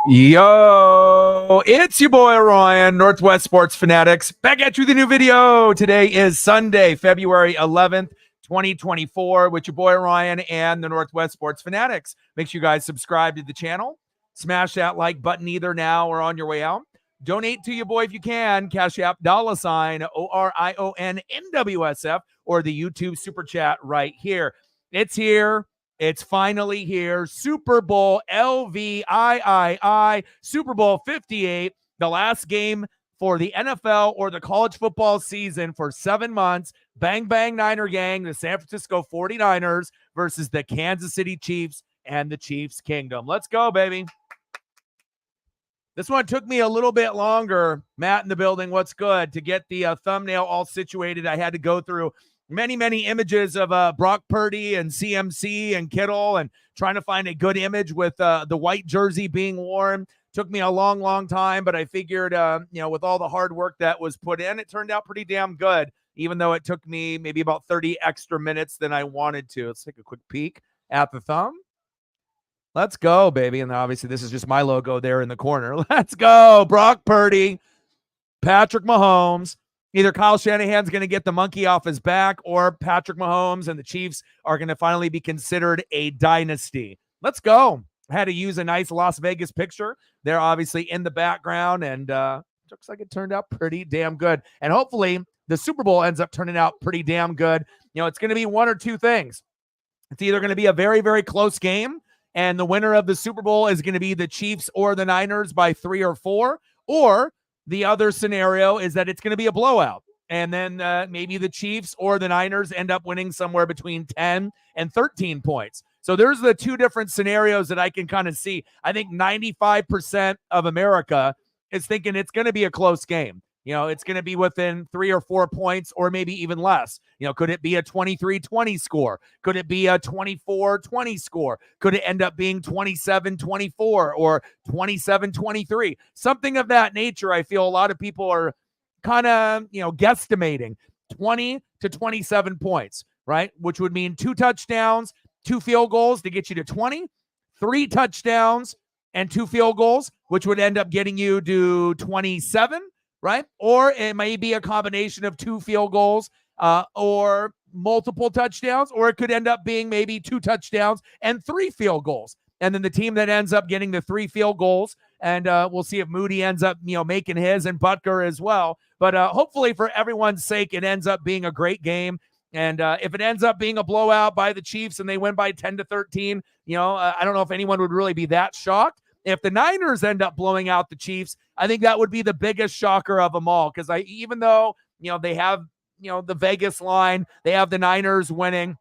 Yo, it's your boy Ryan, Northwest Sports Fanatics, back at you with a new video. Today is Sunday, February 11th, 2024, with your boy Ryan and the Northwest Sports Fanatics. Make sure you guys subscribe to the channel. Smash that like button either now or on your way out. Donate to your boy if you can. Cash App $ORION NWSF or the YouTube Super Chat right here. It's here. It's finally here. Super Bowl LVIII, Super Bowl 58, the last game for the NFL or the college football season for 7 months. Bang, bang, Niner gang, the San Francisco 49ers versus the Kansas City Chiefs and the Chiefs Kingdom. Let's go, baby. This one took me a little bit longer, Matt in the building, what's good, to get the thumbnail all situated. I had to go through many images of Brock Purdy and CMC and Kittle and trying to find a good image with the white jersey being worn. Took me a long time, but I figured, with all the hard work that was put in, it turned out pretty damn good, even though it took me maybe about 30 extra minutes than I wanted to. Let's take a quick peek at the thumb. Let's go, baby. And obviously this is just my logo there in the corner. Let's go. Brock Purdy, Patrick Mahomes. Either Kyle Shanahan's going to get the monkey off his back or Patrick Mahomes and the Chiefs are going to finally be considered a dynasty. Let's go. I had to use a nice Las Vegas picture. They're obviously in the background, and looks like it turned out pretty damn good. And hopefully the Super Bowl ends up turning out pretty damn good. It's going to be one or two things. It's either going to be a very close game, and the winner of the Super Bowl is going to be the Chiefs or the Niners by 3 or 4, or the other scenario is that it's going to be a blowout, and then maybe the Chiefs or the Niners end up winning somewhere between 10 and 13 points. So there's the two different scenarios that I can kind of see. I think 95% of America is thinking it's going to be a close game. It's going to be within 3 or 4 points or maybe even less. Could it be a 23-20 score? Could it be a 24-20 score? Could it end up being 27-24 or 27-23? Something of that nature. I feel a lot of people are kind of, guesstimating 20 to 27 points, right? Which would mean 2 touchdowns, 2 field goals to get you to 20, 3 touchdowns and 2 field goals, which would end up getting you to 27. Right? Or it may be a combination of 2 field goals or multiple touchdowns, or it could end up being maybe 2 touchdowns and 3 field goals. And then the team that ends up getting the 3 field goals, and we'll see if Moody ends up, making his and Butker as well. But hopefully for everyone's sake, it ends up being a great game. And if it ends up being a blowout by the Chiefs and they win by 10-13, I don't know if anyone would really be that shocked. If the Niners end up blowing out the Chiefs, I think that would be the biggest shocker of them all. Because even though, they have, the Vegas line, they have the Niners winning,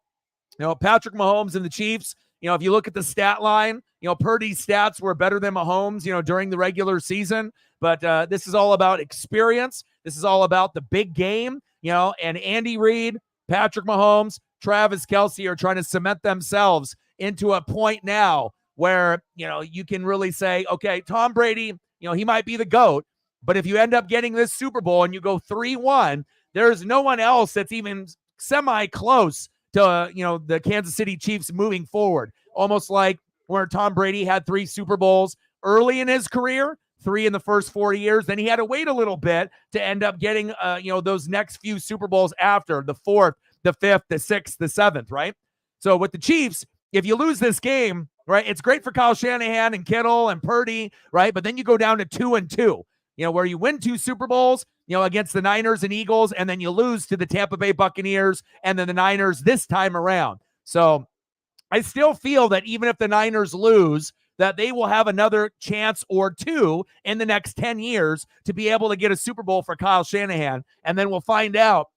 Patrick Mahomes and the Chiefs, if you look at the stat line, Purdy's stats were better than Mahomes, during the regular season. But this is all about experience. This is all about the big game, and Andy Reid, Patrick Mahomes, Travis Kelce are trying to cement themselves into a point now where, you can really say, okay, Tom Brady, he might be the GOAT, but if you end up getting this Super Bowl and you go 3-1, there's no one else that's even semi-close to, the Kansas City Chiefs moving forward. Almost like where Tom Brady had 3 Super Bowls early in his career, 3 in the first 4 years. Then he had to wait a little bit to end up getting, those next few Super Bowls after, the 4th, the 5th, the 6th, the 7th, right? So with the Chiefs, if you lose this game, right, it's great for Kyle Shanahan and Kittle and Purdy, right? But then you go down to 2-2, where you win 2 Super Bowls, against the Niners and Eagles, and then you lose to the Tampa Bay Buccaneers and then the Niners this time around. So I still feel that even if the Niners lose, that they will have another chance or 2 in the next 10 years to be able to get a Super Bowl for Kyle Shanahan. And then we'll find out,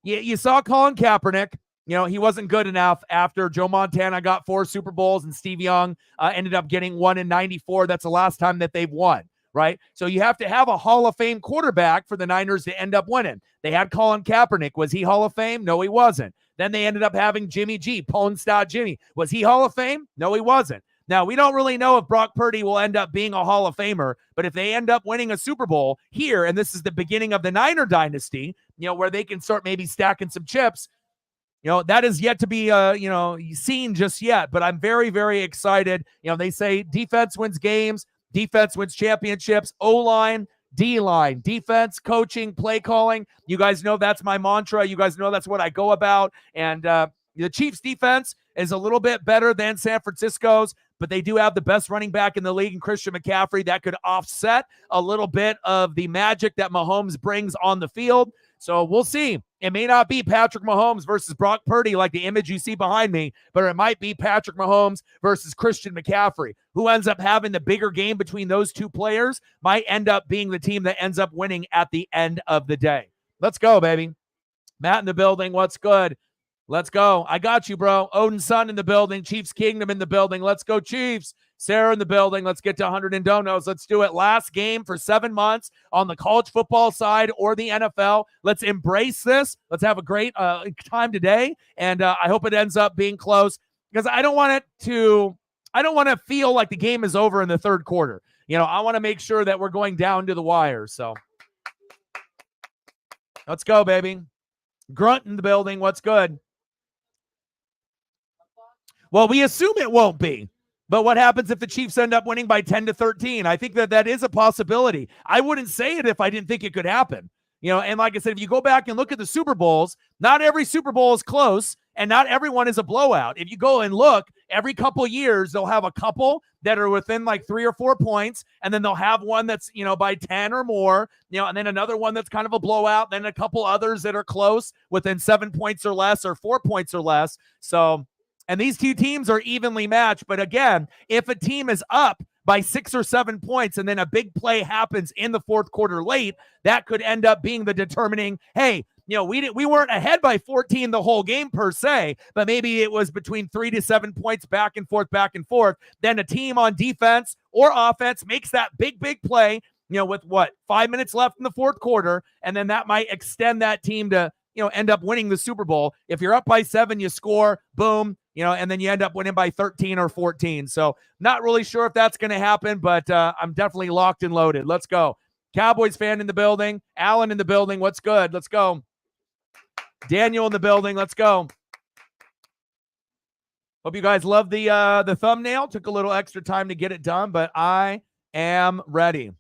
you saw Colin Kaepernick. He wasn't good enough after Joe Montana got 4 Super Bowls and Steve Young ended up getting 1 in 94. That's the last time that they've won, right? So you have to have a Hall of Fame quarterback for the Niners to end up winning. They had Colin Kaepernick. Was he Hall of Fame? No, he wasn't. Then they ended up having Jimmy G, Pone Star Jimmy. Was he Hall of Fame? No, he wasn't. Now, we don't really know if Brock Purdy will end up being a Hall of Famer, but if they end up winning a Super Bowl here, and this is the beginning of the Niner dynasty, where they can start maybe stacking some chips, that is yet to be, seen just yet, but I'm very, very excited. They say defense wins games. Defense wins championships. O-line, D-line, defense, coaching, play calling. You guys know that's my mantra. You guys know that's what I go about. And the Chiefs defense is a little bit better than San Francisco's, but they do have the best running back in the league in Christian McCaffrey. That could offset a little bit of the magic that Mahomes brings on the field. So we'll see. It may not be Patrick Mahomes versus Brock Purdy like the image you see behind me, but it might be Patrick Mahomes versus Christian McCaffrey. Who ends up having the bigger game between those two players might end up being the team that ends up winning at the end of the day. Let's go, baby. Matt in the building. What's good? Let's go. I got you, bro. Odin's son in the building. Chiefs Kingdom in the building. Let's go, Chiefs. Sarah in the building. Let's get to 100 and donos. Let's do it. Last game for 7 months on the college football side or the NFL. Let's embrace this. Let's have a great time today. And I hope it ends up being close because I don't want to feel like the game is over in the third quarter. You know, I want to make sure that we're going down to the wire. So let's go, baby. Grunt in the building. What's good? Well, we assume it won't be. But what happens if the Chiefs end up winning by 10-13? I think that is a possibility. I wouldn't say it if I didn't think it could happen. You know, and like I said, if you go back and look at the Super Bowls, not every Super Bowl is close and not everyone is a blowout. If you go and look, every couple years, they'll have a couple that are within like 3 or 4 points, and then they'll have one that's, you know, by 10 or more, you know, and then another one that's kind of a blowout, then a couple others that are close within 7 points or less or 4 points or less. So, and these two teams are evenly matched. But again, if a team is up by 6 or 7 points and then a big play happens in the fourth quarter late, that could end up being the determining, hey, you know, we weren't ahead by 14 the whole game per se, but maybe it was between 3 to 7 points back and forth. Then a team on defense or offense makes that big play, you know, with 5 minutes left in the fourth quarter. And then that might extend that team to, you know, end up winning the Super Bowl. If you're up by 7, you score, boom, you know, and then you end up winning by 13 or 14. So not really sure if that's going to happen, but I'm definitely locked and loaded. Let's go. Cowboys fan in the building. Allen in the building. What's good? Let's go. Daniel in the building. Let's go. Hope you guys love the thumbnail. Took a little extra time to get it done, but I am ready.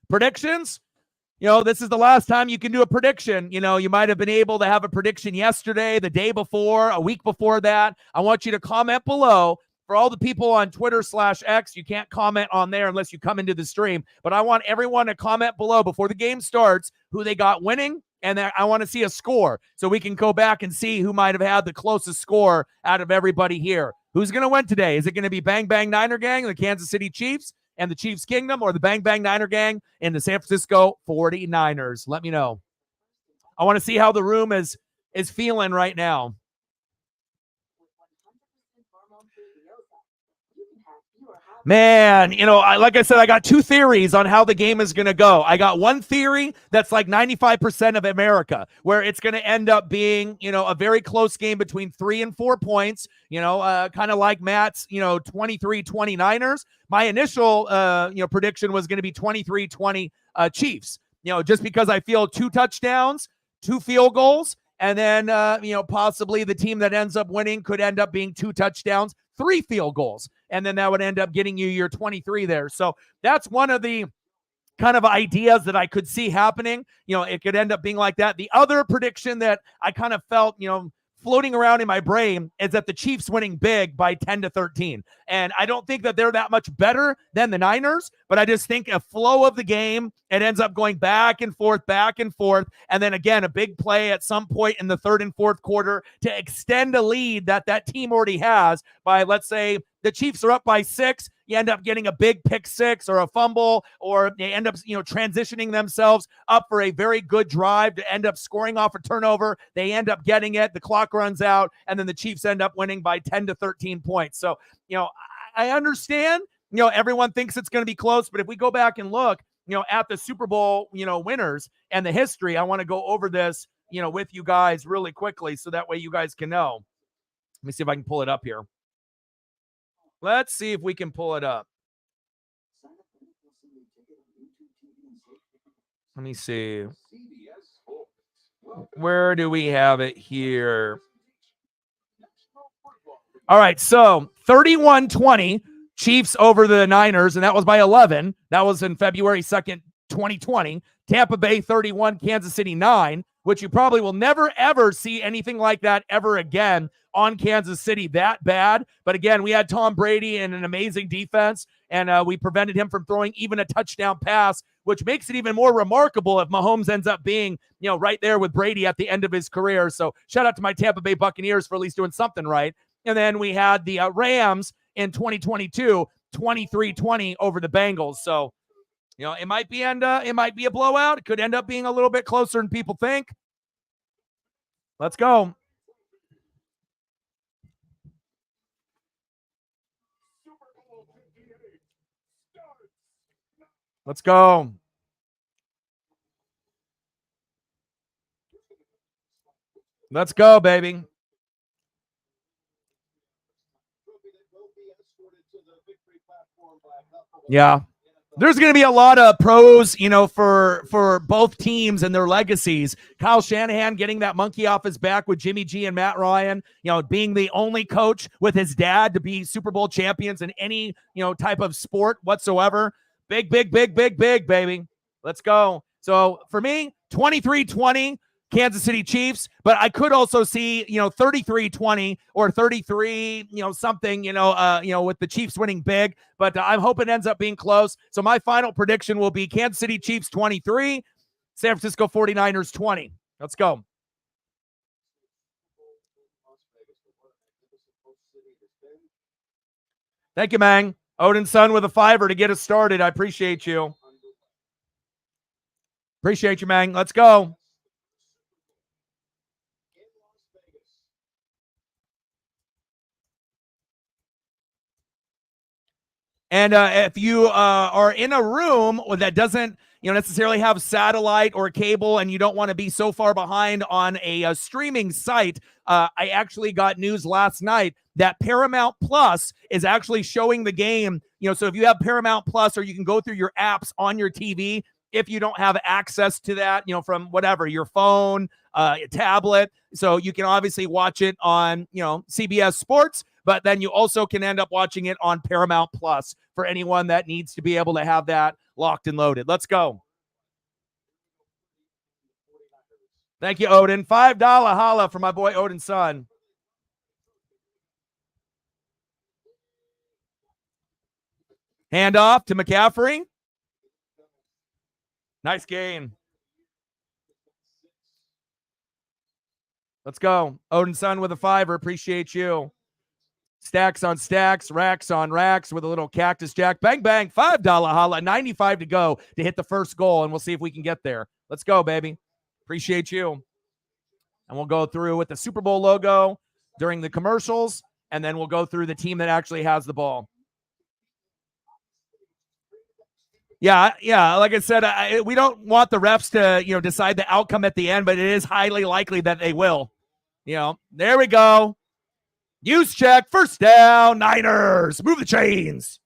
Predictions? You know, this is the last time you can do a prediction. You know, you might have been able to have a prediction yesterday, the day before, a week before that. I want you to comment below. For all the people on Twitter/X, you can't comment on there unless you come into the stream. But I want everyone to comment below before the game starts who they got winning, and I want to see a score so we can go back and see who might have had the closest score out of everybody here. Who's going to win today? Is it going to be Bang Bang Niner Gang, the Kansas City Chiefs, and the Chiefs Kingdom, or the Bang Bang Niner Gang and the San Francisco 49ers? Let me know. I want to see how the room is feeling right now. Man, you know, like I said, I got 2 theories on how the game is going to go. I got one theory that's like 95% of America, where it's going to end up being, you know, a very close game between 3 and 4 points, you know, kind of like Matt's, you know, 23-29ers. My initial, prediction was going to be 23-20 Chiefs, you know, just because I feel 2 touchdowns, 2 field goals, and then, possibly the team that ends up winning could end up being 2 touchdowns, 3 field goals. And then that would end up getting you your 23 there. So that's one of the kind of ideas that I could see happening. You know, it could end up being like that. The other prediction that I kind of felt, you know, floating around in my brain is that the Chiefs winning big by 10-13. And I don't think that they're that much better than the Niners, but I just think a flow of the game, it ends up going back and forth. And then again, a big play at some point in the third and fourth quarter to extend a lead that team already has by, let's say, the Chiefs are up by 6. You end up getting a big pick 6 or a fumble, or they end up, transitioning themselves up for a very good drive to end up scoring off a turnover. They end up getting it. The clock runs out, and then the Chiefs end up winning by 10-13 points. So, I understand, everyone thinks it's going to be close, but if we go back and look, at the Super Bowl, winners and the history, I want to go over this, with you guys really quickly so that way you guys can know. Let me see if I can pull it up here. Let's see if we can pull it up. Let me see. Where do we have it here? All right, so 31-20, Chiefs over the Niners, and that was by 11. That was in February 2nd, 2020. Tampa Bay 31, Kansas City 9, which you probably will never, ever see anything like that ever again on Kansas City that bad. But again, we had Tom Brady and an amazing defense, and we prevented him from throwing even a touchdown pass, which makes it even more remarkable if Mahomes ends up being, right there with Brady at the end of his career. So shout out to my Tampa Bay Buccaneers for at least doing something right. And then we had the Rams in 2022, 23-20 over the Bengals. So, it might be a blowout. It could end up being a little bit closer than people think. Let's go. Let's go. Let's go, baby. Yeah. There's going to be a lot of pros, for both teams and their legacies. Kyle Shanahan getting that monkey off his back with Jimmy G and Matt Ryan, being the only coach with his dad to be Super Bowl champions in any, type of sport whatsoever. Big, big, big, big, big, baby. Let's go. So for me, 23-20. Kansas City Chiefs, but I could also see, 33-20 or 33, something, with the Chiefs winning big, but I'm hoping it ends up being close. So my final prediction will be Kansas City Chiefs 23, San Francisco 49ers 20. Let's go. Thank you, Mang. Odin's son with a $5 to get us started. I appreciate you. Appreciate you, Mang. Let's go. And if you are in a room that doesn't, necessarily have satellite or cable, and you don't want to be so far behind on a streaming site, I actually got news last night that Paramount Plus is actually showing the game. So if you have Paramount Plus, or you can go through your apps on your TV, if you don't have access to that, from whatever, your phone, your tablet, so you can obviously watch it on, CBS Sports. But then you also can end up watching it on Paramount Plus for anyone that needs to be able to have that locked and loaded. Let's go. Thank you, Odin. $5 holla for my boy Odin's son. Hand off to McCaffrey. Nice gain. Let's go. Odin's son with a $5. Appreciate you. Stacks on stacks, racks on racks with a little cactus jack. Bang, bang, $5 holla, 95 to go to hit the first goal, and we'll see if we can get there. Let's go, baby. Appreciate you. And we'll go through with the Super Bowl logo during the commercials, and then we'll go through the team that actually has the ball. Yeah. Like I said, we don't want the refs to, decide the outcome at the end, but it is highly likely that they will. There we go. Use check, first down, Niners. Move the chains.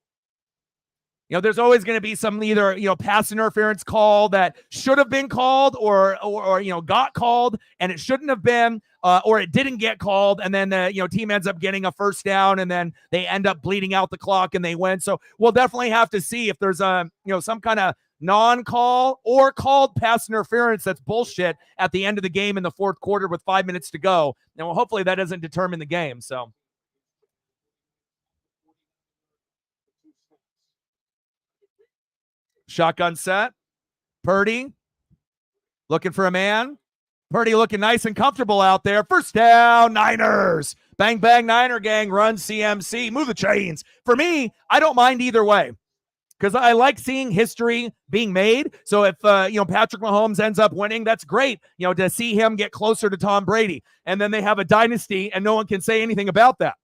There's always going to be some either, pass interference call that should have been called or got called and it shouldn't have been, or it didn't get called. And then the, team ends up getting a first down and then they end up bleeding out the clock and they win. So we'll definitely have to see if there's some kind of non-call or called pass interference that's bullshit at the end of the game in the fourth quarter with 5 minutes to go. And well, hopefully that doesn't determine the game. So shotgun set. Purdy looking for a man. Purdy looking nice and comfortable out there. First down, Niners. Bang, bang, Niner gang. Run CMC. Move the chains. For me, I don't mind either way, because I like seeing history being made. So if, Patrick Mahomes ends up winning, that's great, to see him get closer to Tom Brady. And then they have a dynasty and no one can say anything about that.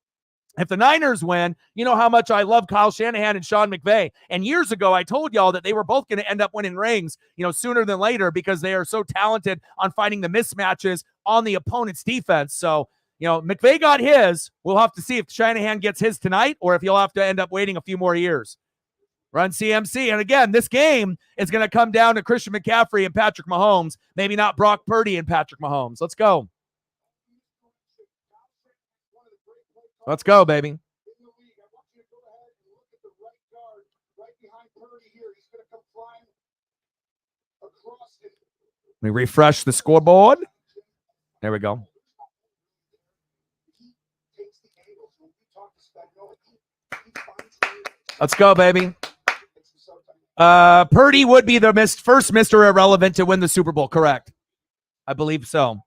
If the Niners win, you know how much I love Kyle Shanahan and Sean McVay. And years ago, I told y'all that they were both going to end up winning rings, sooner than later, because they are so talented on finding the mismatches on the opponent's defense. So, McVay got his. We'll have to see if Shanahan gets his tonight or if he'll have to end up waiting a few more years. Run CMC. And again, this game is going to come down to Christian McCaffrey and Patrick Mahomes, maybe not Brock Purdy and Patrick Mahomes. Let's go. Let's go, baby. Let me refresh the scoreboard. There we go. Let's go, baby. Purdy would be the first Mr. Irrelevant to win the Super Bowl, correct? I believe so.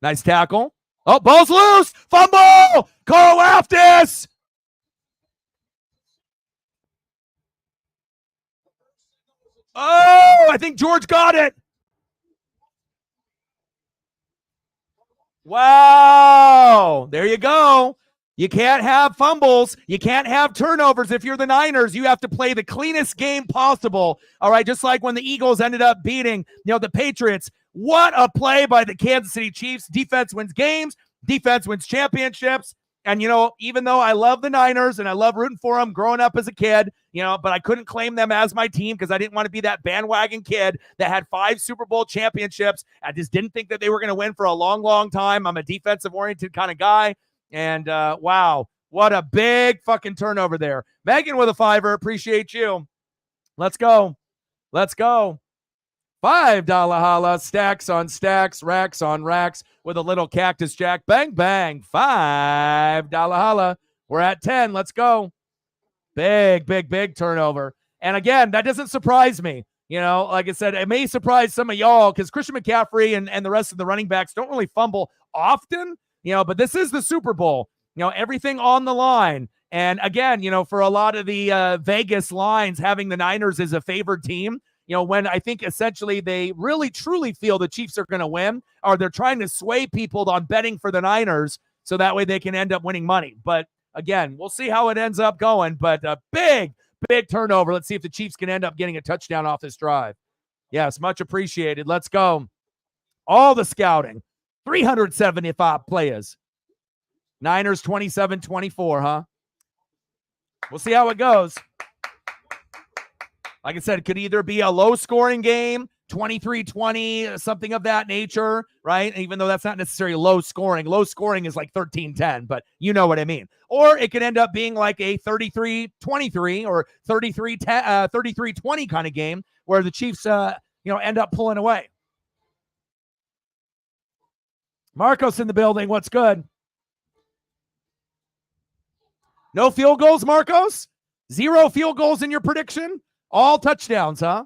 Nice tackle. Oh, ball's loose. Fumble. Carl Aftis. Oh, I think George got it. Wow. There you go. You can't have fumbles. You can't have turnovers. If you're the Niners, you have to play the cleanest game possible. All right, just like when the Eagles ended up beating, the Patriots. What a play by the Kansas City Chiefs. Defense wins games. Defense wins championships. And, even though I love the Niners and I love rooting for them growing up as a kid, but I couldn't claim them as my team because I didn't want to be that bandwagon kid that had 5 Super Bowl championships. I just didn't think that they were going to win for a long, long time. I'm a defensive-oriented kind of guy. And, wow, what a big fucking turnover there. Megan with a $5. Appreciate you. Let's go. Let's go. $5 holla, stacks on stacks, racks on racks with a little cactus jack. Bang, bang. $5 holla. We're at 10. Let's go. Big, big, big turnover. And again, that doesn't surprise me. Like I said, it may surprise some of y'all because Christian McCaffrey and the rest of the running backs don't really fumble often, but this is the Super Bowl. Everything on the line. And again, for a lot of the Vegas lines, having the Niners as a favored team, when I think essentially they really truly feel the Chiefs are going to win, or they're trying to sway people on betting for the Niners so that way they can end up winning money. But again, we'll see how it ends up going. But a big, big turnover. Let's see if the Chiefs can end up getting a touchdown off this drive. Yes, much appreciated. Let's go. All the scouting. 375 players. Niners 27-24, huh? We'll see how it goes. Like I said, it could either be a low-scoring game, 23-20, something of that nature, right? Even though that's not necessarily low scoring. Low scoring is like 13-10, but you know what I mean. Or it could end up being like a 33-23 or 33-20 kind of game where the Chiefs, end up pulling away. Marcos in the building. What's good? No field goals, Marcos? 0 field goals in your prediction? All touchdowns, huh?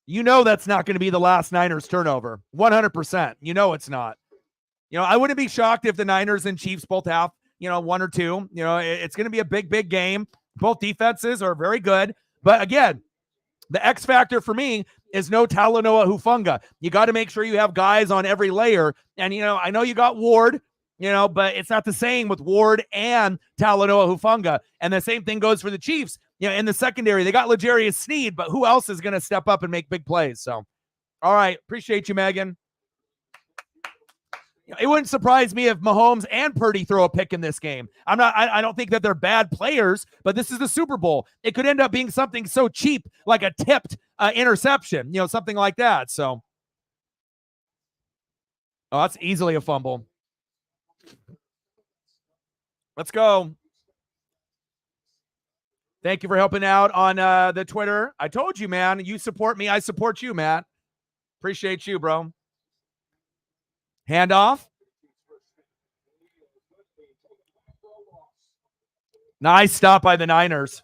That's not going to be the last Niners turnover. 100%. It's not. I wouldn't be shocked if the Niners and Chiefs both have, 1 or 2. It's going to be a big, big game. Both defenses are very good. But again, the X factor for me is no Talanoa Hufanga. You got to make sure you have guys on every layer. And, I know you got Ward, but it's not the same with Ward and Talanoa Hufanga. And the same thing goes for the Chiefs. In the secondary, they got L'Jarius Sneed, but who else is going to step up and make big plays? So, all right. Appreciate you, Megan. It wouldn't surprise me if Mahomes and Purdy throw a pick in this game. I don't think that they're bad players, but this is the Super Bowl. It could end up being something so cheap, like a tipped interception, something like that. So, that's easily a fumble. Let's go. Thank you for helping out on the Twitter. I told you, man, you support me. I support you, Matt. Appreciate you, bro. Handoff. Nice stop by the Niners.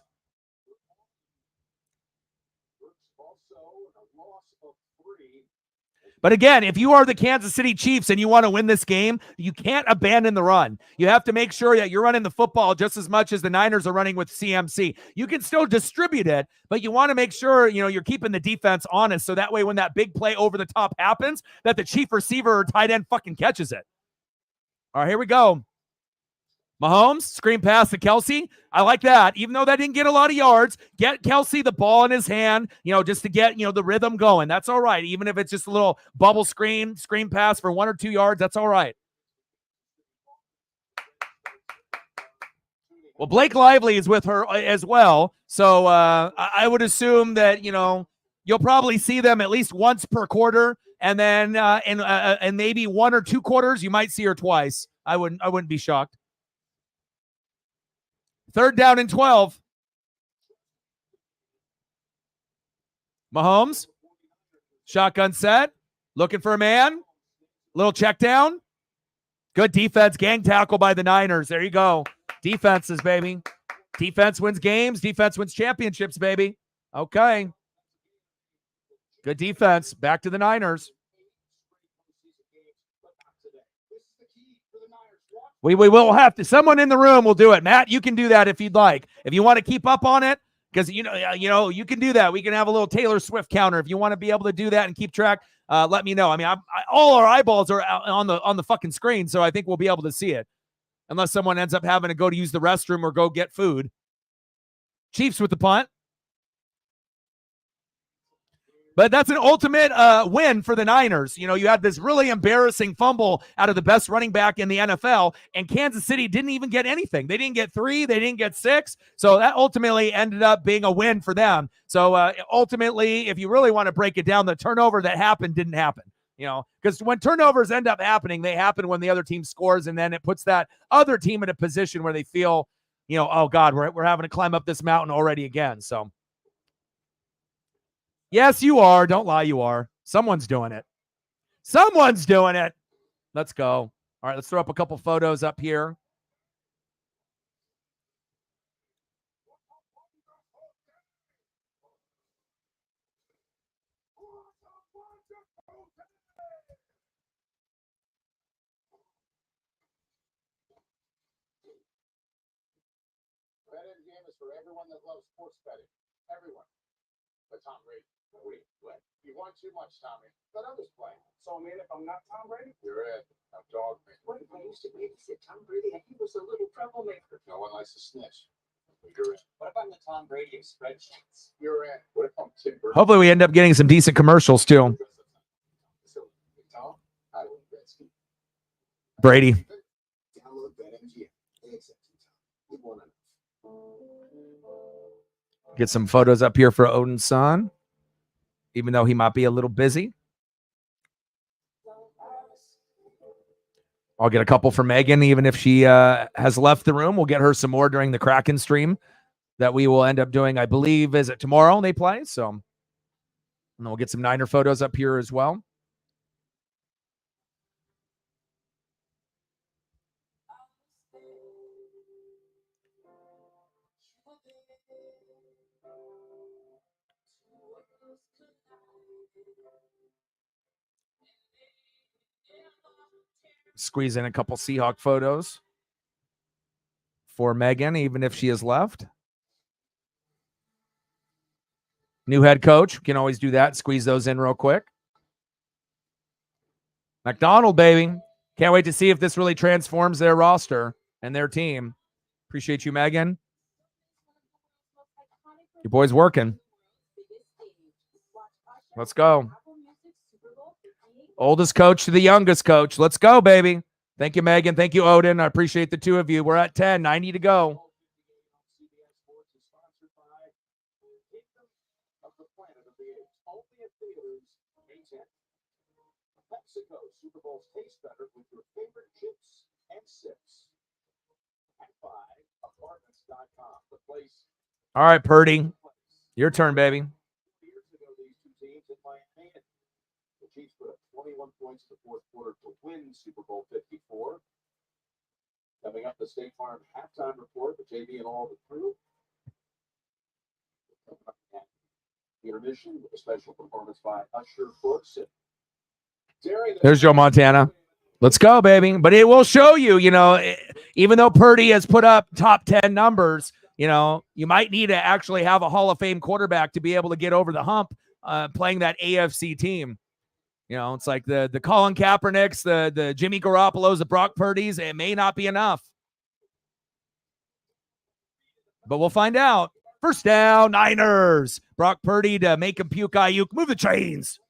But again, if you are the Kansas City Chiefs and you want to win this game, you can't abandon the run. You have to make sure that you're running the football just as much as the Niners are running with CMC. You can still distribute it, but you want to make sure, you're keeping the defense honest so that way when that big play over the top happens, that the chief receiver or tight end fucking catches it. All right, here we go. Mahomes, screen pass to Kelsey. I like that. Even though that didn't get a lot of yards, get Kelsey the ball in his hand, just to get, the rhythm going. That's all right. Even if it's just a little bubble screen pass for 1 or 2 yards, that's all right. Well, Blake Lively is with her as well. So I would assume that, You'll probably see them at least once per quarter, and then in maybe 1 or 2 quarters, you might see her twice. I wouldn't be shocked. 3rd down and 12. Mahomes, shotgun set, looking for a man. Little check down. Good defense, gang tackle by the Niners. There you go. Defenses, baby. Defense wins games. Defense wins championships, baby. Okay. Good defense. Back to the Niners. We will have to. Someone in the room will do it. Matt, you can do that if you'd like. If you want to keep up on it, because you know you can do that. We can have a little Taylor Swift counter if you want to be able to do that and keep track. Let me know. I mean, all our eyeballs are on the fucking screen, so I think we'll be able to see it, unless someone ends up having to go to use the restroom or go get food. Chiefs with the punt. But that's an ultimate win for the Niners. You know, you had this really embarrassing fumble out of the best running back in the NFL, and Kansas City didn't even get anything. They didn't get 3. They didn't get 6. So that ultimately ended up being a win for them. So ultimately, if you really want to break it down, the turnover that happened didn't happen. You know, because when turnovers end up happening, they happen when the other team scores, and then it puts that other team in a position where they feel, you know, oh, God, we're having to climb up this mountain already again. So. Yes, you are. Don't lie, you are. Someone's doing it. Someone's doing it. Let's go. All right, let's throw up a couple photos up here. Betting game is for everyone that loves sports betting. Everyone. But Tom Brady. Wait, what? You want too much, Tommy. Let others play. So, I mean, if I'm not Tom Brady, you're in. I'm dog man. Wait, I used to babysit Tom Brady, and he was a little troublemaker. No one likes to snitch. You're in. What if I'm the Tom Brady of spreadsheets? You're in. What if I'm Tim Burton? Hopefully, we end up getting some decent commercials too. Brady. Get some photos up here for Odin's son, even though he might be a little busy. I'll get a couple for Megan, even if she has left the room. We'll get her some more during the Kraken stream that we will end up doing, I believe, is it tomorrow they play? So, and then we'll get some Niner photos up here as well. Squeeze in a couple Seahawk photos for Megan, even if she has left. New head coach. Can always do that. Squeeze those in real quick. McDonald, baby. Can't wait to see if this really transforms their roster and their team. Appreciate you, Megan. Your boy's working. Let's go. Oldest coach to the youngest coach. Let's go, baby. Thank you, Megan. Thank you, Odin. I appreciate the two of you. We're at 10, 90 to go. SuperBowls taste better with your favorite chips and sips. Apartments.com, the place. All right, Purdy. Your turn, baby. Years ago, these two teams in Miami. The Chiefs put up 21 points in the fourth quarter to win Super Bowl 54. Coming up, the State Farm halftime report with JB and all the crew. Intermission with a special performance by Usher Brooks. There's Joe Montana. Let's go, baby. But it will show you, even though Purdy has put up top 10 numbers, you might need to actually have a Hall of Fame quarterback to be able to get over the hump playing that AFC team. It's like the Colin Kaepernicks, the Jimmy Garoppolos, the Brock Purdy's. It may not be enough. But we'll find out. First down, Niners. Brock Purdy to make him puke Ayuk. Move the chains.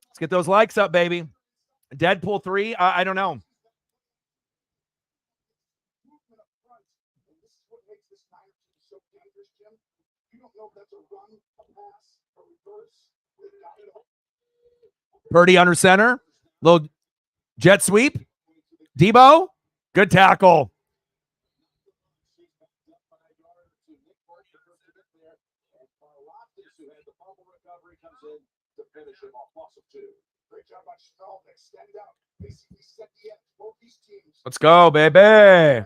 Let's get those likes up, baby. Deadpool 3, I don't know. Purdy under center. Little jet sweep. Debo. Good tackle. Let's go, baby.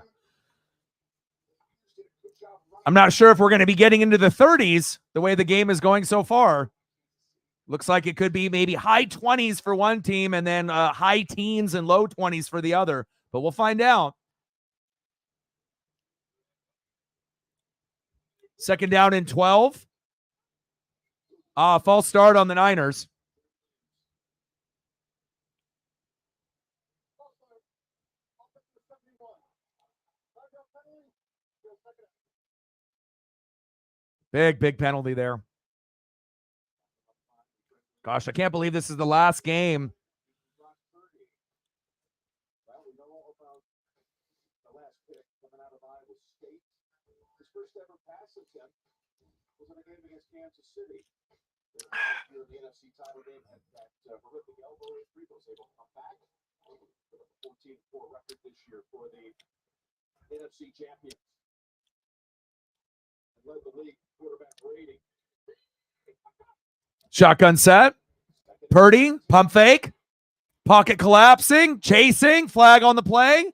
I'm not sure if we're going to be getting into the 30s the way the game is going so far. Looks like it could be maybe high 20s for one team and then high teens and low 20s for the other. But we'll find out. Second down and 12. False start on the Niners. Big penalty there. Gosh, I can't believe this is the last game. Shotgun set. Purdy, pump fake. Pocket collapsing, chasing, flag on the play.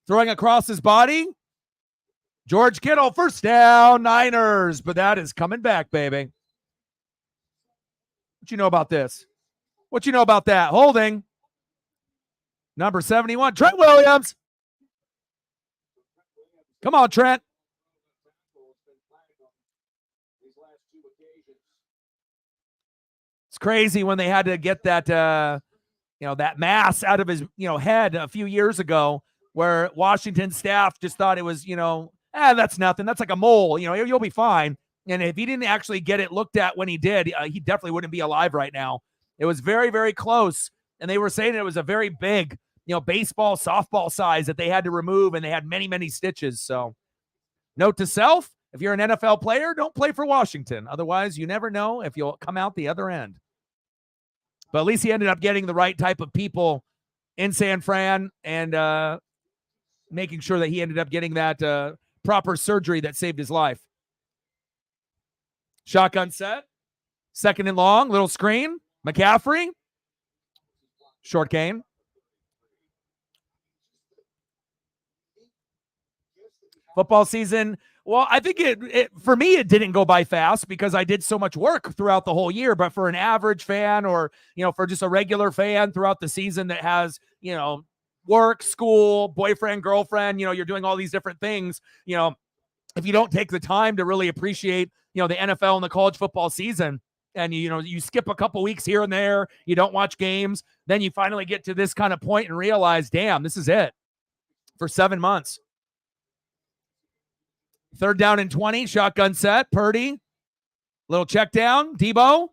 Throwing across his body. George Kittle, first down, Niners. But that is coming back, baby. What you know about this? What you know about that? Holding. Number 71, Trent Williams. Come on, Trent. It's crazy when they had to get that, that mass out of his, head a few years ago, where Washington staff just thought it was, that's nothing. That's like a mole. You'll be fine. And if he didn't actually get it looked at when he did, he definitely wouldn't be alive right now. It was very, very close. And they were saying it was a very big, baseball, softball size that they had to remove, and they had many, many stitches. So note to self, if you're an NFL player, don't play for Washington. Otherwise, you never know if you'll come out the other end. But at least he ended up getting the right type of people in San Fran and making sure that he ended up getting that proper surgery that saved his life. Shotgun set. Second and long. Little screen. McCaffrey. Short gain. Football season. Well, I think for me, it didn't go by fast because I did so much work throughout the whole year. But for an average fan or, for just a regular fan throughout the season that has, work, school, boyfriend, girlfriend, you're doing all these different things, if you don't take the time to really appreciate, the NFL and the college football season, and, you skip a couple weeks here and there, you don't watch games, then you finally get to this kind of point and realize, damn, this is it for 7 months. Third down and 20, shotgun set, Purdy, little check down, Debo,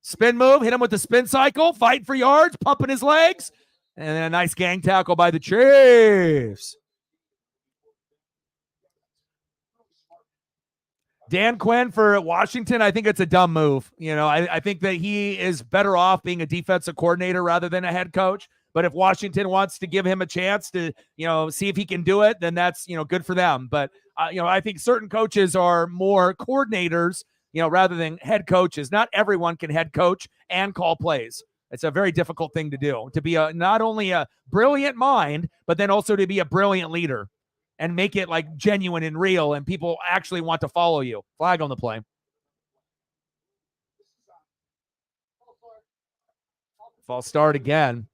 spin move, hit him with the spin cycle, fight for yards, pumping his legs, and then a nice gang tackle by the Chiefs. Dan Quinn for Washington, I think it's a dumb move. I think that he is better off being a defensive coordinator rather than a head coach. But if Washington wants to give him a chance to, see if he can do it, then that's, good for them. But, I think certain coaches are more coordinators, rather than head coaches. Not everyone can head coach and call plays. It's a very difficult thing to do, to be not only a brilliant mind, but then also to be a brilliant leader and make it like genuine and real, and people actually want to follow you. Flag on the play. False start again.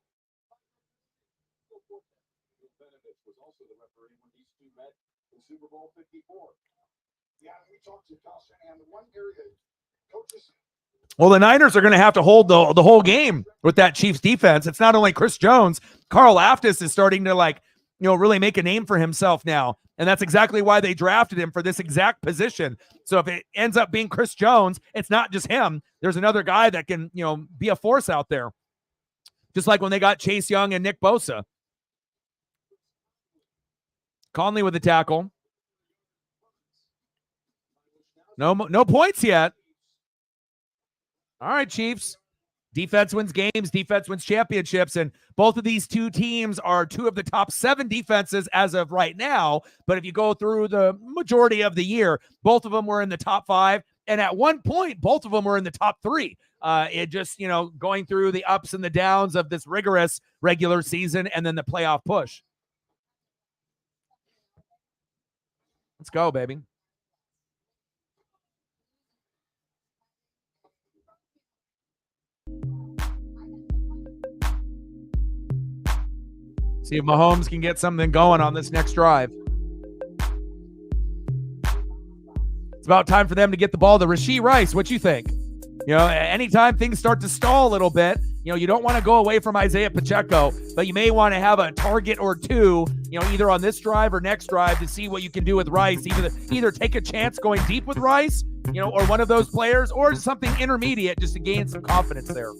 Well, the Niners are going to have to hold the whole game with that Chiefs defense. It's not only Chris Jones. Carl Aftis is starting to really make a name for himself now. And that's exactly why they drafted him, for this exact position. So if it ends up being Chris Jones, it's not just him. There's another guy that can, be a force out there. Just like when they got Chase Young and Nick Bosa. Conley with the tackle. No points yet. All right, Chiefs. Defense wins games, defense wins championships, and both of these two teams are two of the top 7 defenses as of right now. But if you go through the majority of the year, both of them were in the top 5, and at one point, both of them were in the top 3. It just, going through the ups and the downs of this rigorous regular season and then the playoff push. Let's go, baby. See if Mahomes can get something going on this next drive. It's about time for them to get the ball to Rashee Rice. What you think? Anytime things start to stall a little bit, you don't want to go away from Isaiah Pacheco, but you may want to have a target or two, either on this drive or next drive to see what you can do with Rice. Either take a chance going deep with Rice, or one of those players, or something intermediate just to gain some confidence there.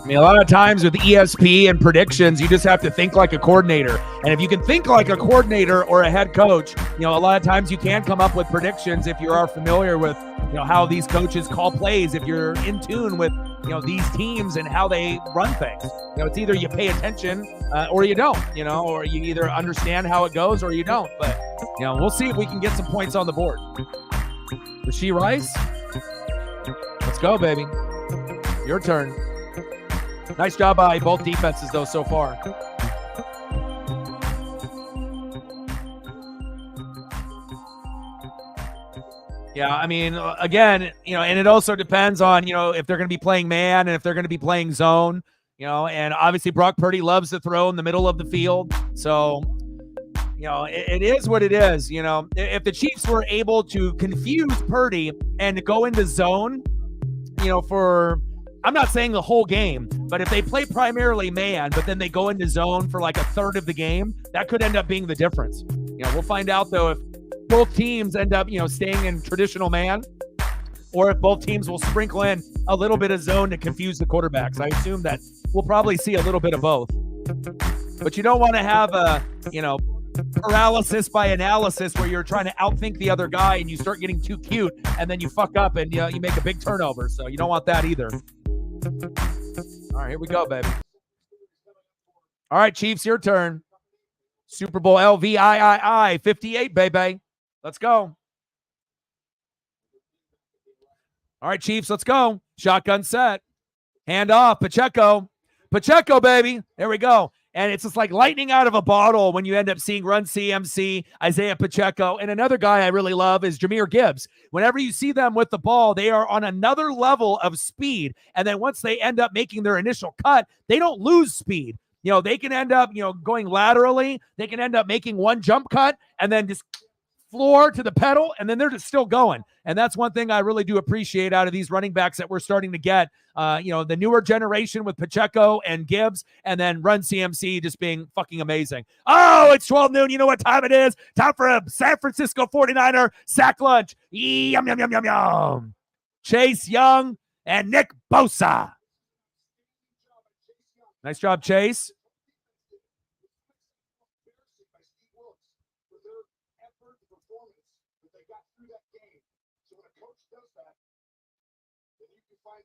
A lot of times with ESP and predictions, you just have to think like a coordinator. And if you can think like a coordinator or a head coach, a lot of times you can come up with predictions if you are familiar with, how these coaches call plays, if you're in tune with, these teams and how they run things. It's either you pay attention or you don't, or you either understand how it goes or you don't. But, we'll see if we can get some points on the board. Rashee Rice. Let's go, baby. Your turn. Nice job by both defenses, though, so far. Yeah, I mean, again, and it also depends on, if they're going to be playing man and if they're going to be playing zone, and obviously Brock Purdy loves to throw in the middle of the field. So, it is what it is. If the Chiefs were able to confuse Purdy and go into zone, I'm not saying the whole game, but if they play primarily man, but then they go into zone for like a third of the game, that could end up being the difference. We'll find out, though, if both teams end up, staying in traditional man, or if both teams will sprinkle in a little bit of zone to confuse the quarterbacks. I assume that we'll probably see a little bit of both. But you don't want to have a, paralysis by analysis where you're trying to outthink the other guy and you start getting too cute and then you fuck up and you make a big turnover. So you don't want that either. All right, here we go, baby. All right, Chiefs, your turn. SuperBowl LVIII 58, baby. Let's go. All right, Chiefs, let's go. Shotgun set. Hand off. Pacheco. Pacheco, baby. There we go. And it's just like lightning out of a bottle when you end up seeing Run CMC, Isaiah Pacheco, and another guy I really love is Jahmyr Gibbs. Whenever you see them with the ball, they are on another level of speed. And then once they end up making their initial cut, they don't lose speed. They can end up, going laterally. They can end up making one jump cut and then just floor to the pedal, and then they're just still going. And that's one thing I really do appreciate out of these running backs that we're starting to get. The newer generation with Pacheco and Gibbs, and then Run CMC just being fucking amazing. Oh, it's 12 noon. You know what time it is? Time for a San Francisco 49er sack lunch. Yum, yum, yum, yum, yum. Chase Young and Nick Bosa. Nice job, Chase.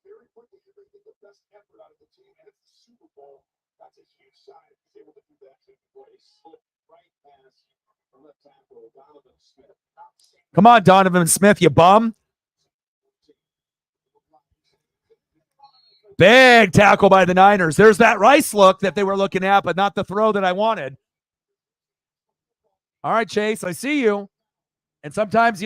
Very quickly, you're going to get the best effort out of the team, and it's the Super Bowl. That's a huge sign. He's able to do that to embrace right pass from left tackle Donovan Smith. Come on, Donovan Smith, you bum. Big tackle by the Niners. There's that Rice look that they were looking at, but not the throw that I wanted. All right, Chase, I see you. And sometimes,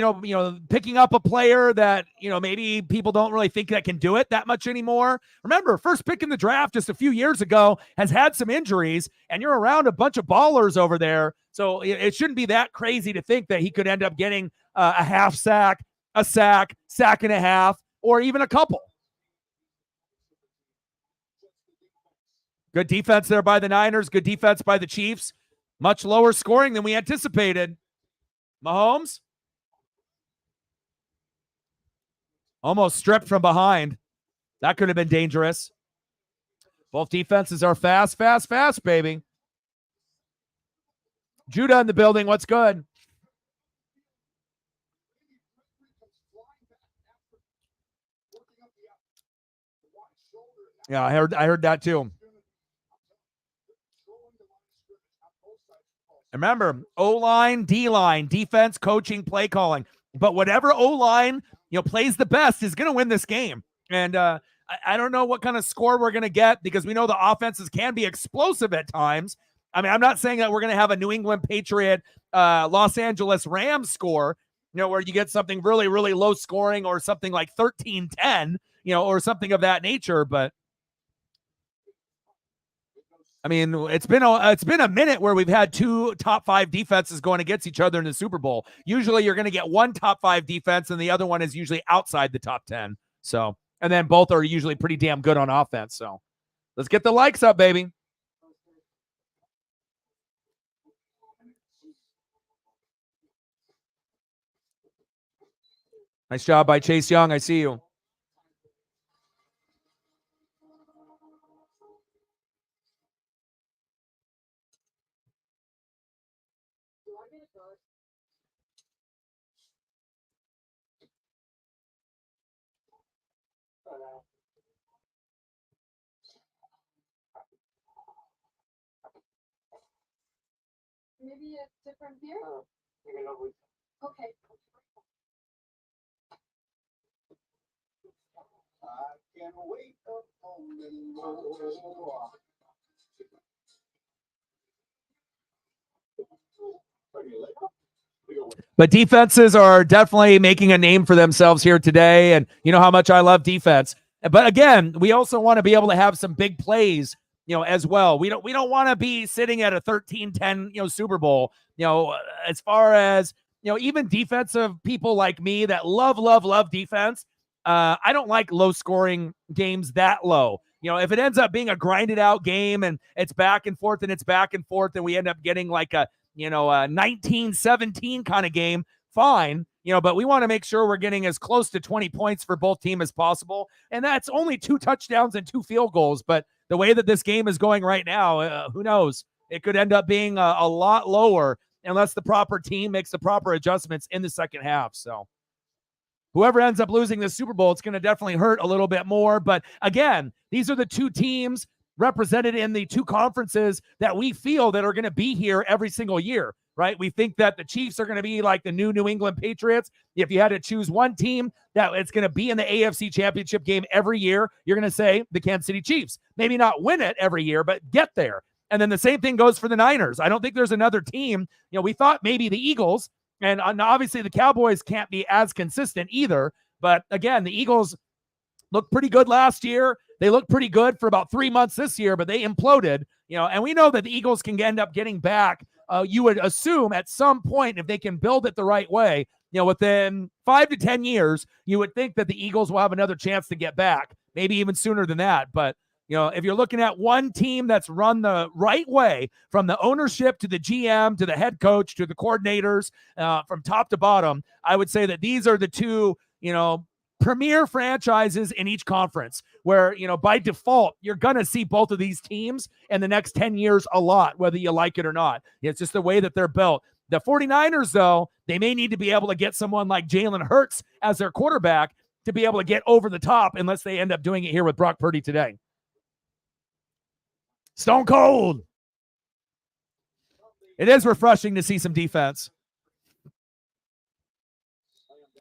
picking up a player that, maybe people don't really think that can do it that much anymore. Remember, first pick in the draft just a few years ago has had some injuries, and you're around a bunch of ballers over there. So it shouldn't be that crazy to think that he could end up getting a half sack, a sack and a half. or even a couple. Good defense there by the Niners. Good defense by the Chiefs. Much lower scoring than we anticipated. Mahomes almost stripped from behind. That could have been dangerous. Both defenses are fast, baby. Judah in the building. What's good? Yeah, I heard that too. Remember, O-line, D-line, defense, coaching, play calling. But whatever O-line, plays the best is going to win this game. And I don't know what kind of score we're going to get because we know the offenses can be explosive at times. I mean, I'm not saying that we're going to have a New England Patriot, Los Angeles Rams score, where you get something really, really low scoring or something like 13-10, or something of that nature. But I mean, it's been a minute where we've had two top 5 defenses going against each other in the Super Bowl. Usually you're going to get one top 5 defense and the other one is usually outside the top 10. So, and then both are usually pretty damn good on offense. So let's get the likes up, baby. Nice job by Chase Young. I see you. Maybe a different beer? Okay. I can't wait But defenses are definitely making a name for themselves here today. And you know how much I love defense. But again, we also want to be able to have some big plays, as well. We don't want to be sitting at a 13-10, Super Bowl, as far as, even defensive people like me that love defense. I don't like low scoring games that low. If it ends up being a grinded out game and it's back and forth and we end up getting like a 19-17 kind of game, fine, but we want to make sure we're getting as close to 20 points for both teams as possible. And that's only 2 touchdowns and 2 field goals. But the way that this game is going right now, who knows? It could end up being a lot lower unless the proper team makes the proper adjustments in the second half. So whoever ends up losing this Super Bowl, it's going to definitely hurt a little bit more. But again, these are the 2 teams represented in the 2 conferences that we feel that are going to be here every single year, right? We think that the Chiefs are going to be like the New England Patriots. If you had to choose one team that it's going to be in the AFC Championship game every year, you're going to say the Kansas City Chiefs. Maybe not win it every year, but get there. And then the same thing goes for the Niners. I don't think there's another team. We thought maybe the Eagles, and obviously the Cowboys can't be as consistent either. But again, the Eagles looked pretty good last year. They looked pretty good for about 3 months this year, but they imploded, and we know that the Eagles can end up getting back. You would assume at some point, if they can build it the right way, within 5 to 10 years, you would think that the Eagles will have another chance to get back, maybe even sooner than that. But, if you're looking at one team that's run the right way, from the ownership to the GM, to the head coach, to the coordinators, from top to bottom, I would say that these are the 2, premier franchises in each conference where, by default, you're going to see both of these teams in the next 10 years a lot, whether you like it or not. It's just the way that they're built. The 49ers, though, they may need to be able to get someone like Jalen Hurts as their quarterback to be able to get over the top, unless they end up doing it here with Brock Purdy today. Stone cold. It is refreshing to see some defense.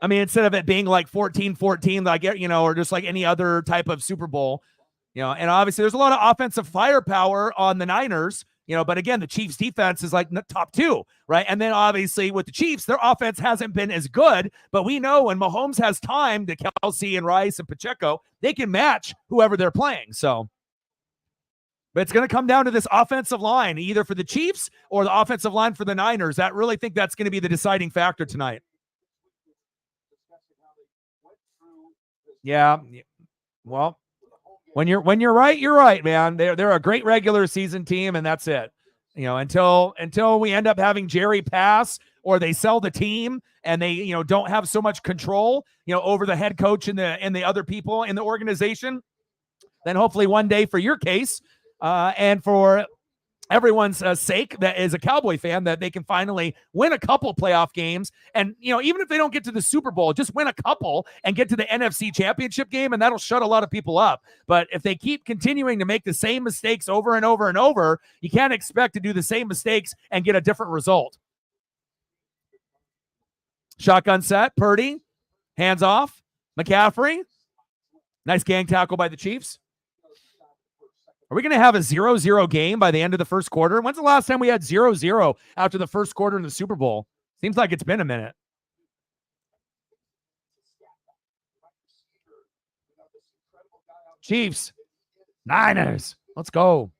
I mean, instead of it being like 14-14, like, or just like any other type of Super Bowl, and obviously there's a lot of offensive firepower on the Niners, but again, the Chiefs defense is like top 2, right? And then obviously with the Chiefs, their offense hasn't been as good, but we know when Mahomes has time to Kelsey and Rice and Pacheco, they can match whoever they're playing. So, but it's going to come down to this offensive line, either for the Chiefs or the offensive line for the Niners. I really think that's going to be the deciding factor tonight. Yeah. Well, when you're right, you're right, man. They're a great regular season team, and that's it. Until we end up having Jerry pass or they sell the team and they don't have so much control over the head coach and the other people in the organization, then hopefully one day for your case and for everyone's sake that is a Cowboy fan, that they can finally win a couple playoff games. And, even if they don't get to the Super Bowl, just win a couple and get to the NFC Championship game, and that'll shut a lot of people up. But if they keep continuing to make the same mistakes over and over and over, you can't expect to do the same mistakes and get a different result. Shotgun set, Purdy, hands off, McCaffrey. Nice gang tackle by the Chiefs. Are we going to have a 0-0 game by the end of the first quarter? When's the last time we had 0-0 after the first quarter in the Super Bowl? Seems like it's been a minute. Chiefs, Niners, let's go.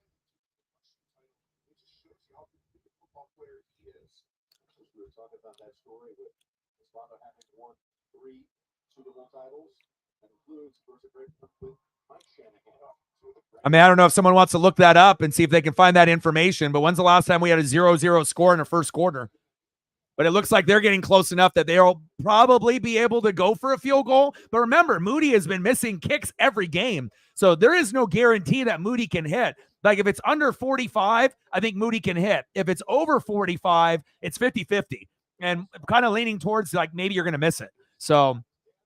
I mean, I don't know if someone wants to look that up and see if they can find that information, but when's the last time we had a 0-0 score in the first quarter? But it looks like they're getting close enough that they'll probably be able to go for a field goal. But remember, Moody has been missing kicks every game. So there is no guarantee that Moody can hit. Like if it's under 45, I think Moody can hit. If it's over 45, it's 50-50. And I'm kind of leaning towards like maybe you're going to miss it. So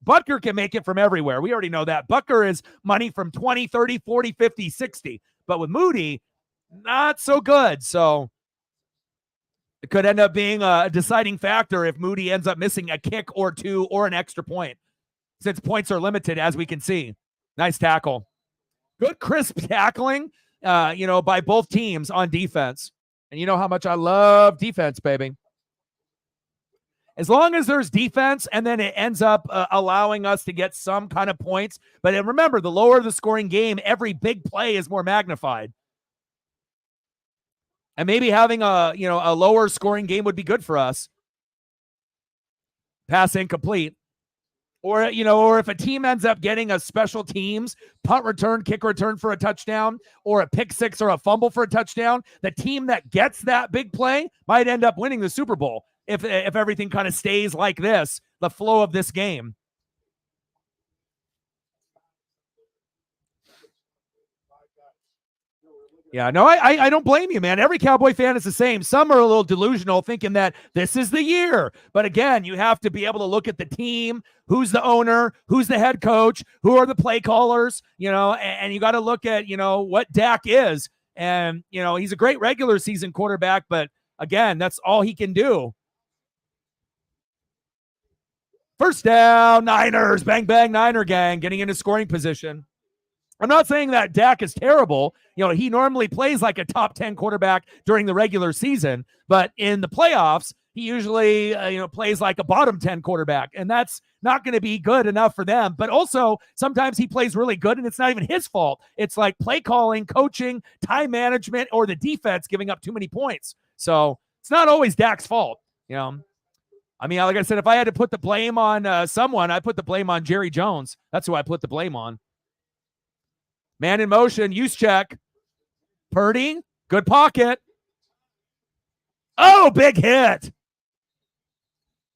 Butker can make it from everywhere. We already know that. Butker is money from 20, 30, 40, 50, 60. But with Moody, not so good. So it could end up being a deciding factor if Moody ends up missing a kick or two or an extra point, since points are limited, as we can see. Nice tackle. Good crisp tackling, by both teams on defense. And you know how much I love defense, baby. As long as there's defense and then it ends up allowing us to get some kind of points. But remember, the lower the scoring game, every big play is more magnified. And maybe having a lower scoring game would be good for us. Pass incomplete. Or if a team ends up getting a special teams punt return, kick return for a touchdown, or a pick six or a fumble for a touchdown, the team that gets that big play might end up winning the Super Bowl if everything kind of stays like this, the flow of this game. Yeah, no, I don't blame you, man. Every Cowboy fan is the same. Some are a little delusional thinking that this is the year. But again, you have to be able to look at the team, who's the owner, who's the head coach, who are the play callers, and you got to look at, what Dak is. And, he's a great regular season quarterback, but again, that's all he can do. First down, Niners, bang, bang, Niner gang, getting into scoring position. I'm not saying that Dak is terrible. He normally plays like a top 10 quarterback during the regular season, but in the playoffs, he usually, plays like a bottom 10 quarterback, and that's not going to be good enough for them. But also, sometimes he plays really good, and it's not even his fault. It's like play calling, coaching, time management, or the defense giving up too many points. So it's not always Dak's fault. I mean, like I said, if I had to put the blame on someone, I put the blame on Jerry Jones. That's who I put the blame on. Man in motion, use check. Purdy, good pocket. Oh, big hit.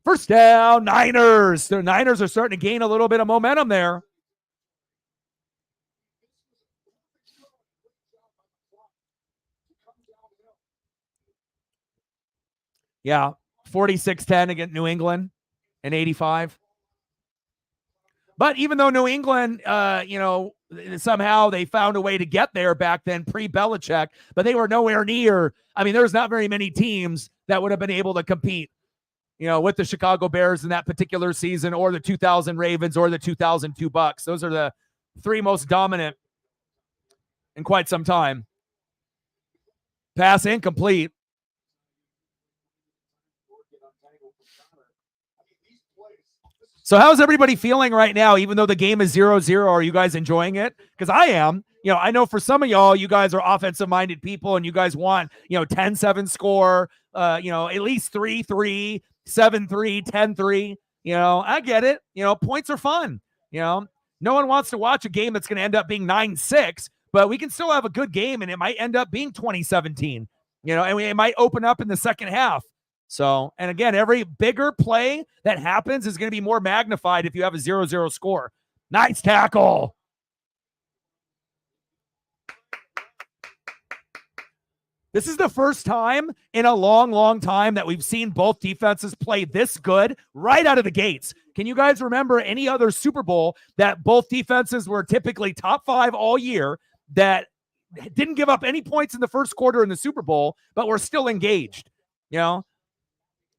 First down, Niners. The Niners are starting to gain a little bit of momentum there. Yeah, 46-10 against New England in 85. But even though New England, somehow they found a way to get there back then, pre-Belichick, but they were nowhere near. I mean, there's not very many teams that would have been able to compete, with the Chicago Bears in that particular season, or the 2000 Ravens, or the 2002 Bucks. Those are the three most dominant in quite some time. Pass incomplete. So how's everybody feeling right now, even though the game is 0-0? Are you guys enjoying it? Because I am. I know for some of y'all, you guys are offensive-minded people, and you guys want, 10-7 score, at least 3-3, 7-3, 10-3. I get it. Points are fun. No one wants to watch a game that's going to end up being 9-6, but we can still have a good game, and it might end up being 2017, and it might open up in the second half. So, and again, every bigger play that happens is going to be more magnified if you have a 0-0 score. Nice tackle. This is the first time in a long, long time that we've seen both defenses play this good right out of the gates. Can you guys remember any other Super Bowl that both defenses were typically top 5 all year, that didn't give up any points in the first quarter in the Super Bowl, but were still engaged? And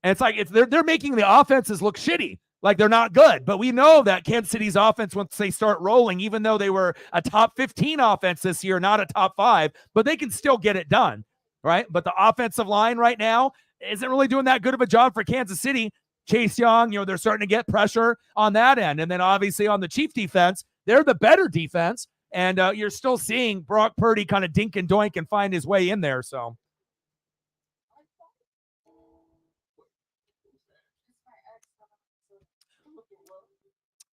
it's like they're making the offenses look shitty, like they're not good. But we know that Kansas City's offense, once they start rolling, even though they were a top 15 offense this year, not a top 5, but they can still get it done. Right? But the offensive line right now isn't really doing that good of a job for Kansas City. Chase Young, they're starting to get pressure on that end. And then obviously on the Chief defense, they're the better defense. And you're still seeing Brock Purdy kind of dink and doink and find his way in there. So.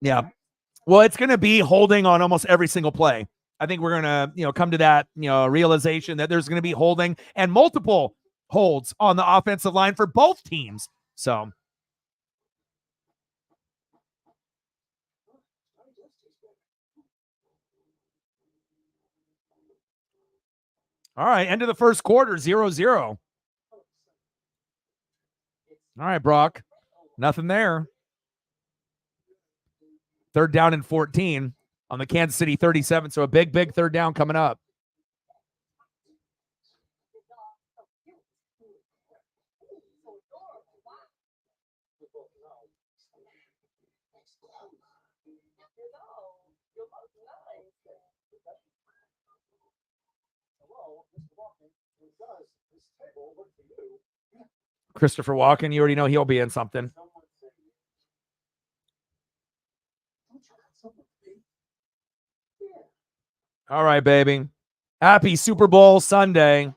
Yeah. Well, it's going to be holding on almost every single play. I think we're going to, come to that, realization that there's going to be holding and multiple holds on the offensive line for both teams. So. All right. End of the first quarter, 0-0. All right, Brock. Nothing there. 3rd down and 14. On the Kansas City 37, so a big third down coming up. Christopher Walken, you already know he'll be in something. All right, baby. Happy Super Bowl Sunday.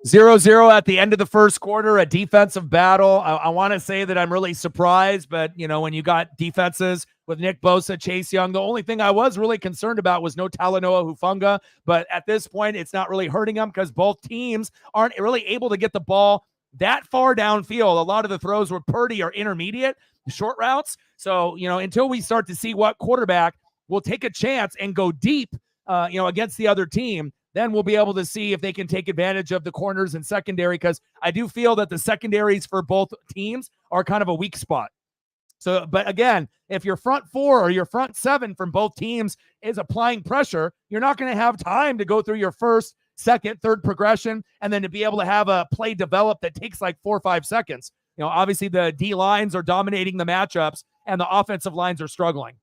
0-0 at the end of the first quarter, a defensive battle. I want to say that I'm really surprised, but, when you got defenses with Nick Bosa, Chase Young, the only thing I was really concerned about was no Talanoa Hufanga, but at this point, it's not really hurting them because both teams aren't really able to get the ball that far downfield. A lot of the throws were Purdy or intermediate, short routes. So, until we start to see what quarterback will take a chance and go deep, against the other team, then we'll be able to see if they can take advantage of the corners and secondary, because I do feel that the secondaries for both teams are kind of a weak spot. So, but again, if your front 4 or your front 7 from both teams is applying pressure, you're not going to have time to go through your first, second, third progression, and then to be able to have a play develop that takes like 4 or 5 seconds. Obviously the D lines are dominating the matchups and the offensive lines are struggling.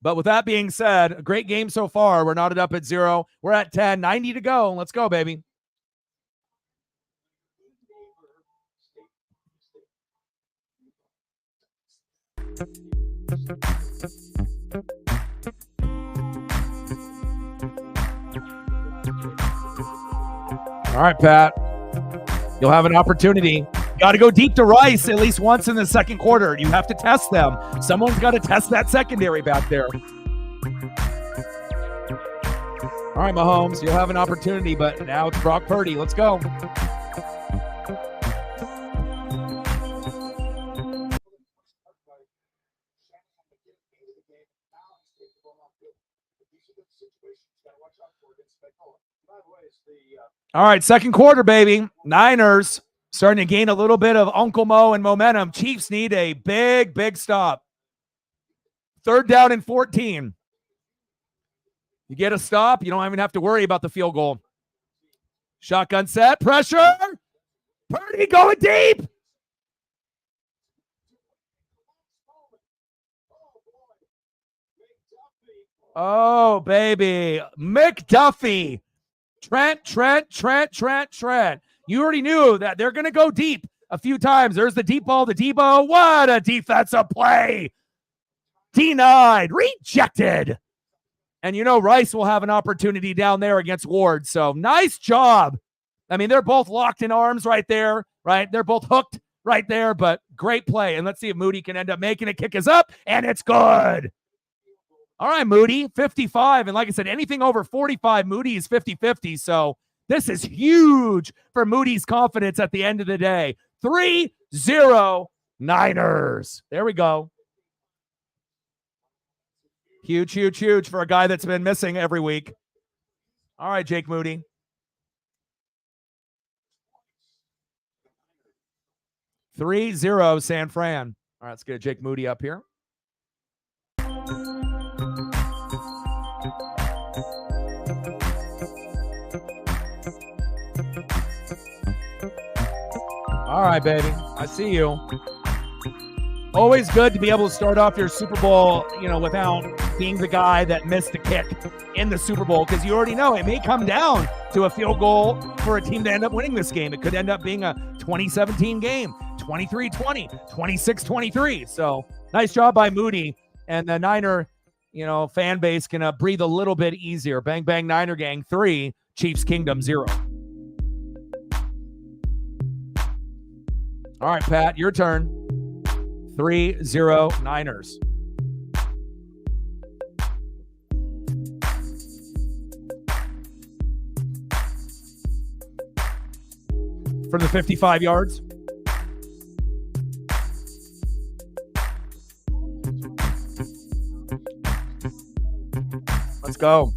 But with that being said, a great game so far. We're knotted up at 0. We're at 10, 90 to go. Let's go, baby. All right, Pat. You'll have an opportunity. Got to go deep to Rice at least once in the second quarter. You have to test them. Someone's got to test that secondary back there. All right, Mahomes, you'll have an opportunity, but now it's Brock Purdy. Let's go. All right, second quarter, baby. Niners starting to gain a little bit of Uncle Mo and momentum. Chiefs need a big stop. 3rd down and 14. You get a stop, you don't even have to worry about the field goal. Shotgun set, pressure. Purdy going deep. Oh, baby. McDuffie. Trent. You already knew that they're going to go deep a few times. There's the deep ball to Debo. What a defensive play. Denied. Rejected. And Rice will have an opportunity down there against Ward. So nice job. I mean, they're both locked in arms right there, right? They're both hooked right there, but great play. And let's see if Moody can end up making it. Kick is up, and it's good. All right, Moody, 55. And like I said, anything over 45, Moody is 50-50. So this is huge for Moody's confidence at the end of the day. 3-0 Niners. There we go. Huge, huge, huge for a guy that's been missing every week. All right, Jake Moody. 3-0 San Fran. All right, let's get Jake Moody up here. All right, baby. I see you. Always good to be able to start off your Super Bowl, without being the guy that missed the kick in the Super Bowl, because you already know it may come down to a field goal for a team to end up winning this game. It could end up being a 2017 game, 23-20, 26-23. So nice job by Moody, and the Niner, fan base can breathe a little bit easier. Bang, bang, Niner gang, 3, Chiefs Kingdom 0. All right, Pat, your turn. 3-0 Niners. For the 55 yards. Let's go.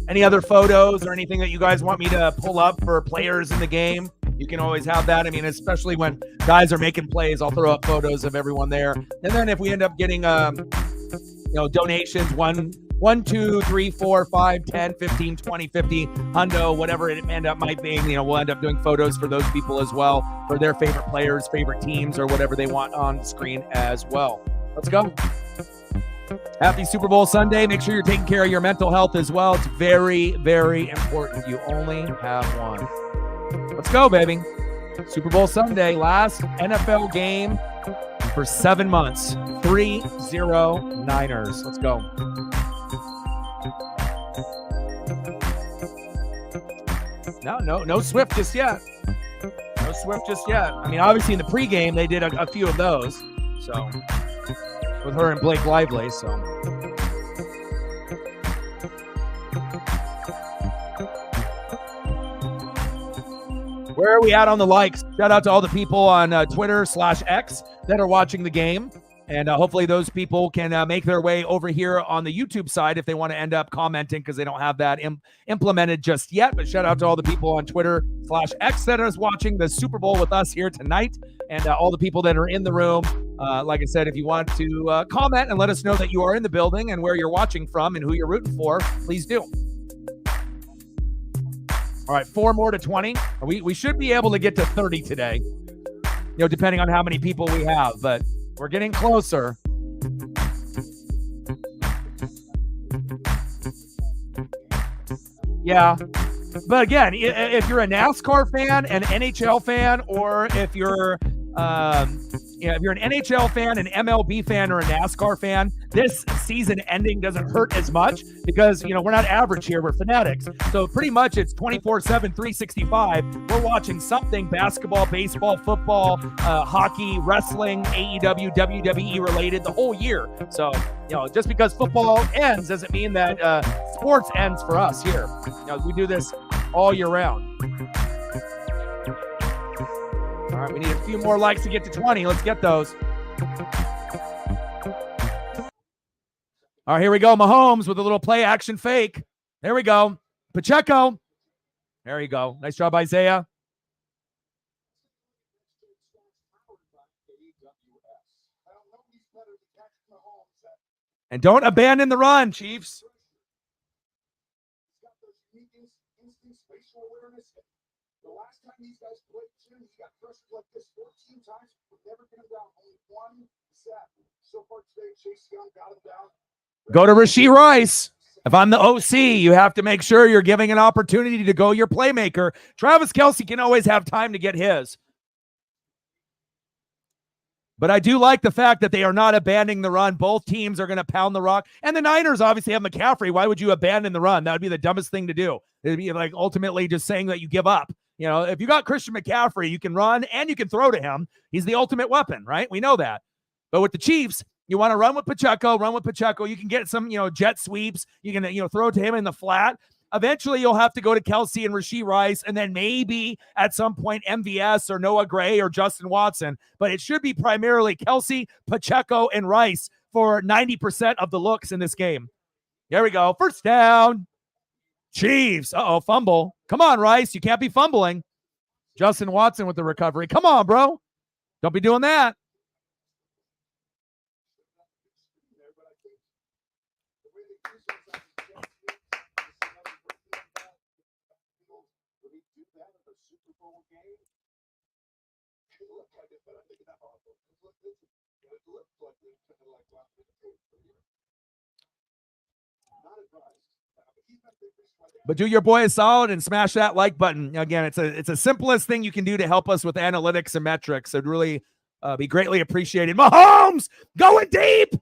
Any other photos or anything that you guys want me to pull up for players in the game? You can always have that. I mean, especially when guys are making plays, I'll throw up photos of everyone there. And then if we end up getting, donations, 1, 2, 3, 4, 5, 10, 15, 20, 50, hundo, whatever it might be, we'll end up doing photos for those people as well, for their favorite players, favorite teams, or whatever they want on the screen as well. Let's go. Happy Super Bowl Sunday. Make sure you're taking care of your mental health as well. It's very, very important. You only have one. Let's go, baby. Super Bowl Sunday, last NFL game for 7 months. 3-0 Niners. Let's go. No Swift just yet. No Swift just yet. I mean, obviously in the pregame, they did a few of those. So, with her and Blake Lively, so. Where are we at on the likes? Shout out to all the people on Twitter/X that are watching the game. And hopefully those people can make their way over here on the YouTube side if they want to end up commenting, because they don't have that implemented just yet. But shout out to all the people on Twitter/X that is watching the Super Bowl with us here tonight, and all the people that are in the room. Like I said, if you want to comment and let us know that you are in the building and where you're watching from and who you're rooting for, please do. All right, 4 more to 20. We should be able to get to 30 today, depending on how many people we have, but we're getting closer. Yeah. But again, if you're a NASCAR fan, an NHL fan, or if you're if you're an NHL fan, an MLB fan, or a NASCAR fan, this season ending doesn't hurt as much because, we're not average here. We're fanatics. So pretty much it's 24/7, 365. We're watching something: basketball, baseball, football, hockey, wrestling, AEW, WWE related the whole year. So, just because football ends doesn't mean that sports ends for us here. We do this all year round. All right, we need a few more likes to get to 20. Let's get those. All right, here we go. Mahomes with a little play action fake. There we go. Pacheco. There you go. Nice job, Isaiah. And don't abandon the run, Chiefs. The last time these guys played, he got pressure like this 14 times. Never get him down. Only 1 set. So far today, Chase Young got him down. Go to Rashee Rice. If I'm the OC, you have to make sure you're giving an opportunity to go your playmaker. Travis Kelce can always have time to get his. But I do like the fact that they are not abandoning the run. Both teams are going to pound the rock. And the Niners obviously have McCaffrey. Why would you abandon the run? That would be the dumbest thing to do. It'd be like ultimately just saying that you give up. You know, if you got Christian McCaffrey, you can run and you can throw to him. He's the ultimate weapon, right? We know that. But with the Chiefs, you want to run with Pacheco. You can get some, jet sweeps. You can, throw to him in the flat. Eventually, you'll have to go to Kelsey and Rashee Rice, and then maybe at some point MVS or Noah Gray or Justin Watson. But it should be primarily Kelsey, Pacheco, and Rice for 90% of the looks in this game. There we go. First down. Chiefs. Fumble. Come on, Rice. You can't be fumbling. Justin Watson with the recovery. Come on, bro. Don't be doing that. But do your boy a solid and smash that like button. Again, it's the simplest thing you can do to help us with analytics and metrics. It'd really be greatly appreciated. Mahomes going deep.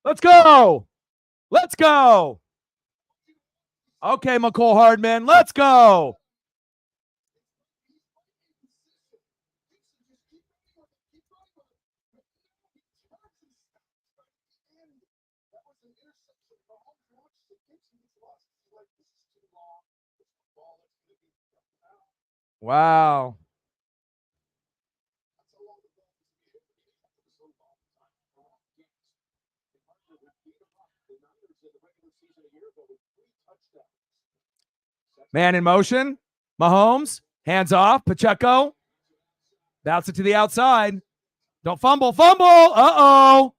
Let's go. Let's go. Okay, McCole Hardman. Let's go. Wow. Man in motion. Mahomes. Hands off. Pacheco. Bounce it to the outside. Don't fumble. Fumble. Uh-oh.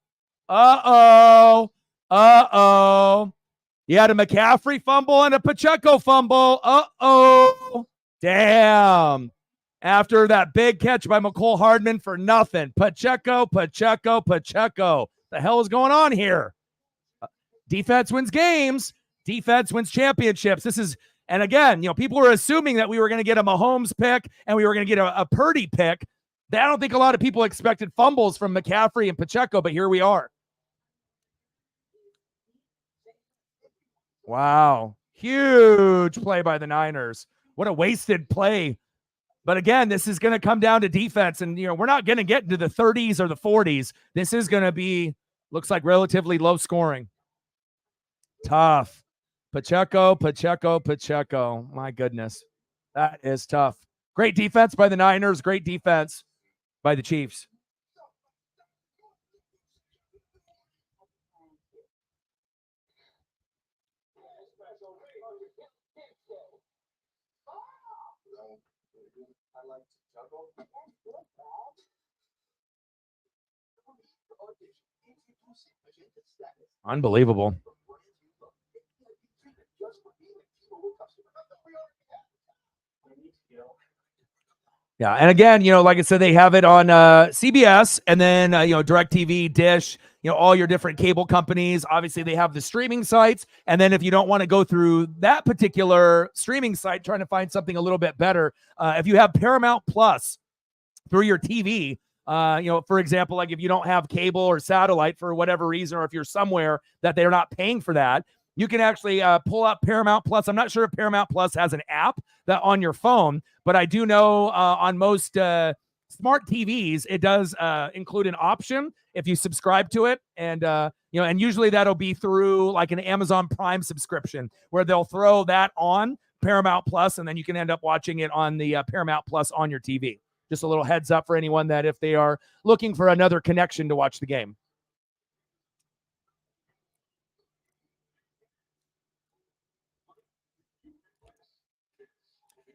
Uh-oh. Uh-oh. You had a McCaffrey fumble and a Pacheco fumble. Uh-oh. Damn. After that big catch by McCole Hardman for nothing. Pacheco. The hell is going on here? Defense wins games. Defense wins championships. And again, people were assuming that we were going to get a Mahomes pick and we were going to get a Purdy pick. I don't think a lot of people expected fumbles from McCaffrey and Pacheco, but here we are. Wow. Huge play by the Niners. What a wasted play. But again, this is going to come down to defense. And, we're not going to get into the 30s or the 40s. This is going to be, looks like relatively low scoring. Tough. Pacheco. My goodness. That is tough. Great defense by the Niners. Great defense by the Chiefs. Unbelievable. Yeah, and again, like I said, they have it on CBS and then, DirecTV, Dish, all your different cable companies. Obviously, they have the streaming sites. And then if you don't want to go through that particular streaming site, trying to find something a little bit better, if you have Paramount Plus through your TV, for example, like if you don't have cable or satellite for whatever reason, or if you're somewhere that they're not paying for that, you can actually pull up Paramount Plus. I'm not sure if Paramount Plus has an app that on your phone, but I do know on most smart TVs, it does include an option if you subscribe to it. And, and usually that'll be through like an Amazon Prime subscription where they'll throw that on Paramount Plus, and then you can end up watching it on the Paramount Plus on your TV. Just a little heads up for anyone that if they are looking for another connection to watch the game.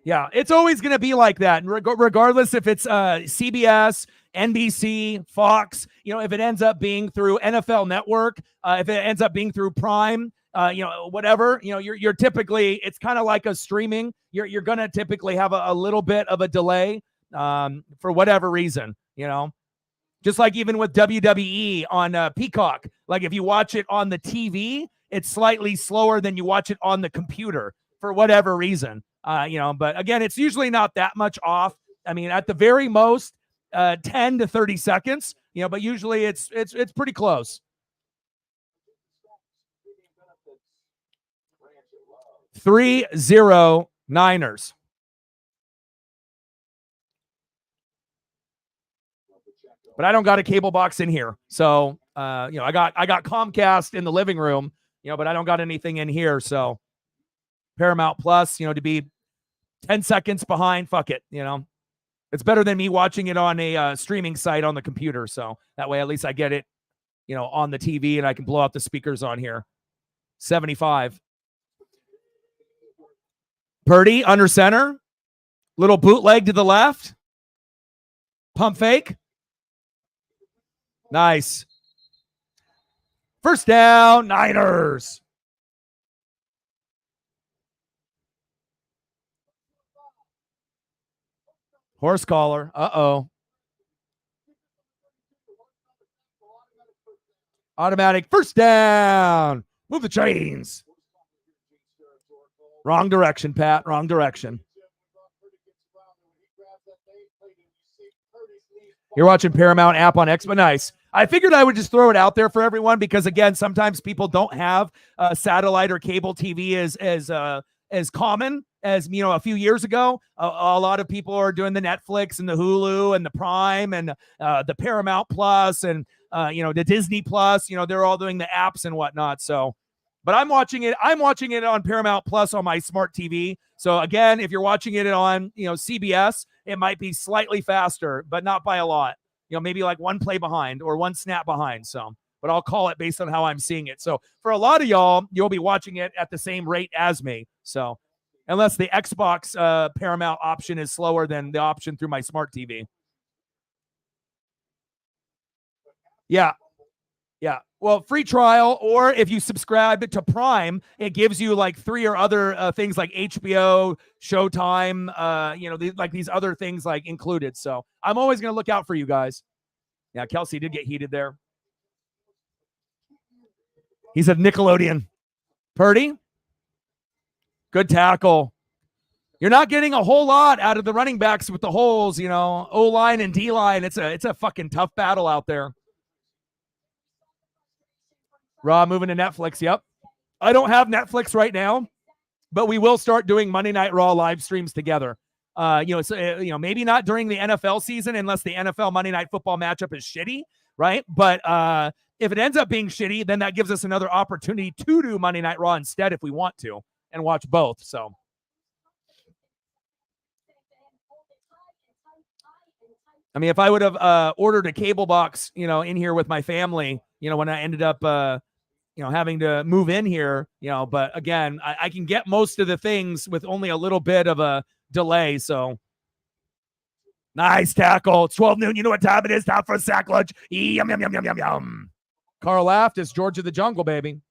Yeah, it's always going to be like that. Regardless if it's CBS, NBC, Fox, if it ends up being through NFL Network, if it ends up being through Prime, whatever, you're typically, it's kind of like a streaming. You're going to typically have a little bit of a delay for whatever reason, just like even with WWE on Peacock. Like if you watch it on the TV, it's slightly slower than you watch it on the computer for whatever reason. But again, it's usually not that much off. I mean, at the very most, 10 to 30 seconds. but usually it's pretty close. 3-0 Niners. But I don't got a cable box in here. So, I got Comcast in the living room, but I don't got anything in here. So Paramount Plus, to be 10 seconds behind, fuck it. It's better than me watching it on a streaming site on the computer. So that way, at least I get it, on the TV and I can blow out the speakers on here. 75. Purdy under center. Little bootleg to the left. Pump fake. Nice. First down, Niners. Horse collar. Uh-oh. Automatic first down. Move the chains. Wrong direction, Pat. Wrong direction. You're watching Paramount app on X, but nice. I figured I would just throw it out there for everyone because, again, sometimes people don't have satellite or cable TV as common as, a few years ago. A lot of people are doing the Netflix and the Hulu and the Prime and the Paramount Plus and, the Disney Plus. They're all doing the apps and whatnot. So, but I'm watching it on Paramount Plus on my smart TV. So, again, if you're watching it on, CBS, it might be slightly faster, but not by a lot. Maybe like one play behind or one snap behind. So, but I'll call it based on how I'm seeing it. So for a lot of y'all, you'll be watching it at the same rate as me. So unless the Xbox Paramount option is slower than the option through my smart TV. Yeah. Yeah. Well, free trial, or if you subscribe to Prime, it gives you like 3 or other things like HBO, Showtime, these other things like included. So I'm always going to look out for you guys. Yeah, Kelsey did get heated there. He said Nickelodeon. Purdy, good tackle. You're not getting a whole lot out of the running backs with the holes, O-line and D-line. It's a fucking tough battle out there. Raw moving to Netflix. Yep. I don't have Netflix right now, but we will start doing Monday Night Raw live streams together. Maybe not during the NFL season unless the NFL Monday Night Football matchup is shitty, right? But if it ends up being shitty, then that gives us another opportunity to do Monday Night Raw instead if we want to and watch both. So. I mean, if I would have ordered a cable box, in here with my family, when I ended up having to move in here, but again, I can get most of the things with only a little bit of a delay. So nice tackle. It's 12 noon. You know what time it is? Time for a sack lunch. Yum, yum, yum, yum, yum, yum. Carl laughed. It's George of the Jungle, baby.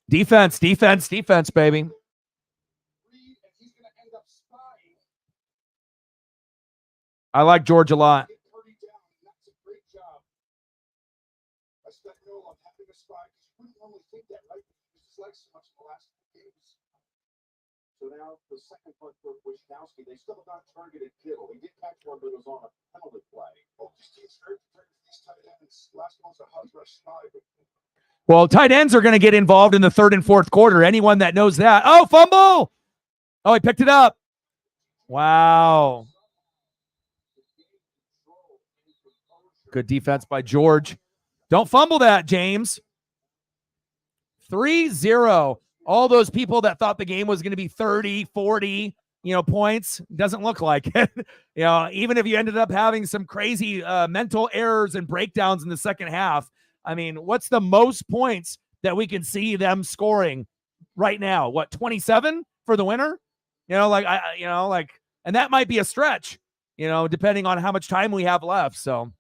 Defense, baby. I like George a lot. So now the second punt for Wisnowski, they still have not targeted Kittle. He did catch one, but it was on a penalty play. Oh, these teams are these tight ends. Last one's a hug rush snipe. Well, tight ends are going to get involved in the third and fourth quarter. Anyone that knows that. Oh, fumble. Oh, he picked it up. Wow. Good defense by George. Don't fumble that, James. 3-0. All those people that thought the game was going to be 30, 40, points, doesn't look like it. Even if you ended up having some crazy mental errors and breakdowns in the second half, I mean, what's the most points that we can see them scoring right now? What, 27 for the winner? And that might be a stretch, depending on how much time we have left. So.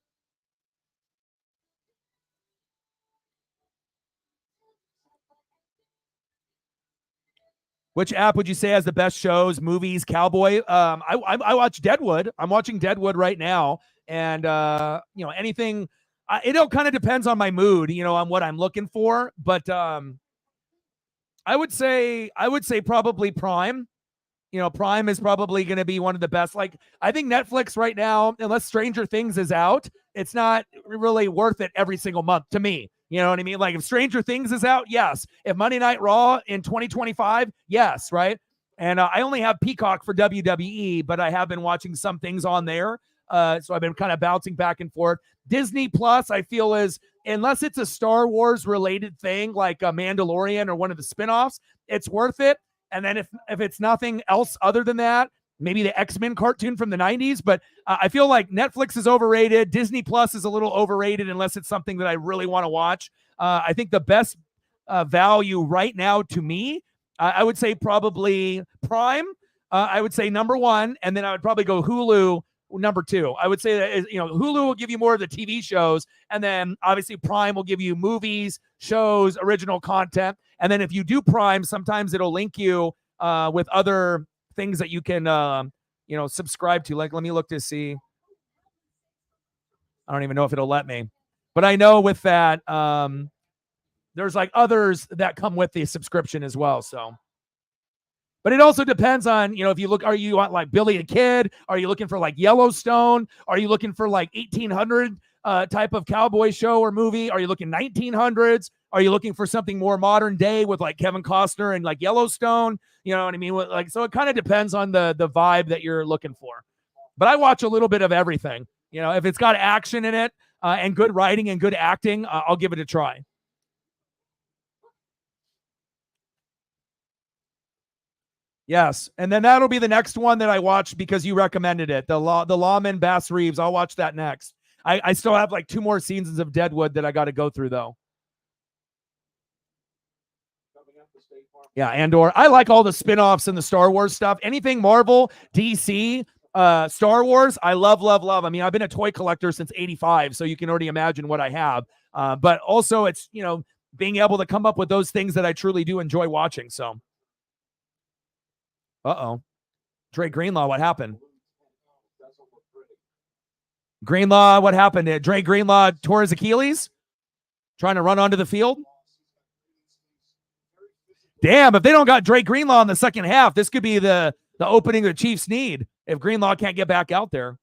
Which app would you say has the best shows, movies, Cowboy? I watch Deadwood. I'm watching Deadwood right now. And, anything, it all kind of depends on my mood, on what I'm looking for. But I would say probably Prime. Prime is probably going to be one of the best. Like, I think Netflix right now, unless Stranger Things is out, it's not really worth it every single month to me. You know what I mean? Like, if Stranger Things is out, yes. If Monday Night Raw in 2025, yes, right? And I only have Peacock for WWE, but I have been watching some things on there. So I've been kind of bouncing back and forth. Disney Plus, I feel, is, unless it's a Star Wars related thing like a Mandalorian or one of the spinoffs, it's worth it. And then if it's nothing else other than that, maybe the X-Men cartoon from the 90s. But I feel like Netflix is overrated. Disney Plus is a little overrated unless it's something that I really want to watch. I think the best value right now to me, I would say probably Prime. I would say number one. And then I would probably go Hulu number two. I would say that, Hulu will give you more of the TV shows. And then obviously Prime will give you movies, shows, original content. And then if you do Prime, sometimes it'll link you with other things that you can, subscribe to. Like, let me look to see. I don't even know if it'll let me. But I know with that, there's like others that come with the subscription as well. So, but it also depends on, if you look, are you on like Billy the Kid? Are you looking for like Yellowstone? Are you looking for like 1800 type of cowboy show or movie? Are you looking 1900s? Are you looking for something more modern day with like Kevin Costner and like Yellowstone? You know what I mean? Like, so it kind of depends on the vibe that you're looking for. But I watch a little bit of everything. If it's got action in it and good writing and good acting, I'll give it a try. Yes, and then that'll be the next one that I watch because you recommended it. The Lawman Bass Reeves. I'll watch that next. I still have like 2 more seasons of Deadwood that I got to go through though. Yeah, Andor. I like all the spinoffs and the Star Wars stuff. Anything Marvel, DC, Star Wars, I love, love, love. I mean, I've been a toy collector since '85, so you can already imagine what I have. But also it's, being able to come up with those things that I truly do enjoy watching. So. Uh-oh. Dre Greenlaw, what happened? Greenlaw, what happened? Dre Greenlaw tore his Achilles? Trying to run onto the field? Damn, if they don't got Dre Greenlaw in the second half, this could be the opening the Chiefs need if Greenlaw can't get back out there.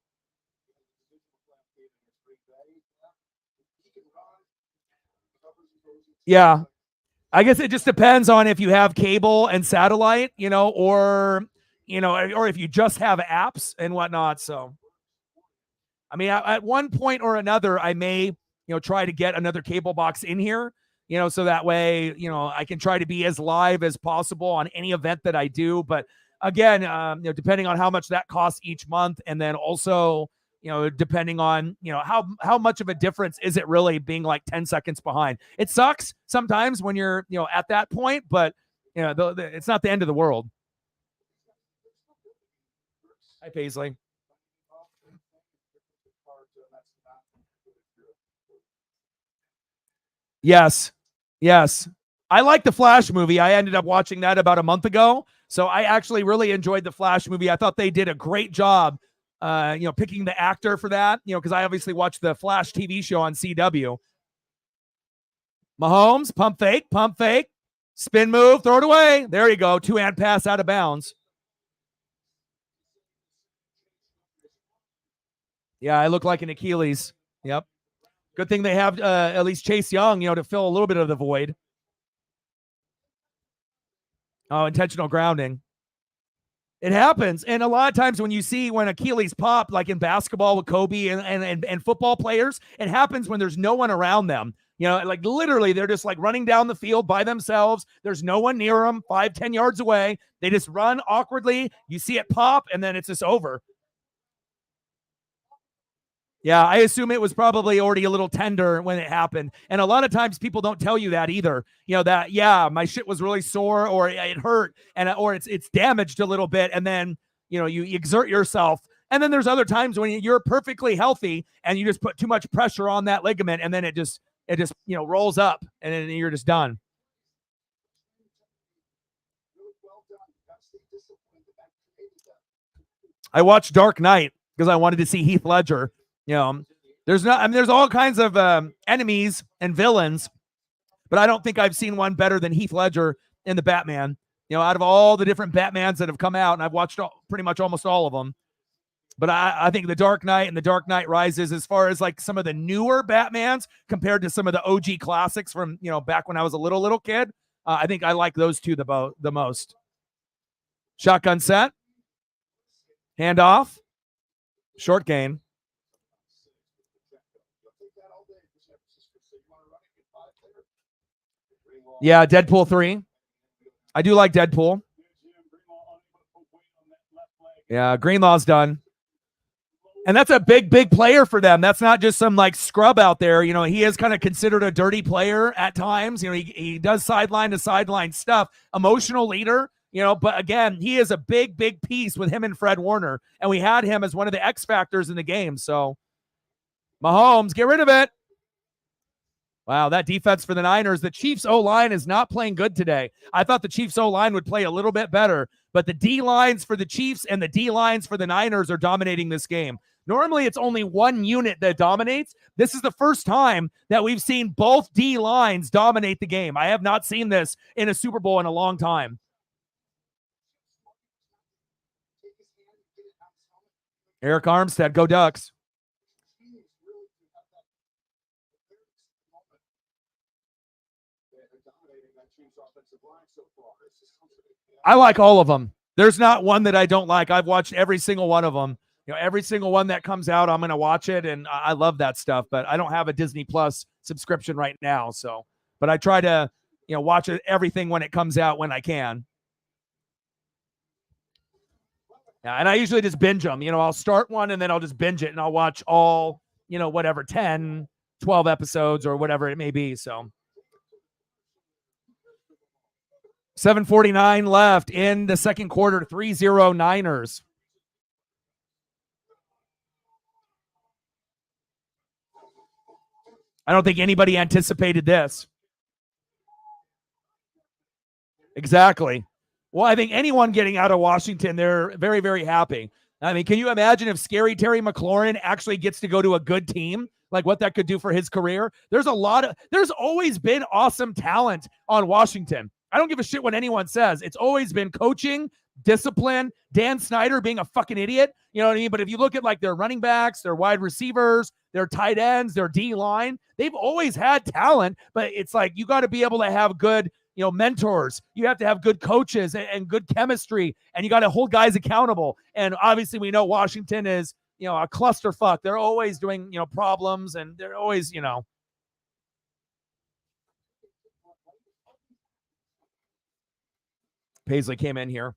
Yeah. I guess it just depends on if you have cable and satellite, or if you just have apps and whatnot. So, I mean, at one point or another, I may, try to get another cable box in here, so that way, I can try to be as live as possible on any event that I do. But again, depending on how much that costs each month, and then also, depending on, how much of a difference is it really being like 10 seconds behind. It sucks sometimes when you're, at that point, but, it's not the end of the world. Hi, Paisley. Yes. I like the Flash movie. I ended up watching that about a month ago. So I actually really enjoyed the Flash movie. I thought they did a great job picking the actor for that, because I obviously watched the Flash TV show on CW. Mahomes, pump fake, spin move, throw it away. There you go. 2-hand pass out of bounds. Yeah, I look like an Achilles. Yep. Good thing they have at least Chase Young, to fill a little bit of the void. Oh, intentional grounding. It happens. And a lot of times when Achilles pop, like in basketball with Kobe and football players, it happens when there's no one around them. Like literally they're just like running down the field by themselves. There's no one near them, 5-10 yards away. They just run awkwardly. You see it pop and then it's just over. Yeah, I assume it was probably already a little tender when it happened. And a lot of times people don't tell you that either. That, yeah, my shit was really sore or it hurt or it's damaged a little bit. And then, you exert yourself. And then there's other times when you're perfectly healthy and you just put too much pressure on that ligament and then it just rolls up and then you're just done. I watched Dark Knight because I wanted to see Heath Ledger. There's all kinds of enemies and villains, but I don't think I've seen one better than Heath Ledger in the Batman. out of all the different Batmans that have come out, and I've watched pretty much almost all of them. But I think The Dark Knight and The Dark Knight Rises, as far as like some of the newer Batmans compared to some of the OG classics from, back when I was a little kid, I think I like those two the most. Shotgun set. Hand off. Short gain. Yeah, Deadpool 3. I do like Deadpool. Yeah, Greenlaw's done. And that's a big player for them. That's not just some like scrub out there. He is kind of considered a dirty player at times. He does sideline to sideline stuff, emotional leader, but again, he is a big piece with him and Fred Warner. And we had him as one of the X factors in the game. So Mahomes, get rid of it. Wow, that defense for the Niners. The Chiefs O-line is not playing good today. I thought the Chiefs O-line would play a little bit better, but the D-lines for the Chiefs and the D-lines for the Niners are dominating this game. Normally, it's only one unit that dominates. This is the first time that we've seen both D-lines dominate the game. I have not seen this in a Super Bowl in a long time. Eric Armstead, go Ducks. I like all of them. There's not one that I don't like. I've watched every single one of them. Every single one that comes out, I'm going to watch it, and I love that stuff. But I don't have a Disney Plus subscription right now, but I try to, watch everything when it comes out when I can. Yeah, and I usually just binge them. I'll start one and then I'll just binge it, and I'll watch all, 10, 12 episodes or whatever it may be. So 7:49 left in the second quarter, 3-0 Niners. I don't think anybody anticipated this. Exactly. Well, I think anyone getting out of Washington, they're very, very happy. I mean, can you imagine if Scary Terry McLaurin actually gets to go to a good team? Like what that could do for his career? There's always been awesome talent on Washington. I don't give a shit what anyone says. It's always been coaching, discipline, Dan Snyder being a fucking idiot. You know what I mean? But if you look at like their running backs, their wide receivers, their tight ends, their D-line, they've always had talent, but it's like you got to be able to have good, mentors. You have to have good coaches and good chemistry, and you got to hold guys accountable. And obviously we know Washington is, a clusterfuck. They're always doing, problems, and they're always, Paisley came in here.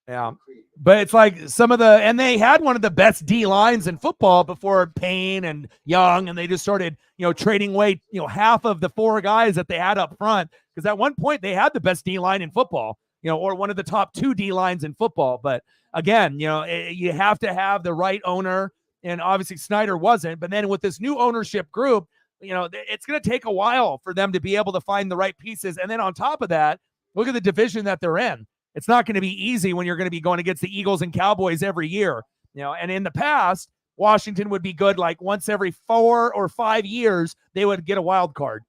Yeah. But it's like and they had one of the best D lines in football before Payne and Young, and they just started, trading away, half of the four guys that they had up front. Because at one point they had the best D line in football, or one of the top two D lines in football. But again, you have to have the right owner, and obviously Snyder wasn't. But then with this new ownership group, it's going to take a while for them to be able to find the right pieces. And then on top of that, look at the division that they're in. It's not going to be easy when you're going to be going against the Eagles and Cowboys every year, and in the past, Washington would be good. Like once every 4 or 5 years, they would get a wild card,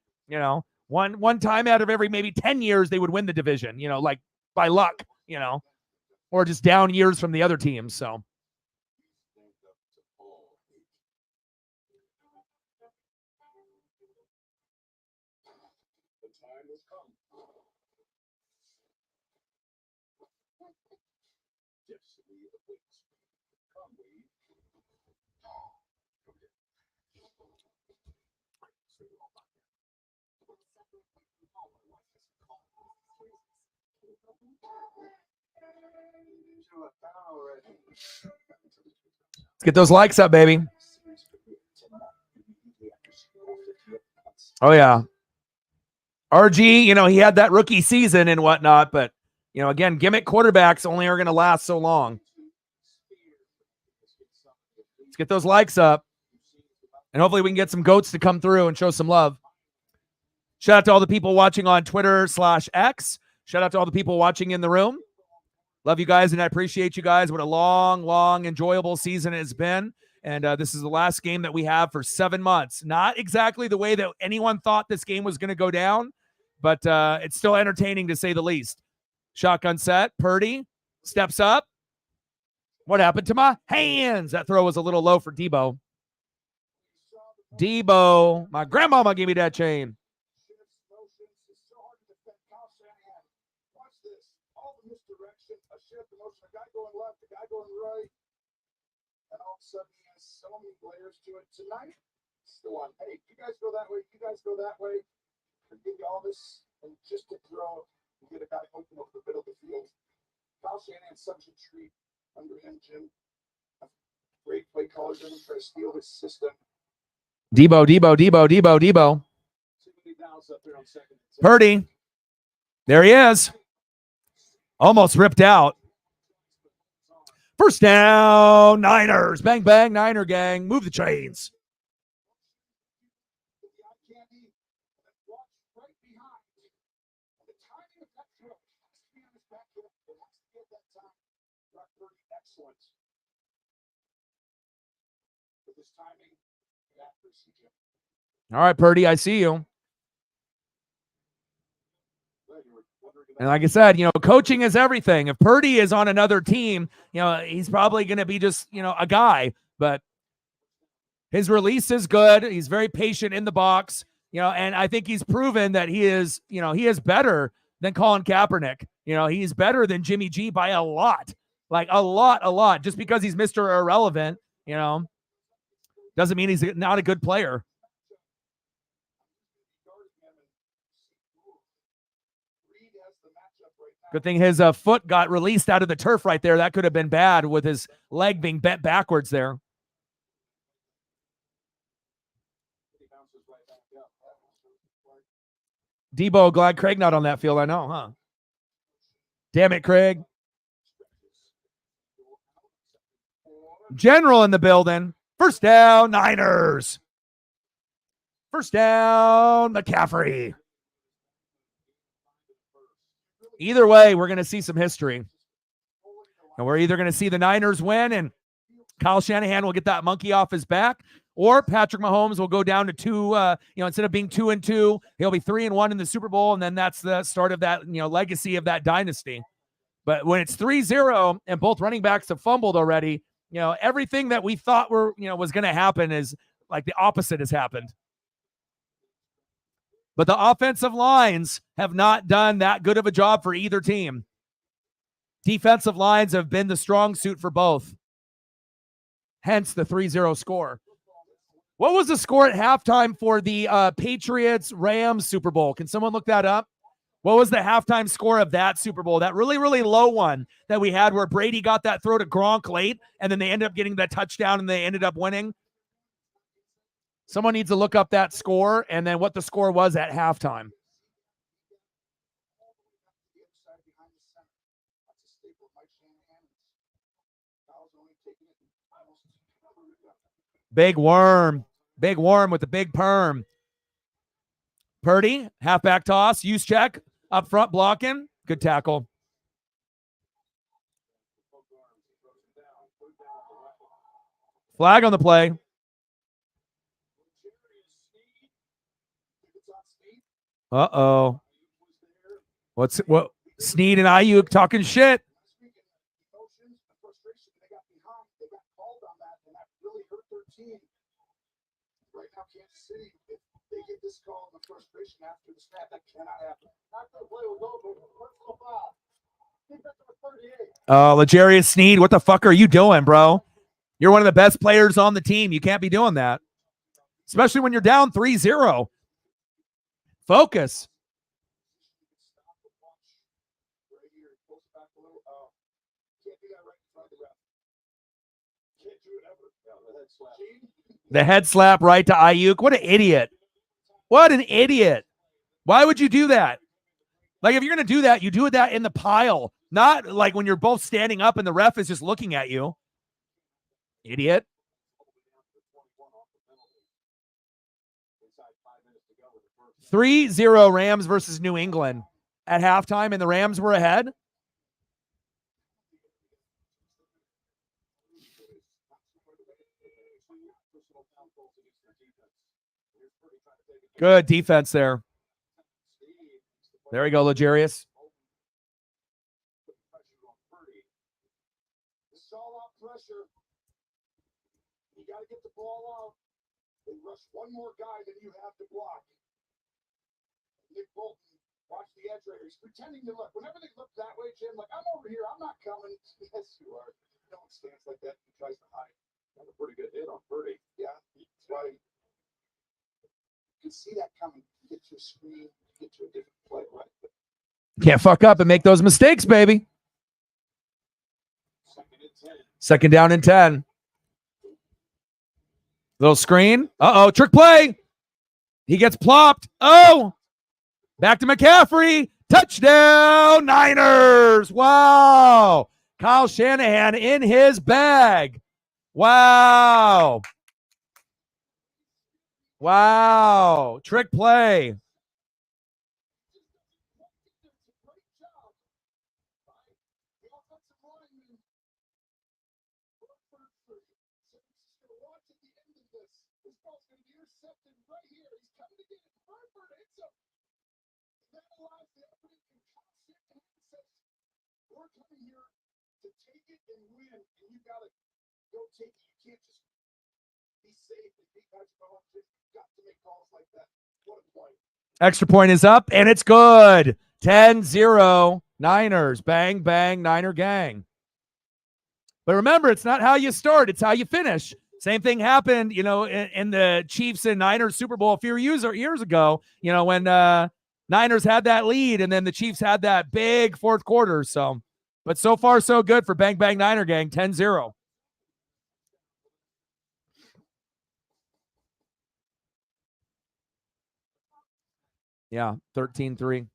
one time out of every maybe 10 years, they would win the division, like by luck, or just down years from the other teams. So. Let's get those likes up, baby. Oh, yeah. RG, he had that rookie season and whatnot, but, again, gimmick quarterbacks only are going to last so long. Let's get those likes up, and hopefully we can get some goats to come through and show some love. Shout out to all the people watching on Twitter/X. Shout out to all the people watching in the room. Love you guys, and I appreciate you guys. What a long, enjoyable season it has been. And this is the last game that we have for 7 months. Not exactly the way that anyone thought this game was going to go down, but it's still entertaining to say the least. Shotgun set. Purdy steps up. What happened to my hands? That throw was a little low for Debo. Debo, my grandmama gave me that chain. And all of a sudden, he has so many layers to it. Tonight, it's the one. Hey, you guys go that way. You guys go that way. I give you all this, and just to throw and get a guy open over the middle of the field. Kyle Shanahan's such a treat under him, Jim. Great play caller, doesn't try to steal his system. Debo. Purdy. There he is. Almost ripped out. First down, Niners. Bang, bang, Niner gang. Move the chains. All right, Purdy, I see you. And like I said, coaching is everything. If Purdy is on another team, he's probably going to be just, a guy. But his release is good. He's very patient in the box, and I think he's proven that he is better than Colin Kaepernick. He's better than Jimmy G by a lot. Like a lot. Just because he's Mr. Irrelevant, doesn't mean he's not a good player. Good thing his foot got released out of the turf right there. That could have been bad with his leg being bent backwards there. Debo, glad Craig not on that field. I know, huh? Damn it, Craig. General in the building. First down, Niners. First down, McCaffrey. Either way, we're going to see some history. And we're either going to see the Niners win and Kyle Shanahan will get that monkey off his back, or Patrick Mahomes will go down to 2, instead of being 2-2, he'll be 3-1 in the Super Bowl, and then that's the start of that, legacy of that dynasty. But when it's 3-0 and both running backs have fumbled already, everything that we thought was going to happen is like the opposite has happened. But the offensive lines have not done that good of a job for either team. Defensive lines have been the strong suit for both. Hence the 3-0 score. What was the score at halftime for the Patriots-Rams Super Bowl? Can someone look that up? What was the halftime score of that Super Bowl? That really, really low one that we had where Brady got that throw to Gronk late, and then they ended up getting that touchdown, and they ended up winning. Someone needs to look up that score and then what the score was at halftime. Big worm with the big perm. Purdy, halfback toss, use check, up front blocking. Good tackle. Flag on the play. Uh-oh. What? Snead and Ayuk talking shit. L'Jarius Sneed, what the fuck are you doing, bro? You're one of the best players on the team. You can't be doing that. Especially when you're down 3-0. Focus. The head slap right to Ayuk. What an idiot. What an idiot. Why would you do that? Like, if you're going to do that, you do that in the pile. Not like when you're both standing up and the ref is just looking at you. Idiot. Three 3-0 Rams versus New England at halftime, and the Rams were ahead. Good defense there. There we go, Legarius. This is all out pressure. You got to get the ball out. They rush one more guy, then you have to block. Nick Bolton, watch the edge right here. He's pretending to look. Whenever they look that way, Jim, like, I'm over here. I'm not coming. Yes, you are. No one stands like that. He tries to hide. Got a pretty good hit on Purdy. Yeah, that's right. You can see that coming. Get to a screen, get to a different play, right? Can't fuck up and make those mistakes, baby. Second down and 10. Little screen. Uh-oh, trick play. He gets plopped. Oh, back to McCaffrey. Touchdown, Niners. Wow. Kyle Shanahan in his bag. Wow. Wow. Trick play. Extra point is up, and it's good. 10-0 Niners. Bang, bang, Niner gang. But remember, it's not how you start, it's how you finish. Same thing happened, in the Chiefs and Niners Super Bowl a few years ago, when Niners had that lead, and then the Chiefs had that big fourth quarter. So, but so far, so good for Bang Bang Niner gang, 10-0. Yeah, 13-3.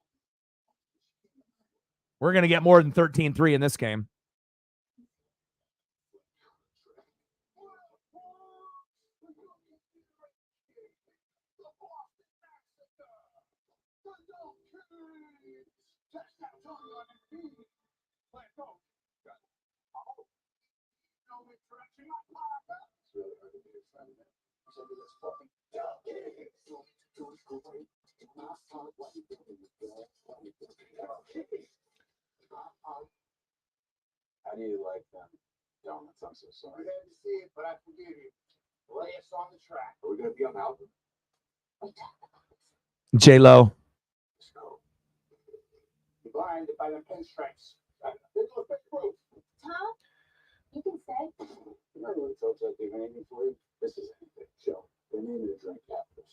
We're going to get more than 13-3 in this game. How do you like them donuts? I'm so sorry. I had to see it, but I forgive you. Lay us on the track. Are we going to be on the album? J-Lo. Let's go. You're blinded by the pinstripes. This is a big proof. Tom, you can say. Remember when folks like they're aiming for you? This is anything, Joe. They're naming the drink capitals.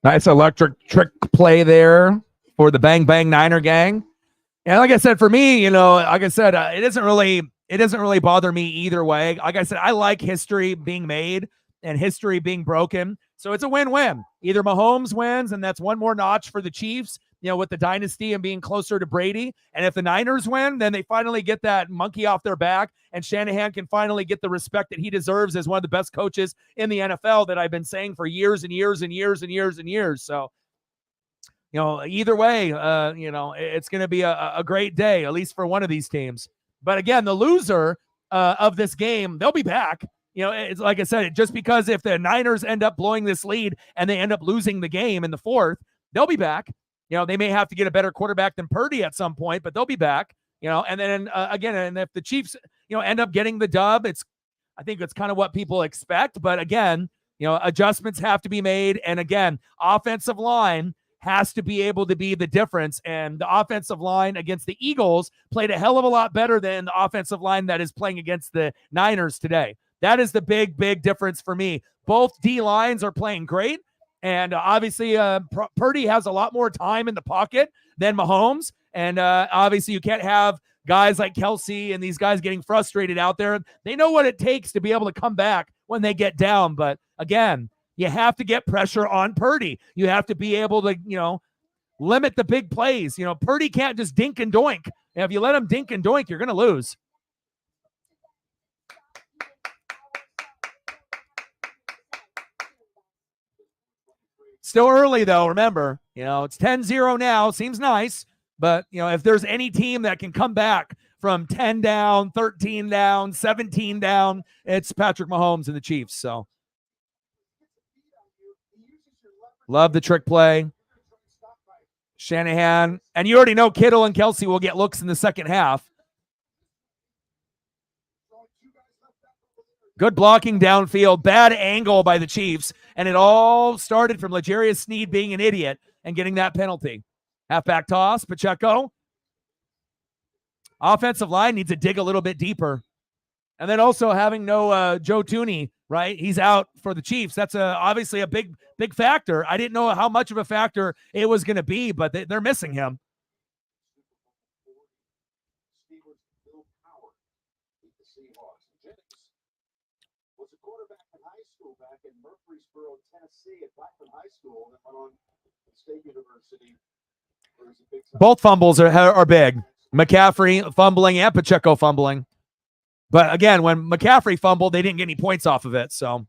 Nice electric trick play there for the Bang Bang Niner gang. And like I said, for me, it doesn't really bother me either way. Like I said, I like history being made and history being broken. So it's a win-win. Either Mahomes wins, and that's one more notch for the Chiefs, with the dynasty and being closer to Brady. And if the Niners win, then they finally get that monkey off their back, and Shanahan can finally get the respect that he deserves as one of the best coaches in the NFL that I've been saying for years and years and years and years and years. So, either way, it's going to be a great day, at least for one of these teams. But again, the loser of this game, they'll be back. It's like I said, just because if the Niners end up blowing this lead and they end up losing the game in the fourth, they'll be back. They may have to get a better quarterback than Purdy at some point, but they'll be back. And then again, and if the Chiefs, end up getting the dub, I think it's kind of what people expect. But again, adjustments have to be made. And again, offensive line has to be able to be the difference. And the offensive line against the Eagles played a hell of a lot better than the offensive line that is playing against the Niners today. That is the big, big difference for me. Both D lines are playing great. And obviously, Purdy has a lot more time in the pocket than Mahomes. And obviously, you can't have guys like Kelsey and these guys getting frustrated out there. They know what it takes to be able to come back when they get down. But again, you have to get pressure on Purdy. You have to be able to, limit the big plays. Purdy can't just dink and doink. And if you let him dink and doink, you're going to lose. Still early, though. Remember, it's 10-0 now. Seems nice. But, if there's any team that can come back from 10 down, 13 down, 17 down, it's Patrick Mahomes and the Chiefs. So, love the trick play. Shanahan. And you already know Kittle and Kelsey will get looks in the second half. Good blocking downfield. Bad angle by the Chiefs. And it all started from L'Jarius Sneed being an idiot and getting that penalty. Halfback toss. Pacheco. Offensive line needs to dig a little bit deeper. And then also having no Joe Thuney, right? He's out for the Chiefs. That's obviously a big factor. I didn't know how much of a factor it was going to be, but they're missing him. Was a quarterback in high school back in Murfreesboro, Tennessee, at Blackman High School, and went on to State University. Both fumbles are big. McCaffrey fumbling and Pacheco fumbling. But again, when McCaffrey fumbled, they didn't get any points off of it. So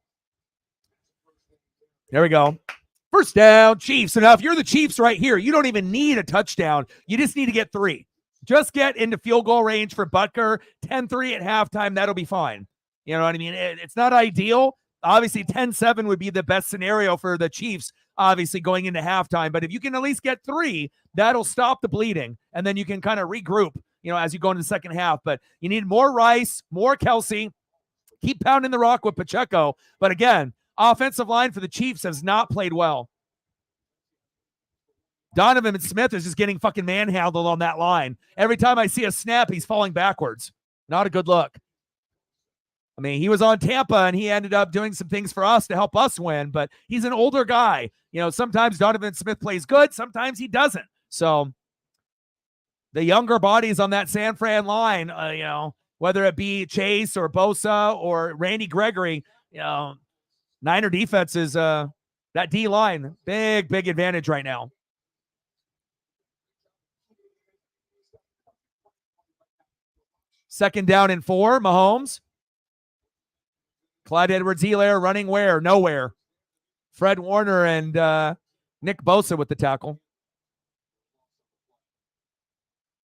there we go. First down, Chiefs. So now if you're the Chiefs right here, you don't even need a touchdown. You just need to get 3. Just get into field goal range for Butker. 10-3 at halftime. That'll be fine. You know what I mean? It's not ideal. Obviously, 10-7 would be the best scenario for the Chiefs, obviously, going into halftime. But if you can at least get 3, that'll stop the bleeding. And then you can kind of regroup, as you go into the second half. But you need more Rice, more Kelsey. Keep pounding the rock with Pacheco. But again, offensive line for the Chiefs has not played well. Donovan Smith is just getting fucking manhandled on that line. Every time I see a snap, he's falling backwards. Not a good look. I mean, he was on Tampa, and he ended up doing some things for us to help us win, but he's an older guy. Sometimes Donovan Smith plays good, sometimes he doesn't. So the younger bodies on that San Fran line, whether it be Chase or Bosa or Randy Gregory, Niner defense is that D-line, big advantage right now. Second down and 4, Mahomes. Clyde Edwards-Helaire running where? Nowhere. Fred Warner and Nick Bosa with the tackle.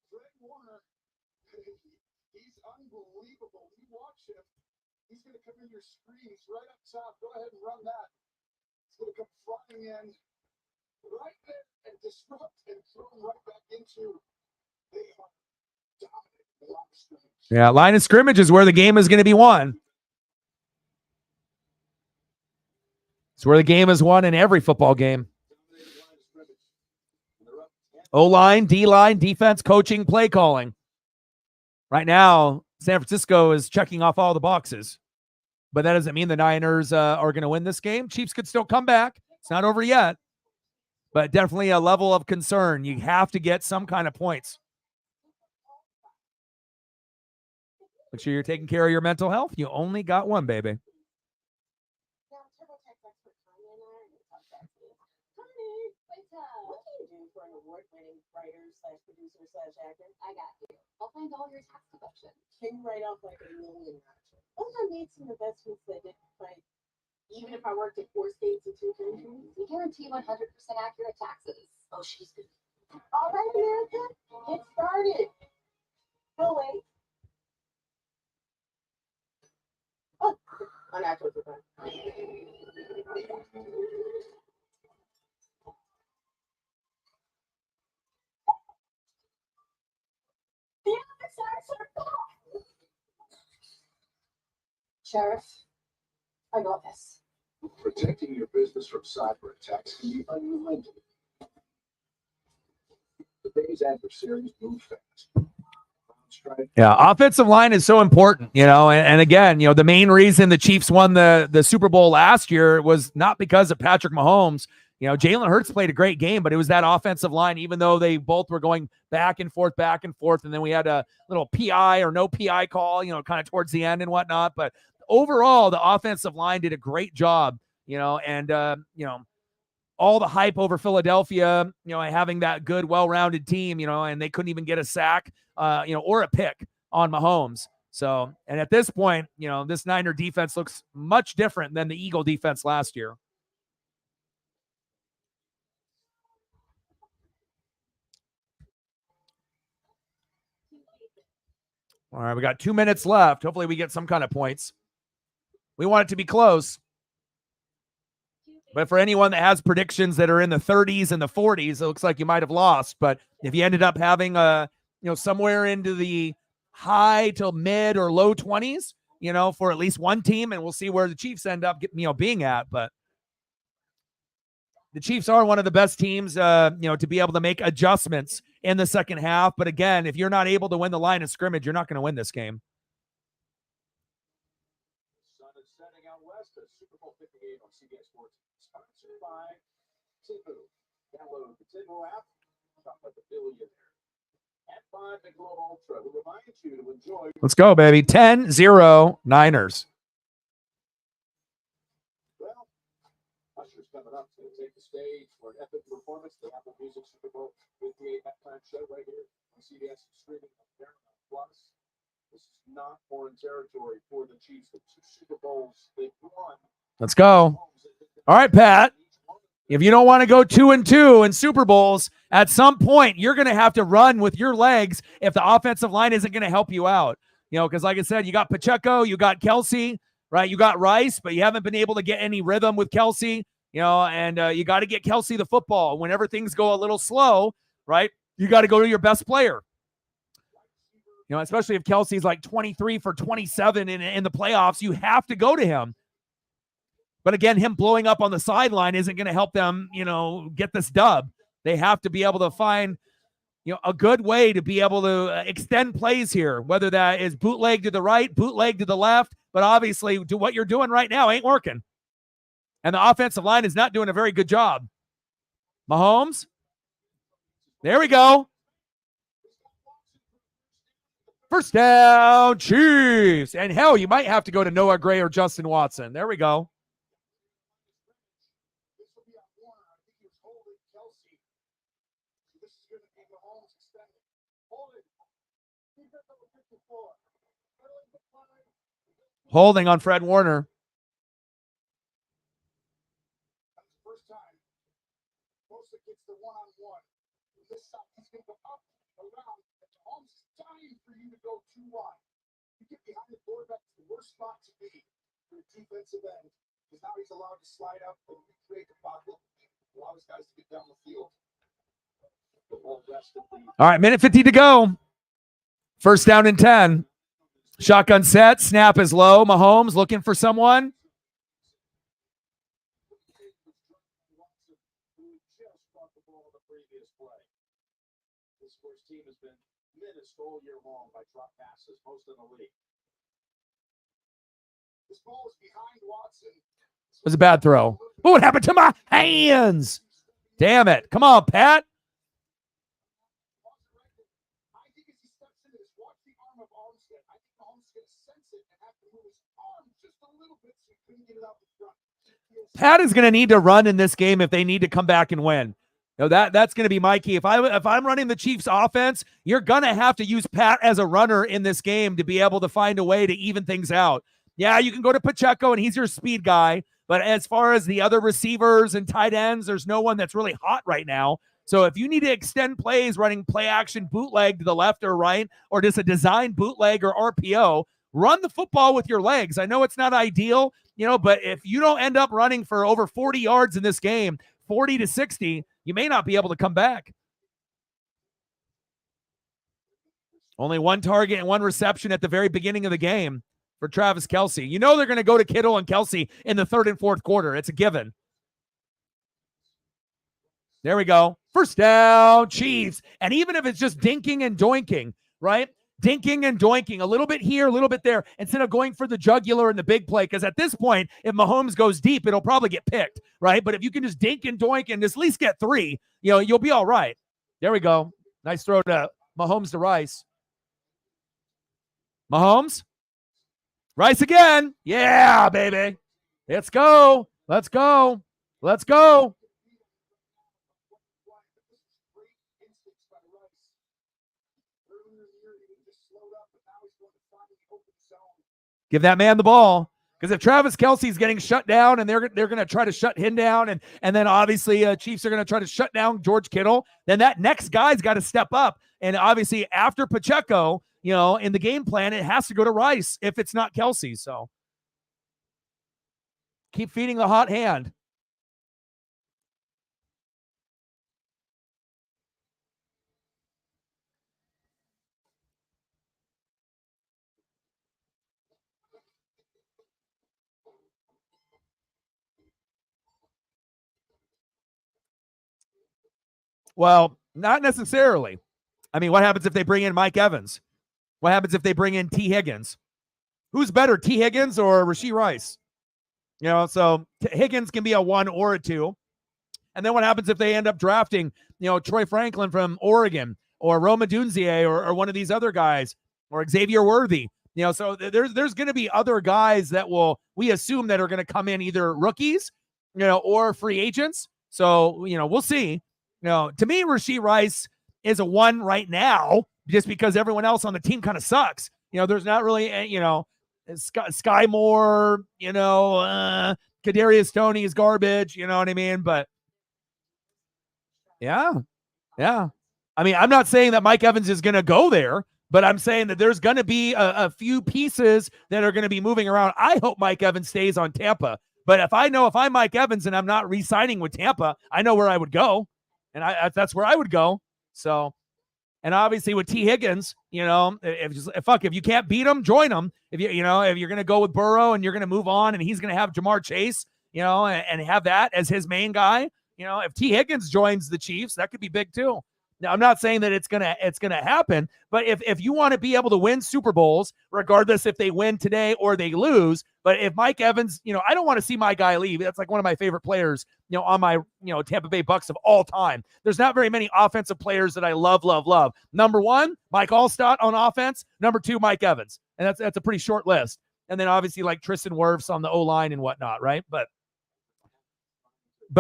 Fred Warner, he's unbelievable. You watch him. He's going to come in your screens right up top. Go ahead and run that. He's going to come flying in right there and disrupt and throw him right back into the dominant line of scrimmage. Yeah, line of scrimmage is where the game is going to be won. It's where the game is won in every football game. O-line, D-line, defense, coaching, play calling. Right now, San Francisco is checking off all the boxes. But that doesn't mean the Niners are going to win this game. Chiefs could still come back. It's not over yet. But definitely a level of concern. You have to get some kind of points. Make sure you're taking care of your mental health. You only got one, baby. Writer/producer/actor. I got you. I'll find all your tax deductions. Can you write off like $1 million? Once I made some investments that didn't fight, even if I worked in 4 states and 2 countries, we guarantee 100% accurate taxes. Oh, she's good. All right, America, get started. No wait. Oh, unnatural design. Sheriff, I got this. Protecting your business from cyber attacks can be unrelenting. Today's adversaries move fast. Yeah, offensive line is so important, and again, the main reason the Chiefs won the Super Bowl last year was not because of Patrick Mahomes. Jalen Hurts played a great game, but it was that offensive line, even though they both were going back and forth, and then we had a little PI or no PI call, kind of towards the end and whatnot. But overall, the offensive line did a great job, and all the hype over Philadelphia, having that good, well-rounded team, and they couldn't even get a sack, or a pick on Mahomes. So, and at this point, this Niner defense looks much different than the Eagle defense last year. All right, we got 2 minutes left. Hopefully we get some kind of points. We want it to be close. But for anyone that has predictions that are in the 30s and the 40s, it looks like you might have lost. But if you ended up having somewhere into the high to mid or low 20s, for at least one team, and we'll see where the Chiefs end up being at. But the Chiefs are one of the best teams, to be able to make adjustments in the second half. But again, if you're not able to win the line of scrimmage, you're not going to win this game. Sun is setting out west at Super Bowl 58 on CBS Sports. Sponsored by Tibu. Download the Tibu app. Shop like a billionaire. At 5 Michelob Ultra, we remind you to enjoy. Let's go, baby. 10-0 Niners. Well, Usher's coming up to take the stage for an epic performance. The Apple Music Super Bowl 58 halftime show right here on CBS streaming on Paramount Plus. This is not foreign territory for the Chiefs. The 2 Super Bowls they've won. Let's go. All right, Pat. If you don't want to go 2-2 in Super Bowls, at some point you're going to have to run with your legs if the offensive line isn't going to help you out. Because like I said, you got Pacheco, you got Kelsey, right? You got Rice, but you haven't been able to get any rhythm with Kelsey, and you got to get Kelsey the football. Whenever things go a little slow, right, you got to go to your best player. Especially if Kelsey's like 23 for 27 in the playoffs, you have to go to him. But again, him blowing up on the sideline isn't going to help them, get this dub. They have to be able to find, a good way to be able to extend plays here, whether that is bootleg to the right, bootleg to the left. But obviously, what you're doing right now ain't working. And the offensive line is not doing a very good job. Mahomes. There we go. First down, Chiefs. And hell, you might have to go to Noah Gray or Justin Watson. There we go. Holding on Fred Warner. First time. Bosa gets the one-on-one. This shot, he's going to go up, around. Mahomes is dying for you to go too wide. You get behind the quarterback, it's the worst spot to be for a defensive end. Because now he's allowed to slide up and recreate the pocket. Allow his guys to get down the field. All right, minute 50 to go. First down and 10. Shotgun set. Snap is low. Mahomes looking for someone. This first team has been menaced all year long by drop passes, most in the league. This ball is behind Watson. It was a bad throw. What happened to my hands? Damn it. Come on, Pat. Pat is going to need to run in this game if they need to come back and win. That's going to be my key. If I'm running the Chiefs offense, you're going to have to use Pat as a runner in this game to be able to find a way to even things out. Yeah, you can go to Pacheco and he's your speed guy, but as far as the other receivers and tight ends, there's no one that's really hot right now. So if you need to extend plays running play action bootleg to the left or right, or just a design bootleg or RPO, run the football with your legs. I know it's not ideal, but if you don't end up running for over 40 yards in this game, 40 to 60, you may not be able to come back. Only one target and one reception at the very beginning of the game for Travis Kelce. They're going to go to Kittle and Kelce in the third and fourth quarter. It's a given. There we go. First down, Chiefs. And even if it's just dinking and doinking, right? Dinking and doinking, a little bit here, a little bit there, instead of going for the jugular and the big play. Because at this point, if Mahomes goes deep, it'll probably get picked, right? But if you can just dink and doink and at least get 3, you'll be all right. There we go. Nice throw to Mahomes to Rice. Mahomes. Rice again. Yeah, baby. Let's go. Let's go. Let's go. Give that man the ball. Because if Travis Kelce's getting shut down and they're going to try to shut him down, and then obviously Chiefs are going to try to shut down George Kittle, then that next guy's got to step up. And obviously after Pacheco, in the game plan, it has to go to Rice if it's not Kelsey. So keep feeding the hot hand. Well, not necessarily. I mean, what happens if they bring in Mike Evans? What happens if they bring in T. Higgins? Who's better, T. Higgins or Rashee Rice? So Higgins can be a 1 or a 2. And then what happens if they end up drafting, Troy Franklin from Oregon or Roma Dunzier or one of these other guys or Xavier Worthy? So there's going to be other guys that we assume that are going to come in either rookies, or free agents. So, we'll see. To me, Rashee Rice is a 1 right now just because everyone else on the team kind of sucks. There's not really, Sky Moore, Kadarius Toney is garbage, you know what I mean? But yeah. I mean, I'm not saying that Mike Evans is going to go there, but I'm saying that there's going to be a few pieces that are going to be moving around. I hope Mike Evans stays on Tampa. But if I'm Mike Evans and I'm not re-signing with Tampa, I know where I would go. And that's where I would go. So, and obviously with T. Higgins, if you can't beat him, join him. If you're going to go with Burrow and you're going to move on and he's going to have Jamar Chase, and have that as his main guy, if T. Higgins joins the Chiefs, that could be big too. Now, I'm not saying that it's gonna happen, but if you want to be able to win Super Bowls, regardless if they win today or they lose, but if Mike Evans, I don't want to see my guy leave. That's like one of my favorite players, on my Tampa Bay Bucks of all time. There's not very many offensive players that I love. Number 1, Mike Allstott on offense. Number 2, Mike Evans, and that's a pretty short list. And then obviously like Tristan Wirfs on the O-line and whatnot, right? But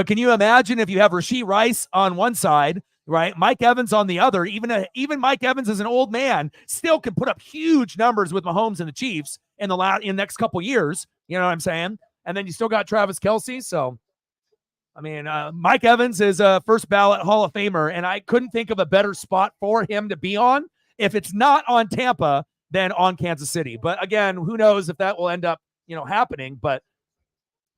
can you imagine if you have Rashee Rice on one side, right? Mike Evans on the other. Even Mike Evans as an old man still can put up huge numbers with Mahomes and the Chiefs in the next couple years. You know what I'm saying? And then you still got Travis Kelce. So, I mean, Mike Evans is a first ballot Hall of Famer, and I couldn't think of a better spot for him to be on. If it's not on Tampa, then on Kansas City. But again, who knows if that will end up, happening. But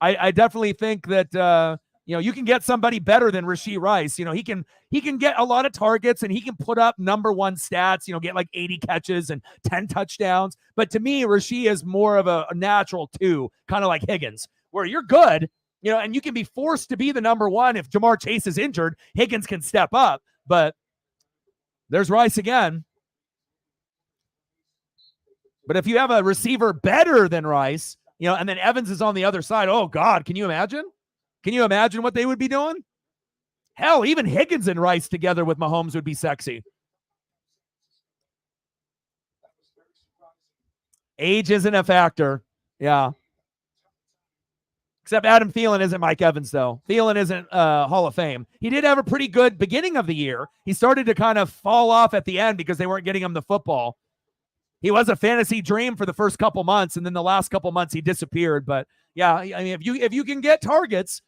I definitely think that you can get somebody better than Rashee Rice. He can get a lot of targets and he can put up number 1 stats, get like 80 catches and 10 touchdowns. But to me, Rashee is more of a natural 2, kind of like Higgins, where you're good, and you can be forced to be the number 1. If Jamar Chase is injured, Higgins can step up. But there's Rice again. But if you have a receiver better than Rice, and then Evans is on the other side, oh God, can you imagine? Can you imagine what they would be doing? Hell, even Higgins and Rice together with Mahomes would be sexy. Age isn't a factor. Yeah. Except Adam Thielen isn't Mike Evans, though. Thielen isn't Hall of Fame. He did have a pretty good beginning of the year. He started to kind of fall off at the end because they weren't getting him the football. He was a fantasy dream for the first couple months, and then the last couple months he disappeared. But yeah, I mean, if you can get targets,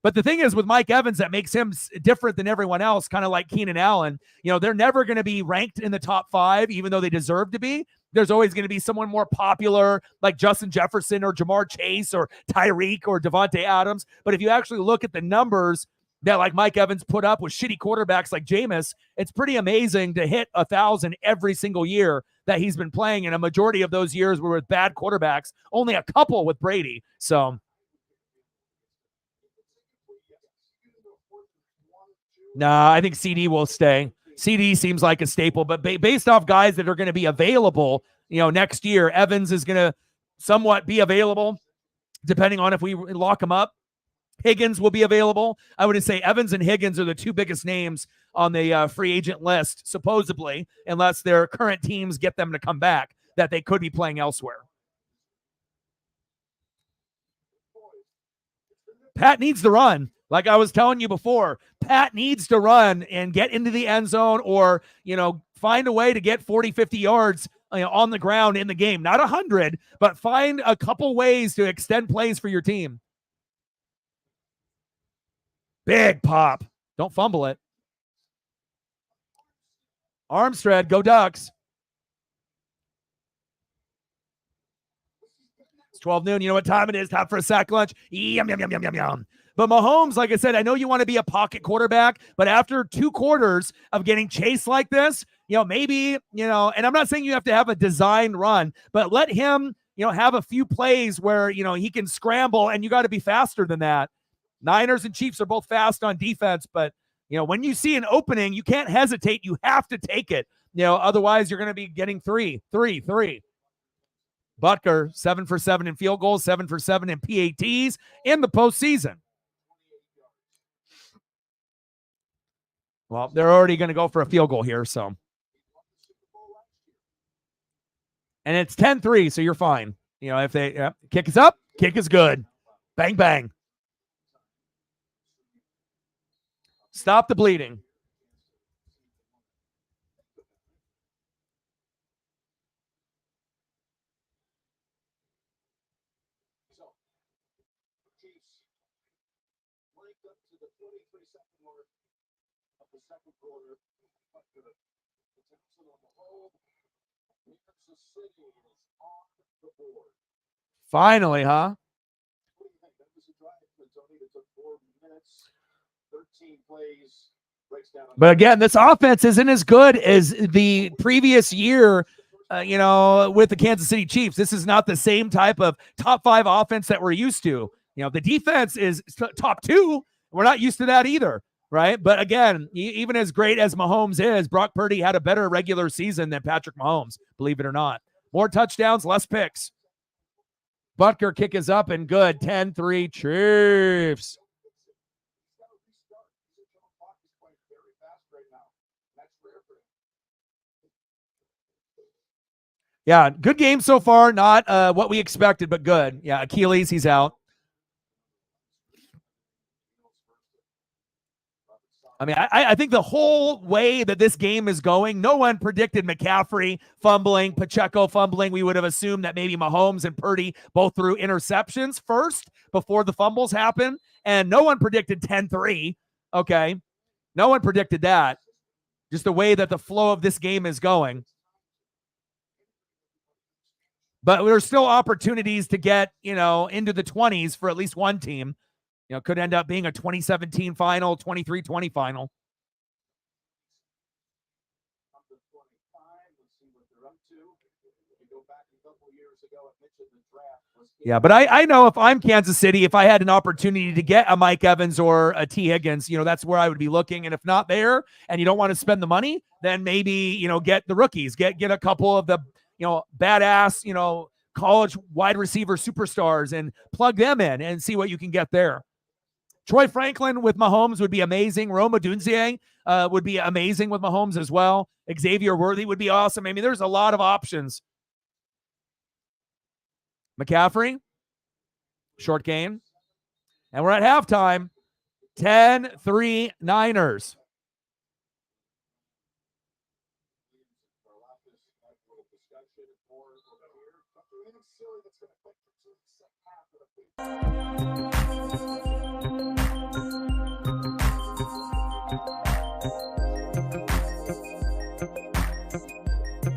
But the thing is with Mike Evans that makes him different than everyone else, kind of like Keenan Allen. They're never going to be ranked in the top 5, even though they deserve to be. There's always going to be someone more popular like Justin Jefferson or Jamar Chase or Tyreek or Devontae Adams. But if you actually look at the numbers that like Mike Evans put up with shitty quarterbacks like Jameis, it's pretty amazing to hit 1,000 every single year that he's been playing. And a majority of those years were with bad quarterbacks, only a couple with Brady. So nah, I think CD will stay. CD seems like a staple, but based off guys that are going to be available, next year, Evans is going to somewhat be available depending on if we lock him up. Higgins will be available. I would say Evans and Higgins are the 2 biggest names on the free agent list, supposedly, unless their current teams get them to come back, that they could be playing elsewhere. Pat needs to run. Like I was telling you before, Pat needs to run and get into the end zone or, find a way to get 40, 50 yards on the ground in the game. Not 100, but find a couple ways to extend plays for your team. Big pop. Don't fumble it. Armstead, go Ducks. 12 noon. You know what time it is? Time for a sack lunch. Yum, yum, yum, yum, yum, yum. But Mahomes, like I said, I know you want to be a pocket quarterback, but after 2 quarters of getting chased like this, maybe, and I'm not saying you have to have a designed run, but let him, have a few plays where, he can scramble, and you got to be faster than that. Niners and Chiefs are both fast on defense, but, when you see an opening, you can't hesitate. You have to take it. Otherwise you're going to be getting 3. Butker, 7 for 7 in field goals, 7 for 7 in PATs in the postseason. Well, they're already going to go for a field goal here, so. And it's 10-3, so you're fine. If they kick is up, kick is good. Bang, bang. Stop the bleeding. Second quarter, on the whole, Kansas City is on the board. Finally, huh? What do you think? That was a drive for Tony that took 4 minutes, 13 plays, breaks down. But again, this offense isn't as good as the previous year, with the Kansas City Chiefs. This is not the same type of top 5 offense that we're used to. The defense is top 2. We're not used to that either. Right. But again, even as great as Mahomes is, Brock Purdy had a better regular season than Patrick Mahomes, believe it or not. More touchdowns, less picks. Butker kick is up and good. 10-3 Chiefs. Yeah, good game so far. Not what we expected, but good. Yeah, Achilles, he's out. I mean, I think the whole way that this game is going, no one predicted McCaffrey fumbling, Pacheco fumbling. We would have assumed that maybe Mahomes and Purdy both threw interceptions first before the fumbles happen. And no one predicted 10-3. Okay. No one predicted that. Just the way that the flow of this game is going. But there's still opportunities to get, into the 20s for at least one team. Could end up being a 2017 final, 23-20 final. Yeah, but I know if I'm Kansas City, if I had an opportunity to get a Mike Evans or a T. Higgins, that's where I would be looking. And if not there, and you don't want to spend the money, then maybe, get the rookies, get a couple of the, badass, college wide receiver superstars and plug them in and see what you can get there. Troy Franklin with Mahomes would be amazing. Rome Odunze would be amazing with Mahomes as well. Xavier Worthy would be awesome. I mean, there's a lot of options. McCaffrey, short gain. And we're at halftime. 10-3 Niners.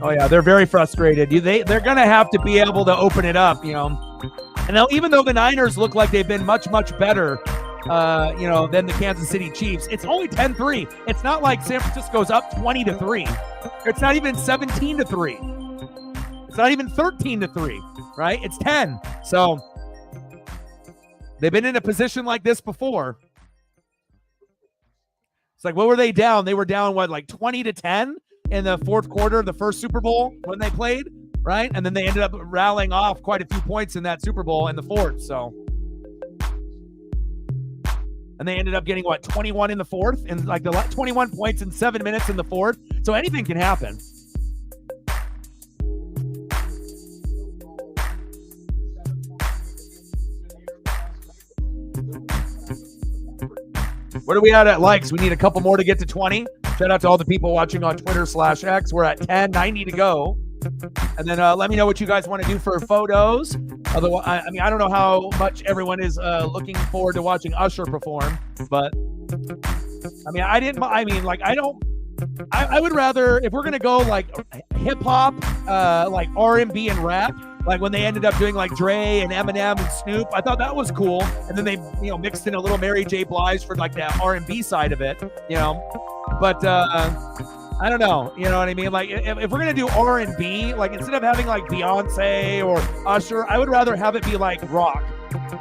Oh, yeah, they're very frustrated. They're going to have to be able to open it up, And now, even though the Niners look like they've been much, much better, than the Kansas City Chiefs, it's only 10-3. It's not like San Francisco's up 20-3. It's not even 17-3. It's not even 13-3, right? It's 10. So they've been in a position like this before. It's like, what were they down? They were down, 20-10? In the fourth quarter of the first Super Bowl when they played, right? And then they ended up rallying off quite a few points in that Super Bowl in the fourth. So, and they ended up getting 21 in the fourth, and the 21 points in 7 minutes in the fourth. So anything can happen. What are we at likes? We need a couple more to get to 20. Shout out to all the people watching on Twitter/X. We're at 10, 90 to go. And then let me know what you guys want to do for photos. Otherwise, I don't know how much everyone is looking forward to watching Usher perform, but I would rather, if we're going to go hip hop, R&B and rap, Like when they ended up doing like Dre and Eminem and Snoop, I thought that was cool. And then they, mixed in a little Mary J. Blige for like the R&B side of it, But I don't know, you know what I mean? Like if we're gonna do R&B, like instead of having like Beyonce or Usher, I would rather have it be like rock.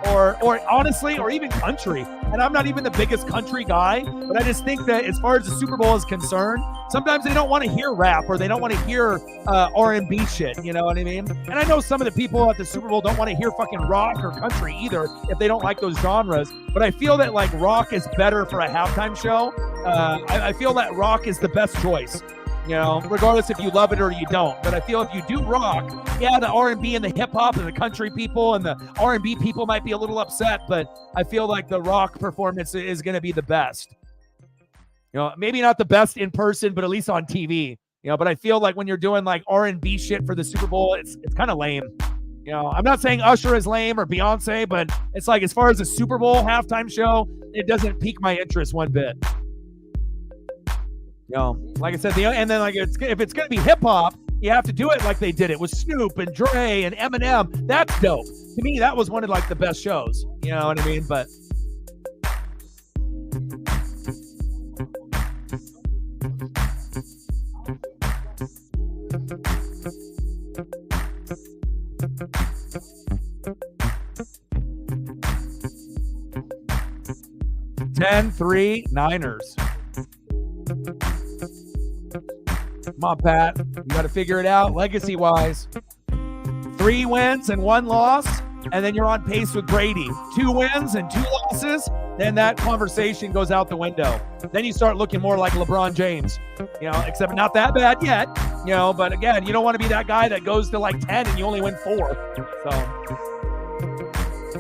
Or honestly, or even country. And I'm not even the biggest country guy, but I just think that as far as the Super Bowl is concerned, sometimes they don't want to hear rap or they don't want to hear R&B shit, you know what I mean? And I know some of the people at the Super Bowl don't want to hear fucking rock or country either if they don't like those genres, but I feel that like rock is better for a halftime show. I feel that rock is the best choice. Regardless if you love it or you don't. But I feel if you do rock, yeah, the R&B and the hip-hop and the country people and the R&B people might be a little upset, but I feel like the rock performance is going to be the best. Maybe not the best in person, but at least on TV. But I feel like when you're doing like R&B shit for the Super Bowl, it's kind of lame. I'm not saying Usher is lame or Beyonce, but it's like as far as the Super Bowl halftime show, it doesn't pique my interest one bit. Like I said, and then like if it's going to be hip hop, you have to do it like they did it with Snoop and Dre and Eminem. That's dope. To me, that was one of like the best shows. You know what I mean? But (10-3) Niners. Come on, Pat. You got to figure it out legacy-wise. 3 wins and 1 loss, and then you're on pace with Brady. 2 wins and 2 losses, then that conversation goes out the window. Then you start looking more like LeBron James, except not that bad yet, but again, you don't want to be that guy that goes to like 10 and you only win 4. So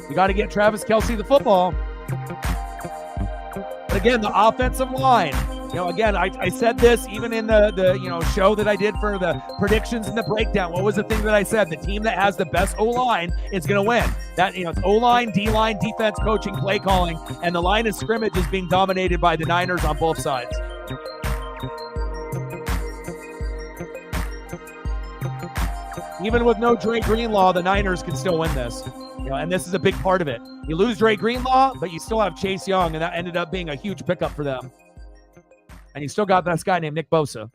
you got to get Travis Kelce the football. But again, the offensive line. Again, I said this even in the show that I did for the predictions and the breakdown. What was the thing that I said? The team that has the best O-line is going to win. That it's O-line, D-line, defense, coaching, play calling, and the line of scrimmage is being dominated by the Niners on both sides. Even with no Dre Greenlaw, the Niners can still win this. And this is a big part of it. You lose Dre Greenlaw, but you still have Chase Young, and that ended up being a huge pickup for them. And you still got this guy named Nick Bosa.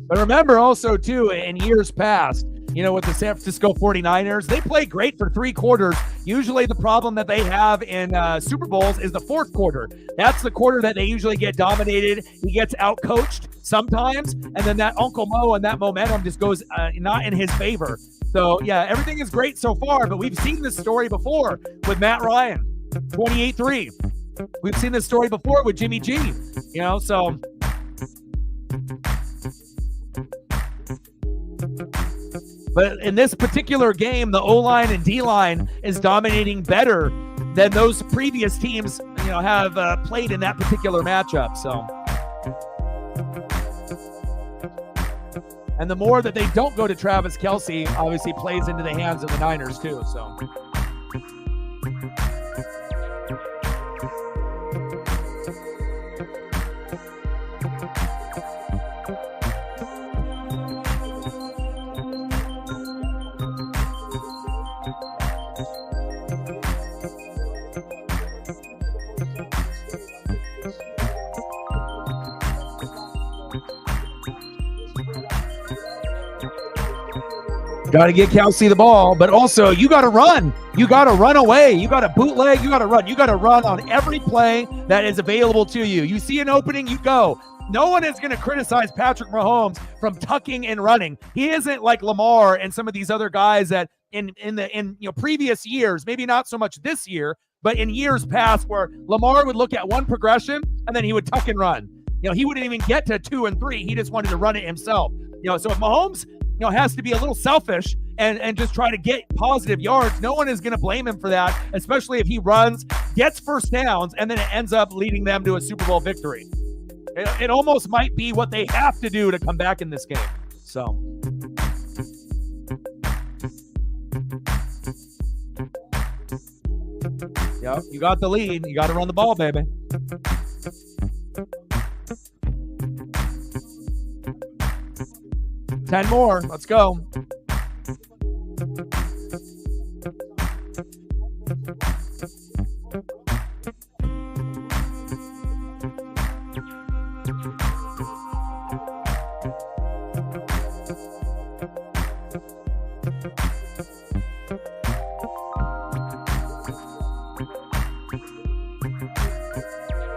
But remember also, too, in years past, with the San Francisco 49ers, they play great for 3 quarters. Usually the problem that they have in Super Bowls is the 4th quarter. That's the quarter that they usually get dominated. He gets out-coached sometimes, and then that Uncle Mo and that momentum just goes not in his favor. So, yeah, everything is great so far, but we've seen this story before with Matt Ryan, 28-3. We've seen this story before with Jimmy G, so... But in this particular game, the O-line and D-line is dominating better than those previous teams, have played in that particular matchup. So, and the more that they don't go to Travis Kelce, obviously plays into the hands of the Niners too. So. Got to get Kelce the ball, but also you got to run. You got to run away. You got to bootleg. You got to run. You got to run on every play that is available to you. You see an opening, you go. No one is going to criticize Patrick Mahomes from tucking and running. He isn't like Lamar and some of these other guys that in previous years, maybe not so much this year, but in years past where Lamar would look at one progression and then he would tuck and run. He wouldn't even get to 2 and 3. He just wanted to run it himself. So if Mahomes has to be a little selfish and just try to get positive yards, no one is going to blame him for that, especially if he runs, gets first downs, and then it ends up leading them to a Super Bowl victory. It almost might be what they have to do to come back in this game. So. Yep, you got the lead. You got to run the ball, baby. Ten more. Let's go.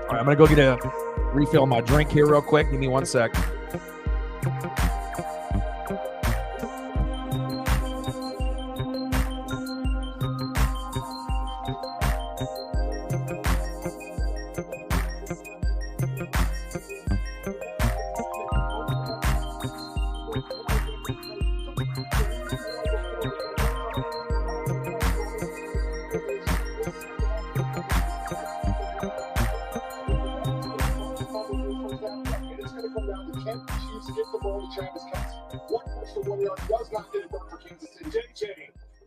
All right, I'm going to go get a refill my drink here real quick. Give me 1 sec.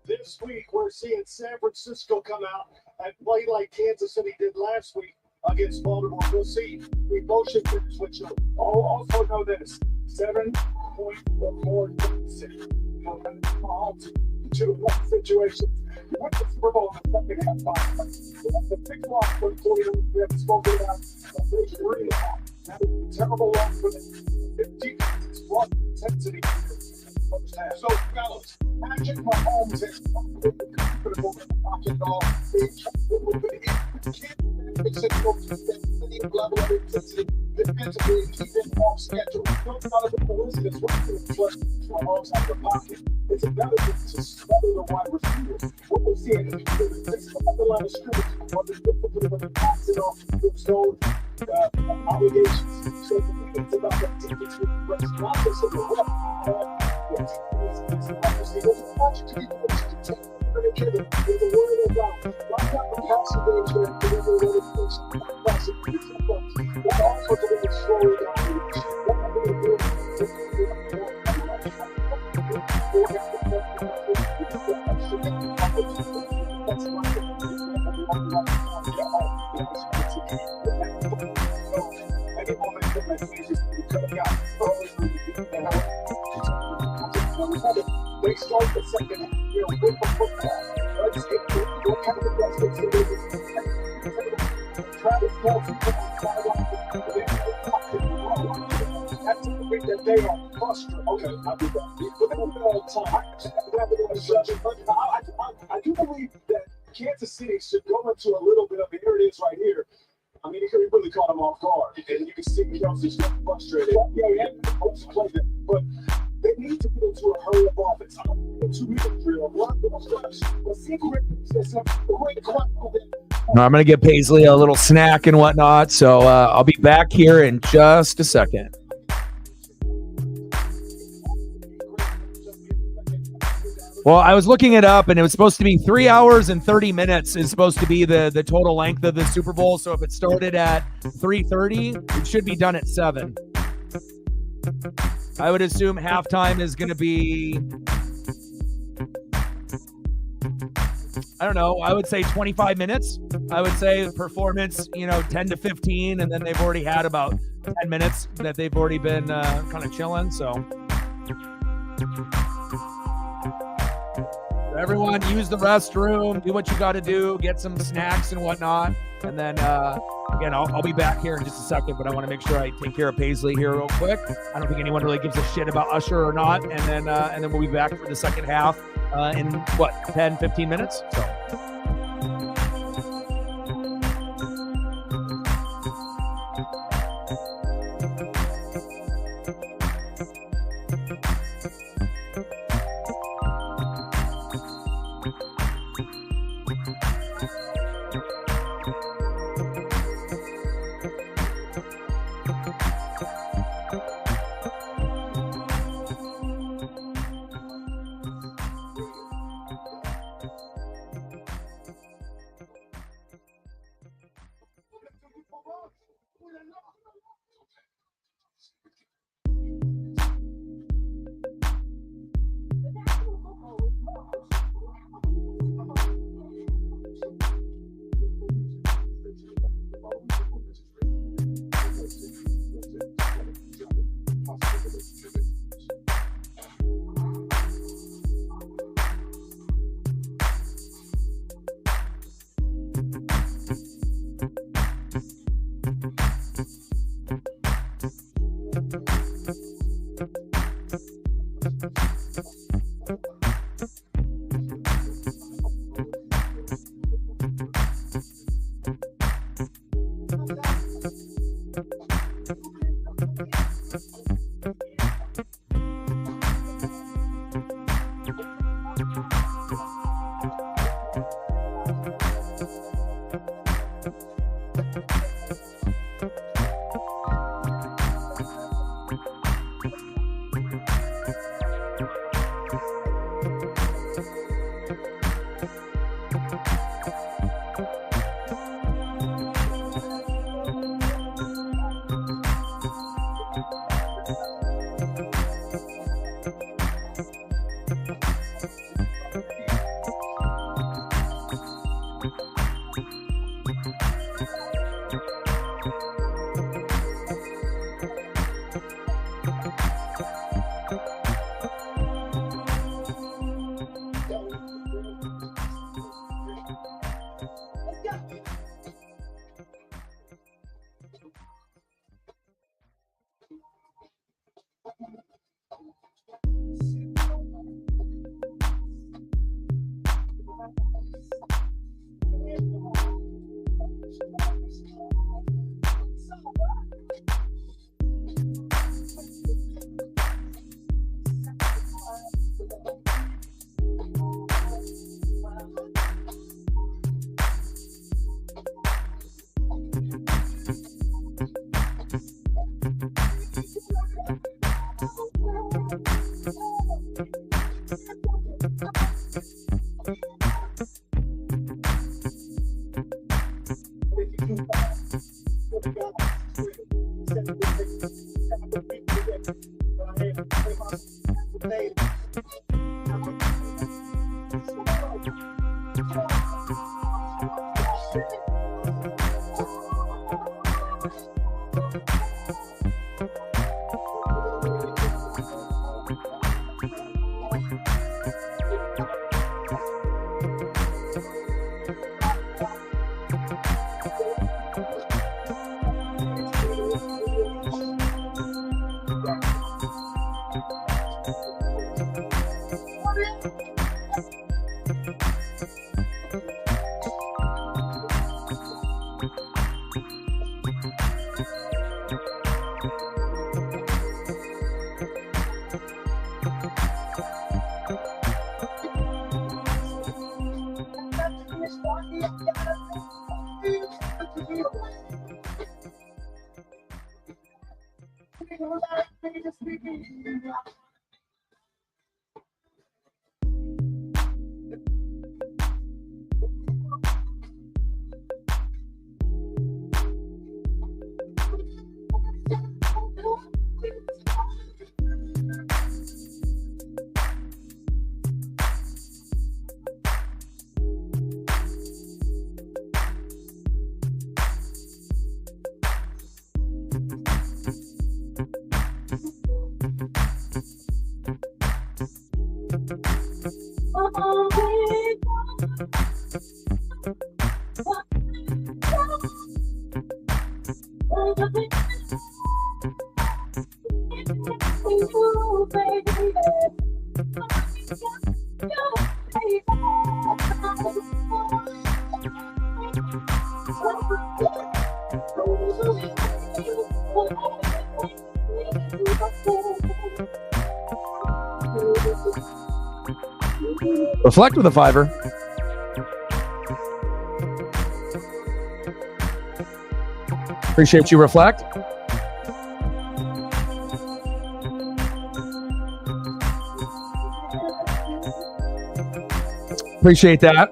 This week, we're seeing San Francisco come out and play like Kansas City did last week against Baltimore. We'll see. We both should finish with you. Also know this: 7 points or more City. Two situations. We went to Super Bowl in the second half. The big loss for the 49ers. We haven't spoken about three. That was a terrible loss for the defense. Lost intensity. So, fellas, Patrick Mahomes has comfortable in the pocket ball. He can't any level of intensity defensively and keep him off schedule. Don't try to put the list is working plus Mahomes out of the pocket. It's another thing to smother the wide receivers. What we're seeing is the line of scrimmage on the discipline when he passes it off those obligations. So for me, it's about that defense with the rest, not just in the rep. They start the second half, with the football. Let's get to what kind of Travis Kelce that's the week that they are frustrated. Okay, I'll do that. I do believe that Kansas City should go into a little bit of here it is right here. I mean, he really caught him off guard. And you can see Kelce's frustrated. Yeah, he had to play that, but they need to get into a hurry-up offense. I don't think 2 minute drill. I'm going to give Paisley a little snack and whatnot, so I'll be back here in just a second. Well, I was looking it up, and it was supposed to be 3 hours and 30 minutes is supposed to be the total length of the Super Bowl. So if it started at 3:30, it should be done at 7. I would assume halftime is going to be, I don't know, I would say 25 minutes. I would say performance, 10 to 15, and then they've already had about 10 minutes that they've already been kind of chilling. So everyone use the restroom, do what you got to do, get some snacks and whatnot. And then, again, I'll be back here in just a second, but I want to make sure I take care of Paisley here real quick. I don't think anyone really gives a shit about Usher or not. And then we'll be back for the second half in, 10, 15 minutes? So. Reflect with a fiver. Appreciate you, Reflect. Appreciate that.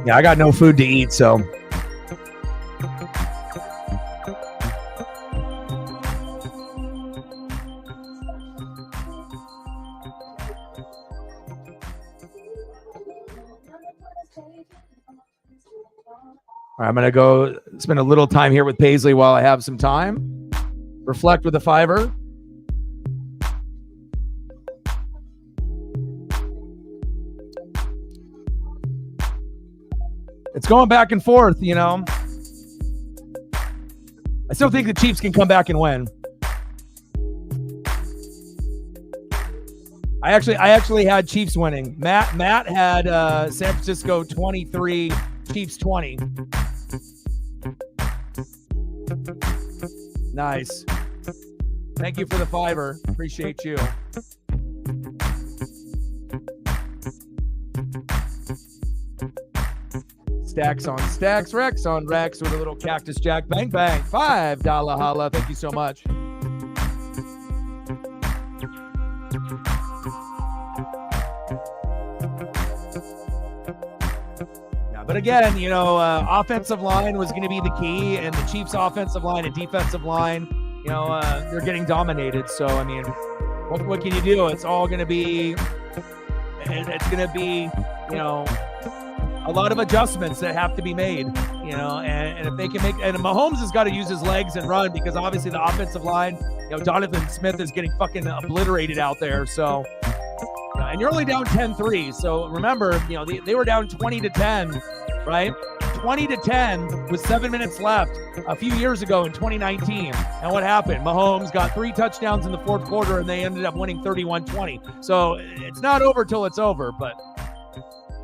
Yeah, I got no food to eat, so. I'm going to go spend a little time here with Paisley while I have some time. Reflect with a fiver. It's going back and forth, you know. I still think the Chiefs can come back and win. I actually had Chiefs winning. Matt had San Francisco 23, Chiefs 20. Nice. Thank you for the fiver. Appreciate you. Stacks on stacks, Rex on Rex with a little Cactus Jack. Bang, bang. $5 holla. Thank you so much. But again, you know, offensive line was going to be the key, and the Chiefs' offensive line and defensive line, you know, they're getting dominated. So, I mean, what can you do? It's all going to be, it's going to be, you know, a lot of adjustments that have to be made, you know, and if they can make, and Mahomes has got to use his legs and run, because obviously the offensive line, you know, Donovan Smith is getting fucking obliterated out there. So, and you're only down 10-3. So remember, you know, they were down 20-10, right? 20-10 with 7 minutes left a few years ago in 2019. And what happened? Mahomes got 3 touchdowns in the fourth quarter, and they ended up winning 31-20. So it's not over till it's over. But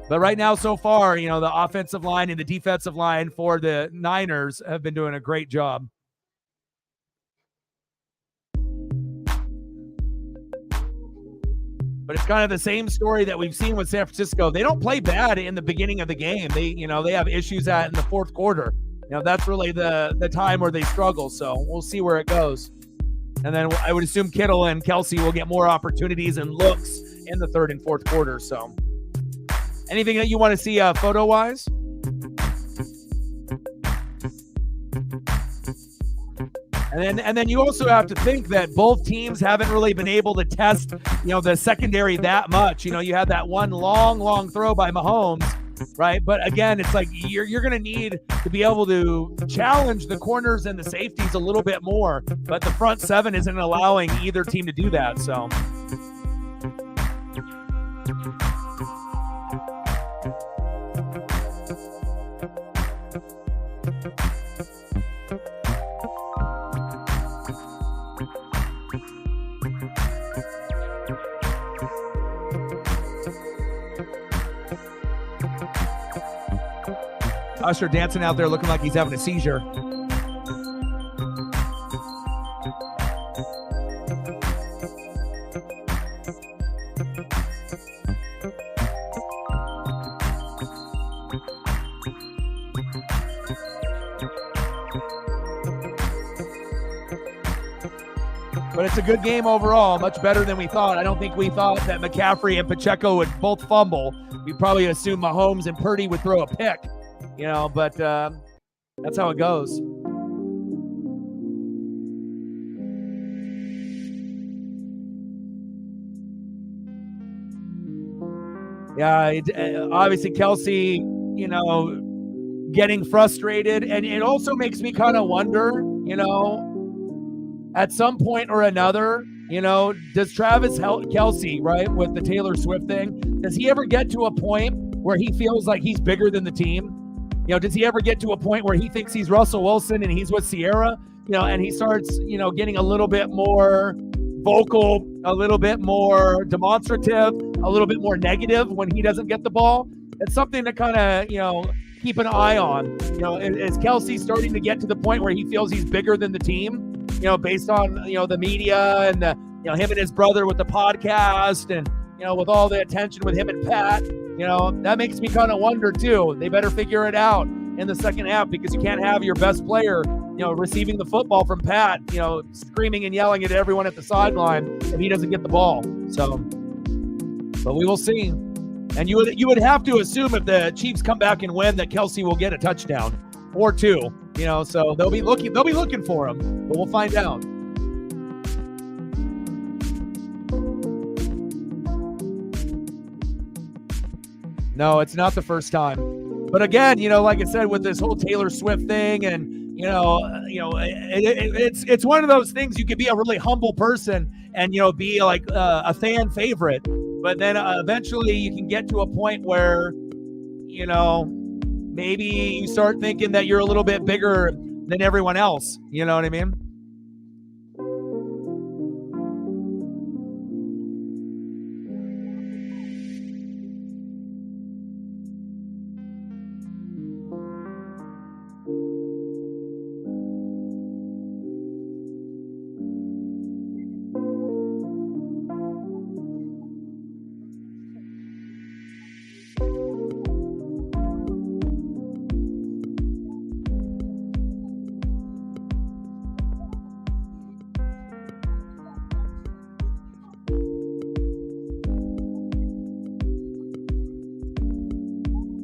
right now, so far, you know, the offensive line and the defensive line for the Niners have been doing a great job. But it's kind of the same story that we've seen with San Francisco. They don't play bad in the beginning of the game. They have issues in the fourth quarter. You know, that's really the time where they struggle. So we'll see where it goes. And then I would assume Kittle and Kelsey will get more opportunities and looks in the third and fourth quarter. So anything that you want to see photo-wise? And then you also have to think that both teams haven't really been able to test, the secondary that much. You had that one long throw by Mahomes, right? But again, it's like you're going to need to be able to challenge the corners and the safeties a little bit more. But the front seven isn't allowing either team to do that. So. Usher dancing out there looking like he's having a seizure. But it's a good game overall, much better than we thought. I don't think we thought that McCaffrey and Pacheco would both fumble. We probably assumed Mahomes and Purdy would throw a pick. But that's how it goes. Yeah, obviously Kelsey, getting frustrated. And it also makes me kind of wonder, at some point or another, does Travis Kelsey, right, with the Taylor Swift thing, does he ever get to a point where he feels like he's bigger than the team? Does he ever get to a point where he thinks he's Russell Wilson and he's with Sierra, and he starts, getting a little bit more vocal, a little bit more demonstrative, a little bit more negative when he doesn't get the ball? It's something to kind of, keep an eye on. Is Kelsey starting to get to the point where he feels he's bigger than the team, based on, the media and him and his brother with the podcast and, with all the attention with him and Pat? That makes me kind of wonder too. They better figure it out in the second half, because you can't have your best player, receiving the football from Pat, screaming and yelling at everyone at the sideline if he doesn't get the ball. So, but we will see. And you would have to assume if the Chiefs come back and win that Kelsey will get a touchdown or two. So they'll be looking for him, but we'll find out. No, it's not the first time. But again, like I said, with this whole Taylor Swift thing, and it's one of those things. You could be a really humble person and be like a fan favorite, but then eventually you can get to a point where maybe you start thinking that you're a little bit bigger than everyone else. You know what I mean?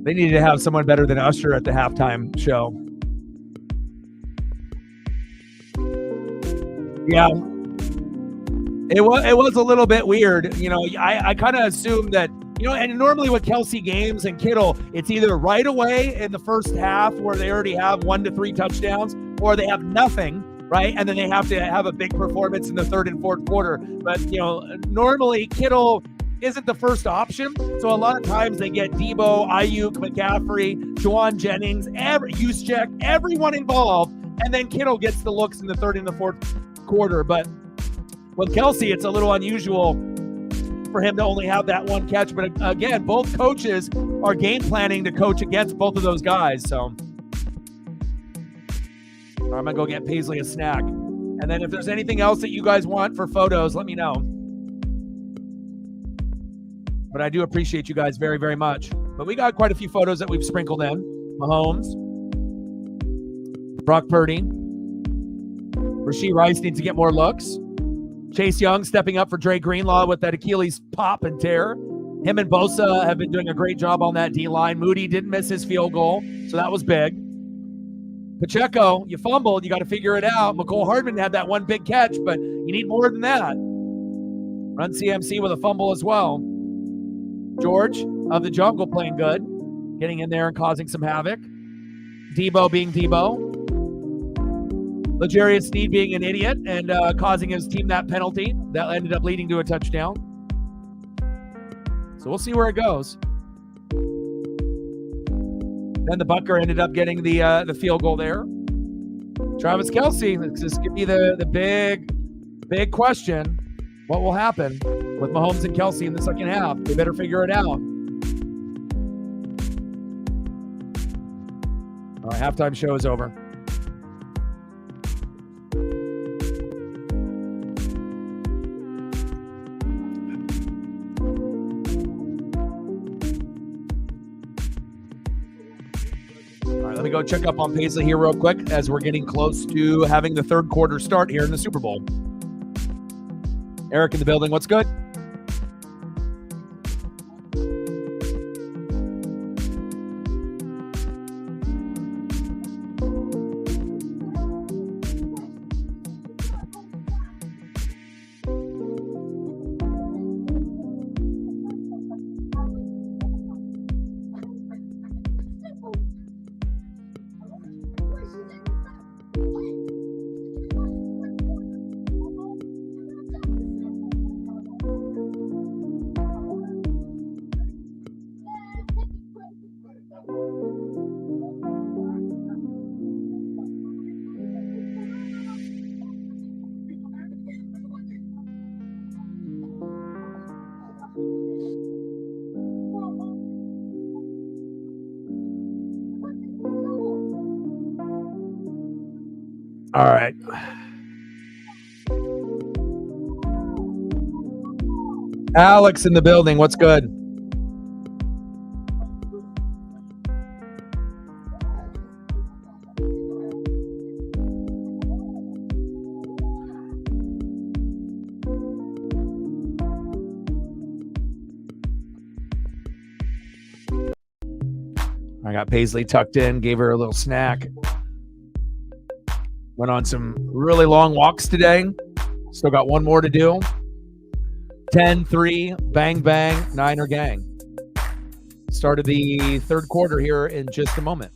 They needed to have someone better than Usher at the halftime show. Yeah. It was a little bit weird. I kind of assumed that, and normally with Kelsey games and Kittle, it's either right away in the first half where they already have 1 to 3 touchdowns, or they have nothing, right? And then they have to have a big performance in the third and fourth quarter. But, normally Kittle isn't the first option. So a lot of times they get Debo, Ayuk, McCaffrey, Juwan Jennings, Juszczyk, everyone involved, and then Kittle gets the looks in the third and the fourth quarter. But with Kelsey, it's a little unusual for him to only have that one catch. But again, both coaches are game planning to coach against both of those guys. So I'm going to go get Paisley a snack. And then if there's anything else that you guys want for photos, let me know. But I do appreciate you guys very, very much. But we got quite a few photos that we've sprinkled in. Mahomes, Brock Purdy, Rashee Rice needs to get more looks. Chase Young stepping up for Dre Greenlaw with that Achilles pop and tear. Him and Bosa have been doing a great job on that D-line. Moody didn't miss his field goal, so that was big. Pacheco, you fumbled. You got to figure it out. McCole Hardman had that one big catch, but you need more than that. Run CMC with a fumble as well. George of the Jungle playing good, getting in there and causing some havoc. Debo being Debo. L'Jarius Sneed being an idiot and causing his team that penalty that ended up leading to a touchdown. So we'll see where it goes. Then the Butker ended up getting the field goal there. Travis Kelce, this is going to be the big question. What will happen with Mahomes and Kelce in the second half? They better figure it out. All right, halftime show is over. Let me go check up on Paisley here real quick as we're getting close to having the third quarter start here in the Super Bowl. Eric in the building, what's good? All right. Alex in the building. What's good? I got Paisley tucked in, gave her a little snack. Went on some really long walks today. Still got one more to do. 10-3, bang, bang, Niner gang. Started the third quarter here in just a moment.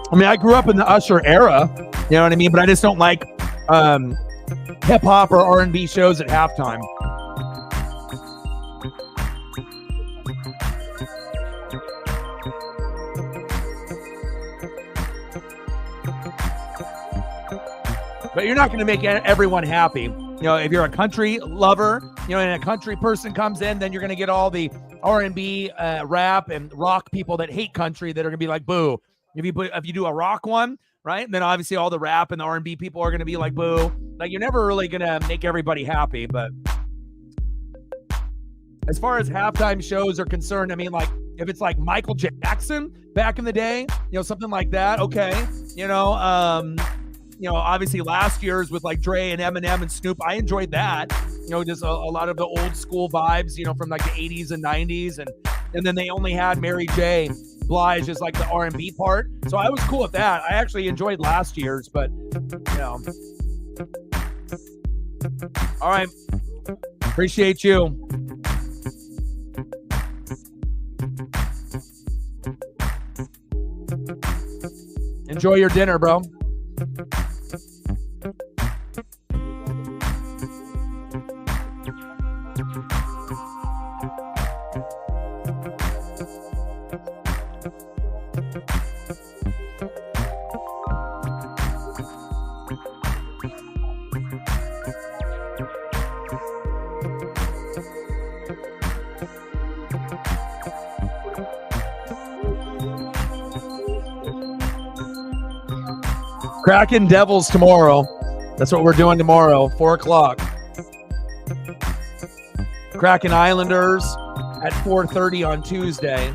I mean, I grew up in the Usher era, you know what I mean? But I just don't like hip-hop or R&B shows at halftime. But you're not going to make everyone happy. You know, if you're a country lover, you know, and a country person comes in, then you're going to get all the R&B, rap, and rock people that hate country that are going to be like, boo. If you do a rock one, right, then obviously all the rap and the R&B people are going to be like, boo. Like, you're never really going to make everybody happy. But as far as halftime shows are concerned, I mean, like, if it's like Michael Jackson back in the day, you know, something like that, okay. You know, obviously last year's with like Dre and Eminem and Snoop, I enjoyed that. You know, just a lot of the old school vibes, you know, from like the 80s and 90s. And then they only had Mary J. Blige is like the R&B part. So I was cool with that. I actually enjoyed last year's, but, you know. All right. Appreciate you. Enjoy your dinner, bro. Kraken Devils tomorrow. That's what we're doing tomorrow, 4 o'clock. Kraken Islanders at 4:30 on Tuesday.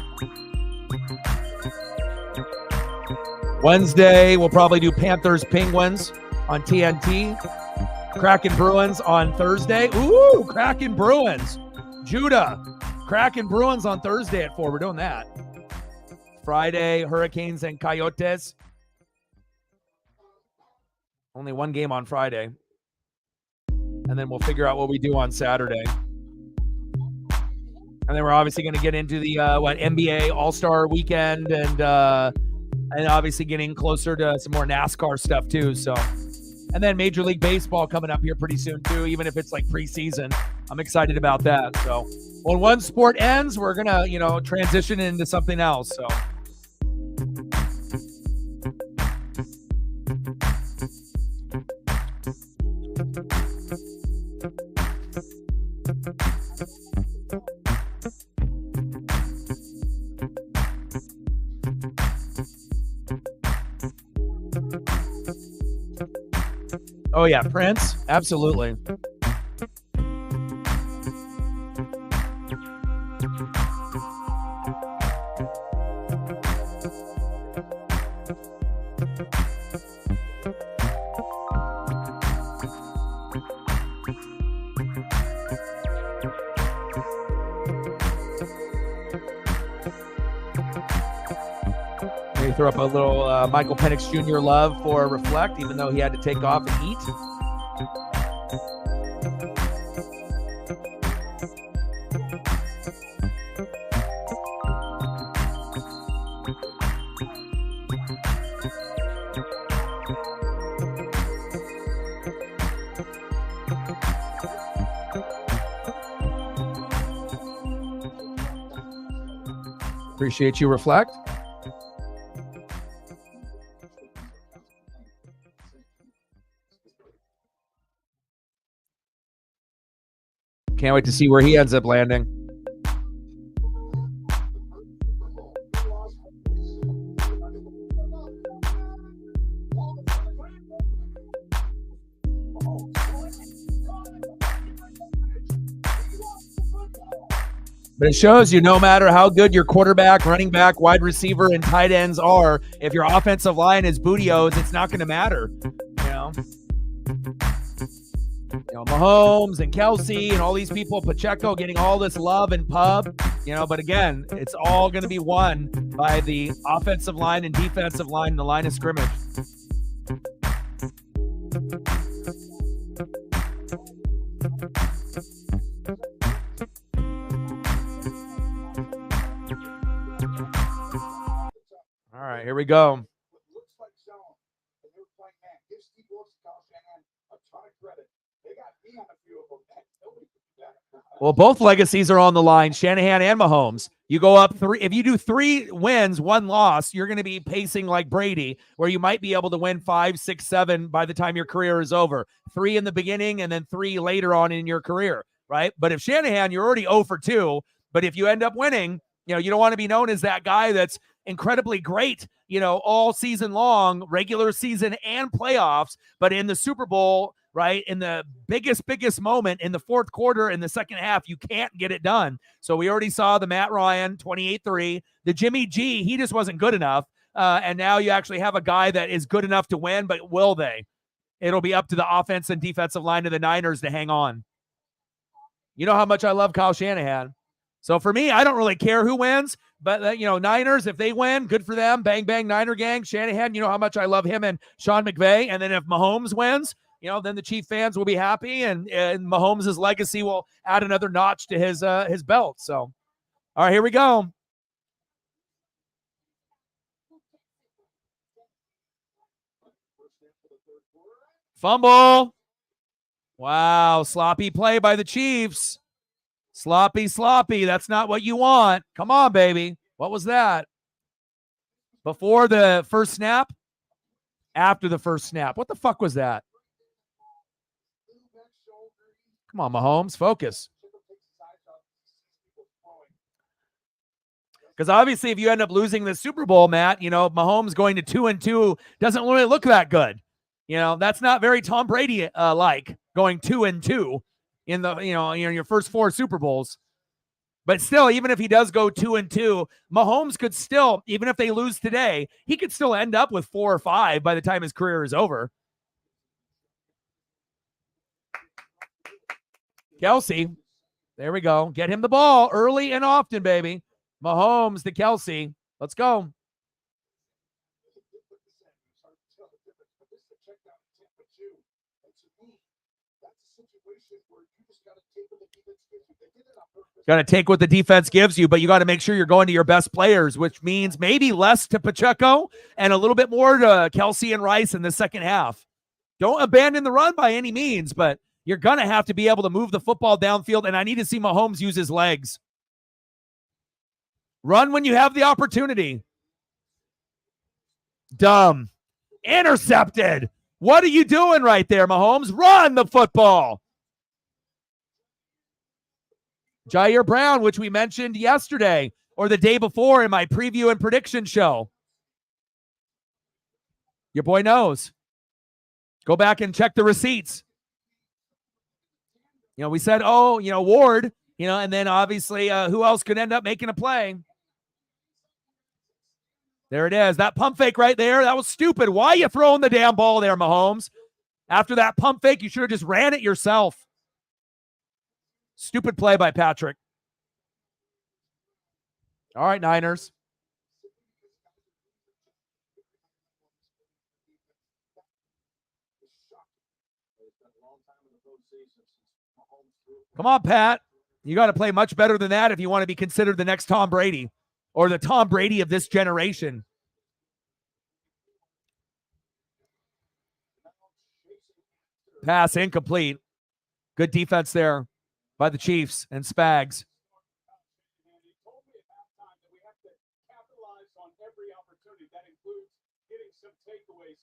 Wednesday, we'll probably do Panthers Penguins on TNT. Kraken Bruins on Thursday. Ooh, Kraken Bruins. Judah. Kraken Bruins on Thursday at 4. We're doing that. Friday, Hurricanes and Coyotes. Only one game on Friday. And then we'll figure out what we do on Saturday. And then we're obviously going to get into the NBA All-Star Weekend and obviously getting closer to some more NASCAR stuff too. So, and then Major League Baseball coming up here pretty soon too, even if it's like preseason. I'm excited about that. So when one sport ends, we're going to, transition into something else. So. Oh yeah, Prince, absolutely. Maybe throw up a little Michael Penix Jr. love for Reflect, even though he had to take off and eat. Appreciate you, Reflect. Can't wait to see where he ends up landing. But it shows you no matter how good your quarterback, running back, wide receiver, and tight ends are, if your offensive line is bootios, it's not going to matter. Mahomes and Kelsey and all these people, Pacheco getting all this love and pub, but again, it's all going to be won by the offensive line and defensive line in the line of scrimmage. All right, here we go. Well, both legacies are on the line, Shanahan and Mahomes. You go up 3. If you do 3 wins, 1 loss, you're going to be pacing like Brady, where you might be able to win 5, 6, 7 by the time your career is over. 3 in the beginning and then 3 later on in your career, right? But if Shanahan, you're already 0 for 2. But if you end up winning, you don't want to be known as that guy that's incredibly great, all season long, regular season and playoffs. But in the Super Bowl, right, in the biggest moment in the fourth quarter in the second half, you can't get it done. So we already saw the Matt Ryan 28-3, the Jimmy G, he just wasn't good enough. And now you actually have a guy that is good enough to win, but will they? It'll be up to the offense and defensive line of the Niners to hang on. You know how much I love Kyle Shanahan. So for me, I don't really care who wins, but Niners, if they win, good for them. Bang, bang, Niner gang. Shanahan, you know how much I love him and Sean McVay. And then if Mahomes wins, then the Chief fans will be happy, and Mahomes' legacy will add another notch to his belt. So, all right, here we go. Fumble. Wow, sloppy play by the Chiefs. Sloppy. That's not what you want. Come on, baby. What was that? Before the first snap, after the first snap. What the fuck was that? Come on, Mahomes, focus. Because obviously, if you end up losing the Super Bowl, Matt, Mahomes going to 2-2 doesn't really look that good. That's not very Tom Brady like going 2-2 in the your first 4 Super Bowls. But still, even if he does go 2-2, Mahomes could still, even if they lose today, he could still end up with 4 or 5 by the time his career is over. Kelsey, there we go. Get him the ball early and often, baby. Mahomes to Kelsey. Let's go. Got to take what the defense gives you, but you got to make sure you're going to your best players, which means maybe less to Pacheco and a little bit more to Kelsey and Rice in the second half. Don't abandon the run by any means, but you're going to have to be able to move the football downfield, and I need to see Mahomes use his legs. Run when you have the opportunity. Dumb. Intercepted. What are you doing right there, Mahomes? Run the football. Jair Brown, which we mentioned yesterday or the day before in my preview and prediction show. Your boy knows. Go back and check the receipts. We said, Ward, and then obviously who else could end up making a play? There it is. That pump fake right there. That was stupid. Why are you throwing the damn ball there, Mahomes? After that pump fake, you should have just ran it yourself. Stupid play by Patrick. All right, Niners. Come on, Pat. You got to play much better than that if you want to be considered the next Tom Brady or the Tom Brady of this generation. Pass incomplete. Good defense there by the Chiefs and Spags.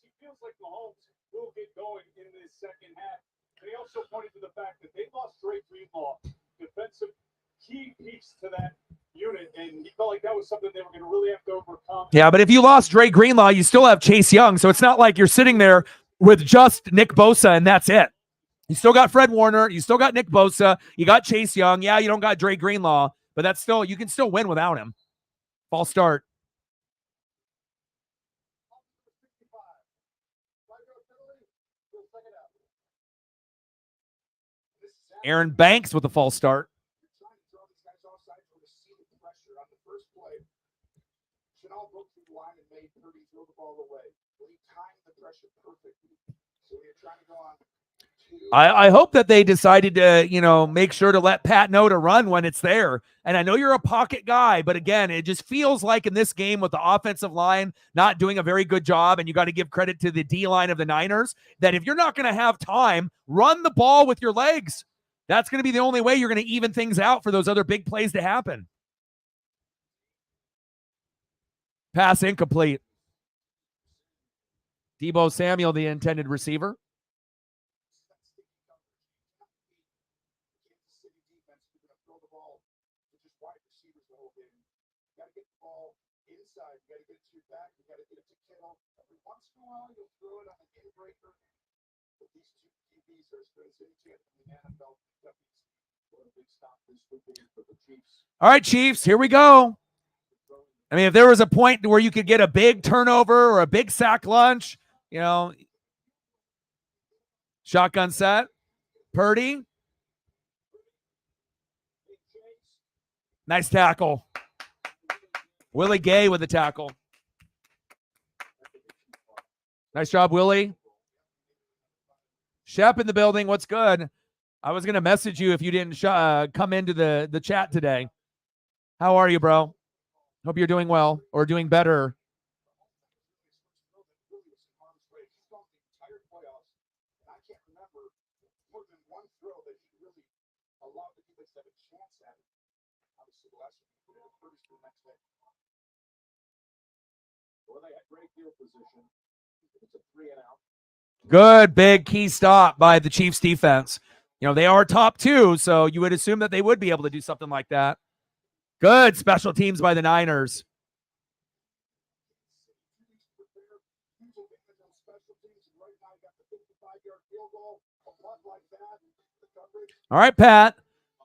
He feels like Mahomes will get going in this second half. And he also pointed to the fact that they lost Dre Greenlaw, defensive key piece to that unit, and he felt like that was something they were going to really have to overcome. Yeah, but if you lost Dre Greenlaw, you still have Chase Young, so it's not like you're sitting there with just Nick Bosa and that's it. You still got Fred Warner, you still got Nick Bosa, you got Chase Young. Yeah, you don't got Dre Greenlaw, but that's still, you can still win without him. False start. Aaron Banks with a false start. I hope that they decided to, make sure to let Pat know to run when it's there. And I know you're a pocket guy, but again, it just feels like in this game with the offensive line not doing a very good job, and you got to give credit to the D-line of the Niners, that if you're not going to have time, run the ball with your legs. That's going to be the only way you're going to even things out for those other big plays to happen. Pass incomplete. Deebo Samuel, the intended receiver. All right, Chiefs, here we go. I mean, if there was a point where you could get a big turnover or a big sack lunch, shotgun set. Purdy. Nice tackle. Willie Gay with the tackle. Nice job, Willie. Shep in the building. What's good? I was going to message you if you didn't come into the chat today. How are you, bro? Hope you're doing well or doing better. Well, they had great field position. It's a 3-and-out. Good big key stop by the Chiefs defense. You know, they are top 2, so you would assume that they would be able to do something like that. Good special teams by the Niners. All right, Pat.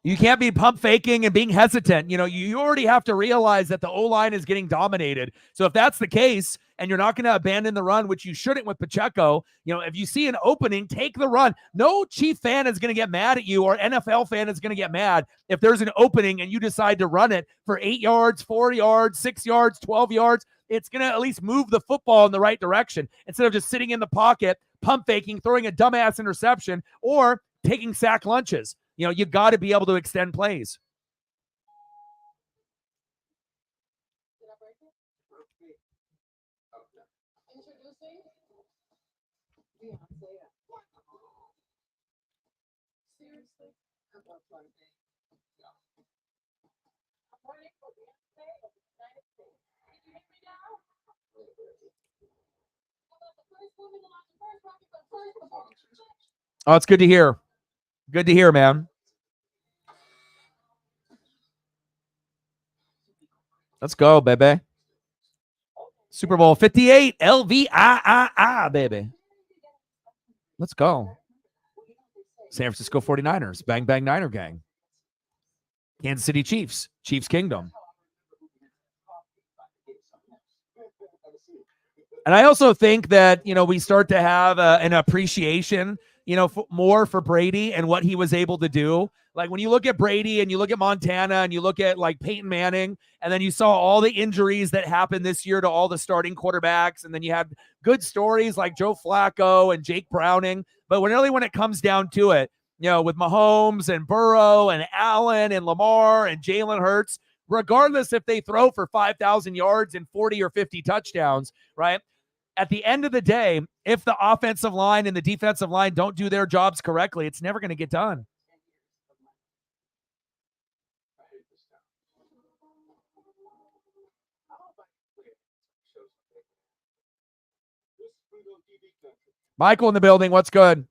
You can't be pump faking and being hesitant. You know, you already have to realize that the O-line is getting dominated. So if that's the case, and you're not going to abandon the run, which you shouldn't with Pacheco, you know, if you see an opening, take the run. No Chief fan is going to get mad at you, or NFL fan is going to get mad if there's an opening and you decide to run it for 8 yards, 4 yards, 6 yards, 12 yards. It's going to at least move the football in the right direction instead of just sitting in the pocket, pump faking, throwing a dumbass interception, or taking sack lunches. You know, you got to be able to extend plays. Introducing Beyonce. Seriously? How about fun day? I'm running for Beyonce of the United States. Can you hear me now? How about the first woman to launch the first rocket for the first performance? Oh, it's good to hear. Good to hear, man. Let's go, baby. Super Bowl 58, LVIII, baby. Let's go. San Francisco 49ers, bang, bang, Niner gang. Kansas City Chiefs, Chiefs Kingdom. And I also think that, you know, we start to have an appreciation, you know, more for Brady and what he was able to do. Like when you look at Brady and you look at Montana and you look at like Peyton Manning, and then you saw all the injuries that happened this year to all the starting quarterbacks. And then you had good stories like Joe Flacco and Jake Browning. But when it comes down to it, you know, with Mahomes and Burrow and Allen and Lamar and Jalen Hurts, regardless if they throw for 5,000 yards and 40 or 50 touchdowns, right? At the end of the day, if the offensive line and the defensive line don't do their jobs correctly, it's never going to get done. Michael in the building. What's good?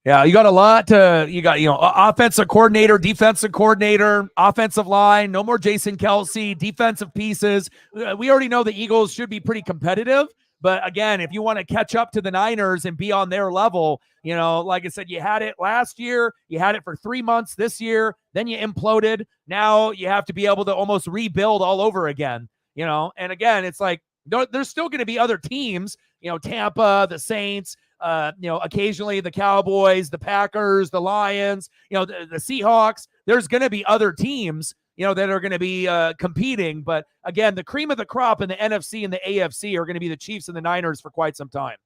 Yeah, you got a lot to, you got, you know, offensive coordinator, defensive coordinator, offensive line, no more Jason Kelsey, defensive pieces. We already know the Eagles should be pretty competitive. But again, if you want to catch up to the Niners and be on their level, you know, like I said, you had it last year, you had it for 3 months this year, then you imploded. Now you have to be able to almost rebuild all over again, you know. And again, it's like, there's still going to be other teams, you know, Tampa, the Saints, you know, occasionally the Cowboys, the Packers, the Lions, you know, the Seahawks. There's going to be other teams, you know, that are going to be competing. But again, the cream of the crop in the NFC and the AFC are going to be the Chiefs and the Niners for quite some time.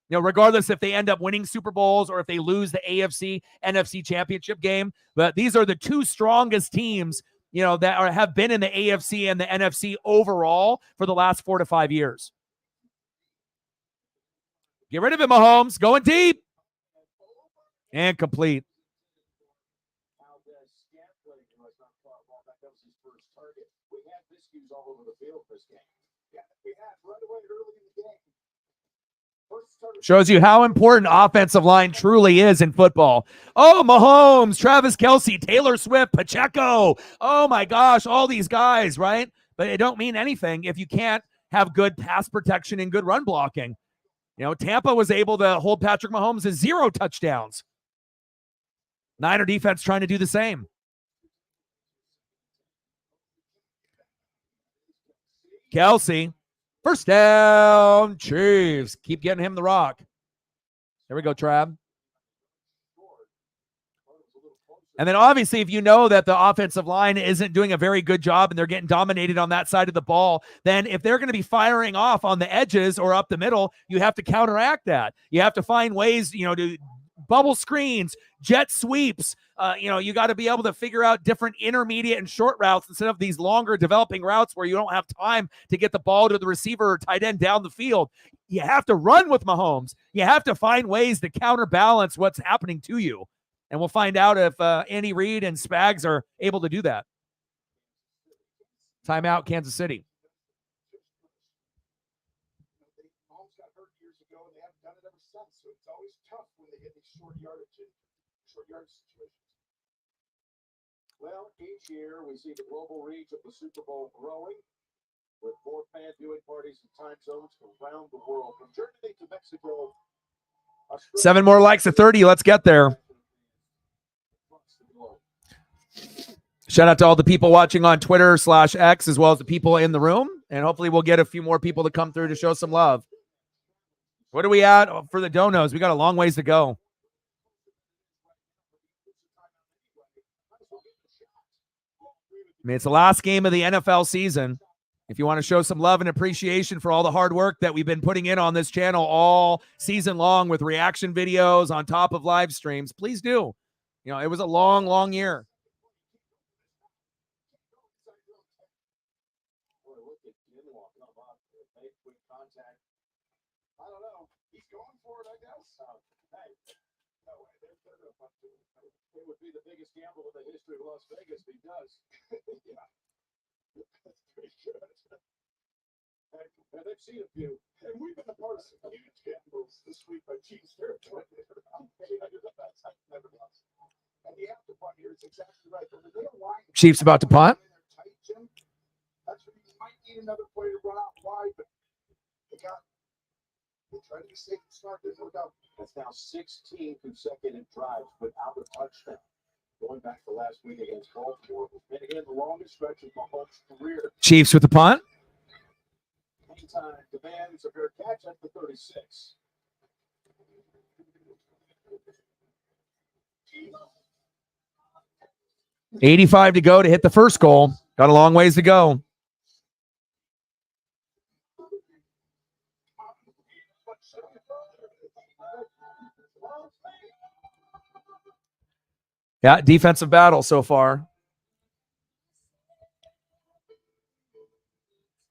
You know, regardless if they end up winning Super Bowls or if they lose the AFC, NFC championship game. But these are the two strongest teams, you know, that have been in the AFC and the NFC overall for the last 4 to 5 years. Get rid of it, Mahomes. Going deep. And complete. Shows you how important offensive line truly is in football. Oh, Mahomes, Travis Kelce, Taylor Swift, Pacheco. Oh, my gosh, all these guys, right? But it don't mean anything if you can't have good pass protection and good run blocking. You know, Tampa was able to hold Patrick Mahomes to 0 touchdowns. Niner defense trying to do the same. Kelce. First down, Chiefs. Keep getting him the rock. There we go, Trav. And then obviously, if you know that the offensive line isn't doing a very good job and they're getting dominated on that side of the ball, then if they're going to be firing off on the edges or up the middle, you have to counteract that. You have to find ways, you know, to bubble screens, jet sweeps. You got to be able to figure out different intermediate and short routes instead of these longer developing routes where you don't have time to get the ball to the receiver or tight end down the field. You have to run with Mahomes. You have to find ways to counterbalance what's happening to you. And we'll find out if Andy Reid and Spags are able to do that. Timeout, Kansas City. Mahomes got hurt years ago, and they haven't done it ever since. So it's always tough when they get these short yardage situations. Well, each year we see the global reach of the Super Bowl growing, with more fan viewing parties and time zones around the world. From Germany to Mexico, 7 more likes to 30. Let's get there. Shout out to all the people watching on Twitter/X, as well as the people in the room. And hopefully we'll get a few more people to come through to show some love. What are we at for the donos? We got a long ways to go. I mean, it's the last game of the NFL season. If you want to show some love and appreciation for all the hard work that we've been putting in on this channel all season long with reaction videos on top of live streams, please do. It was a long, long year. I don't know. He's going for it, I guess. Hey, no way. It would be the biggest gamble in the history of Las Vegas if he does. Yeah. That's pretty good. And they've seen a few. And we've been a part of some huge gambles this week by Chiefs territory. Never lost. And you have to punt here. It's exactly right. Chiefs about to punt. That's what you might need another play to run out wide, but they tried to be safe and smart. Didn't work out. That's now 16 consecutive drives without a touchdown. Going back to last week against Baltimore, and again the longest stretch of Mahomes' career. Chiefs with the punt. Anytime demands a fair catch at the 36. $85 to go to hit the first goal. Got a long ways to go. Yeah, defensive battle so far.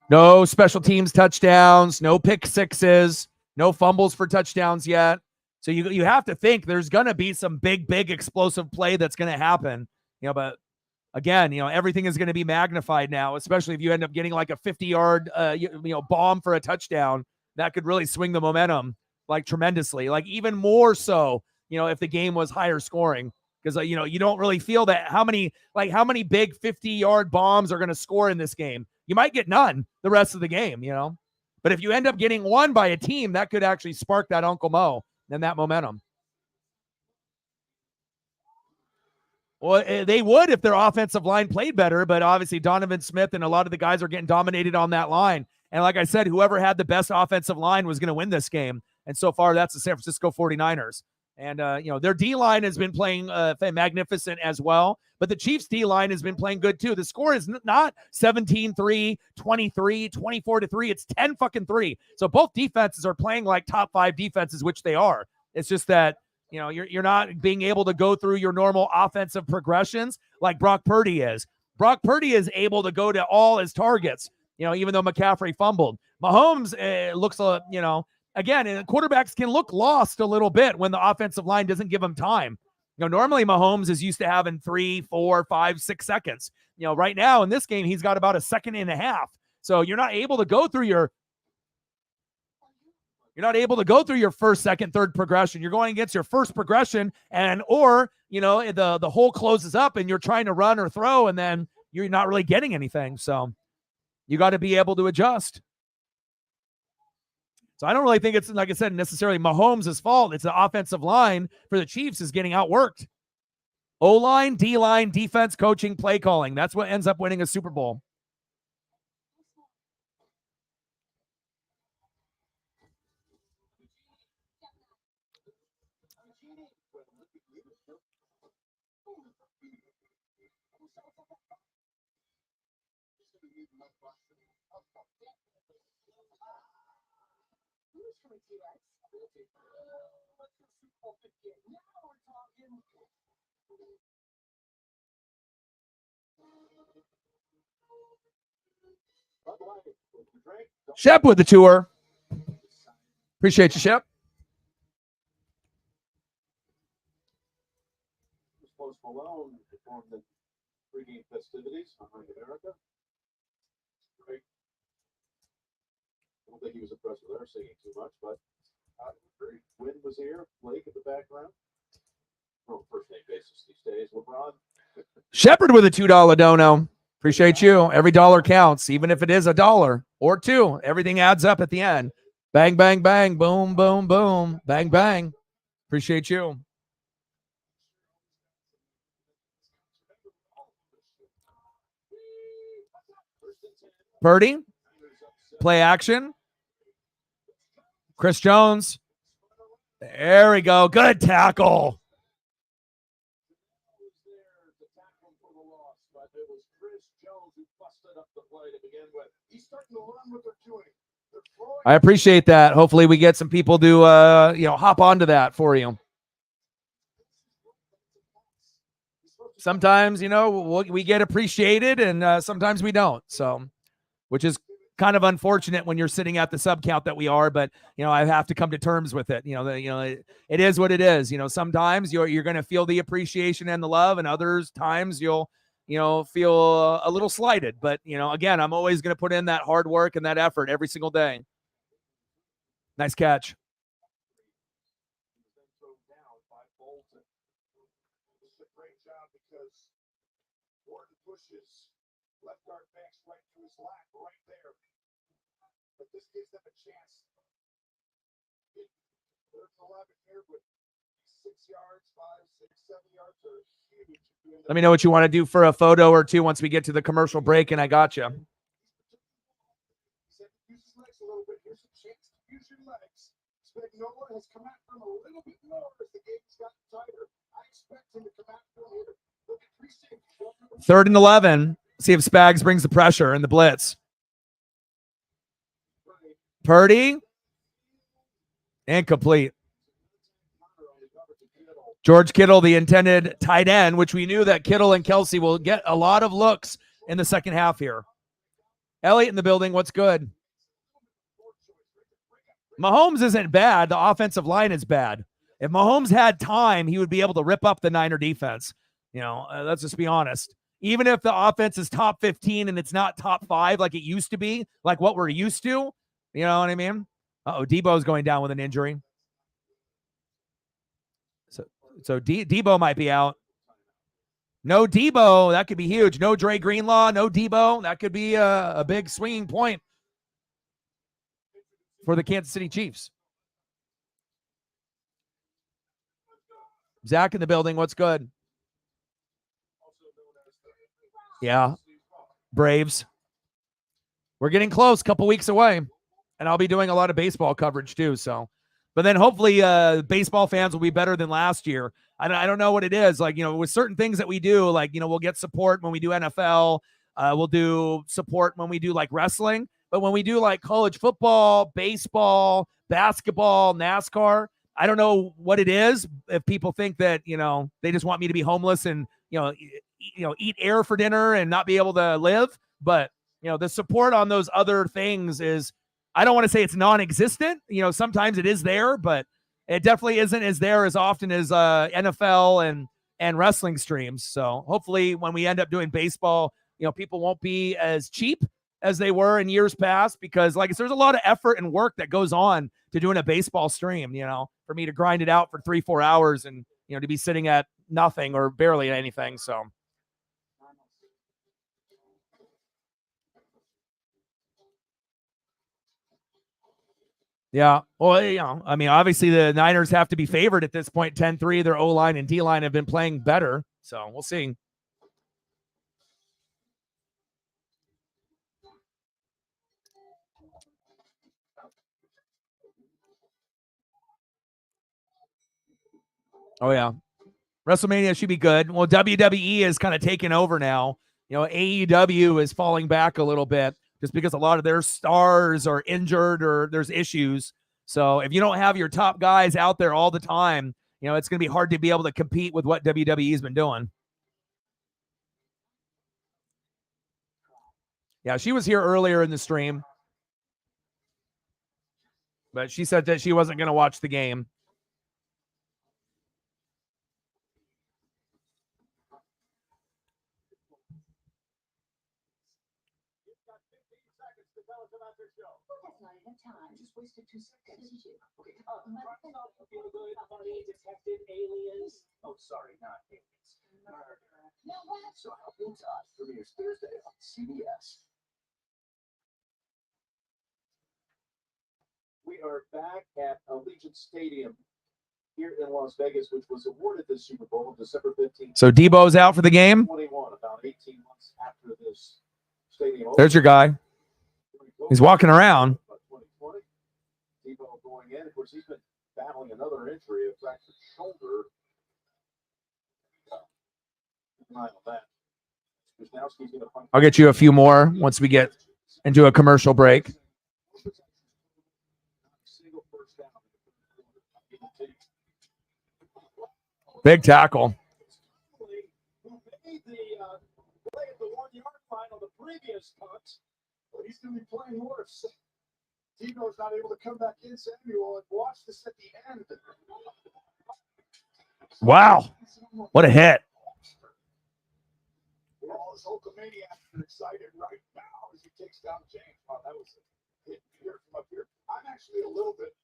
No special teams touchdowns, no pick sixes, no fumbles for touchdowns yet. So you have to think there's going to be some big explosive play that's going to happen. But again, everything is going to be magnified now, especially if you end up getting like a 50-yard bomb for a touchdown. That could really swing the momentum tremendously, even more so, if the game was higher scoring. Because, you don't really feel that how many big 50-yard bombs are going to score in this game. You might get none the rest of the game, But if you end up getting one by a team, that could actually spark that Uncle Mo and that momentum. Well, they would if their offensive line played better, but obviously Donovan Smith and a lot of the guys are getting dominated on that line. And like I said, whoever had the best offensive line was going to win this game. And so far, that's the San Francisco 49ers. And, their D-line has been playing magnificent as well. But the Chiefs' D-line has been playing good, too. The score is not 17-3, 23, 24-3. It's 10-3. So both defenses are playing like top 5 defenses, which they are. It's just that, you're not being able to go through your normal offensive progressions like Brock Purdy is. Brock Purdy is able to go to all his targets, even though McCaffrey fumbled. Mahomes looks, again, and quarterbacks can look lost a little bit when the offensive line doesn't give them time. Normally Mahomes is used to having 3, 4, 5, 6 seconds. Right now in this game, he's got about a second and a half. So you're not able to go through your first, second, third progression. You're going against your first progression or the hole closes up and you're trying to run or throw and then you're not really getting anything. So you got to be able to adjust. So I don't really think it's, like I said, necessarily Mahomes' fault. It's the offensive line for the Chiefs is getting outworked. O-line, D-line, defense, coaching, play calling. That's what ends up winning a Super Bowl. Shep with the tour. Appreciate you, Shep. Post Malone performed the pregame festivities behind America. Great. I don't think he was impressed with our singing too much, but great. Wynn was here. Blake in the background. On a first name basis these days. LeBron. Shepard with a $2 dono. Appreciate you. Every dollar counts, even if it is $1 or $2. Everything adds up at the end. Bang, bang, bang. Boom, boom, boom. Bang, bang. Appreciate you. Purdy. Play action. Chris Jones. There we go. Good tackle. I appreciate that. Hopefully we get some people to hop onto that for you. Sometimes, we get appreciated and sometimes we don't. So, which is kind of unfortunate when you're sitting at the sub count that we are, but I have to come to terms with it. It is what it is. Sometimes you're going to feel the appreciation and the love, and others times you'll feel a little slighted. But again, I'm always going to put in that hard work and that effort every single day. Nice catch. Left guard backs right to his lap, right there. But this gives them a chance. Third and 11 here with 6 yards, 5, 6, 7 yards are huge. Let me know what you want to do for a photo or two once we get to the commercial break, and I got you. Use his legs a little bit. Here's a chance to use your legs. Spagnola has come at them a little bit more as the game's gotten tighter. I expect him to come at them here. Look at 3 safeties. 3rd and 11. See if Spags brings the pressure in the blitz. Purdy. Incomplete. George Kittle, the intended tight end, which we knew that Kittle and Kelsey will get a lot of looks in the second half here. Elliott in the building. What's good? Mahomes isn't bad. The offensive line is bad. If Mahomes had time, he would be able to rip up the Niner defense. Let's just be honest. Even if the offense is top 15 and it's not top 5 like it used to be, like what we're used to, you know what I mean? Debo's going down with an injury. So Debo might be out. No Debo, that could be huge. No Dre Greenlaw, no Debo. That could be a big swinging point for the Kansas City Chiefs. Zach in the building. What's good? Yeah. Braves. We're getting close, couple weeks away. And I'll be doing a lot of baseball coverage too. So, but then hopefully baseball fans will be better than last year. I don't know what it is. Like, with certain things that we do, like, we'll get support when we do NFL. We'll do support when we do like wrestling. But when we do like college football, baseball, basketball, NASCAR, I don't know what it is. If people think that, they just want me to be homeless and, eat air for dinner and not be able to live. But, the support on those other things is, I don't want to say it's non-existent. Sometimes it is there, but it definitely isn't as there as often as NFL and wrestling streams. So hopefully when we end up doing baseball, people won't be as cheap as they were in years past, because like there's a lot of effort and work that goes on to doing a baseball stream, for me to grind it out for 3-4 hours and, to be sitting at nothing or barely anything. So. Yeah. Well, obviously the Niners have to be favored at this point, 10-3. Their O-line and D-line have been playing better. So we'll see. Oh, yeah. WrestleMania should be good. Well, WWE is kind of taking over now. AEW is falling back a little bit just because a lot of their stars are injured or there's issues. So if you don't have your top guys out there all the time, it's going to be hard to be able to compete with what WWE's been doing. Yeah, she was here earlier in the stream, but she said that she wasn't going to watch the game. Just wasted 2 seconds. Okay. Detected aliens. Oh, sorry, not aliens. Murder. So help me God. Premieres Thursday on CBS. We are back at Allegiant Stadium here in Las Vegas, which was awarded the Super Bowl on December 15th. So Debo's out for the game. 21, about 18 months after this stadium. There's your guy. He's walking around. 2020. Debo going in. Of course, he's been battling another injury, a fractured shoulder. I'll get you a few more once we get into a commercial break. Big tackle. He's going to be playing more if Debo's not able to come back in, Samuel, and watch this at the end. Wow. What a hit. We're all as Hulkamaniacs are excited right now as he takes down James. Wow, that was a hit here from up here. I'm actually a little bit.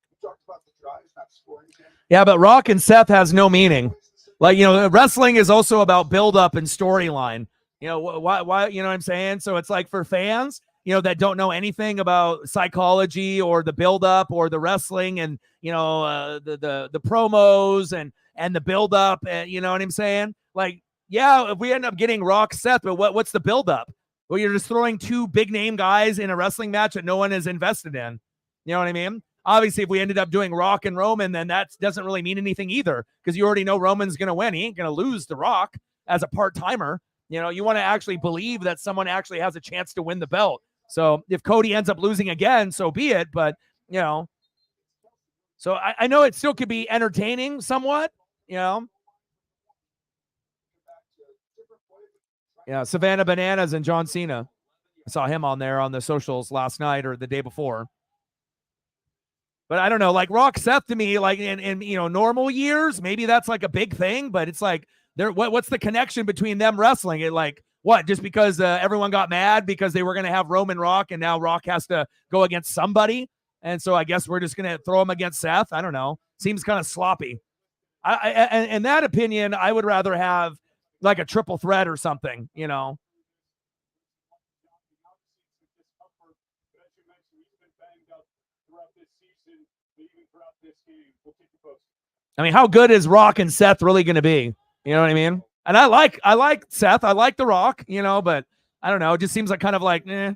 We talked about the drives not scoring. Yeah, but Rock and Seth has no meaning. Like, wrestling is also about build-up and storyline. Why, you know what I'm saying? So it's like for fans, that don't know anything about psychology or the build-up or the wrestling and, the promos and the build-up, and you know what I'm saying? Like, yeah, if we end up getting Rock Seth, but what's the build-up? Well, you're just throwing two big-name guys in a wrestling match that no one is invested in. You know what I mean? Obviously, if we ended up doing Rock and Roman, then that doesn't really mean anything either, because you already know Roman's going to win. He ain't going to lose to Rock as a part-timer. You want to actually believe that someone actually has a chance to win the belt. So if Cody ends up losing again, so be it. But, so I know it still could be entertaining somewhat, Yeah, Savannah Bananas and John Cena. I saw him on there on the socials last night or the day before. But I don't know, like Rock Seth to me, like in normal years, maybe that's like a big thing, but it's like what's the connection between them wrestling? It like what? Just because everyone got mad because they were going to have Roman Rock and now Rock has to go against somebody, and so I guess we're just going to throw him against Seth. I don't know. Seems kind of sloppy. In that opinion, I would rather have like a triple threat or something, I mean, how good is Rock and Seth really going to be? You know what I mean? And I like Seth. I like The Rock, but I don't know. It just seems like kind of like, I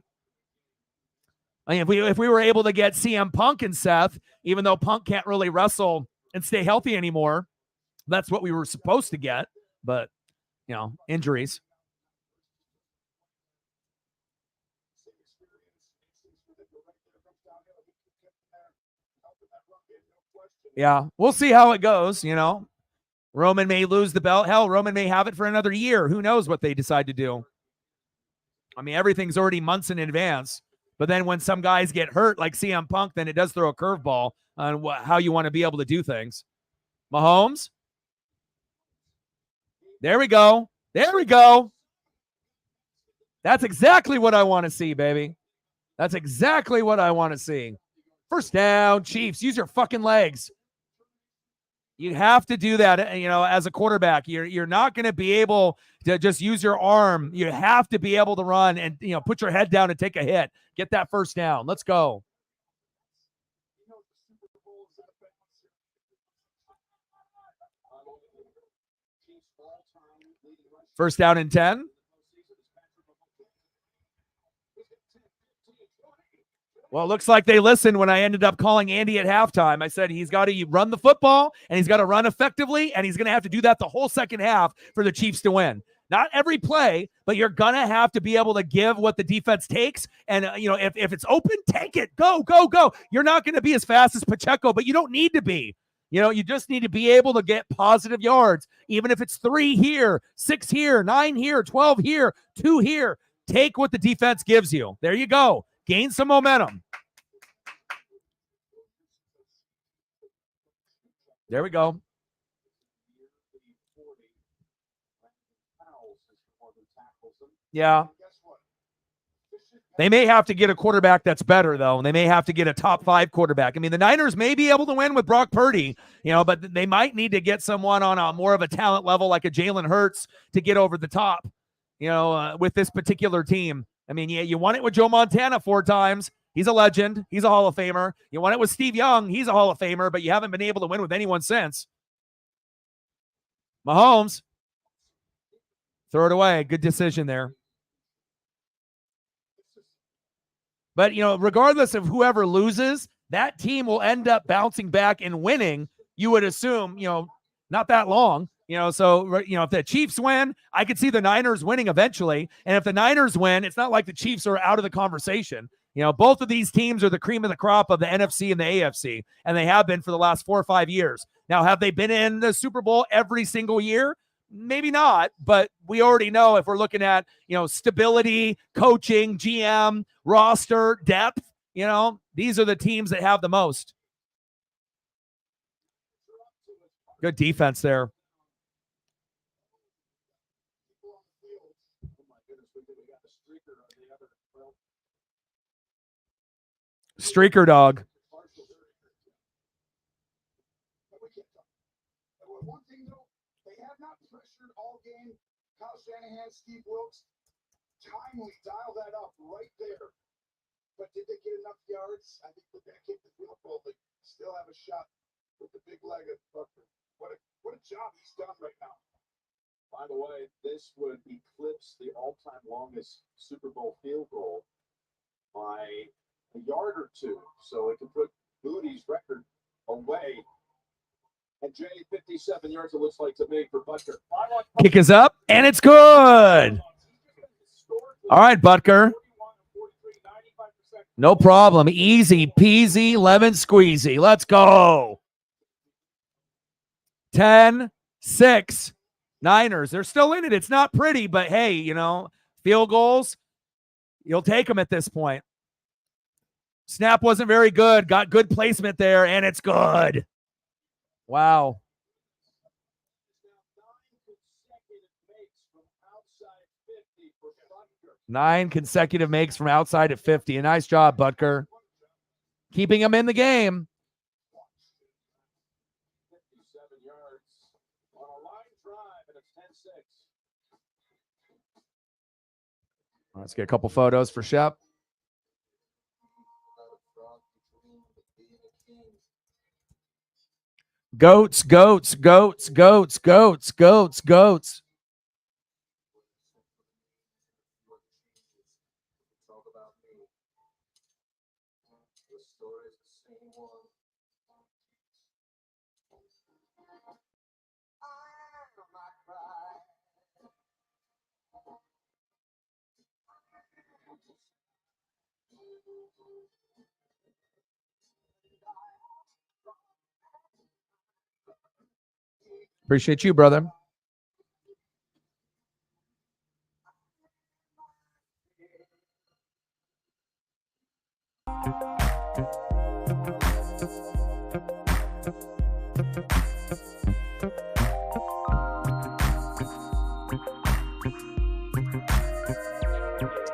mean, if we were able to get CM Punk and Seth, even though Punk can't really wrestle and stay healthy anymore, that's what we were supposed to get. But, injuries. Yeah, we'll see how it goes, Roman may lose the belt. Hell, Roman may have it for another year. Who knows what they decide to do? I mean, everything's already months in advance. But then when some guys get hurt, like CM Punk, then it does throw a curveball on how you want to be able to do things. Mahomes. There we go. There we go. That's exactly what I want to see, baby. That's exactly what I want to see. First down, Chiefs. Use your fucking legs. You have to do that, as a quarterback. You're not going to be able to just use your arm. You have to be able to run and, put your head down and take a hit. Get that first down. Let's go. First down and 10. Well, it looks like they listened when I ended up calling Andy at halftime. I said he's got to run the football, and he's got to run effectively, and he's going to have to do that the whole second half for the Chiefs to win. Not every play, but you're going to have to be able to give what the defense takes. And, if it's open, take it. Go, go, go. You're not going to be as fast as Pacheco, but you don't need to be. You know, you just need to be able to get positive yards, even if it's 3 here, 6 here, 9 here, 12 here, 2 here. Take what the defense gives you. There you go. Gain some momentum. There we go. Yeah. They may have to get a quarterback that's better, though, and they may have to get a top 5 quarterback. I mean, the Niners may be able to win with Brock Purdy, you know, but they might need to get someone on a more of a talent level like a Jalen Hurts to get over the top, you know, with this particular team. I mean, yeah, you won it with Joe Montana 4 times. He's a legend. He's a Hall of Famer. You won it with Steve Young. He's a Hall of Famer, but you haven't been able to win with anyone since. Mahomes. Throw it away. Good decision there. But, you know, regardless of whoever loses, that team will end up bouncing back and winning, you would assume, you know, not that long. You know, so, you know, if the Chiefs win, I could see the Niners winning eventually. And if the Niners win, it's not like the Chiefs are out of the conversation. You know, both of these teams are the cream of the crop of the NFC and the AFC, and they have been for the last 4 or 5 years. Now, have they been in the Super Bowl every single year? Maybe not, but we already know if we're looking at, you know, stability, coaching, GM, roster, depth, you know, these are the teams that have the most. Good defense there. Streaker dog. One thing though, they have not pressured all game. Kyle Shanahan, Steve Wilkes, timely dial that up right there. But did they get enough yards? I think they're going to kick the field goal, but still have a shot with the big leg of Bucker. What a job he's done right now. By the way, this would eclipse the all-time longest Super Bowl field goal by a yard or 2. So it can put Moody's record away. And Jay, 57 yards, it looks like to me for Butker. Kick is up, and it's good. All right, Butker. No problem. Easy peasy, lemon squeezy. Let's go. 10-6. Niners. They're still in it. It's not pretty, but hey, you know, field goals, you'll take them at this point. Snap wasn't very good. Got good placement there, and it's good. Wow. 9 consecutive makes from outside at 50. A nice job, Butker. Keeping him in the game. 57 yards on a line drive, and it's 10-6. Let's get a couple photos for Shep. Goats, goats, goats, goats, goats, goats, goats. Appreciate you, brother.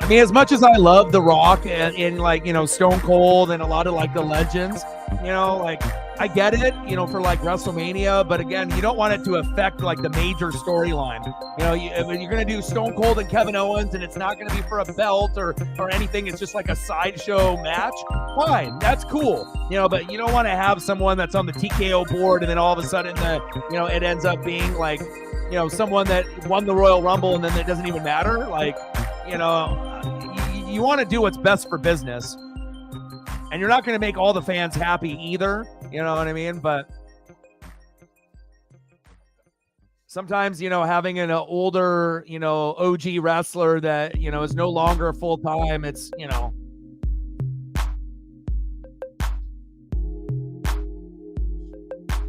I mean, as much as I love The Rock and like, you know, Stone Cold and a lot of like the legends, you know, like I get it, you know, for like WrestleMania, but again, you don't want it to affect like the major storyline. You know, when you're going to do Stone Cold and Kevin Owens and it's not going to be for a belt or anything, it's just like a sideshow match. Fine, that's cool. You know, but you don't want to have someone that's on the TKO board and then all of a sudden you know, it ends up being like, you know, someone that won the Royal Rumble and then it doesn't even matter. Like, you know, you want to do what's best for business. And you're not going to make all the fans happy either. You know what I mean? But sometimes, you know, having an older, you know, OG wrestler that, you know, is no longer full-time, it's, you know.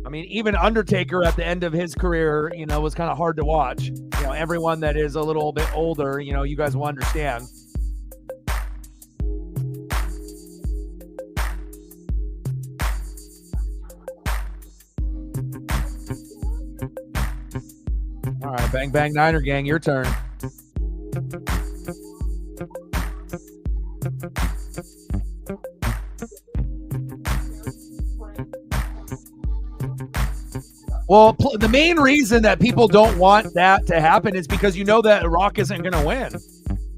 I mean, even Undertaker at the end of his career, you know, was kind of hard to watch. You know, everyone that is a little bit older, you know, you guys will understand. All right, Bang Bang Niner Gang, your turn. Well, the main reason that people don't want that to happen is because you know that Rock isn't going to win.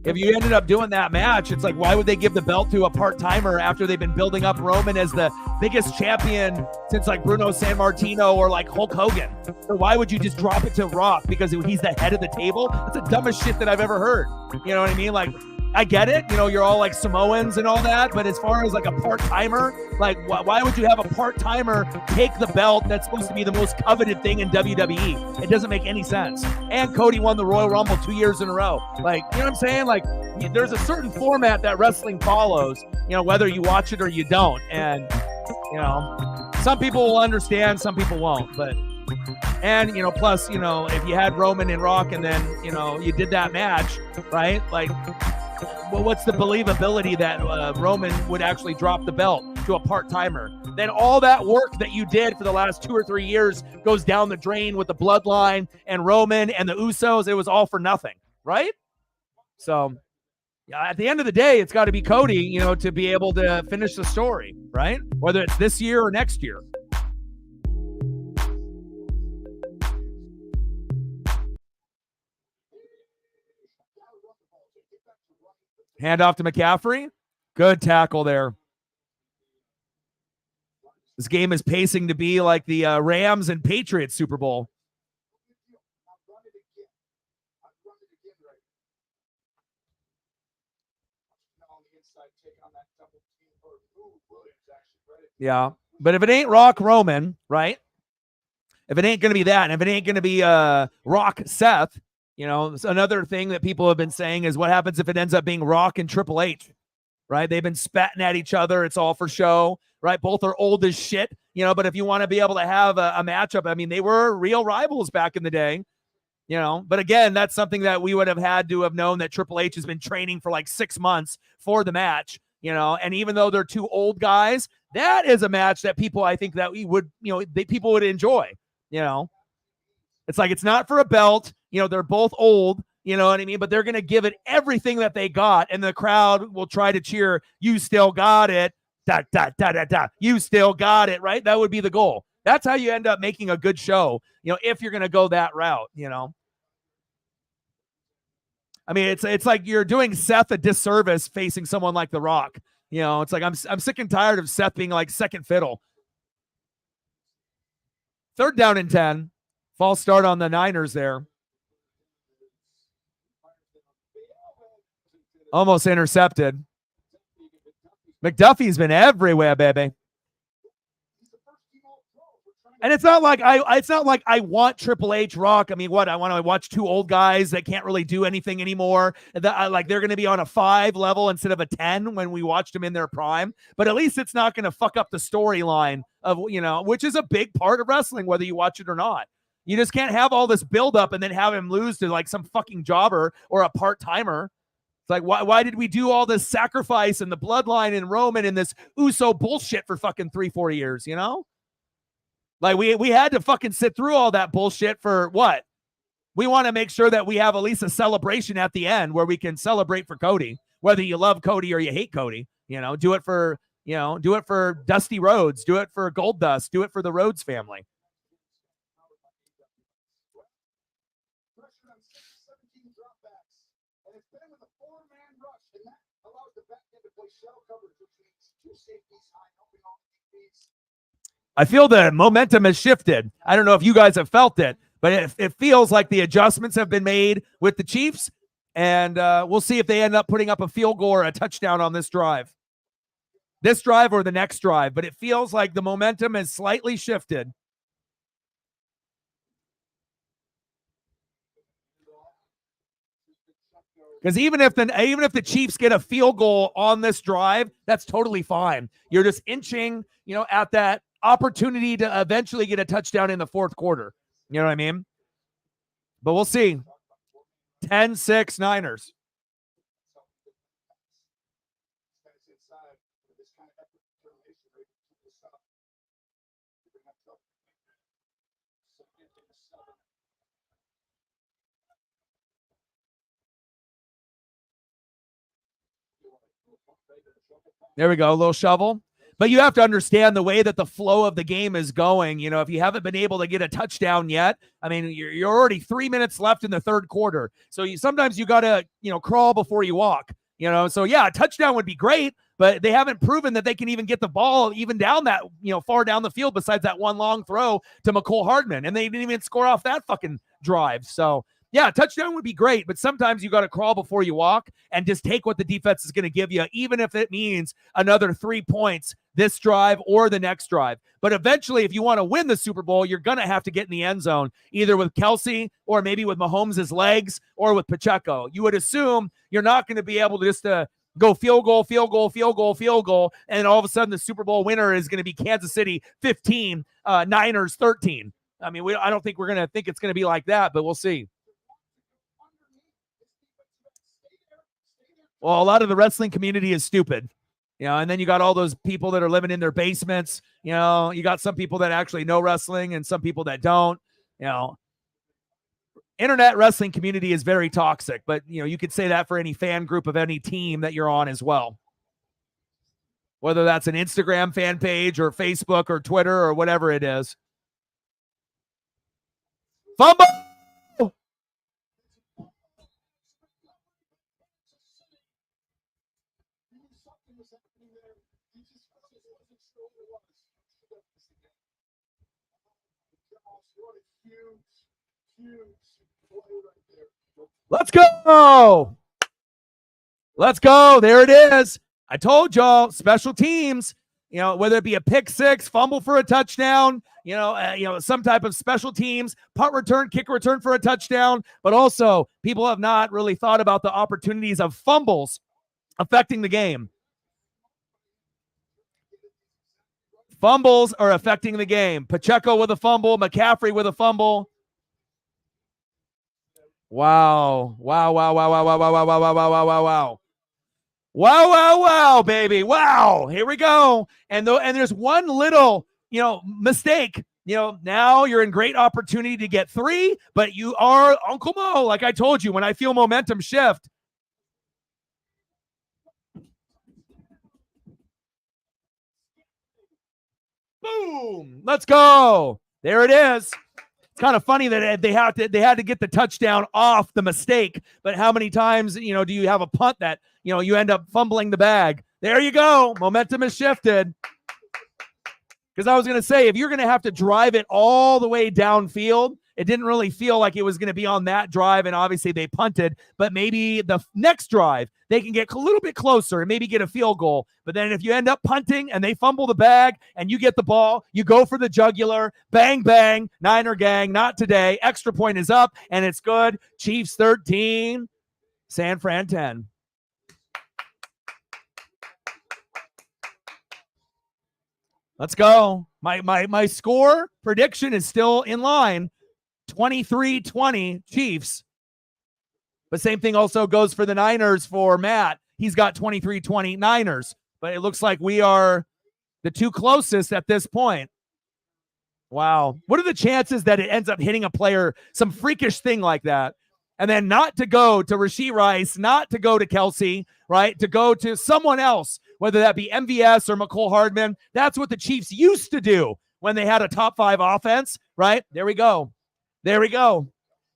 If you ended up doing that match, it's like, why would they give the belt to a part-timer after they've been building up Roman as the biggest champion since like Bruno Sammartino or like Hulk Hogan? So why would you just drop it to Rock because he's the head of the table? That's the dumbest shit that I've ever heard. You know what I mean? Like, I get it. You know, you're all like Samoans and all that. But as far as like a part-timer, like why would you have a part-timer take the belt that's supposed to be the most coveted thing in WWE? It doesn't make any sense. And Cody won the Royal Rumble 2 years in a row. Like, you know what I'm saying? Like, there's a certain format that wrestling follows, you know, whether you watch it or you don't. And, you know, some people will understand, some people won't. But, and, you know, plus, you know, if you had Roman and Rock and then, you know, you did that match, right? Like, well, what's the believability that Roman would actually drop the belt to a part-timer? Then all that work that you did for the last 2 or 3 years goes down the drain with the Bloodline and Roman and the Usos. It was all for nothing, right? So at the end of the day, it's got to be Cody, you know, to be able to finish the story, right? Whether it's this year or next year. Hand off to McCaffrey. Good tackle there. This game is pacing to be like the Rams and Patriots Super Bowl. Yeah, but if it ain't Rock Roman, right? If it ain't going to be that, and if it ain't going to be Rock Seth, you know, another thing that people have been saying is what happens if it ends up being Rock and Triple H, right? They've been spatting at each other. It's all for show, right? Both are old as shit, you know, but if you want to be able to have a matchup, I mean, they were real rivals back in the day, you know, but again, that's something that we would have had to have known that Triple H has been training for like 6 months for the match, you know, and even though they're two old guys, that is a match that people, I think that we would, you know, people would enjoy, you know. It's like, it's not for a belt. You know, they're both old, you know what I mean? But they're going to give it everything that they got. And the crowd will try to cheer, you still got it. Da, da, da, da, da. You still got it, right? That would be the goal. That's how you end up making a good show, you know, if you're going to go that route, you know. I mean, it's like you're doing Seth a disservice facing someone like The Rock. You know, it's like I'm sick and tired of Seth being like second fiddle. 3rd down and 10. False start on the Niners there. Almost intercepted. McDuffie's been everywhere, baby. And it's not like I want Triple H, Rock. I mean, what? I want to watch two old guys that can't really do anything anymore. Like they're going to be on a 5 level instead of a 10 when we watched them in their prime. But at least it's not going to fuck up the storyline of, you know, which is a big part of wrestling, whether you watch it or not. You just can't have all this buildup and then have him lose to like some fucking jobber or a part-timer. It's like, why did we do all this sacrifice and the Bloodline and Roman and this Uso bullshit for fucking 3-4 years, you know? Like we had to fucking sit through all that bullshit for what? We want to make sure that we have at least a celebration at the end where we can celebrate for Cody, whether you love Cody or you hate Cody, you know, do it for Dusty Rhodes, do it for Goldust, do it for the Rhodes family. I feel the momentum has shifted. I don't know if you guys have felt it, but it feels like the adjustments have been made with the Chiefs, and we'll see if they end up putting up a field goal or a touchdown on this drive. This drive or the next drive, but it feels like the momentum has slightly shifted. Because even if the Chiefs get a field goal on this drive, that's totally fine. You're just inching, you know, at that opportunity to eventually get a touchdown in the fourth quarter. You know what I mean? But we'll see. 10-6 Niners. There we go, a little shovel. But you have to understand the way that the flow of the game is going. You know, if you haven't been able to get a touchdown yet, I mean, you're already 3 minutes left in the third quarter. So sometimes you got to, crawl before you walk, So, yeah, a touchdown would be great, but they haven't proven that they can even get the ball even down that, far down the field besides that one long throw to McCole Hardman. And they didn't even score off that fucking drive. So, yeah, a touchdown would be great, but sometimes you got to crawl before you walk and just take what the defense is going to give you, even if it means another 3 points this drive or the next drive. But eventually, if you want to win the Super Bowl, you're going to have to get in the end zone, either with Kelsey or maybe with Mahomes' legs or with Pacheco. You would assume you're not going to be able to just go field goal, and all of a sudden the Super Bowl winner is going to be Kansas City 15, Niners 13. I mean, I don't think we're going to think it's going to be like that, but we'll see. Well, a lot of the wrestling community is stupid, and then you got all those people that are living in their basements. You got some people that actually know wrestling and some people that don't. Internet wrestling community is very toxic, but you could say that for any fan group of any team that you're on as well. Whether that's an Instagram fan page or Facebook or Twitter or whatever it is. Fumble! Let's go. Let's go. There it is. I told y'all, special teams, whether it be a pick six, fumble for a touchdown, some type of special teams, punt return, kick return for a touchdown. But also, people have not really thought about the opportunities of fumbles affecting the game. Fumbles are affecting the game. Pacheco with a fumble, McCaffrey with a fumble. Wow, baby. Wow. Here we go. And there's one little, mistake. Now you're in great opportunity to get 3, but you are Uncle Mo. Like I told you, when I feel momentum shift. Boom. Let's go. There it is. It's kind of funny that they had to get the touchdown off the mistake, but how many times, do you have a punt that, you end up fumbling the bag? There you go. Momentum has shifted. Because I was going to say, if you're going to have to drive it all the way downfield, it didn't really feel like it was going to be on that drive, and obviously they punted, but maybe the next drive, they can get a little bit closer and maybe get a field goal. But then if you end up punting and they fumble the bag and you get the ball, you go for the jugular, bang, bang, Niner gang, not today. Extra point is up, and it's good. Chiefs 13, San Fran 10. Let's go. My score prediction is still in line. 23-20 Chiefs. But same thing also goes for the Niners for Matt. He's got 23-20 Niners. But it looks like we are the two closest at this point. Wow. What are the chances that it ends up hitting a player, some freakish thing like that, and then not to go to Rashee Rice, not to go to Kelsey, right? To go to someone else, whether that be MVS or McCole Hardman. That's what the Chiefs used to do when they had a top 5 offense, right? There we go. There we go.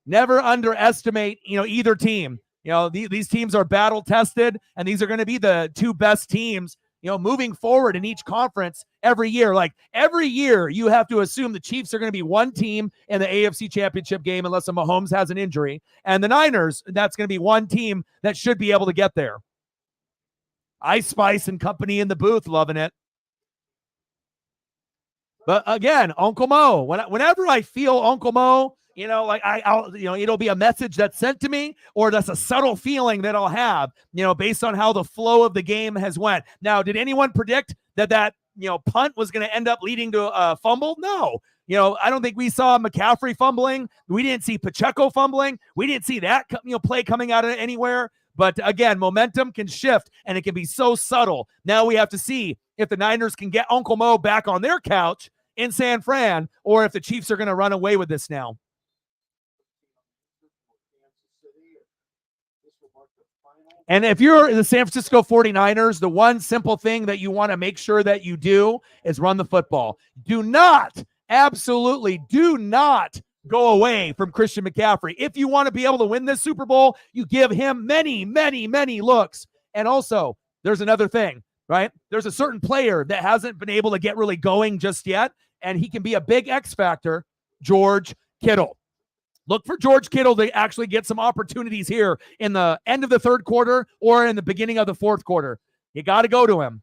Never underestimate, either team. These teams are battle tested, and these are going to be the 2 best teams, moving forward in each conference every year. Like every year, you have to assume the Chiefs are going to be one team in the AFC Championship game, unless Mahomes has an injury, and the Niners, that's going to be one team that should be able to get there. Ice Spice and company in the booth, loving it. But again, Uncle Mo, whenever I feel Uncle Mo, I'll it'll be a message that's sent to me, or that's a subtle feeling that I'll have, based on how the flow of the game has went. Now, did anyone predict that punt was going to end up leading to a fumble? No. I don't think we saw McCaffrey fumbling. We didn't see Pacheco fumbling. We didn't see that play coming out of anywhere. But again, momentum can shift, and it can be so subtle. Now we have to see if the Niners can get Uncle Mo back on their couch in San Fran, or if the Chiefs are going to run away with this now. And if you're the San Francisco 49ers, the one simple thing that you want to make sure that you do is run the football. Do not, absolutely do not go away from Christian McCaffrey. If you want to be able to win this Super Bowl, you give him many, many, many looks. And also, there's another thing, right? There's a certain player that hasn't been able to get really going just yet, and he can be a big X factor, George Kittle. Look for George Kittle to actually get some opportunities here in the end of the third quarter or in the beginning of the fourth quarter. You got to go to him.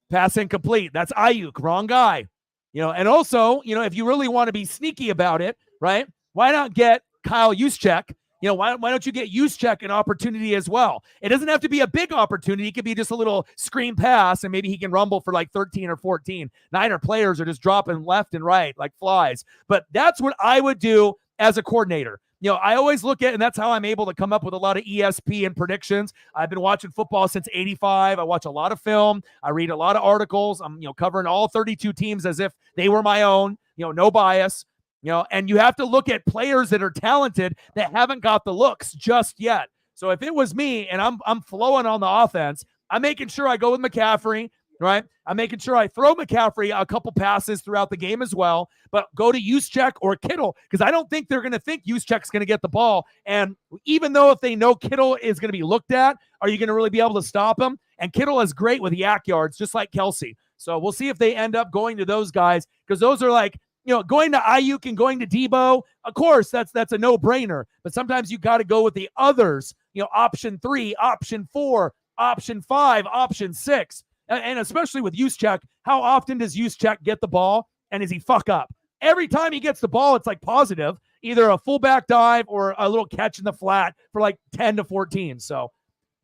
Pass incomplete. That's Ayuk. Wrong guy. And also, if you really want to be sneaky about it, right? Why not get Kyle Juszczyk? Why don't you get Juszczyk an opportunity as well? It doesn't have to be a big opportunity. It could be just a little screen pass, and maybe he can rumble for like 13 or 14. Niner players are just dropping left and right like flies. But that's what I would do as a coordinator. I always look at, and that's how I'm able to come up with a lot of ESPN predictions. I've been watching football since '85. I watch a lot of film. I read a lot of articles. I'm, covering all 32 teams as if they were my own, no bias. And you have to look at players that are talented that haven't got the looks just yet. So if it was me and I'm flowing on the offense, I'm making sure I go with McCaffrey, right? I'm making sure I throw McCaffrey a couple passes throughout the game as well, but go to Juszczyk or Kittle, because I don't think they're going to think Juszczyk's going to get the ball. And even though if they know Kittle is going to be looked at, are you going to really be able to stop him? And Kittle is great with yak yards, just like Kelsey. So we'll see if they end up going to those guys, because those are like, going to Ayuk and going to Debo, of course, that's a no-brainer. But sometimes you got to go with the others, option 3, option 4, option 5, option 6. And especially with Juszczyk, how often does Juszczyk get the ball, and does he fuck up? Every time he gets the ball, it's like positive, either a fullback dive or a little catch in the flat for like 10 to 14. So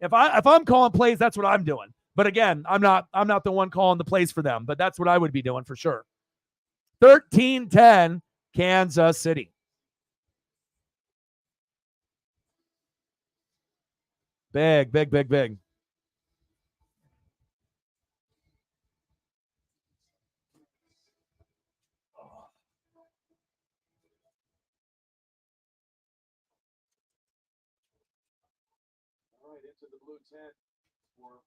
if I'm calling plays, that's what I'm doing. But again, I'm not the one calling the plays for them, but that's what I would be doing for sure. 13-10, Kansas City. Big, big, big, big. All right, into the blue tent for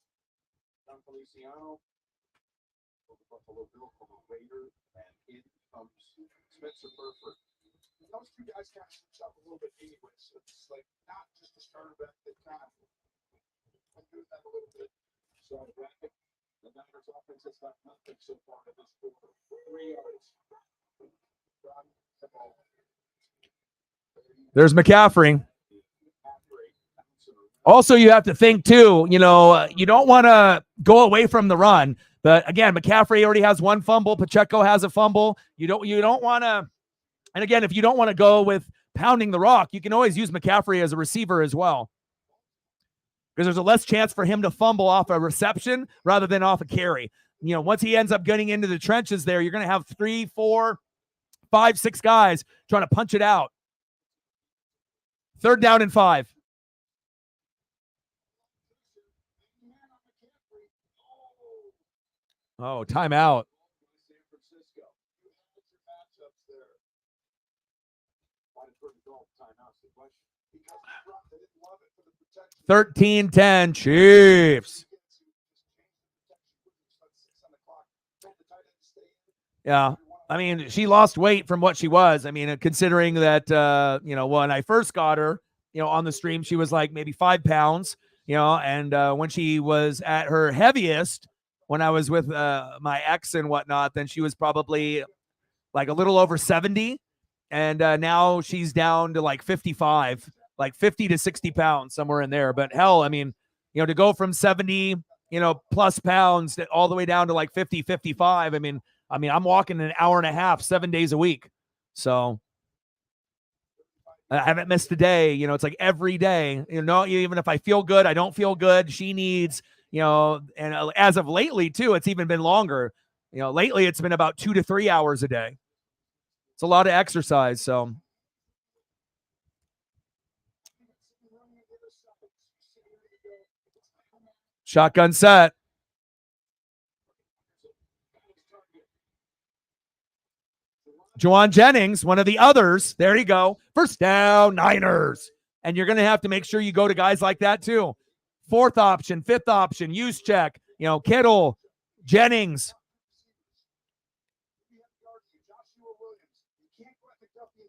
Don Feliciano. The Buffalo Bill from a Raider, and in comes Spencer Burford. Those two guys kind of switch up a little bit anyway, so it's like not just a starter back that kind of do that a little bit. So the Niners offense has got nothing so far in this quarter. 3 yards. There's McCaffrey. Also, you have to think too, you don't want to go away from the run. But again, McCaffrey already has one fumble. Pacheco has a fumble. You don't want to. And again, if you don't want to go with pounding the rock, you can always use McCaffrey as a receiver as well, because there's a less chance for him to fumble off a reception rather than off a carry. Once he ends up getting into the trenches there, you're going to have 3, 4, 5, 6 guys trying to punch it out. 3rd down and 5. Oh, timeout. 13-10 Chiefs. Yeah. I mean, she lost weight from what she was. I mean, considering that, when I first got her, on the stream, she was like maybe 5 pounds, and when she was at her heaviest, when I was with my ex and whatnot, then she was probably like a little over 70. And now she's down to like 55, like 50 to 60 pounds, somewhere in there. But hell, I mean, to go from 70, plus pounds all the way down to like 50, 55. I mean, I'm walking an hour and a half, 7 days a week. So I haven't missed a day. It's like every day, even if I feel good, I don't feel good. She needs, and as of lately too, it's even been longer. Lately it's been about 2 to 3 hours a day. It's a lot of exercise. So shotgun set. Juwan Jennings, one of the others. There you go. First down, Niners. And you're going to have to make sure you go to guys like that too. Fourth option, fifth option, use check, Kittle, Jennings.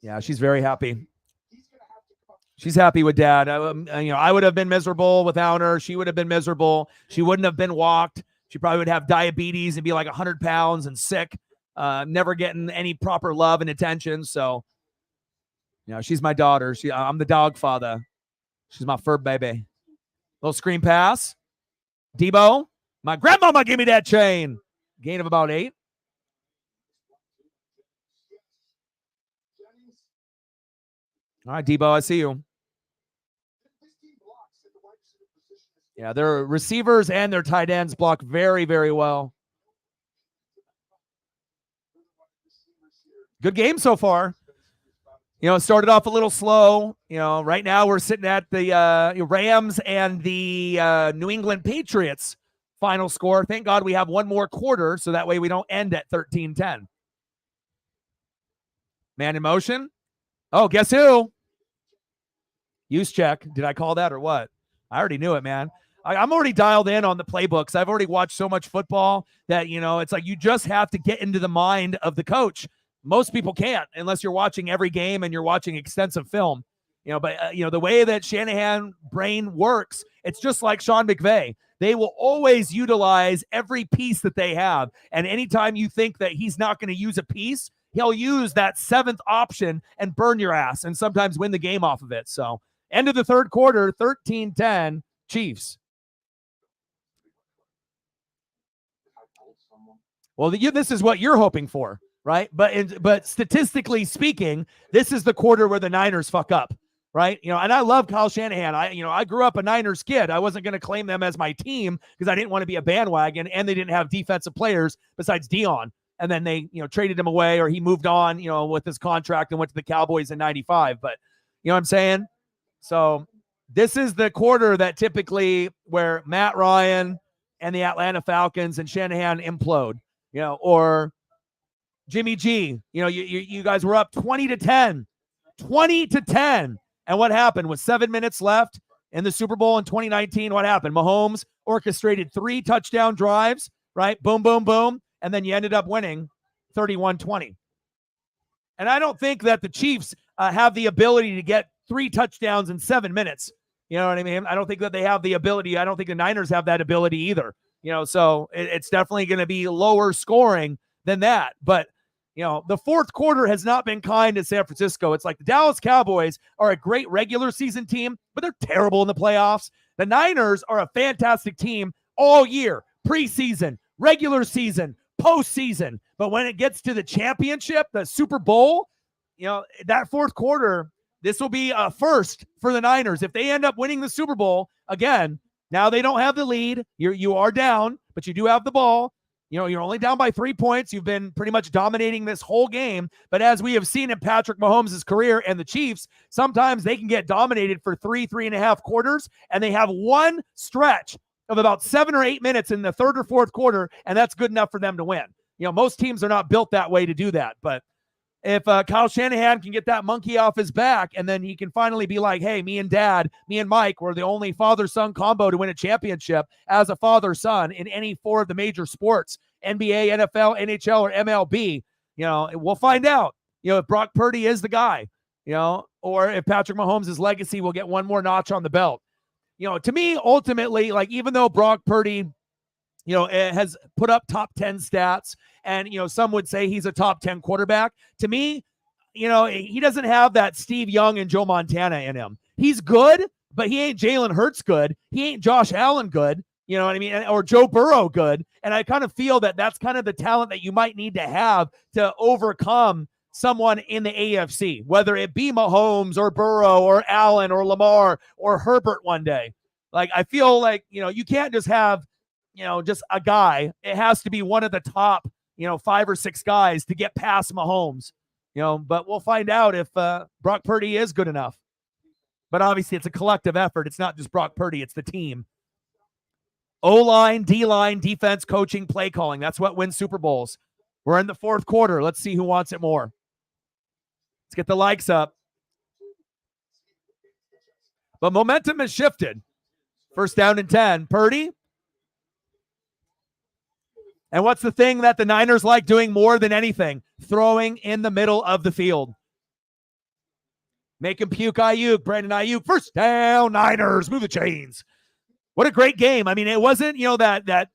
Yeah, she's very happy. She's happy with dad. I would have been miserable without her. She would have been miserable. She wouldn't have been walked. She probably would have diabetes and be like 100 pounds and sick. Never getting any proper love and attention. So, she's my daughter. I'm the dog father. She's my fur baby. Little screen pass. Debo. My grandmama gave me that chain. Gain of about 8. All right, Debo, I see you. Yeah, their receivers and their tight ends block very, very well. Good game so far. It started off a little slow. Right now we're sitting at the Rams and the New England Patriots final score. Thank God we have one more quarter, so that way we don't end at 13-10. Man in motion. Oh, guess who? Use check. Did I call that or what? I already knew it, man. I'm already dialed in on the playbooks. I've already watched so much football that, it's like you just have to get into the mind of the coach. Most people can't unless you're watching every game and you're watching extensive film. But the way that Shanahan brain works, it's just like Sean McVay. They will always utilize every piece that they have. And anytime you think that he's not going to use a piece, he'll use that 7th option and burn your ass and sometimes win the game off of it. So end of the third quarter, 13-10, Chiefs. Well, this is what you're hoping for, right? But statistically speaking, this is the quarter where the Niners fuck up, right? And I love Kyle Shanahan. I grew up a Niners kid. I wasn't going to claim them as my team because I didn't want to be a bandwagon, and they didn't have defensive players besides Dion. And then they, traded him away, or he moved on, with his contract and went to the Cowboys in 95. But you know what I'm saying? So this is the quarter that typically where Matt Ryan and the Atlanta Falcons and Shanahan implode, or Jimmy G, you guys were up 20-10. And what happened? With 7 minutes left in the Super Bowl in 2019, what happened? Mahomes orchestrated 3 touchdown drives, right? Boom, boom, boom. And then you ended up winning 31-20. And I don't think that the Chiefs have the ability to get 3 touchdowns in 7 minutes. You know what I mean? I don't think that they have the ability. I don't think the Niners have that ability either. So it's definitely going to be lower scoring than that. But, the fourth quarter has not been kind to San Francisco. It's like the Dallas Cowboys are a great regular season team, but they're terrible in the playoffs. The Niners are a fantastic team all year, preseason, regular season, postseason. But when it gets to the championship, the Super Bowl, that fourth quarter, this will be a first for the Niners. If they end up winning the Super Bowl, again, now they don't have the lead. You are down, but you do have the ball. You're only down by 3 points. You've been pretty much dominating this whole game. But as we have seen in Patrick Mahomes' career and the Chiefs, sometimes they can get dominated for 3.5 quarters, and they have one stretch of about 7 or 8 minutes in the third or fourth quarter, and that's good enough for them to win. Most teams are not built that way to do that. But if Kyle Shanahan can get that monkey off his back, and then he can finally be like, hey, me and Mike were the only father-son combo to win a championship as a father-son in any 4 of the major sports, NBA, NFL, NHL, or MLB, we'll find out, if Brock Purdy is the guy, or if Patrick Mahomes' legacy will get one more notch on the belt. To me, ultimately, like, even though Brock Purdy, has put up top 10 stats, and, some would say he's a top 10 quarterback. To me, he doesn't have that Steve Young and Joe Montana in him. He's good, but he ain't Jalen Hurts good. He ain't Josh Allen good. You know what I mean? Or Joe Burrow good. And I kind of feel that that's kind of the talent that you might need to have to overcome someone in the AFC, whether it be Mahomes or Burrow or Allen or Lamar or Herbert one day. Like, I feel like, you can't just have, just a guy. It has to be one of the top, 5 or 6 guys to get past Mahomes. But we'll find out if Brock Purdy is good enough. But obviously, it's a collective effort. It's not just Brock Purdy. It's the team. O-line, D-line, defense, coaching, play calling. That's what wins Super Bowls. We're in the 4th quarter. Let's see who wants it more. Let's get the likes up. But momentum has shifted. 1st down and 10. Purdy. And what's the thing that the Niners like doing more than anything? Throwing in the middle of the field. Make him puke Ayuk. Brandon Ayuk. 1st down, Niners. Move the chains. What a great game. I mean, it wasn't, that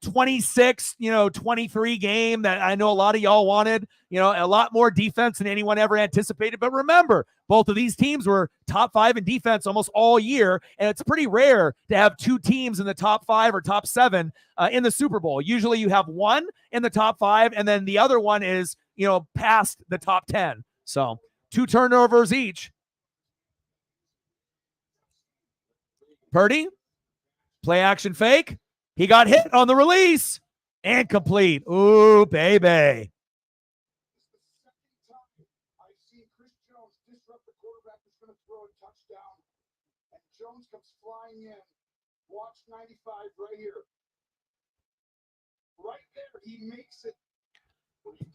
26, 23 game that I know a lot of y'all wanted, a lot more defense than anyone ever anticipated. But remember, both of these teams were top 5 in defense almost all year. And it's pretty rare to have 2 teams in the top 5 or top 7 in the Super Bowl. Usually you have one in the top 5 and then the other one is, past the top 10. So 2 turnovers each. Purdy. Play action fake. He got hit on the release. And complete. Ooh, baby. I see Chris Jones disrupt the quarterback who's going to throw a touchdown. And Jones comes flying in. Watch 95 right here. Right there. He makes it.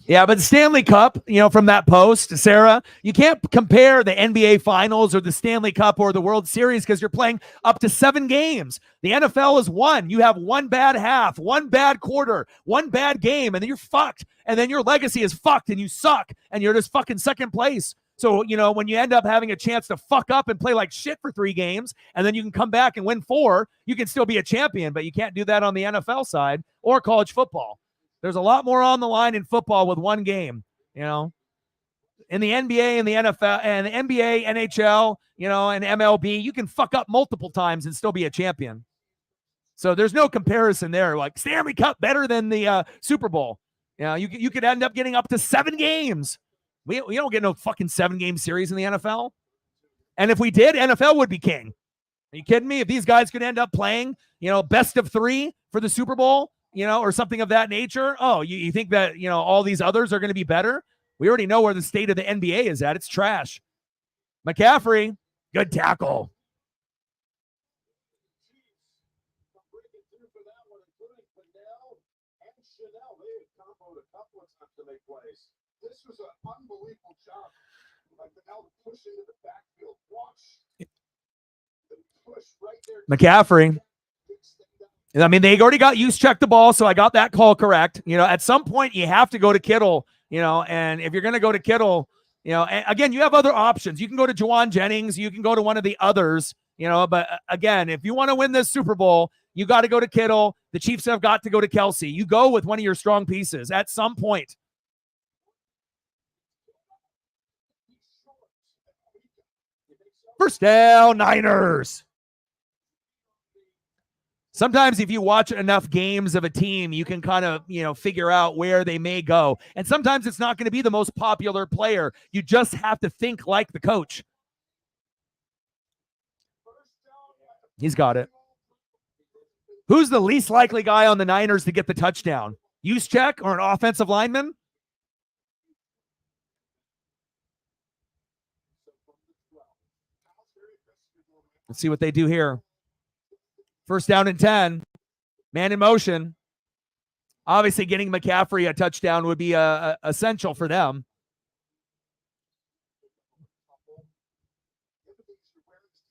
Yeah, but the Stanley Cup, from that post, Sarah, you can't compare the NBA Finals or the Stanley Cup or the World Series because you're playing up to 7 games. The NFL is 1. You have 1 bad half, 1 bad quarter, 1 bad game, and then you're fucked. And then your legacy is fucked and you suck and you're just fucking 2nd place. So, when you end up having a chance to fuck up and play like shit for 3 games and then you can come back and win 4, you can still be a champion, but you can't do that on the NFL side or college football. There's a lot more on the line in football with 1 game, In the NBA and the NFL and the NBA, NHL, and MLB, you can fuck up multiple times and still be a champion. So there's no comparison there. Like Stanley Cup better than the Super Bowl. You could end up getting up to 7 games. We don't get no fucking 7-game series in the NFL. And if we did, NFL would be king. Are you kidding me? If these guys could end up playing, best of 3 for the Super Bowl, or something of that nature. Oh, you think that, all these others are going to be better? We already know where the state of the NBA is at. It's trash. McCaffrey, good tackle. This was an unbelievable job. Like Fennell to push into the backfield. Watch the push right there. McCaffrey. I mean, they already got check the ball, so I got that call correct. At some point you have to go to Kittle, and if you're going to go to Kittle, and again, you have other options. You can go to Juwan Jennings. You can go to one of the others, but again, if you want to win this Super Bowl, you got to go to Kittle. The Chiefs have got to go to Kelsey. You go with one of your strong pieces at some point. First down, Niners. Sometimes if you watch enough games of a team, you can kind of, figure out where they may go. And sometimes it's not going to be the most popular player. You just have to think like the coach. He's got it. Who's the least likely guy on the Niners to get the touchdown? Juszczyk or an offensive lineman? Let's see what they do here. 1st down and 10. Man in motion. Obviously, getting McCaffrey a touchdown would be essential for them.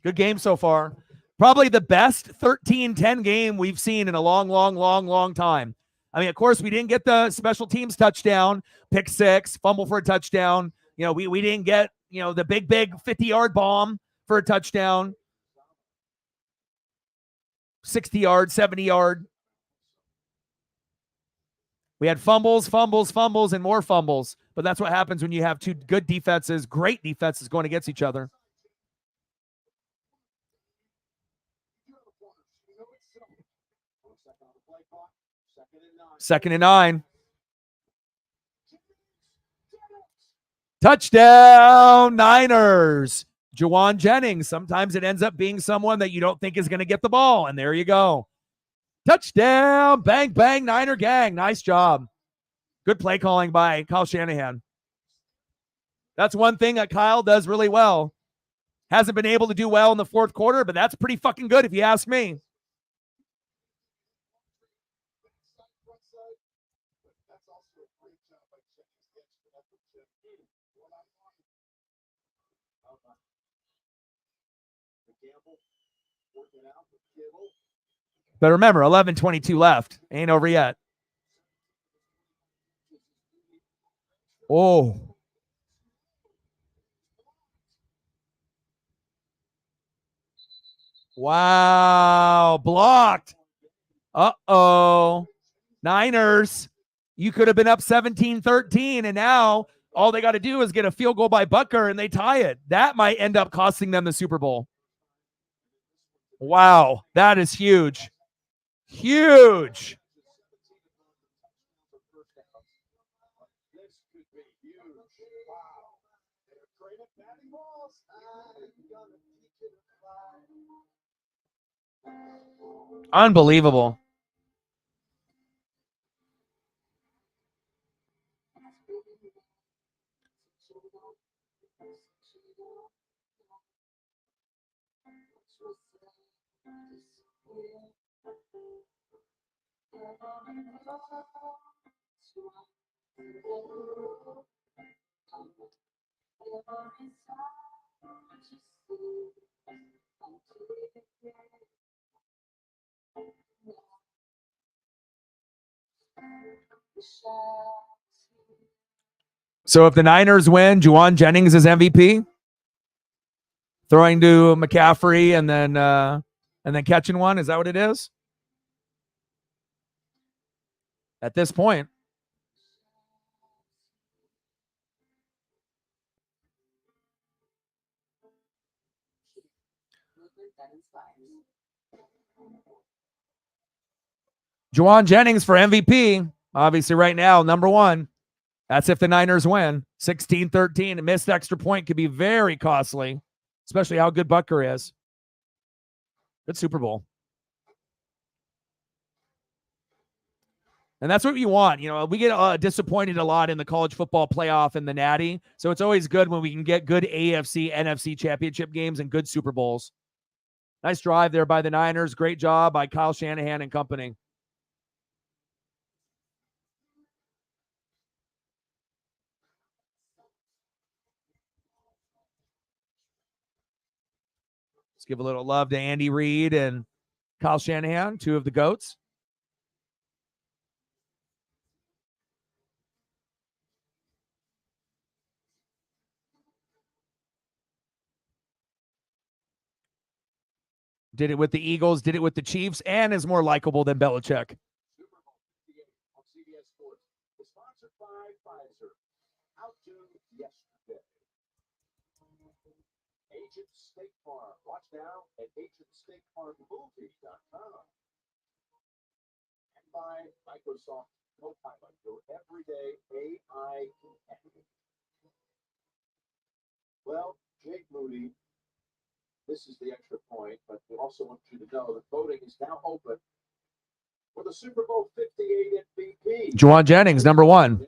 Good game so far. Probably the best 13-10 game we've seen in a long time. I mean, of course, we didn't get the special teams touchdown, pick 6, fumble for a touchdown. We didn't get, the big 50-yard bomb for a touchdown. 60-yard, 70-yard. We had fumbles, and more fumbles. But that's what happens when you have 2 good defenses, great defenses going against each other. Second and 9. Touchdown, Niners. Juwan Jennings. Sometimes it ends up being someone that you don't think is going to get the ball, and there you go. Touchdown, bang, bang, Niner gang. Nice job. Good play calling by Kyle Shanahan. That's one thing that Kyle does really well. Hasn't been able to do well in the fourth quarter, but that's pretty fucking good if you ask me. But remember, 11:22 left. Ain't over yet. Oh. Wow. Blocked. Uh-oh. Niners. You could have been up 17-13, and now all they got to do is get a field goal by Butker, and they tie it. That might end up costing them the Super Bowl. Wow. That is huge. Huge. Unbelievable. So if the Niners win, Juwan Jennings is MVP, throwing to McCaffrey and then catching one. Is that what it is? At this point. Juwan Jennings for MVP, obviously right now, number one. That's if the Niners win. 16-13. A missed extra point could be very costly, especially how good Butker is. Good Super Bowl. And that's what you want. You know, we get disappointed a lot in the college football playoff and the Natty. So it's always good when we can get good AFC, NFC championship games and good Super Bowls. Nice drive there by the Niners. Great job by Kyle Shanahan and company. Let's give a little love to Andy Reid and Kyle Shanahan, two of the GOATs. Did it with the Eagles, did it with the Chiefs, and is more likable than Belichick. SuperBowl LVIII on CBS Sports is sponsored by Pfizer. Outdo yesterday. Agent State Farm. Watch now at agentstatefarmmovie.com. And by Microsoft Copilot, your everyday AI companion. Well, Jake Moody, this is the extra point, but we also want you to know that voting is now open for the Super Bowl LVIII MVP. Juwan Jennings, number one.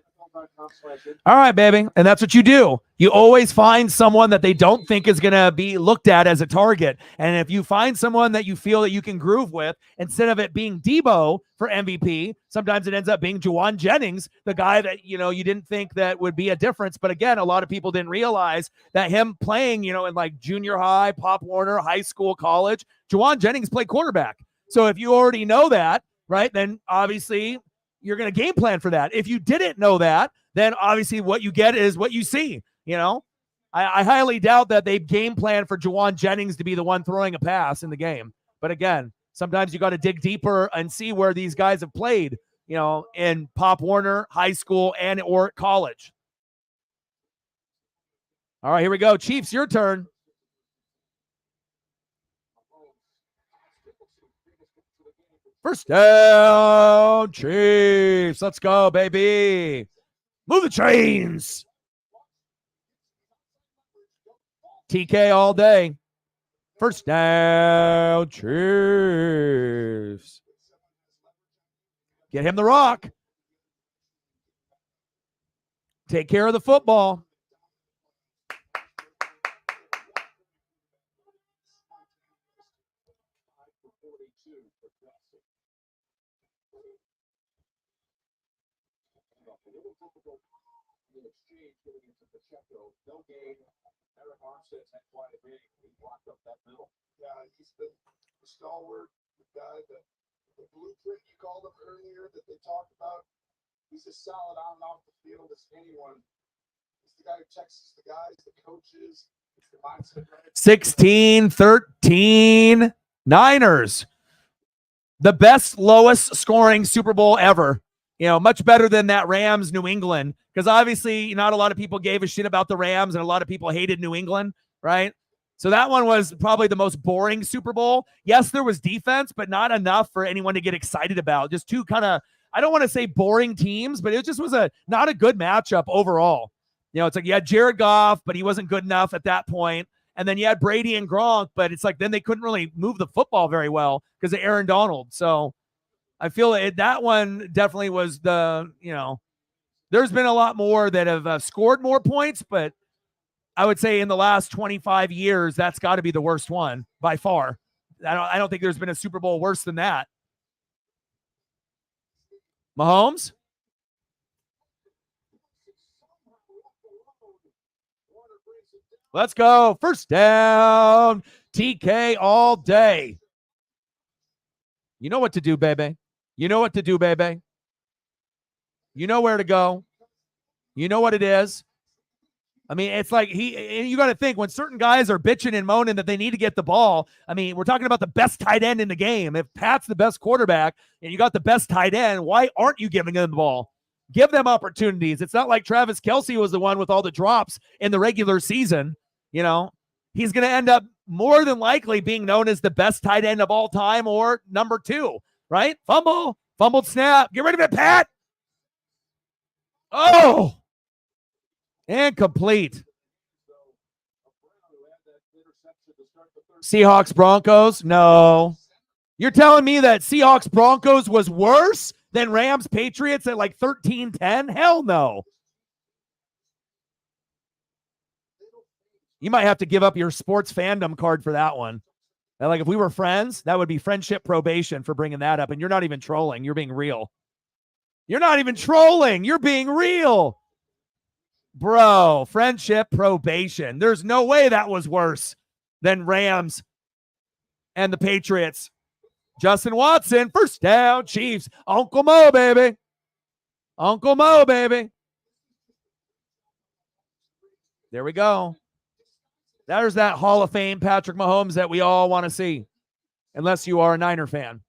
All right, baby. And that's what you do. You always find someone that they don't think is going to be looked at as a target. And if you find someone that you feel that you can groove with, instead of it being Debo for MVP, sometimes it ends up being Juwan Jennings, the guy that, you know, you didn't think that would be a difference. But again, a lot of people didn't realize that him playing, you know, in like junior high, Pop Warner, high school, college, Juwan Jennings played quarterback. So if you already know that, right, then obviously you're going to game plan for that. If you didn't know that, then obviously what you get is what you see. You know, I highly doubt that they game plan for Juwan Jennings to be the one throwing a pass in the game. But again, sometimes you got to dig deeper and see where these guys have played, you know, in Pop Warner, high school, and or college. All right, here we go. Chiefs, your turn. First down, Chiefs. Let's go, baby. Move the chains. TK all day. First down, Chiefs. Get him the rock. Take care of the football. No game. Eric Armstead's had quite a game. He blocked up that middle. Yeah, he's the stalwart, the guy, the blueprint you called him earlier that they talked about. He's as solid on and off the field as anyone. He's the guy who texts the guys, the coaches. It's the mindset. 16-13 Niners. The best lowest scoring Super Bowl ever. You know, much better than that Rams New England, because obviously not a lot of people gave a shit about the Rams and a lot of people hated New England, right? So that one was probably the most boring Super Bowl. Yes, there was defense, but not enough for anyone to get excited about. Just two kind of, I don't want to say boring teams, but it just was not a good matchup overall. You know, it's like you had Jared Goff, but he wasn't good enough at that point. And then you had Brady and Gronk, but it's like then they couldn't really move the football very well because of Aaron Donald. So I feel that one definitely was the, you know, there's been a lot more that have scored more points, but I would say in the last 25 years, that's got to be the worst one by far. I don't think there's been a Super Bowl worse than that. Mahomes? Let's go. First down. TK all day. You know what to do, baby. You know what to do, baby. You know where to go. You know what it is. I mean, it's like you got to think when certain guys are bitching and moaning that they need to get the ball. I mean, we're talking about the best tight end in the game. If Pat's the best quarterback and you got the best tight end, why aren't you giving them the ball? Give them opportunities. It's not like Travis Kelce was the one with all the drops in the regular season. You know, he's going to end up more than likely being known as the best tight end of all time or number 2, right? Fumbled snap. Get rid of it, Pat. Oh, incomplete. Seahawks Broncos? No. You're telling me that Seahawks Broncos was worse than Rams Patriots at like 13-10? Hell no. You might have to give up your sports fandom card for that one. Like if we were friends, that would be friendship probation for bringing that up. And you're not even trolling. You're being real. You're not even trolling. You're being real. Bro, friendship probation. There's no way that was worse than Rams and the Patriots. Justin Watson, first down, Chiefs. Uncle Mo, baby. Uncle Mo, baby. There we go. There's that Hall of Fame Patrick Mahomes that we all want to see, unless you are a Niner fan.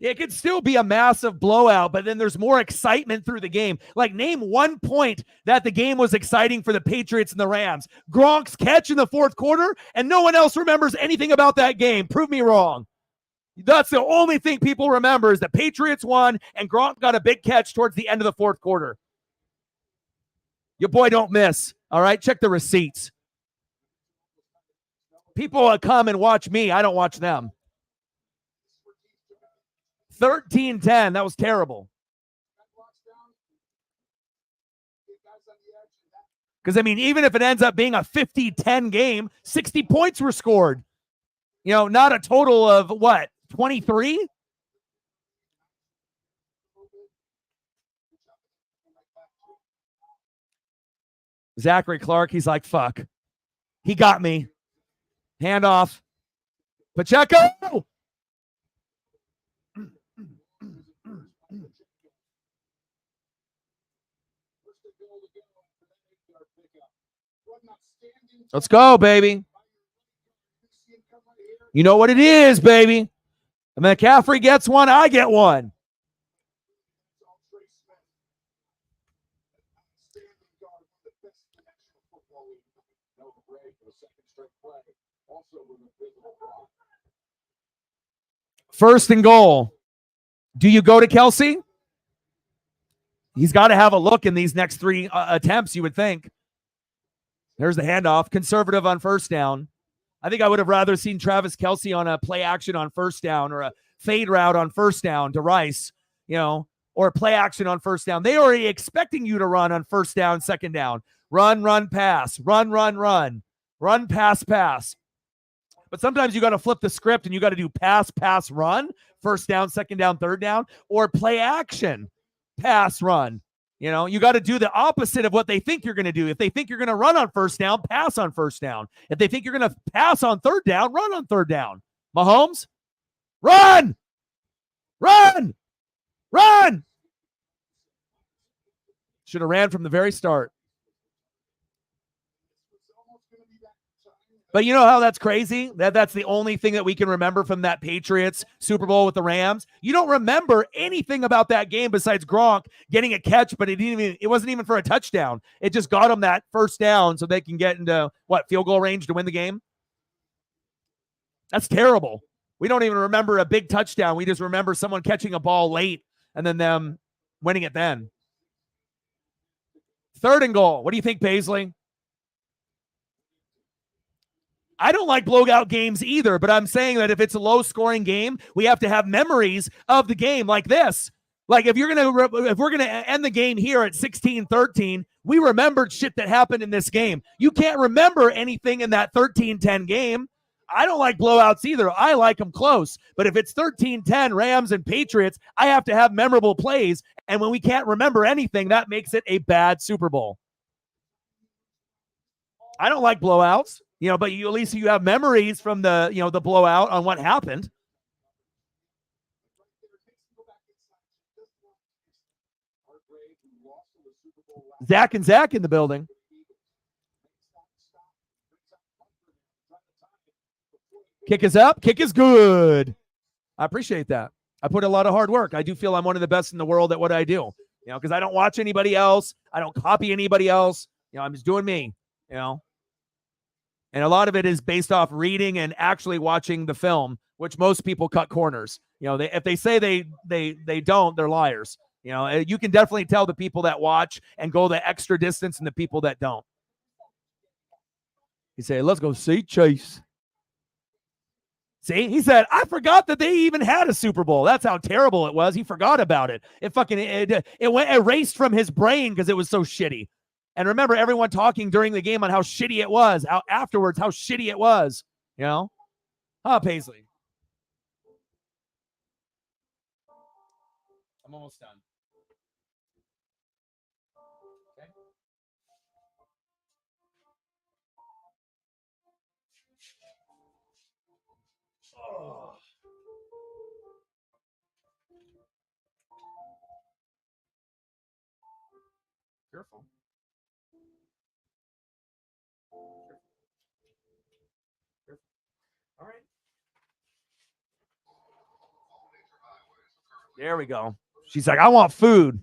It could still be a massive blowout, but then there's more excitement through the game. Like, name one point that the game was exciting for the Patriots and the Rams. Gronk's catch in the fourth quarter, and no one else remembers anything about that game. Prove me wrong. That's the only thing people remember is the Patriots won, and Gronk got a big catch towards the end of the fourth quarter. Your boy don't miss, all right? Check the receipts. People come and watch me. I don't watch them. 13-10. That was terrible. Because, I mean, even if it ends up being a 50-10 game, 60 points were scored. You know, not a total of, what, 23? Zachary Clark, he's like, fuck. He got me. Hand off. Pacheco! Let's go, baby. You know what it is, baby. And McCaffrey gets one, I get one. First and goal. Do you go to Kelce? He's got to have a look in these next 3 attempts, you would think. There's the handoff. Conservative on first down. I think I would have rather seen Travis Kelce on a play action on first down or a fade route on first down to Rice, or play action on first down. They already expecting you to run on first down, second down. Run, run, pass. Run, run, run. Run, pass, pass. But sometimes you got to flip the script and you got to do pass, pass, run, first down, second down, third down, or play action, pass, run. You got to do the opposite of what they think you're going to do. If they think you're going to run on first down, pass on first down. If they think you're going to pass on third down, run on third down. Mahomes, run, run, run. Should have ran from the very start. But you know how that's crazy? That's the only thing that we can remember from that Patriots Super Bowl with the Rams. You don't remember anything about that game besides Gronk getting a catch, but it wasn't even for a touchdown. It just got them that first down so they can get into, field goal range to win the game? That's terrible. We don't even remember a big touchdown. We just remember someone catching a ball late and then them winning it then. 3rd and goal. What do you think, Paisley? I don't like blowout games either, but I'm saying that if it's a low-scoring game, we have to have memories of the game like this. Like if we're gonna end the game here at 16-13, we remembered shit that happened in this game. You can't remember anything in that 13-10 game. I don't like blowouts either. I like them close. But if it's 13-10 Rams and Patriots, I have to have memorable plays. And when we can't remember anything, that makes it a bad Super Bowl. I don't like blowouts. But at least you have memories from the, the blowout on what happened. Zach in the building. Kick is up. Kick is good. I appreciate that. I put a lot of hard work. I do feel I'm one of the best in the world at what I do, because I don't watch anybody else. I don't copy anybody else. I'm just doing me, And a lot of it is based off reading and actually watching the film, which most people cut corners. If they say they don't, they're liars. You can definitely tell the people that watch and go the extra distance and the people that don't. You say, let's go see Chase. See, he said, I forgot that they even had a Super Bowl. That's how terrible it was. He forgot about it. It went erased from his brain because it was so shitty. And remember everyone talking during the game on how shitty it was, how shitty it was, Paisley. I'm almost done. Okay. Oh. Careful. All right. There we go. She's like, I want food.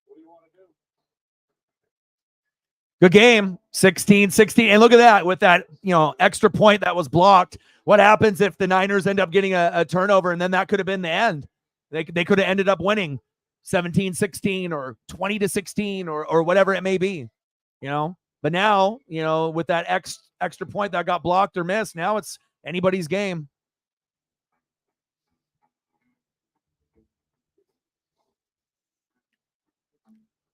What do you want to do? Good game. 16-16. And look at that with that, extra point that was blocked. What happens if the Niners end up getting a turnover and then that could have been the end? They could have ended up winning 17-16 or 20-16 or whatever it may be, But now, with that extra point that got blocked or missed, now it's anybody's game.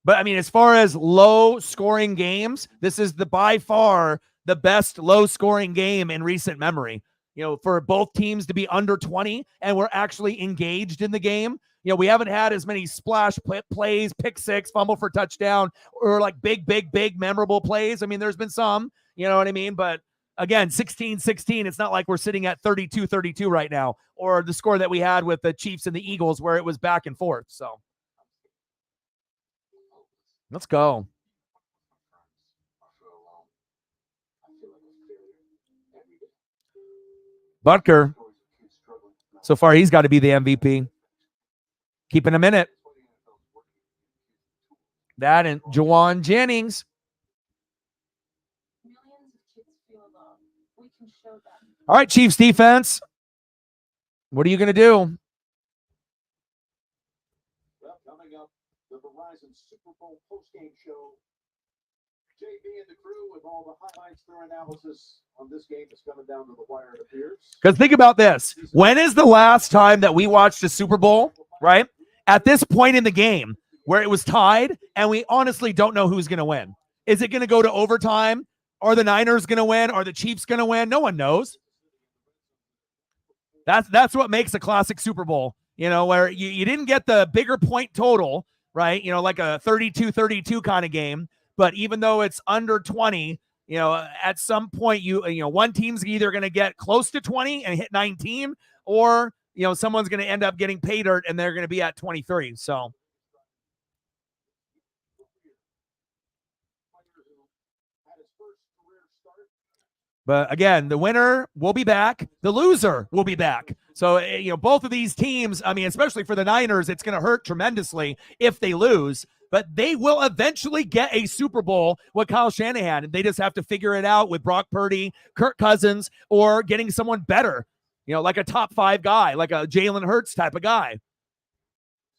But I mean, as far as low scoring games, this is by far the best low scoring game in recent memory. For both teams to be under 20 and we're actually engaged in the game. We haven't had as many splash plays, pick six, fumble for touchdown, or like big memorable plays. I mean, there's been some, you know what I mean? But again, 16-16, it's not like we're sitting at 32-32 right now, or the score that we had with the Chiefs and the Eagles where it was back and forth. So let's go. Butker, so far he's got to be the MVP. Keeping him in it. That and Jawan Jennings. All right, Chiefs defense. What are you going to do? Well, coming up, the variety Verizon Super Bowl postgame show. JB and the crew with all the highlights, their analysis on this game is coming down to the wire, it appears. Because think about this. When is the last time that we watched a Super Bowl, right? At this point in the game where it was tied and we honestly don't know who's going to win. Is it going to go to overtime? Are the Niners going to win? Are the Chiefs going to win? No one knows. That's what makes a classic Super Bowl, where you didn't get the bigger point total, right? Like a 32-32 kind of game. But even though it's under 20, at some point, one team's either going to get close to 20 and hit 19, or, someone's going to end up getting pay dirt and they're going to be at 23. So. But again, the winner will be back. The loser will be back. So, both of these teams, especially for the Niners, it's going to hurt tremendously if they lose. But they will eventually get a Super Bowl with Kyle Shanahan. And they just have to figure it out with Brock Purdy, Kirk Cousins, or getting someone better, like a top 5 guy, like a Jalen Hurts type of guy.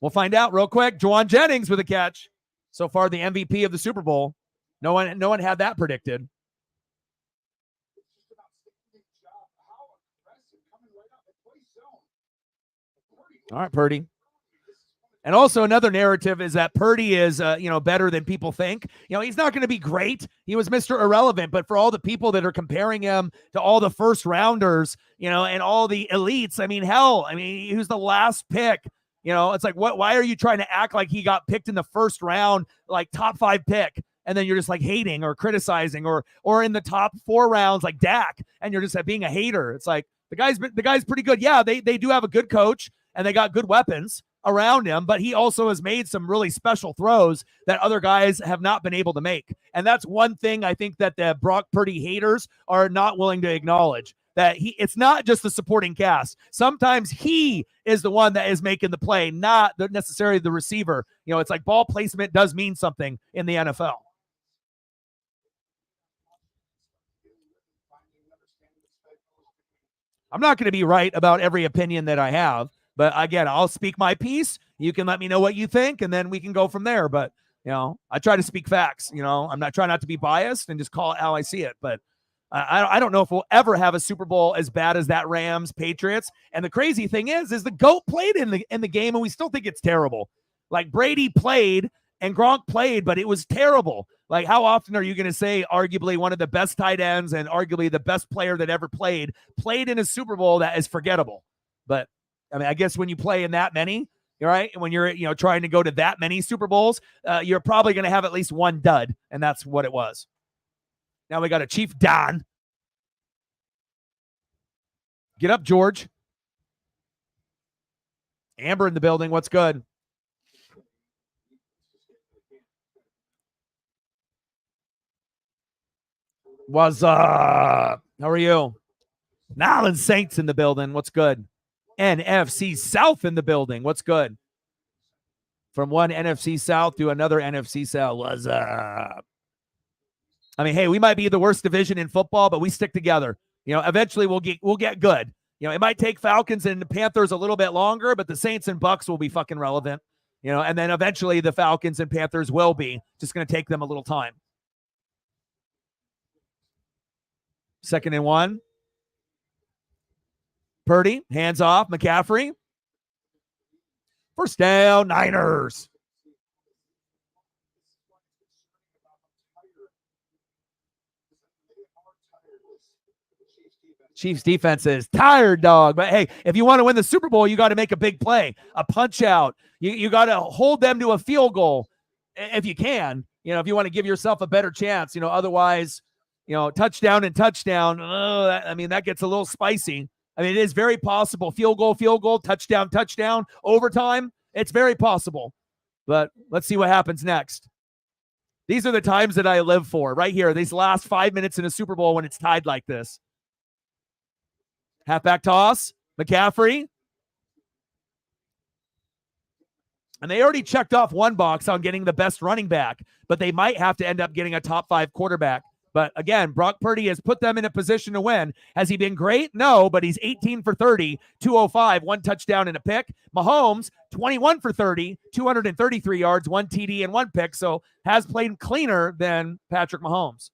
We'll find out real quick. Juwan Jennings with a catch. So far, the MVP of the Super Bowl. No one had that predicted. All right, Purdy. And also another narrative is that Purdy is, better than people think. He's not going to be great. He was Mr. Irrelevant, but for all the people that are comparing him to all the first rounders, and all the elites, he was the last pick. It's like, why are you trying to act like he got picked in the first round, like top 5 pick? And then you're just like hating or criticizing, or in the top 4 rounds, like Dak, and you're just being a hater. It's like the guy's pretty good. Yeah, they do have a good coach and they got good weapons around him, but he also has made some really special throws that other guys have not been able to make. And that's one thing I think that the Brock Purdy haters are not willing to acknowledge, that it's not just the supporting cast. Sometimes he is the one that is making the play, not necessarily the receiver. It's like ball placement does mean something in the NFL. I'm not going to be right about every opinion that I have, but again, I'll speak my piece. You can let me know what you think, and then we can go from there. But, I try to speak facts. I'm not trying not to be biased and just call it how I see it. But I don't know if we'll ever have a Super Bowl as bad as that Rams Patriots. And the crazy thing is the GOAT played in the game, and we still think it's terrible. Like Brady played and Gronk played, but it was terrible. Like, how often are you going to say arguably one of the best tight ends and arguably the best player that ever played in a Super Bowl that is forgettable? But I guess when you play in that many, right, and when you're trying to go to that many Super Bowls, you're probably going to have at least one dud, and that's what it was. Now we got a Chief Don. Get up, George. Amber in the building. What's good? What's up? How are you? Nolans Saints in the building. What's good? NFC South in the building. What's good? From one NFC South to another NFC South. What's up? Hey, we might be the worst division in football, but we stick together. Eventually we'll get good. It might take Falcons and the Panthers a little bit longer, but the Saints and Bucks will be fucking relevant. And then eventually the Falcons and Panthers will be. Just going to take them a little time. 2nd and 1. Purdy, hands off. McCaffrey. First down, Niners. Chiefs defense is tired, dog. But hey, if you want to win the Super Bowl, you got to make a big play, a punch out. You got to hold them to a field goal if you can. If you want to give yourself a better chance. Otherwise, touchdown and touchdown. That gets a little spicy. It is very possible. Field goal, touchdown, overtime. It's very possible. But let's see what happens next. These are the times that I live for right here. These last 5 minutes in a Super Bowl when it's tied like this. Halfback toss, McCaffrey. And they already checked off one box on getting the best running back, but they might have to end up getting a top 5 quarterback. But again, Brock Purdy has put them in a position to win. Has he been great? No, but he's 18 for 30, 205, 1 touchdown and a pick. Mahomes, 21 for 30, 233 yards, 1 TD and 1 pick. So has played cleaner than Patrick Mahomes.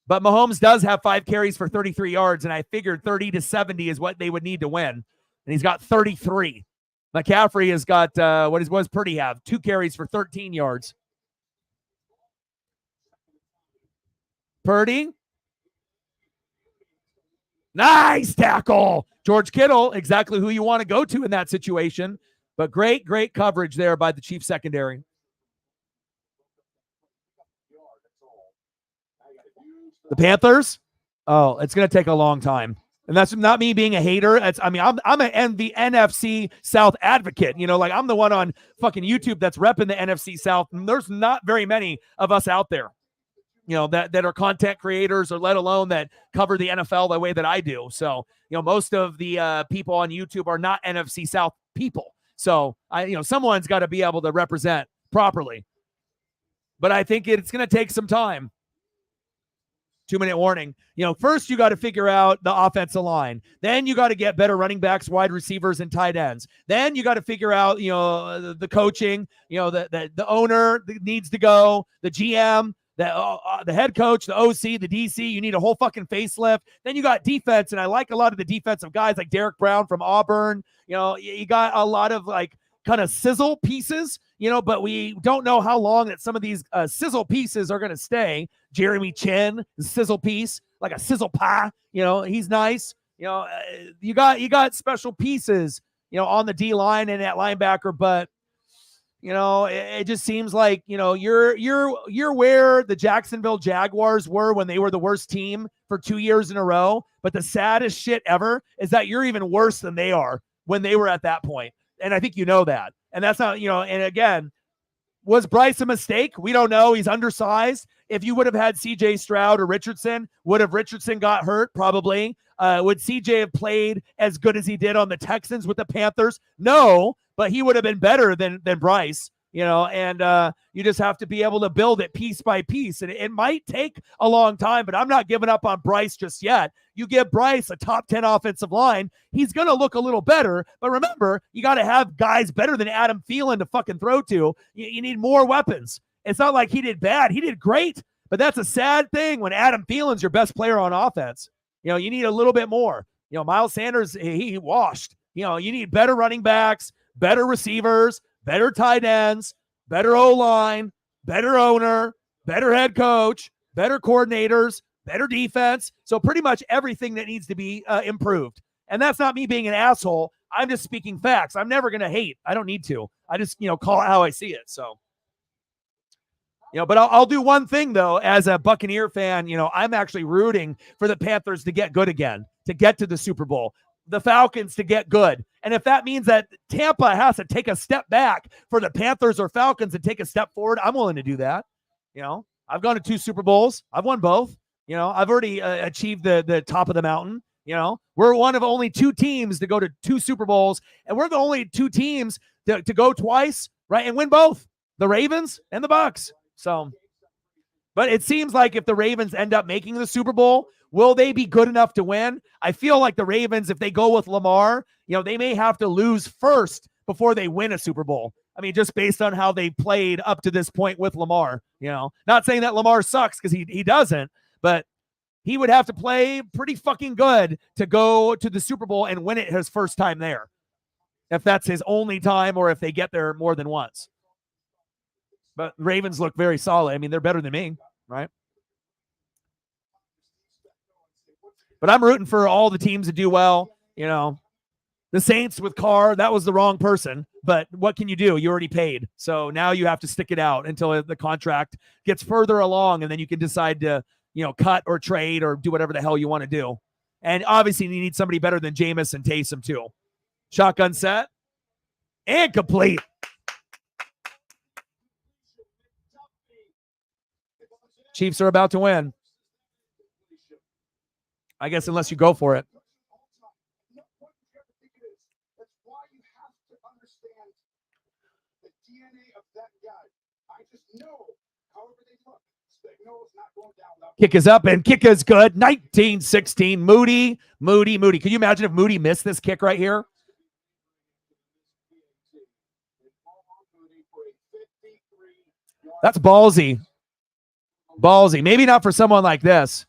But Mahomes does have 5 carries for 33 yards, and I figured 30 to 70 is what they would need to win. And he's got 33. McCaffrey has got, what does Purdy have? 2 carries for 13 yards. Purdy. Nice tackle. George Kittle, exactly who you want to go to in that situation. But great coverage there by the Chiefs secondary. The Panthers? Oh, it's going to take a long time. And that's not me being a hater. I'm the NFC South advocate. You know, like I'm the one on fucking YouTube that's repping the NFC South. And there's not very many of us out there, you know, that are content creators or let alone that cover the NFL the way that I do. So, you know, most of the people on YouTube are not NFC South people. So, someone's got to be able to represent properly. But I think it's going to take some time. 2-minute warning. You know, first you got to figure out the offensive line. Then you got to get better running backs, wide receivers, and tight ends. Then you got to figure out, you know, the coaching. You know, the owner needs to go. The GM, the head coach, the OC, the DC. You need a whole fucking facelift. Then you got defense, and I like a lot of the defensive guys like Derek Brown from Auburn. You know, you got a lot of like kind of sizzle pieces, you know, but we don't know how long that some of these sizzle pieces are going to stay. Jeremy Chin, sizzle piece, like a sizzle pie, you know, he's nice. You know, you got special pieces, you know, on the D line and at linebacker, but you know, it just seems like, you know, you're where the Jacksonville Jaguars were when they were the worst team for 2 years in a row. But the saddest shit ever is that you're even worse than they are when they were at that point. And I think you know that. And that's not, you know, and again, was Bryce a mistake? We don't know. He's undersized. If you would have had CJ Stroud or Richardson, would have Richardson got hurt? Probably. Would CJ have played as good as he did on the Texans with the Panthers? No, but he would have been better than Bryce, you know, and you just have to be able to build it piece by piece. And it might take a long time, but I'm not giving up on Bryce just yet. You give Bryce a top 10 offensive line, he's going to look a little better. But remember, you got to have guys better than Adam Thielen to fucking throw to. You need more weapons. It's not like he did bad. He did great. But that's a sad thing when Adam Thielen's your best player on offense. You know, you need a little bit more. You know, Miles Sanders, he washed. You know, you need better running backs, better receivers, better tight ends, better O-line, better owner, better head coach, better coordinators, better defense. So pretty much everything that needs to be improved. And that's not me being an asshole. I'm just speaking facts. I'm never going to hate. I don't need to. I just, you know, call it how I see it. So, you know, but I'll do one thing, though, as a Buccaneer fan. You know, I'm actually rooting for the Panthers to get good again, to get to the Super Bowl, the Falcons to get good. And if that means that Tampa has to take a step back for the Panthers or Falcons to take a step forward, I'm willing to do that. You know, I've gone to 2 Super Bowls. I've won both. You know, I've already achieved the top of the mountain. You know, we're one of only 2 teams to go to 2 Super Bowls, and we're the only 2 teams to go twice, right, and win both, the Ravens and the Bucs. So, but it seems like if the Ravens end up making the Super Bowl, will they be good enough to win? I feel like the Ravens, if they go with Lamar, you know, they may have to lose first before they win a Super Bowl. I mean, just based on how they played up to this point with Lamar, you know, not saying that Lamar sucks because he doesn't, but he would have to play pretty fucking good to go to the Super Bowl and win it his first time there. If that's his only time or if they get there more than once. But Ravens look very solid. I mean, they're better than me, right? But I'm rooting for all the teams to do well. You know, the Saints with Carr, that was the wrong person. But what can you do? You already paid. So now you have to stick it out until the contract gets further along, and then you can decide to, you know, cut or trade or do whatever the hell you want to do. And obviously you need somebody better than Jameis and Taysom too. Shotgun set and complete. Chiefs are about to win. I guess unless you go for it. That's why you have to understand the DNA of that guy. I just know, however they look, Kick is up, and kick is good. 19-16. Moody. Could you imagine if Moody missed this kick right here? That's ballsy. Maybe not for someone like this,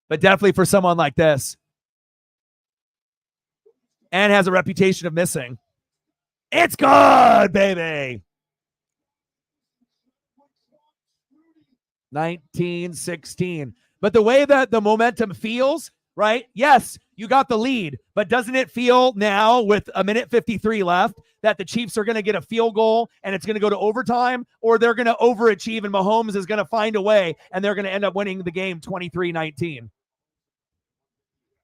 but definitely for someone like this. And has a reputation of missing. It's good, baby. 19-16. But the way that the momentum feels, right? Yes, you got the lead, but doesn't it feel now with 1:53 left that the Chiefs are going to get a field goal and it's going to go to overtime, or they're going to overachieve and Mahomes is going to find a way and they're going to end up winning the game 23-19?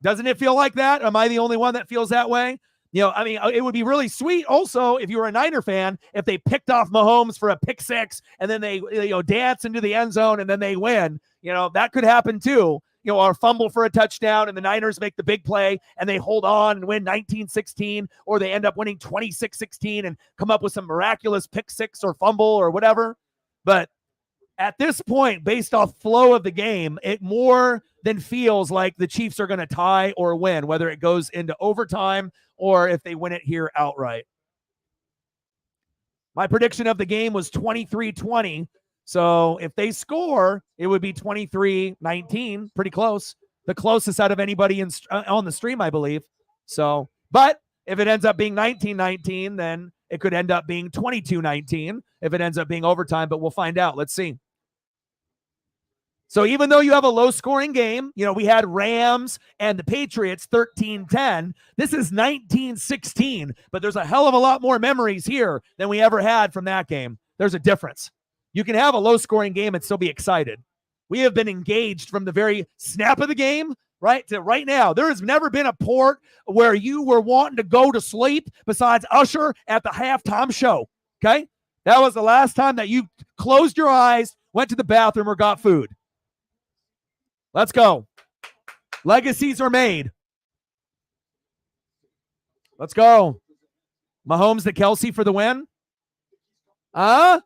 Doesn't it feel like that? Am I the only one that feels that way? You know, I mean, it would be really sweet also if you were a Niner fan, if they picked off Mahomes for a pick six and then they, dance into the end zone and then they win. You know, that could happen too. You know, or fumble for a touchdown and the Niners make the big play and they hold on and win 19-16, or they end up winning 26-16 and come up with some miraculous pick six or fumble or whatever. But at this point, based off flow of the game, it more than feels like the Chiefs are going to tie or win, whether it goes into overtime or if they win it here outright. My prediction of the game was 23-20. So if they score, it would be 23-19, pretty close. The closest out of anybody on the stream, I believe. So, but if it ends up being 19-19, then it could end up being 22-19 if it ends up being overtime, but we'll find out. Let's see. So even though you have a low-scoring game, we had Rams and the Patriots 13-10. This is 19-16, but there's a hell of a lot more memories here than we ever had from that game. There's a difference. You can have a low-scoring game and still be excited. We have been engaged from the very snap of the game, right, to right now. There has never been a port where you were wanting to go to sleep besides Usher at the halftime show, okay? That was the last time that you closed your eyes, went to the bathroom, or got food. Let's go. Legacies are made. Let's go. Mahomes to Kelsey for the win. Mahomes.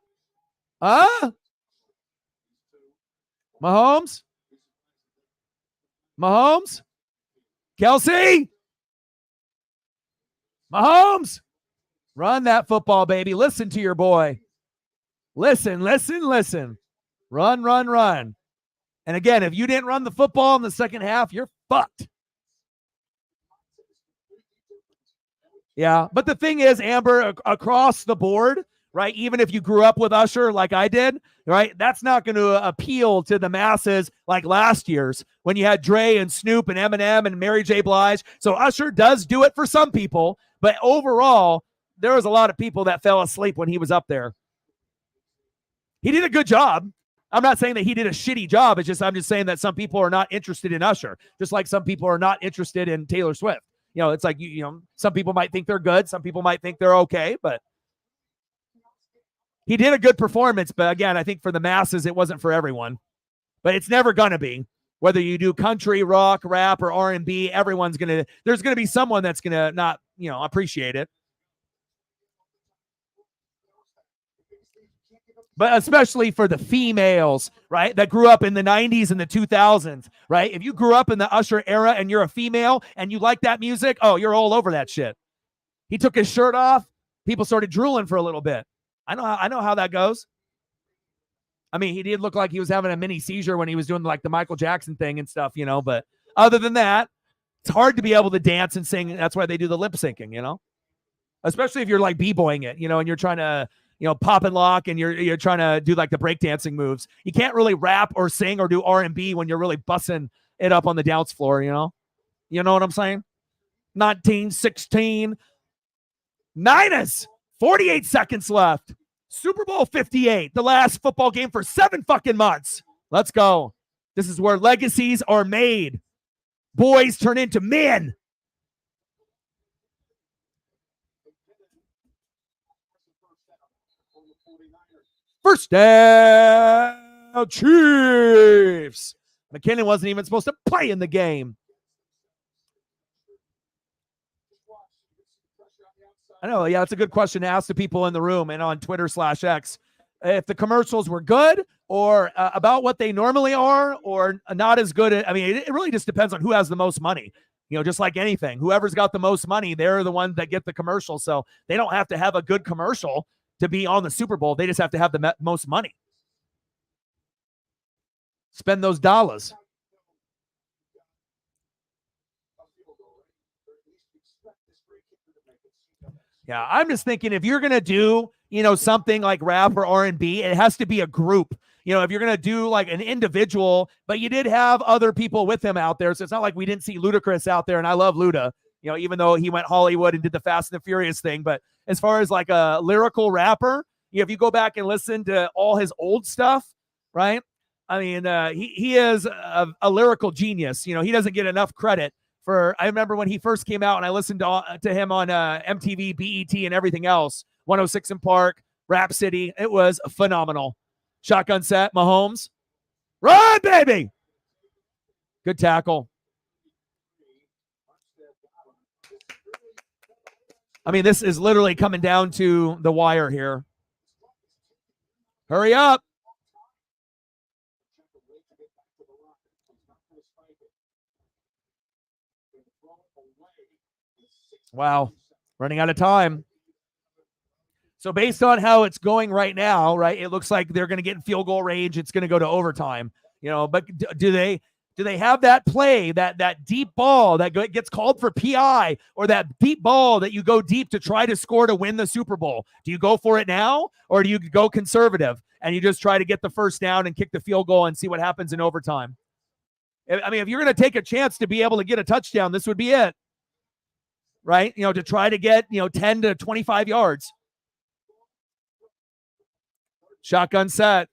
Kelsey. Mahomes. Run that football, baby. Listen to your boy. Listen. Run. And again, if you didn't run the football in the second half, you're fucked. Yeah, but the thing is, Amber, across the board, right, even if you grew up with Usher like I did, right, that's not going to appeal to the masses like last year's when you had Dre and Snoop and Eminem and Mary J. Blige. So Usher does do it for some people, but overall, there was a lot of people that fell asleep when he was up there. He did a good job. I'm not saying that he did a shitty job. I'm just saying that some people are not interested in Usher, just like some people are not interested in Taylor Swift. It's like, some people might think they're good. Some people might think they're okay, but he did a good performance. But again, I think for the masses, it wasn't for everyone, but it's never going to be. Whether you do country, rock, rap, or R&B, there's going to be someone that's going to not, appreciate it. But especially for the females, right, that grew up in the 90s and the 2000s, right? If you grew up in the Usher era and you're a female and you like that music, oh, you're all over that shit. He took his shirt off. People started drooling for a little bit. I know how that goes. I mean, he did look like he was having a mini seizure when he was doing like the Michael Jackson thing and stuff, but other than that, it's hard to be able to dance and sing. That's why they do the lip syncing, especially if you're like b-boying it, and you're trying to, pop and lock, and you're trying to do like the breakdancing moves. You can't really rap or sing or do R&B when you're really bussing it up on the dance floor, You know what I'm saying? 19-16. Niners, 48 seconds left. Super Bowl 58, the last football game for 7 fucking months. Let's go. This is where legacies are made. Boys turn into men. First down, Chiefs. McKinnon wasn't even supposed to play in the game. I know, yeah, it's a good question to ask the people in the room and on Twitter/X. If the commercials were good or about what they normally are, or not as good. I mean, it really just depends on who has the most money. Just like anything, whoever's got the most money, they're the ones that get the commercial. So they don't have to have a good commercial to be on the Super Bowl. They just have to have the most money. Spend those dollars. Yeah, I'm just thinking if you're going to do, something like rap or R&B, it has to be a group. If you're going to do like an individual, but you did have other people with him out there. So it's not like we didn't see Ludacris out there. And I love Luda, even though he went Hollywood and did the Fast and the Furious thing. But as far as like a lyrical rapper, if you go back and listen to all his old stuff, right? I mean, he is a lyrical genius. He doesn't get enough credit. I remember when he first came out and I listened to him on MTV, BET, and everything else, 106 in Park, Rap City. It was phenomenal. Shotgun set, Mahomes. Run, baby! Good tackle. I mean, this is literally coming down to the wire here. Hurry up. Wow. Running out of time. So based on how it's going right now, right, it looks like they're going to get in field goal range. It's going to go to overtime, but do they have that play, that deep ball that gets called for PI, or that deep ball that you go deep to try to score to win the Super Bowl? Do you go for it now, or do you go conservative and you just try to get the first down and kick the field goal and see what happens in overtime? I mean, if you're going to take a chance to be able to get a touchdown, this would be it, right? To try to get, 10 to 25 yards. Shotgun set.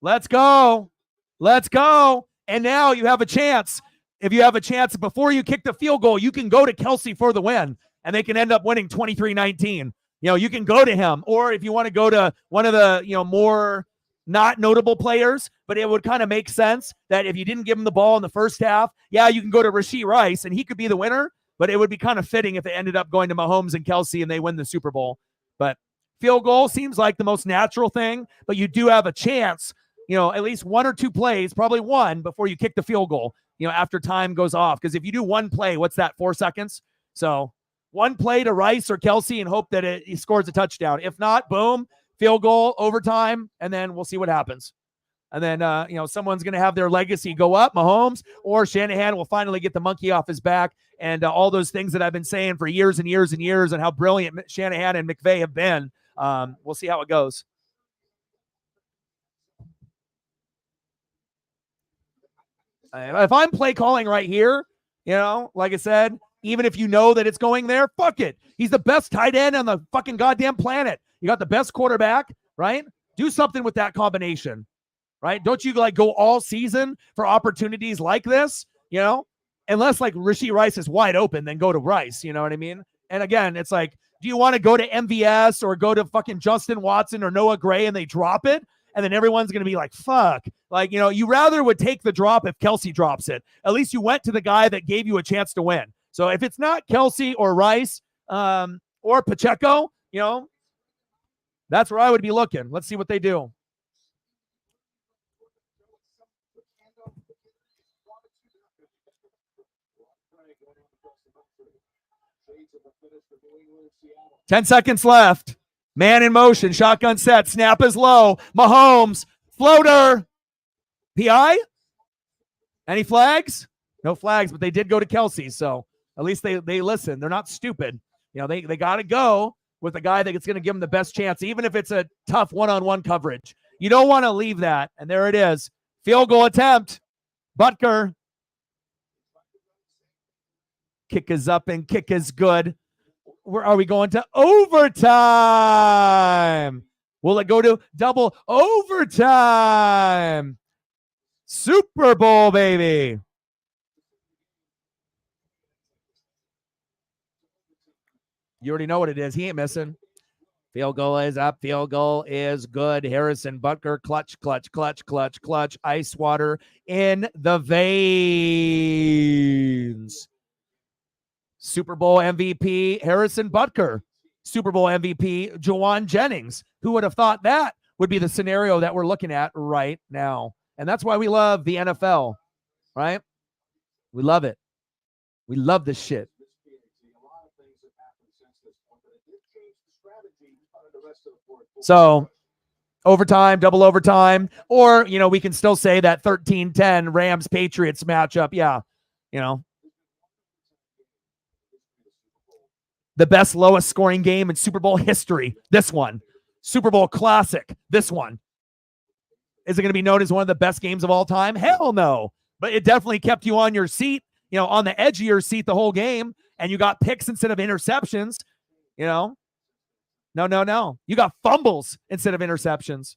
Let's go. Let's go. And now you have a chance. If you have a chance before you kick the field goal, you can go to Kelsey for the win, and they can end up winning 23-19. You can go to him. Or if you want to go to one of the, more not notable players, but it would kind of make sense that if you didn't give him the ball in the first half, you can go to Rashee Rice and he could be the winner, but it would be kind of fitting if it ended up going to Mahomes and Kelsey and they win the Super Bowl. But field goal seems like the most natural thing, but you do have a chance, at least one or two plays, probably one, before you kick the field goal, after time goes off. Because if you do one play, what's that, 4 seconds? So one play to Rice or Kelsey and hope that he scores a touchdown. If not, boom, field goal, overtime, and then we'll see what happens. And then, someone's going to have their legacy go up, Mahomes, or Shanahan will finally get the monkey off his back. And all those things that I've been saying for years and years and years and how brilliant Shanahan and McVay have been. We'll see how it goes. If I'm play calling right here, like I said, even if you know that it's going there, fuck it. He's the best tight end on the fucking goddamn planet. You got the best quarterback, right? Do something with that combination, right? Don't you go all season for opportunities like this, unless like Rashee Rice is wide open, then go to Rice. You know what I mean? And again, it's like, do you want to go to MVS or go to fucking Justin Watson or Noah Gray and they drop it? And then everyone's going to be like, fuck. Like, you rather would take the drop if Kelsey drops it. At least you went to the guy that gave you a chance to win. So if it's not Kelsey or Rice or Pacheco, that's where I would be looking. Let's see what they do. Ten seconds left. Man in motion. Shotgun set. Snap is low. Mahomes. Floater. PI? Any flags? No flags, but they did go to Kelsey. So at least they listen. They're not stupid. They got to go with a guy that's going to give them the best chance, even if it's a tough one-on-one coverage. You don't want to leave that. And there it is. Field goal attempt. Butker. Kick is up and kick is good. Where are we going to overtime? Will it go to double overtime? Super Bowl, baby. You already know what it is. He ain't missing. Field goal is up. Field goal is good. Harrison Butker, clutch, clutch, clutch, clutch, clutch. Ice water in the veins. Super Bowl MVP, Harrison Butker. Super Bowl MVP, Jawan Jennings. Who would have thought that would be the scenario that we're looking at right now? And that's why we love the NFL, right? We love it. We love this shit. So overtime, double overtime, or, we can still say that 13-10 Rams-Patriots matchup. Yeah, the best lowest scoring game in Super Bowl history. This one. Super Bowl classic. This one. Is it going to be known as one of the best games of all time? Hell no. But it definitely kept you on your seat, on the edge of your seat the whole game, and you got picks instead of interceptions, No. You got fumbles instead of interceptions.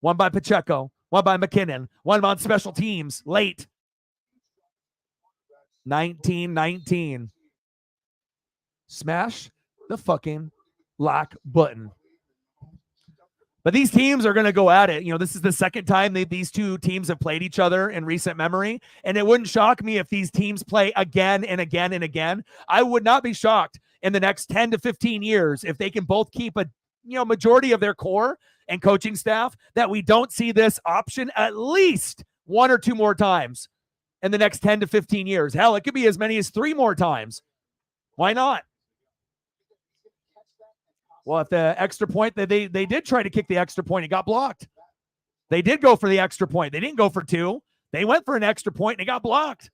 One by Pacheco, one by McKinnon, one on special teams late. 19-19. Smash the fucking like button. But these teams are going to go at it. This is the second time these two teams have played each other in recent memory. And it wouldn't shock me if these teams play again and again and again. I would not be shocked in the next 10 to 15 years if they can both keep a majority of their core and coaching staff, that we don't see this option at least one or two more times in the next 10 to 15 years. Hell, it could be as many as 3 more times. Why not? Well, if the extra point, they did try to kick the extra point, it got blocked. They did go for the extra point. They didn't go for 2. They went for an extra point and it got blocked.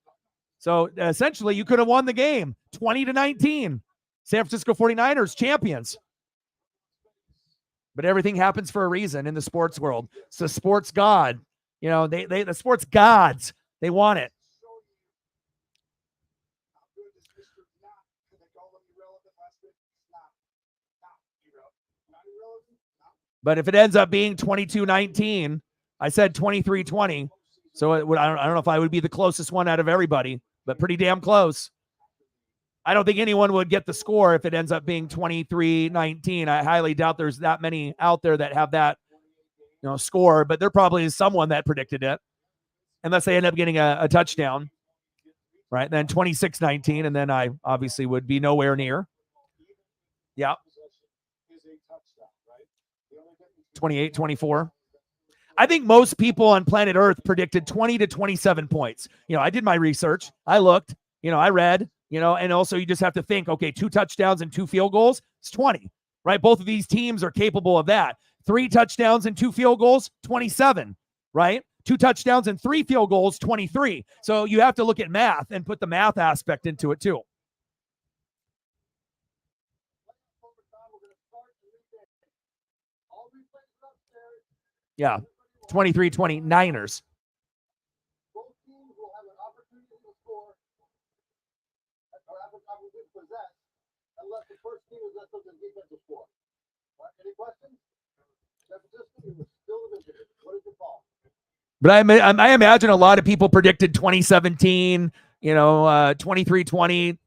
So essentially, you could have won the game 20-19. San Francisco 49ers champions. But everything happens for a reason in the sports world. It's the sports god. The sports gods, they want it. But if it ends up being 22-19, I said 23-20. So I don't know if I would be the closest one out of everybody, but pretty damn close. I don't think anyone would get the score if it ends up being 23-19. I highly doubt there's that many out there that have that, score, but there probably is someone that predicted it, unless they end up getting a touchdown, right? Then 26-19, and then I obviously would be nowhere near. Yeah. 28-24. I think most people on planet Earth predicted 20 to 27 points. I did my research. I looked, I read, and also you just have to think, okay, 2 touchdowns and 2 field goals, it's 20, right? Both of these teams are capable of that. 3 touchdowns and 2 field goals, 27, right? 2 touchdowns and 3 field goals, 23. So you have to look at math and put the math aspect into it too. Yeah, 23-20 Niners. Both teams will have an opportunity to score or have an opportunity to possess unless the first team is left with the defensive score. Any questions? San Francisco is still division. What is your call? But I imagine a lot of people predicted 2017, 23-20.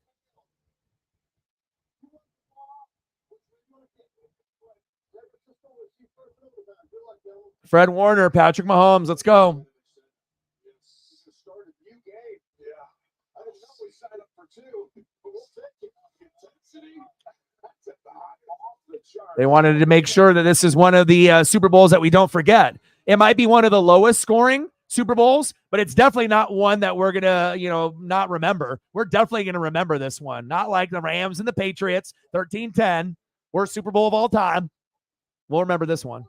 Fred Warner, Patrick Mahomes, let's go. They wanted to make sure that this is one of the Super Bowls that we don't forget. It might be one of the lowest scoring Super Bowls, but it's definitely not one that we're going to, not remember. We're definitely going to remember this one. Not like the Rams and the Patriots, 13-10, worst Super Bowl of all time. We'll remember this one.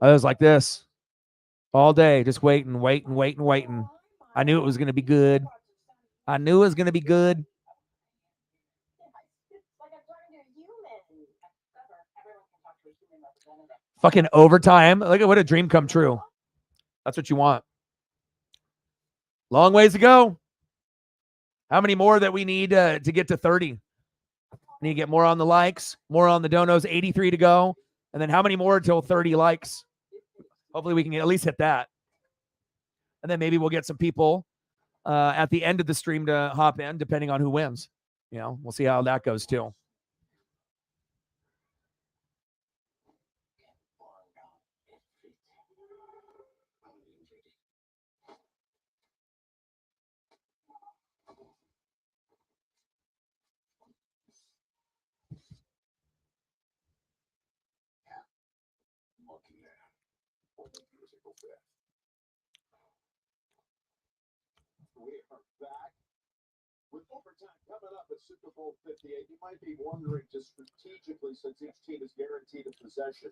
I was like this all day, just waiting. I knew it was going to be good. Fucking overtime. Look at what a dream come true. That's what you want. Long ways to go. How many more that we need to get to 30? Need to get more on the likes, more on the donos. 83 to go. And then how many more until 30 likes? Hopefully we can at least hit that. And then maybe we'll get some people at the end of the stream to hop in, depending on who wins. You know, we'll see how that goes too. We are back with overtime coming up at Super Bowl 58. You might be wondering, just strategically, since each team is guaranteed a possession,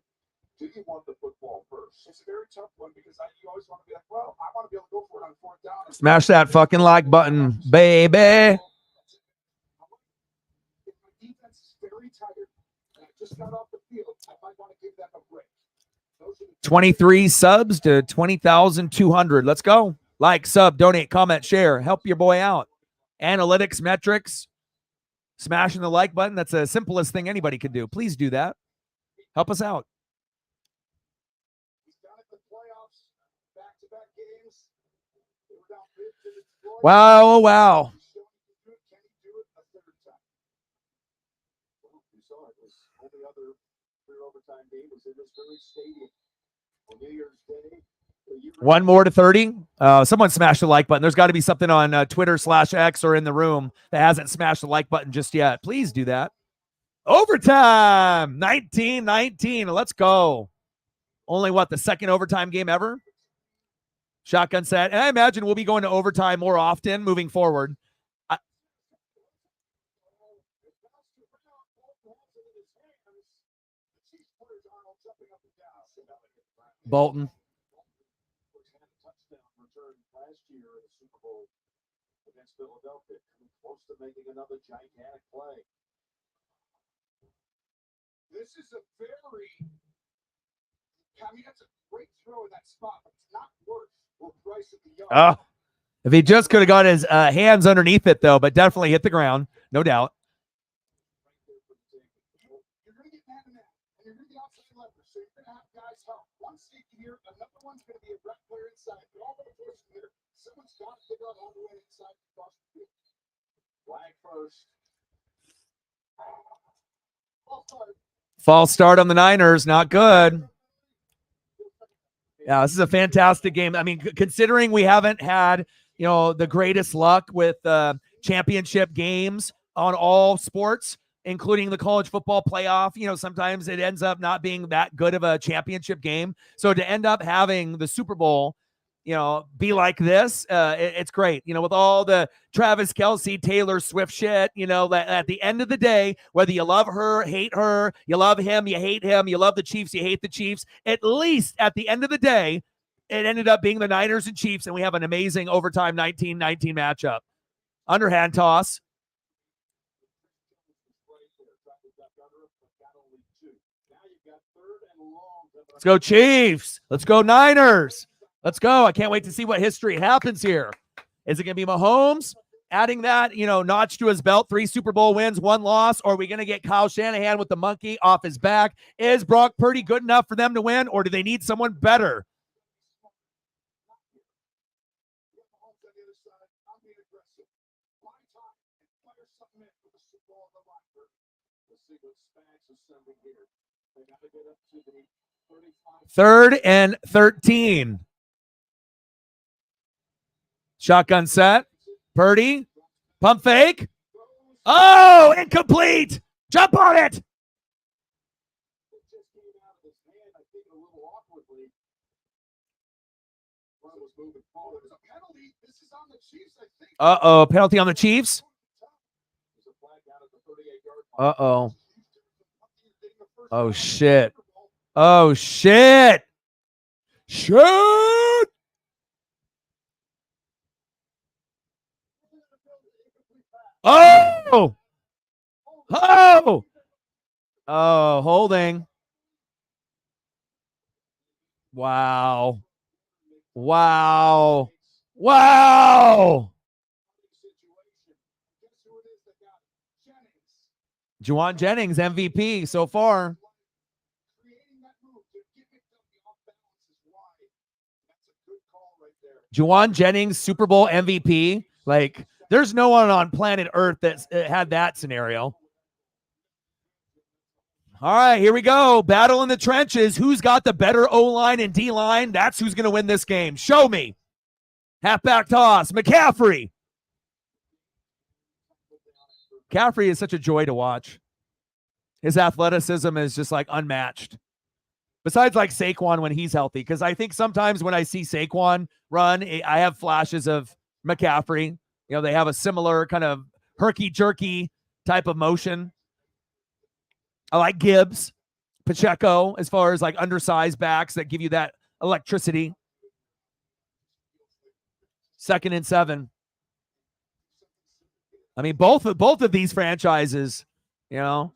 do you want the football first? It's a very tough one because you always want to be like, well, I want to be able to go for it on fourth down. Smash that fucking like button, baby. If my defense is very tired and I just got off the field, I might want to give them a break. 23 subs to 20,200. Let's go. Like, sub, donate, comment, share. Help your boy out. Analytics, metrics, smashing the like button. That's the simplest thing anybody could do. Please do that. Help us out. Wow, wow. One more to 30. Someone smashed the like button. There's got to be something on Twitter/X or in the room that hasn't smashed the like button just yet. Please do that. Overtime. 19-19. Let's go. Only what, the second overtime game ever? Shotgun set. And I imagine we'll be going to overtime more often moving forward. Bolton. Philadelphia close to making another gigantic play. This is a very, I mean, that's a great throw in that spot, but it's not worth what Bryce at the yard. If he just could have got his hands underneath it, though, but definitely hit the ground, no doubt. You're going to get mad in that, and you're going to get outside leverage, so you're going to have guys help. One safety here, another one's going to be a rep player inside. They're all going to force them here. Someone's got to figure out how to win inside across the field. Flag first. False start on the Niners, not good. Yeah, this is a fantastic game. I mean, considering we haven't had, you know, the greatest luck with championship games on all sports, including the college football playoff, you know, sometimes it ends up not being that good of a championship game. So to end up having the Super Bowl, you know, be like this, it's great. You know, with all the Travis Kelce, Taylor Swift shit, you know, that at the end of the day, whether you love her, hate her, you love him, you hate him, you love the Chiefs, you hate the Chiefs, at least at the end of the day, it ended up being the Niners and Chiefs, and we have an amazing overtime 19-19 matchup. Underhand toss. Let's go Chiefs. Let's go Niners. Let's go. I can't wait to see what history happens here. Is it going to be Mahomes adding that, you know, notch to his belt, 3 Super Bowl wins, 1 loss, or are we going to get Kyle Shanahan with the monkey off his back? Is Brock Purdy good enough for them to win, or do they need someone better? Third and 13. Shotgun set. Purdy. Pump fake. Oh, incomplete. Jump on it. Uh-oh, penalty on the Chiefs. Uh-oh. Oh, shit. Oh, shit. Shit. Oh. Oh. Oh, holding. Wow. Wow. Wow. Juwan Jennings, MVP so far. Creating that move to get it off balance is why. That's a good call right there. Juwan Jennings, Super Bowl MVP. Like, there's no one on planet Earth that's had that scenario. All right, here we go. Battle in the trenches. Who's got the better O-line and D-line? That's who's going to win this game. Show me. Halfback toss. McCaffrey. McCaffrey is such a joy to watch. His athleticism is just like unmatched. Besides like Saquon when he's healthy, because I think sometimes when I see Saquon run, I have flashes of McCaffrey. You know, they have a similar kind of herky-jerky type of motion. I like Gibbs, Pacheco, as far as like undersized backs that give you that electricity. 2nd and 7. I mean, both of these franchises, you know,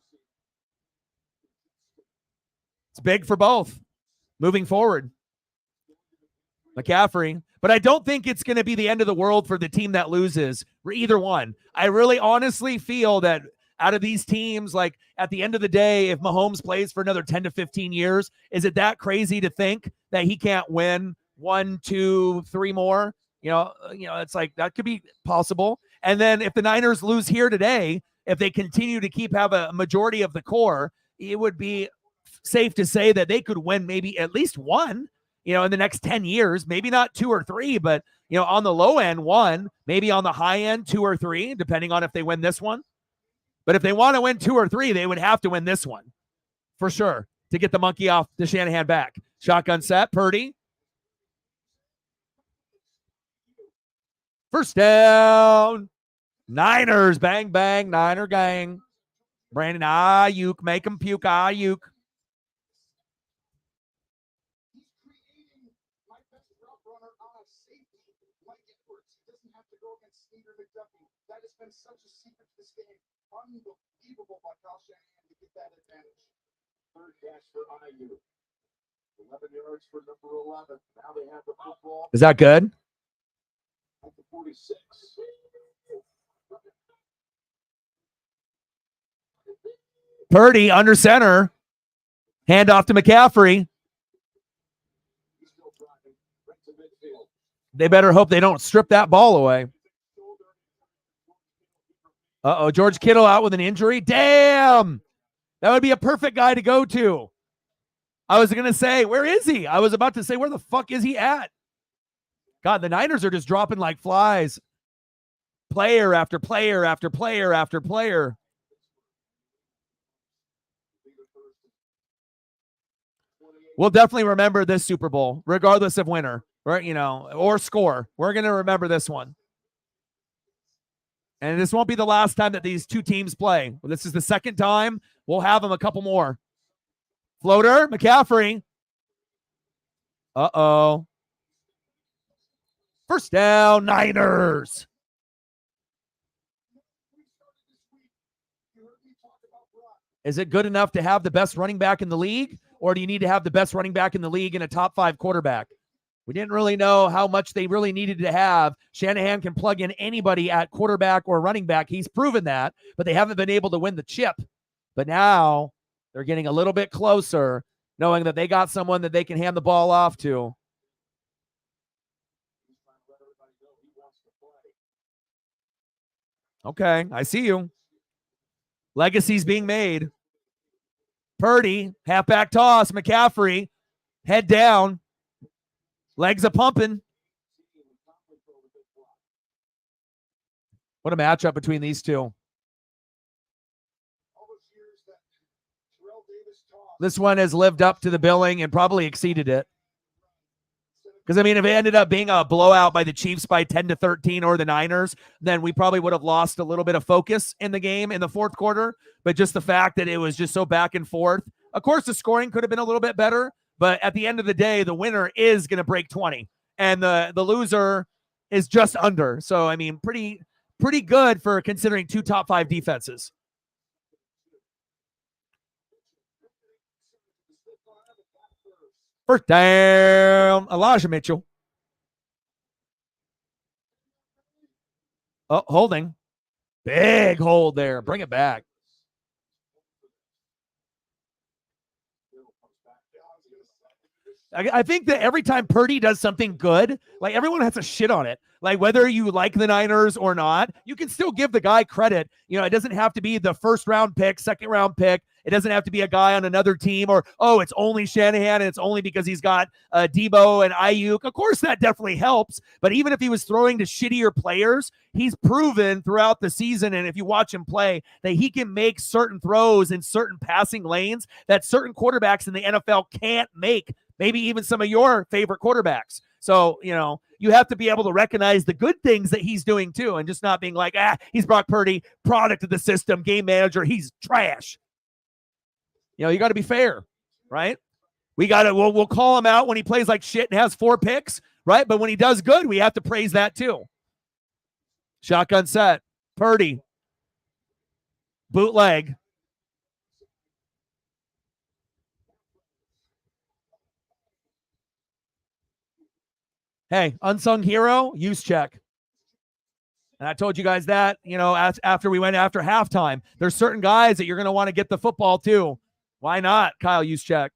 it's big for both moving forward. McCaffrey. But I don't think it's going to be the end of the world for the team that loses, for either one. I really honestly feel that out of these teams, like at the end of the day, if Mahomes plays for another 10 to 15 years, is it that crazy to think that he can't win 1, 2, 3 more? You know, it's like that could be possible. And then if the Niners lose here today, if they continue to have a majority of the core, it would be safe to say that they could win maybe at least one, you know, in the next 10 years, maybe not 2 or 3, but, you know, on the low end, 1, maybe on the high end, 2 or 3, depending on if they win this one. But if they want to win 2 or 3, they would have to win this one for sure to get the monkey off the Shanahan back. Shotgun set, Purdy. First down. Niners, bang, bang, Niner gang. Brandon Ayuk, make him puke, Ayuk. He's creating my best route runner on a safety, Mike Edwards. He doesn't have to go against Sneaker McDuffie. That has been such a secret to this game. Unbelievable by Kyle Shanahan to get that advantage. 3rd catch for Ayuk. 11 yards for number 11. Now they have the football Is that good? at the 46. Purdy under center. Hand off to McCaffrey. He's still driving right to midfield. They better hope they don't strip that ball away. Uh-oh, George Kittle out with an injury. Damn! That would be a perfect guy to go to. I was going to say, where is he? I was about to say, where the fuck is he at? God, the Niners are just dropping like flies. Player after player after player after player. We'll definitely remember this Super Bowl, regardless of winner, right? You know, or score. We're going to remember this one. And this won't be the last time that these two teams play. This is the 2nd time. We'll have them a couple more. Floater, McCaffrey. Uh-oh. First down, Niners. Is it good enough to have the best running back in the league? Or do you need to have the best running back in the league and a top 5 quarterback? We didn't really know how much they really needed to have. Shanahan can plug in anybody at quarterback or running back. He's proven that, but they haven't been able to win the chip. But now they're getting a little bit closer, knowing that they got someone that they can hand the ball off to. Okay, I see you. Legacy's being made. Purdy, halfback toss, McCaffrey, head down, legs a pumping. What a matchup between these two. This one has lived up to the billing and probably exceeded it. Because, I mean, if it ended up being a blowout by the Chiefs by 10-13 or the Niners, then we probably would have lost a little bit of focus in the game in the 4th quarter. But just the fact that it was just so back and forth. Of course, the scoring could have been a little bit better. But at the end of the day, the winner is going to break 20. And the loser is just under. So, I mean, pretty good for considering 2 top 5 defenses. First down, Elijah Mitchell. Oh, holding. Big hold there. Bring it back. I think that every time Purdy does something good, like everyone has to shit on it. Like whether you like the Niners or not, you can still give the guy credit. You know, it doesn't have to be the first round pick, second round pick. It doesn't have to be a guy on another team or, oh, it's only Shanahan and it's only because he's got Debo and Ayuk. Of course, that definitely helps. But even if he was throwing to shittier players, he's proven throughout the season, and if you watch him play, that he can make certain throws in certain passing lanes that certain quarterbacks in the NFL can't make. Maybe even some of your favorite quarterbacks. So, you know, you have to be able to recognize the good things that he's doing too, and just not being like, he's Brock Purdy, product of the system, game manager, he's trash. You know, you got to be fair, right? We'll call him out when he plays like shit and has 4 picks, right? But when he does good, we have to praise that too. Shotgun set, Purdy, bootleg. Hey, unsung hero, use check. And I told you guys that, you know, after we went after halftime. There's certain guys that you're going to want to get the football to. Why not, Kyle use check?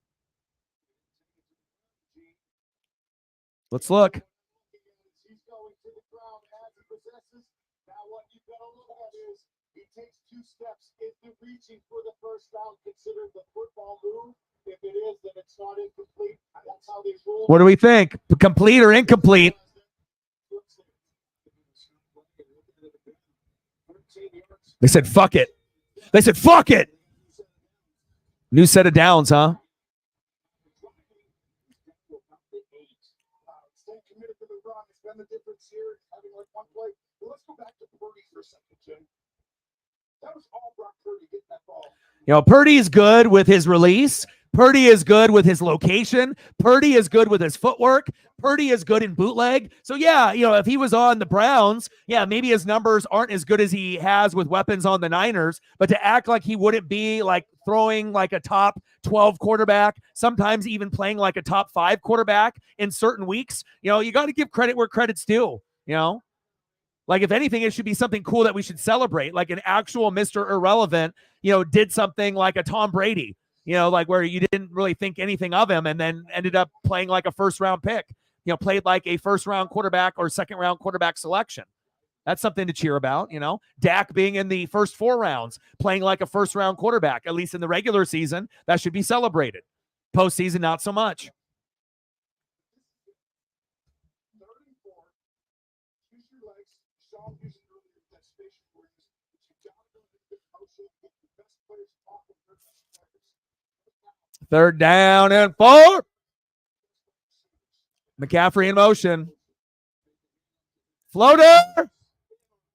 Let's look. He's going to the ground as he possesses. Now what you've got to look at is he takes 2 steps into reaching for the first down, considered the football move. If it is, then it's not incomplete. That's how they roll. What do we think? Complete or incomplete? They said, fuck it. They said, fuck it. New set of downs, huh? Stay committed to the run. It's been the difference here. Having like one play. Well, let's go back to Purdy for a second, Jim. That was all Brock Purdy getting that ball. You know, Purdy is good with his release. Purdy is good with his location. Purdy is good with his footwork. Purdy is good in bootleg. So, yeah, you know, if he was on the Browns, yeah, maybe his numbers aren't as good as he has with weapons on the Niners. But to act like he wouldn't be like throwing like a top 12 quarterback, sometimes even playing like a top 5 quarterback in certain weeks, you know, you got to give credit where credit's due, you know? Like, if anything, it should be something cool that we should celebrate. Like an actual Mr. Irrelevant, you know, did something like a Tom Brady, you know, like where you didn't really think anything of him and then ended up playing like a first-round pick, you know, played like a first-round quarterback or second-round quarterback selection. That's something to cheer about, you know. Dak being in the first 4 rounds, playing like a first-round quarterback, at least in the regular season, that should be celebrated. Postseason, not so much. Third down and 4. McCaffrey in motion. Floater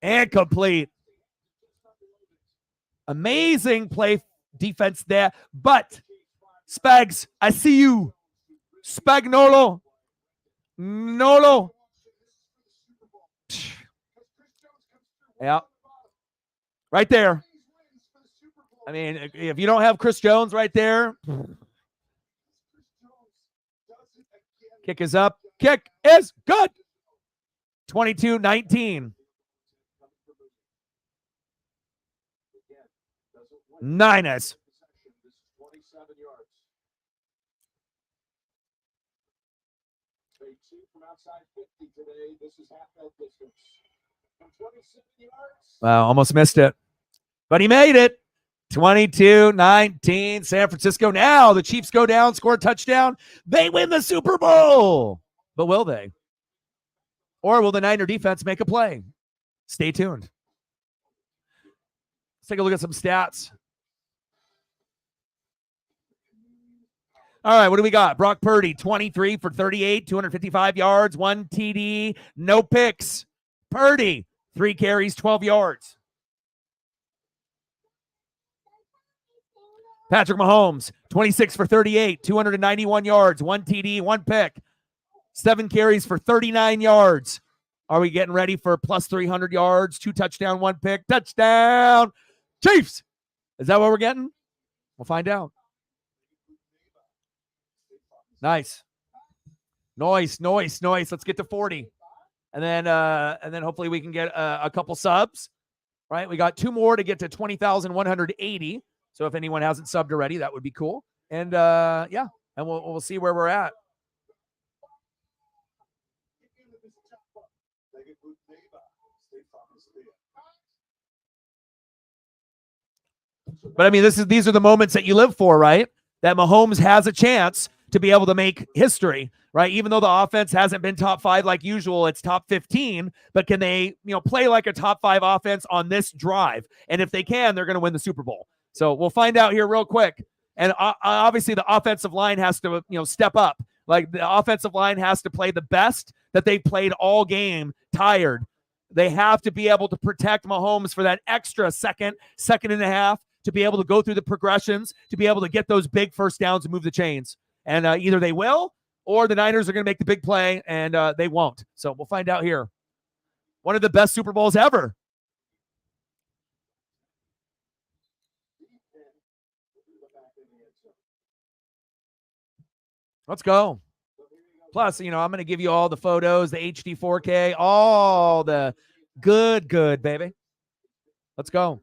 and complete. Amazing play defense there. But Spags, I see you. Spagnolo. Nolo. Yeah. Right there. I mean, if you don't have Chris Jones right there. Kick is up. Kick is good. 22-19. Niners. Wow, almost missed it. But he made it. 22-19, San Francisco. Now the Chiefs go down, score a touchdown. They win the Super Bowl. But will they? Or will the Niner defense make a play? Stay tuned. Let's take a look at some stats. All right, what do we got? Brock Purdy, 23 for 38, 255 yards, 1 TD, no picks. Purdy, 3 carries, 12 yards. Patrick Mahomes, 26 for 38, 291 yards, 1 TD, 1 pick, 7 carries for 39 yards. Are we getting ready for plus 300 yards, 2 touchdown, 1 pick? Touchdown, Chiefs! Is that what we're getting? We'll find out. Nice. Noise. Let's get to 40. And then hopefully we can get a couple subs, right? We got 2 more to get to 20,180. So if anyone hasn't subbed already, that would be cool. And yeah, and we'll see where we're at. But I mean, these are the moments that you live for, right? That Mahomes has a chance to be able to make history, right? Even though the offense hasn't been top 5 like usual, it's top 15. But can they, play like a top 5 offense on this drive? And if they can, they're going to win the Super Bowl. So we'll find out here real quick. And obviously, the offensive line has to, step up. Like the offensive line has to play the best that they played all game, tired. They have to be able to protect Mahomes for that extra second and a half, to be able to go through the progressions, to be able to get those big first downs and move the chains. And either they will, or the Niners are going to make the big play, and they won't. So we'll find out here. One of the best Super Bowls ever. Let's go. Plus, I'm going to give you all the photos, the HD 4K, all the good, baby. Let's go.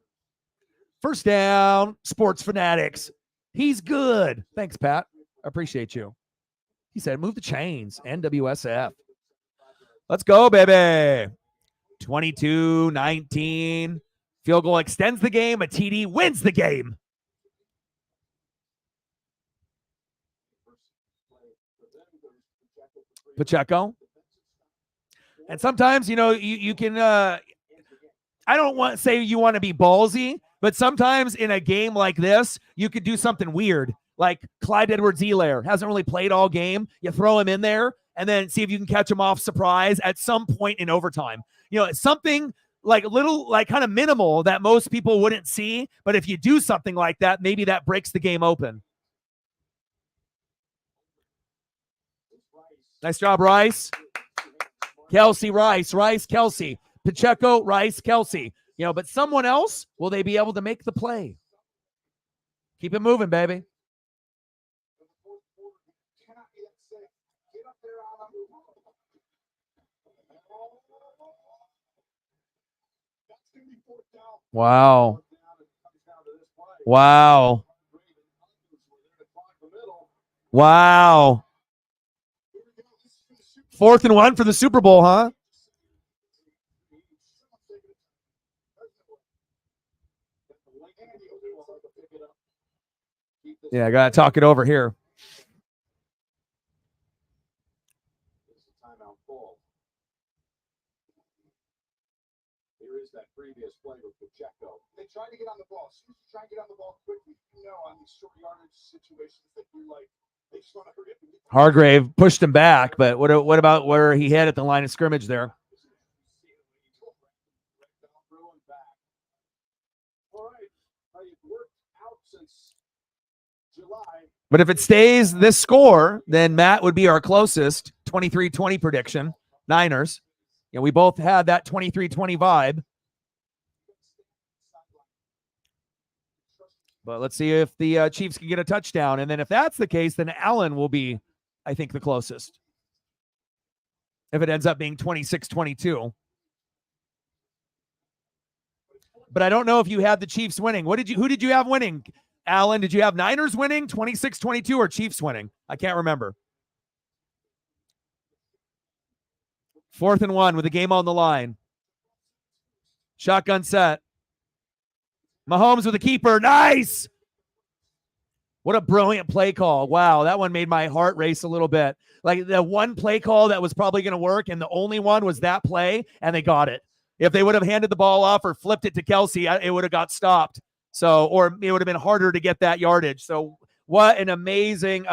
First down, Sports Fanatics. He's good. Thanks, Pat. I appreciate you. He said, move the chains. NWSF. Let's go, baby. 22-19. Field goal extends the game. A TD wins the game. Pacheco. And sometimes, you can, I don't want to say you want to be ballsy, but sometimes in a game like this, you could do something weird. Like Clyde Edwards-Helaire hasn't really played all game. You throw him in there and then see if you can catch him off surprise at some point in overtime. It's something like little, like kind of minimal that most people wouldn't see. But if you do something like that, maybe that breaks the game open. Nice job, Rice. Kelsey, Rice, Kelsey. Pacheco, Rice, Kelsey. But someone else, will they be able to make the play? Keep it moving, baby. Wow. 4th and 1 for the Super Bowl, huh? Yeah, I got to talk it over here. Here is that previous play with Pacheco. They try to get on the ball. As soon as you try to get on the ball quickly, on these short yardage situations that you're like, they just want to hurry up and get Hargrave pushed him back, but what about where he hit at the line of scrimmage there? All right. You've worked out since July. But if it stays this score, then Matt would be our closest 23-20 prediction. Niners. We both had that 23-20 vibe. But let's see if the Chiefs can get a touchdown. And then if that's the case, then Allen will be, I think, the closest. If it ends up being 26-22. But I don't know if you had the Chiefs winning. Who did you have winning? Allen, did you have Niners winning 26-22 or Chiefs winning? I can't remember. 4th and 1 with the game on the line. Shotgun set. Mahomes with a keeper. Nice. What a brilliant play call. Wow, that one made my heart race a little bit. Like the one play call that was probably going to work, and the only one was that play, and they got it. If they would have handed the ball off or flipped it to Kelsey, it would have got stopped. So, or it would have been harder to get that yardage. So what an amazing.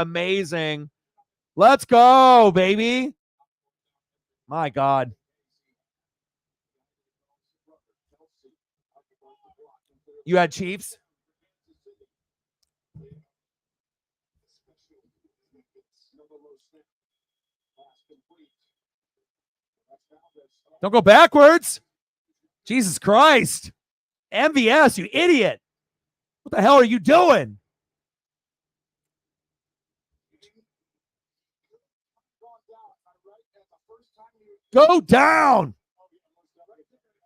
Let's go, baby. My God. You had Chiefs? Don't go backwards. Jesus Christ. MVS, you idiot. What the hell are you doing? Go down.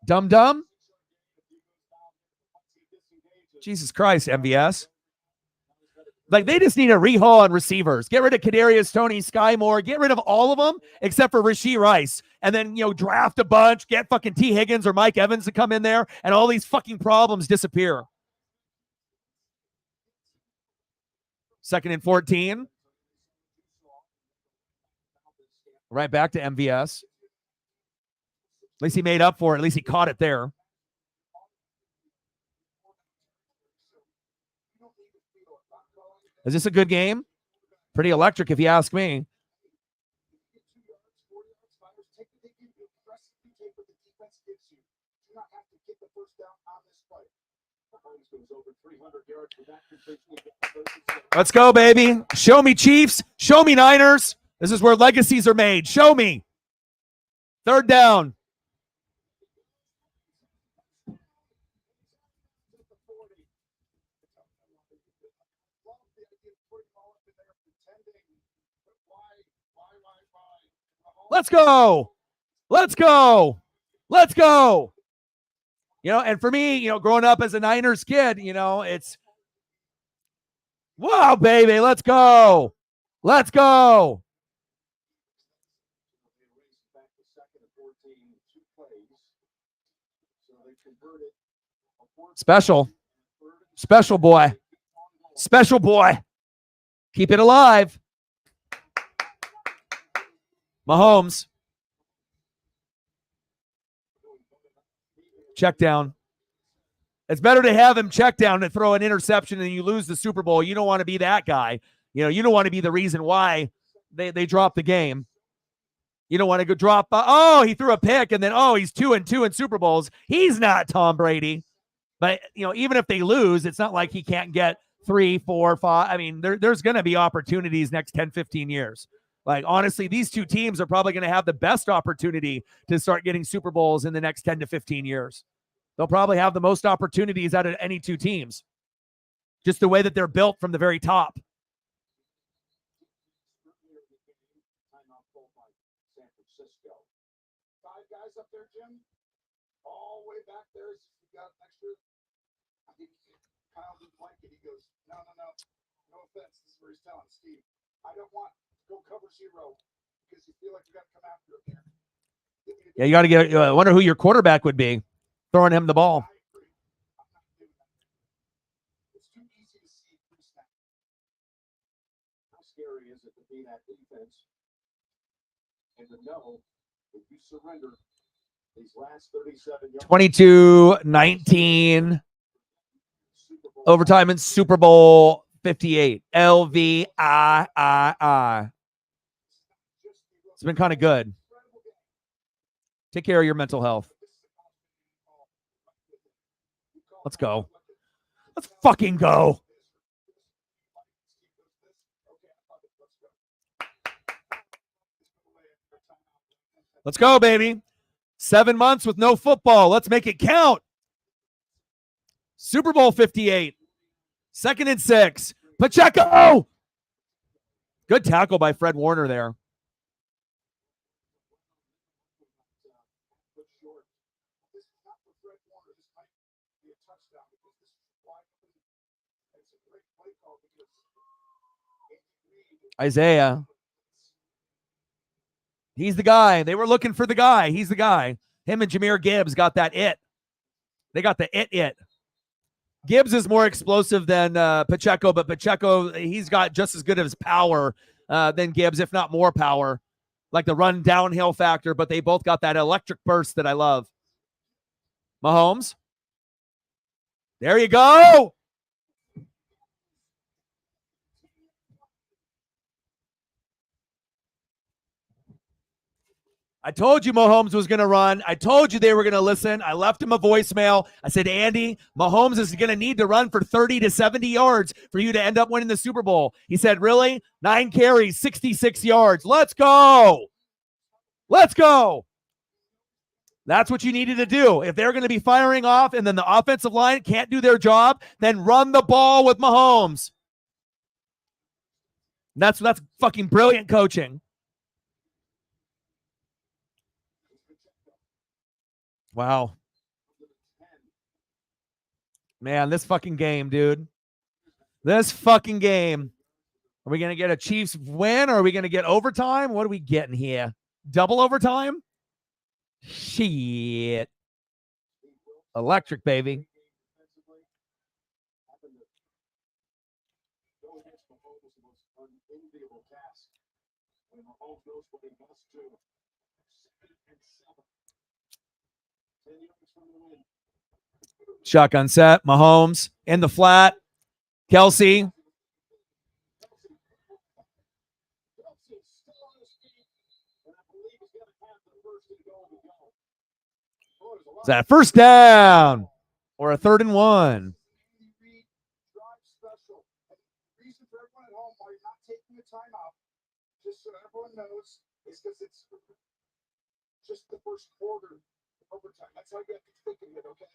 Dum-dum. Jesus Christ, MVS. Like, they just need a rehaul on receivers. Get rid of Kadarius Toney, Sky Moore. Get rid of all of them except for Rashee Rice. And then, draft a bunch. Get fucking T. Higgins or Mike Evans to come in there, and all these fucking problems disappear. 2nd and 14. Right back to MVS. At least he made up for it. At least he caught it there. Is this a good game? Pretty electric, if you ask me. Let's go, baby. Show me, Chiefs. Show me, Niners. This is where legacies are made. Show me. 3rd down. Let's go. Let's go. Let's go. And for me, growing up as a Niners kid, it's, wow, baby, let's go. Let's go. Special. Special boy. Special boy. Keep it alive. Mahomes. Check down. It's better to have him check down and throw an interception and you lose the Super Bowl. You don't want to be that guy. You don't want to be the reason why they dropped the game. You don't want to go drop. He threw a pick and then, he's 2-2 in Super Bowls. He's not Tom Brady. But, even if they lose, it's not like he can't get 3, 4, 5. I mean, there's going to be opportunities next 10, 15 years. Like, honestly, these two teams are probably going to have the best opportunity to start getting Super Bowls in the next 10 to 15 years. They'll probably have the most opportunities out of any two teams. Just the way that they're built from the very top. Five guys up there, Jim. All the way back there. You got an extra. I think Kyle didn't like it. He goes, no. No offense. This is where he's telling Steve. I don't want to go cover 0 because you feel like you got to come after him here. Yeah, you got to get. I wonder who your quarterback would be, throwing him the ball. It's too easy to see pre-snap. How scary is it to be that defense and to know if you surrender these last 37 yards? 22-19. Overtime in Super Bowl 58. LVIII. It's been kind of good. Take care of your mental health. Let's go. Let's fucking go. Let's go, baby. 7 months with no football. Let's make it count. Super Bowl 58. 2nd and 6. Pacheco. Good tackle by Fred Warner there. Isaiah. He's the guy. They were looking for the guy. He's the guy. Him and Jahmyr Gibbs got that it. They got the it. Gibbs is more explosive than Pacheco, but Pacheco, he's got just as good of his power than Gibbs, if not more power. Like the run downhill factor, but they both got that electric burst that I love. Mahomes. There you go. I told you Mahomes was going to run. I told you they were going to listen. I left him a voicemail. I said, Andy, Mahomes is going to need to run for 30 to 70 yards for you to end up winning the Super Bowl. He said, really? 9 carries, 66 yards. Let's go. Let's go. That's what you needed to do. If they're going to be firing off and then the offensive line can't do their job, then run the ball with Mahomes. That's fucking brilliant coaching. Wow. Man, this fucking game, dude. This fucking game. Are we going to get a Chiefs win or are we going to get overtime? What are we getting here? Double overtime? Shit. Electric, baby. Shotgun set. Mahomes in the flat. Kelsey. Is that a first down or a 3rd and 1? Just so everyone knows, is because it's just the first quarter overtime. That's how you have to think of it, okay?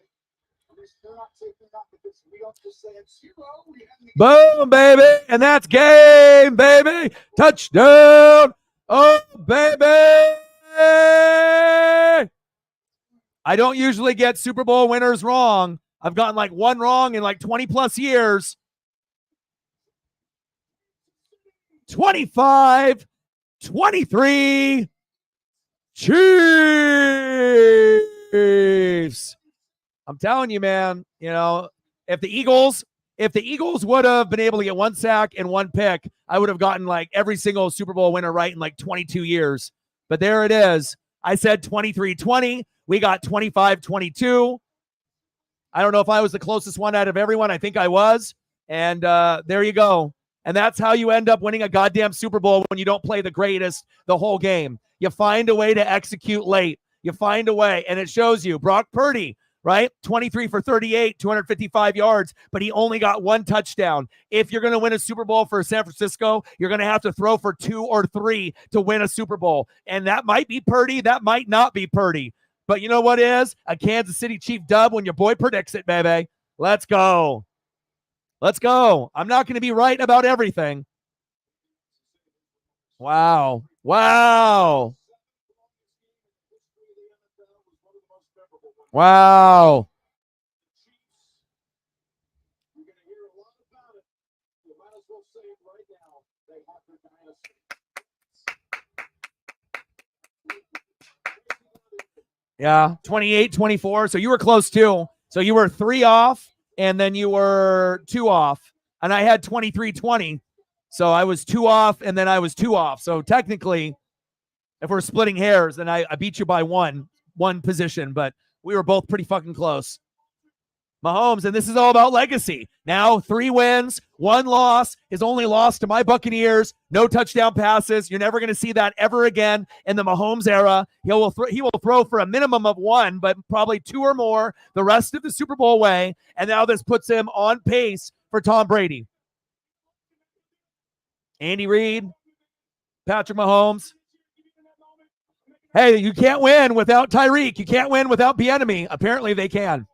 They're not taking that because we don't just say it's 0. Boom, baby. And that's game, baby. Touchdown. Oh, baby. I don't usually get Super Bowl winners wrong. I've gotten like one wrong in like 20 plus years. 25-23 Chiefs. I'm telling you, man, you know, if the Eagles would have been able to get 1 sack and 1 pick, I would have gotten like every single Super Bowl winner right in like 22 years. But there it is. I said 23-20. We got 25-22. I don't know if I was the closest one out of everyone. I think I was. And there you go. And that's how you end up winning a goddamn Super Bowl when you don't play the greatest the whole game. You find a way to execute late. You find a way. And it shows you. Brock Purdy, right? 23 for 38, 255 yards, but he only got 1 touchdown. If you're going to win a Super Bowl for San Francisco, you're going to have to throw for 2 or 3 to win a Super Bowl. And that might be Purdy. That might not be Purdy. But you know what is? A Kansas City Chief dub when your boy predicts it, baby. Let's go. Let's go. I'm not going to be right about everything. Wow. Wow. Wow. Yeah, 28-24. So you were close too. So you were 3 off, and then you were 2 off. And I had 23-20. So I was 2 off, and then I was 2 off. So technically, if we're splitting hairs, then I beat you by one position, but we were both pretty fucking close. Mahomes, and this is all about legacy. Now 3 wins, 1 loss. His only loss to my Buccaneers. No touchdown passes. You're never going to see that ever again in the Mahomes era. He will throw for a minimum of 1, but probably 2 or more the rest of the Super Bowl way. And now this puts him on pace for Tom Brady. Andy Reid, Patrick Mahomes. Hey, you can't win without Tyreek. You can't win without Bieniemy. Apparently they can.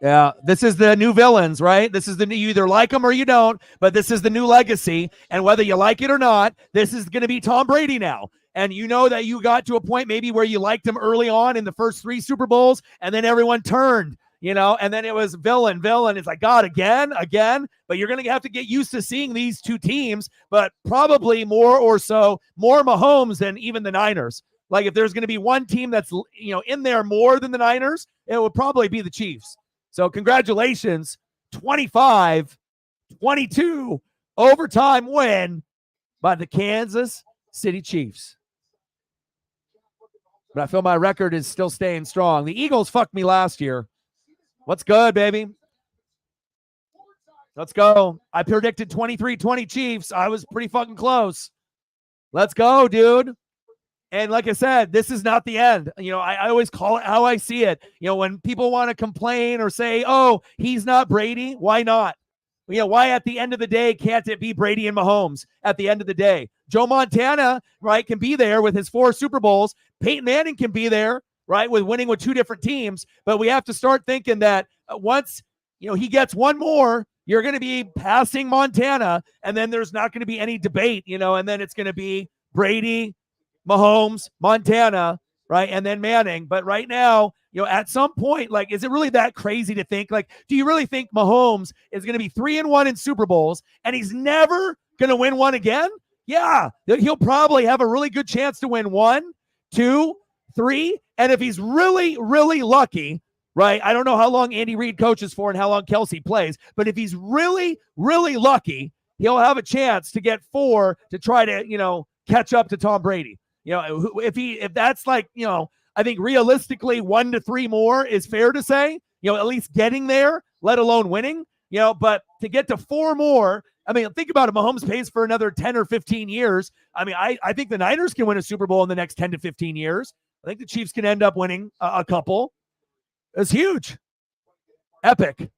Yeah, this is the new villains, right? This is the new, you either like them or you don't, but this is the new legacy. And whether you like it or not, this is going to be Tom Brady now. And you know that you got to a point maybe where you liked him early on in the first 3 Super Bowls, and then everyone turned, you know, and then it was villain. It's like, God, again. But you're going to have to get used to seeing these 2 teams, but probably more Mahomes than even the Niners. Like if there's going to be one team that's, you know, in there more than the Niners, it would probably be the Chiefs. So congratulations, 25-22 overtime win by the Kansas City Chiefs. But I feel my record is still staying strong. The Eagles fucked me last year. What's good, baby? Let's go. I predicted 23-20 Chiefs. I was pretty fucking close. Let's go, dude. And like I said, this is not the end. You know, I always call it how I see it. You know, when people want to complain or say, oh, he's not Brady, why not? You know, why at the end of the day can't it be Brady and Mahomes at the end of the day? Joe Montana, right, can be there with his 4 Super Bowls. Peyton Manning can be there, right, with winning with 2 different teams. But we have to start thinking that once, you know, he gets 1 more, you're going to be passing Montana, and then there's not going to be any debate, you know, and then it's going to be Brady, Mahomes, Montana, right? And then Manning. But right now, at some point, like, is it really that crazy to think? Like, do you really think Mahomes is going to be 3-1 in Super Bowls and he's never going to win one again? Yeah, he'll probably have a really good chance to win 1, 2, 3. And if he's really, really lucky, right? I don't know how long Andy Reid coaches for and how long Kelsey plays, but if he's really, really lucky, he'll have a chance to get 4 to try to, catch up to Tom Brady. If that's like, I think realistically 1 to 3 more is fair to say, at least getting there, let alone winning, but to get to 4 more, I mean, think about it. Mahomes pays for another 10 or 15 years. I mean, I think the Niners can win a Super Bowl in the next 10 to 15 years. I think the Chiefs can end up winning a couple. It's huge. Epic.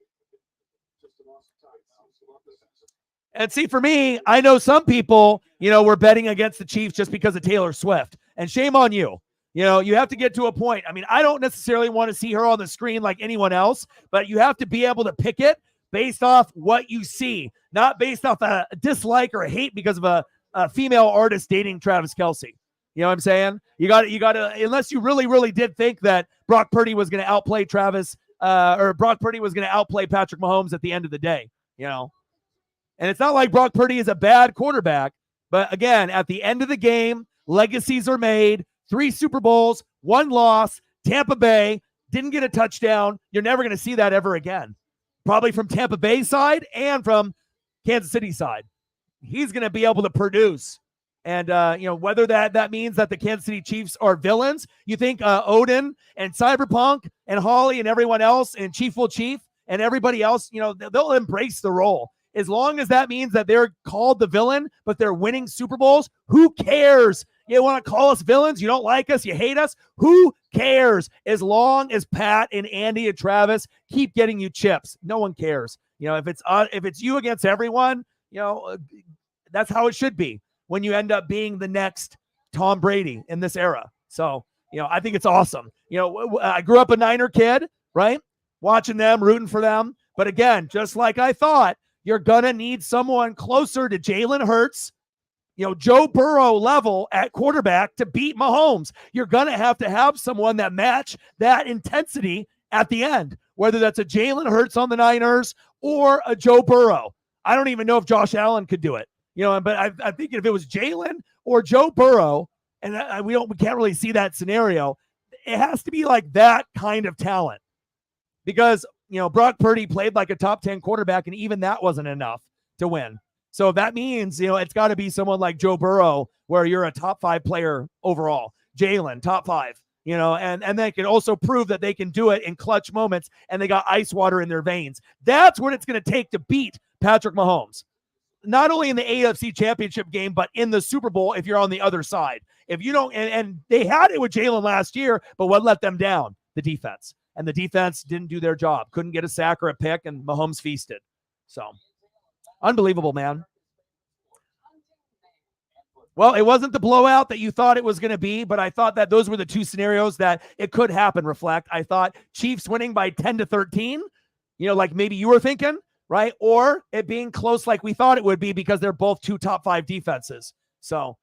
And see, for me, I know some people, were betting against the Chiefs just because of Taylor Swift. And shame on you. You have to get to a point. I mean, I don't necessarily want to see her on the screen like anyone else, but you have to be able to pick it based off what you see, not based off a dislike or a hate because of a female artist dating Travis Kelce. You know what I'm saying? You got to, unless you really, really did think that Brock Purdy was going to outplay or Brock Purdy was going to outplay Patrick Mahomes at the end of the day, And it's not like Brock Purdy is a bad quarterback, but again, at the end of the game, legacies are made. 3 Super Bowls, 1 loss, Tampa Bay, didn't get a touchdown. You're never going to see that ever again. Probably from Tampa Bay side and from Kansas City side. He's going to be able to produce. And, whether that means that the Kansas City Chiefs are villains, you think Odin and Cyberpunk and Holly and everyone else and Chief Will Chief and everybody else, they'll embrace the role. As long as that means that they're called the villain, but they're winning Super Bowls, who cares? You want to call us villains? You don't like us? You hate us? Who cares? As long as Pat and Andy and Travis keep getting you chips, no one cares. If it's you against everyone, that's how it should be when you end up being the next Tom Brady in this era. So, I think it's awesome. I grew up a Niner kid, right? Watching them, rooting for them. But again, just like I thought, you're going to need someone closer to Jalen Hurts, Joe Burrow level at quarterback to beat Mahomes. You're going to have someone that match that intensity at the end, whether that's a Jalen Hurts on the Niners or a Joe Burrow. I don't even know if Josh Allen could do it, but I think if it was Jalen or Joe Burrow, and we can't really see that scenario, it has to be like that kind of talent because, Brock Purdy played like a top 10 quarterback, and even that wasn't enough to win. So that means, it's got to be someone like Joe Burrow, where you're a top 5 player overall. Jalen, top 5, and they can also prove that they can do it in clutch moments, and they got ice water in their veins. That's what it's going to take to beat Patrick Mahomes. Not only in the AFC Championship game, but in the Super Bowl if you're on the other side. If you don't, and they had it with Jalen last year, but what let them down? The defense. And the defense didn't do their job. Couldn't get a sack or a pick, and Mahomes feasted. So, unbelievable, man. Well, it wasn't the blowout that you thought it was going to be, but I thought that those were the 2 scenarios that it could happen, Reflect. I thought Chiefs winning by 10 to 13, like maybe you were thinking, right? Or it being close like we thought it would be because they're both 2 top 5 defenses. So,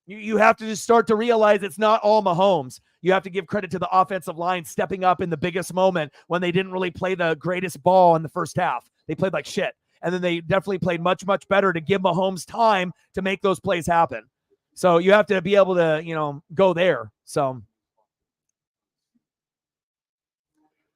you have to just start to realize it's not all Mahomes. You have to give credit to the offensive line stepping up in the biggest moment when they didn't really play the greatest ball in the first half. They played like shit. And then they definitely played much, much better to give Mahomes time to make those plays happen. So you have to be able to, go there. So,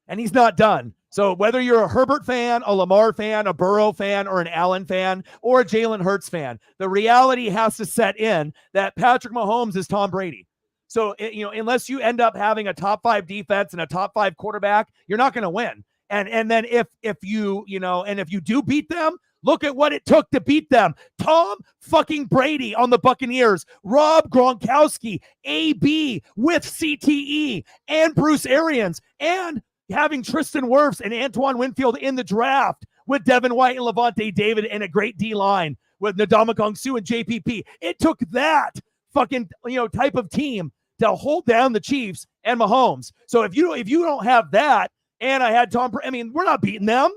and he's not done. So whether you're a Herbert fan, a Lamar fan, a Burrow fan, or an Allen fan, or a Jalen Hurts fan, the reality has to set in that Patrick Mahomes is Tom Brady. So, unless you end up having a top 5 defense and a top 5 quarterback, you're not going to win. And then if you do beat them, look at what it took to beat them. Tom fucking Brady on the Buccaneers, Rob Gronkowski, AB with CTE, and Bruce Arians, and having Tristan Wirfs and Antoine Winfield in the draft with Devin White and Levante David and a great D-line with Ndamukong Suh and JPP. It took that fucking, type of team to hold down the Chiefs and Mahomes. So if you don't have that, and I had Tom Brady, we're not beating them,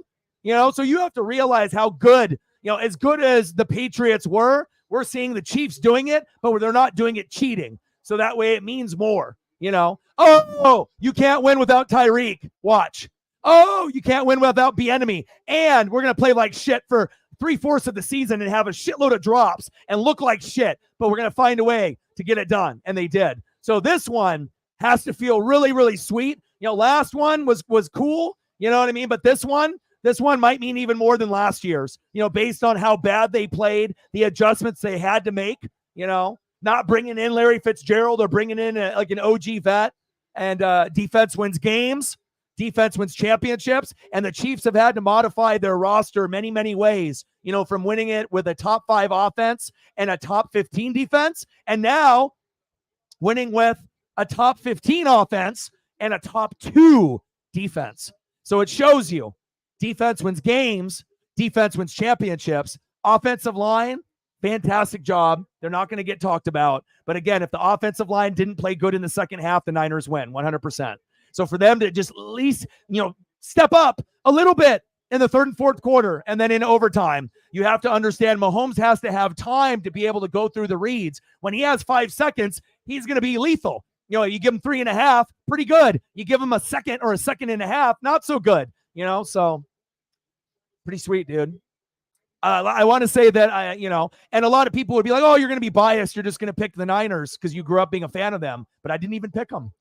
so you have to realize how good, As good as the Patriots were, we're seeing the Chiefs doing it, but they're not doing it cheating. So that way it means more, Oh, you can't win without Tyreek. Watch. Oh, you can't win without Bieniemy. And we're going to play like shit for 3/4 of the season and have a shitload of drops and look like shit, but we're going to find a way to get it done. And they did. So this one has to feel really, really sweet. Last one was cool. You know what I mean? But this one might mean even more than last year's, based on how bad they played, the adjustments they had to make, not bringing in Larry Fitzgerald or bringing in like an OG vet. And defense wins games. Defense wins championships. And the Chiefs have had to modify their roster many, many ways, from winning it with a top 5 offense and a top 15 defense. And now winning with a top 15 offense and a top 2 defense. So it shows you defense wins games, defense wins championships. Offensive line, fantastic job. They're not going to get talked about. But again, if the offensive line didn't play good in the second half, the Niners win 100%. So for them to just at least, step up a little bit in the third and fourth quarter and then in overtime, you have to understand Mahomes has to have time to be able to go through the reads. When he has 5 seconds, he's going to be lethal. You give him 3.5, pretty good. You give him a second or a second and a half, not so good. So pretty sweet, dude. I want to say that, and a lot of people would be like, oh, you're going to be biased. You're just going to pick the Niners because you grew up being a fan of them. But I didn't even pick them,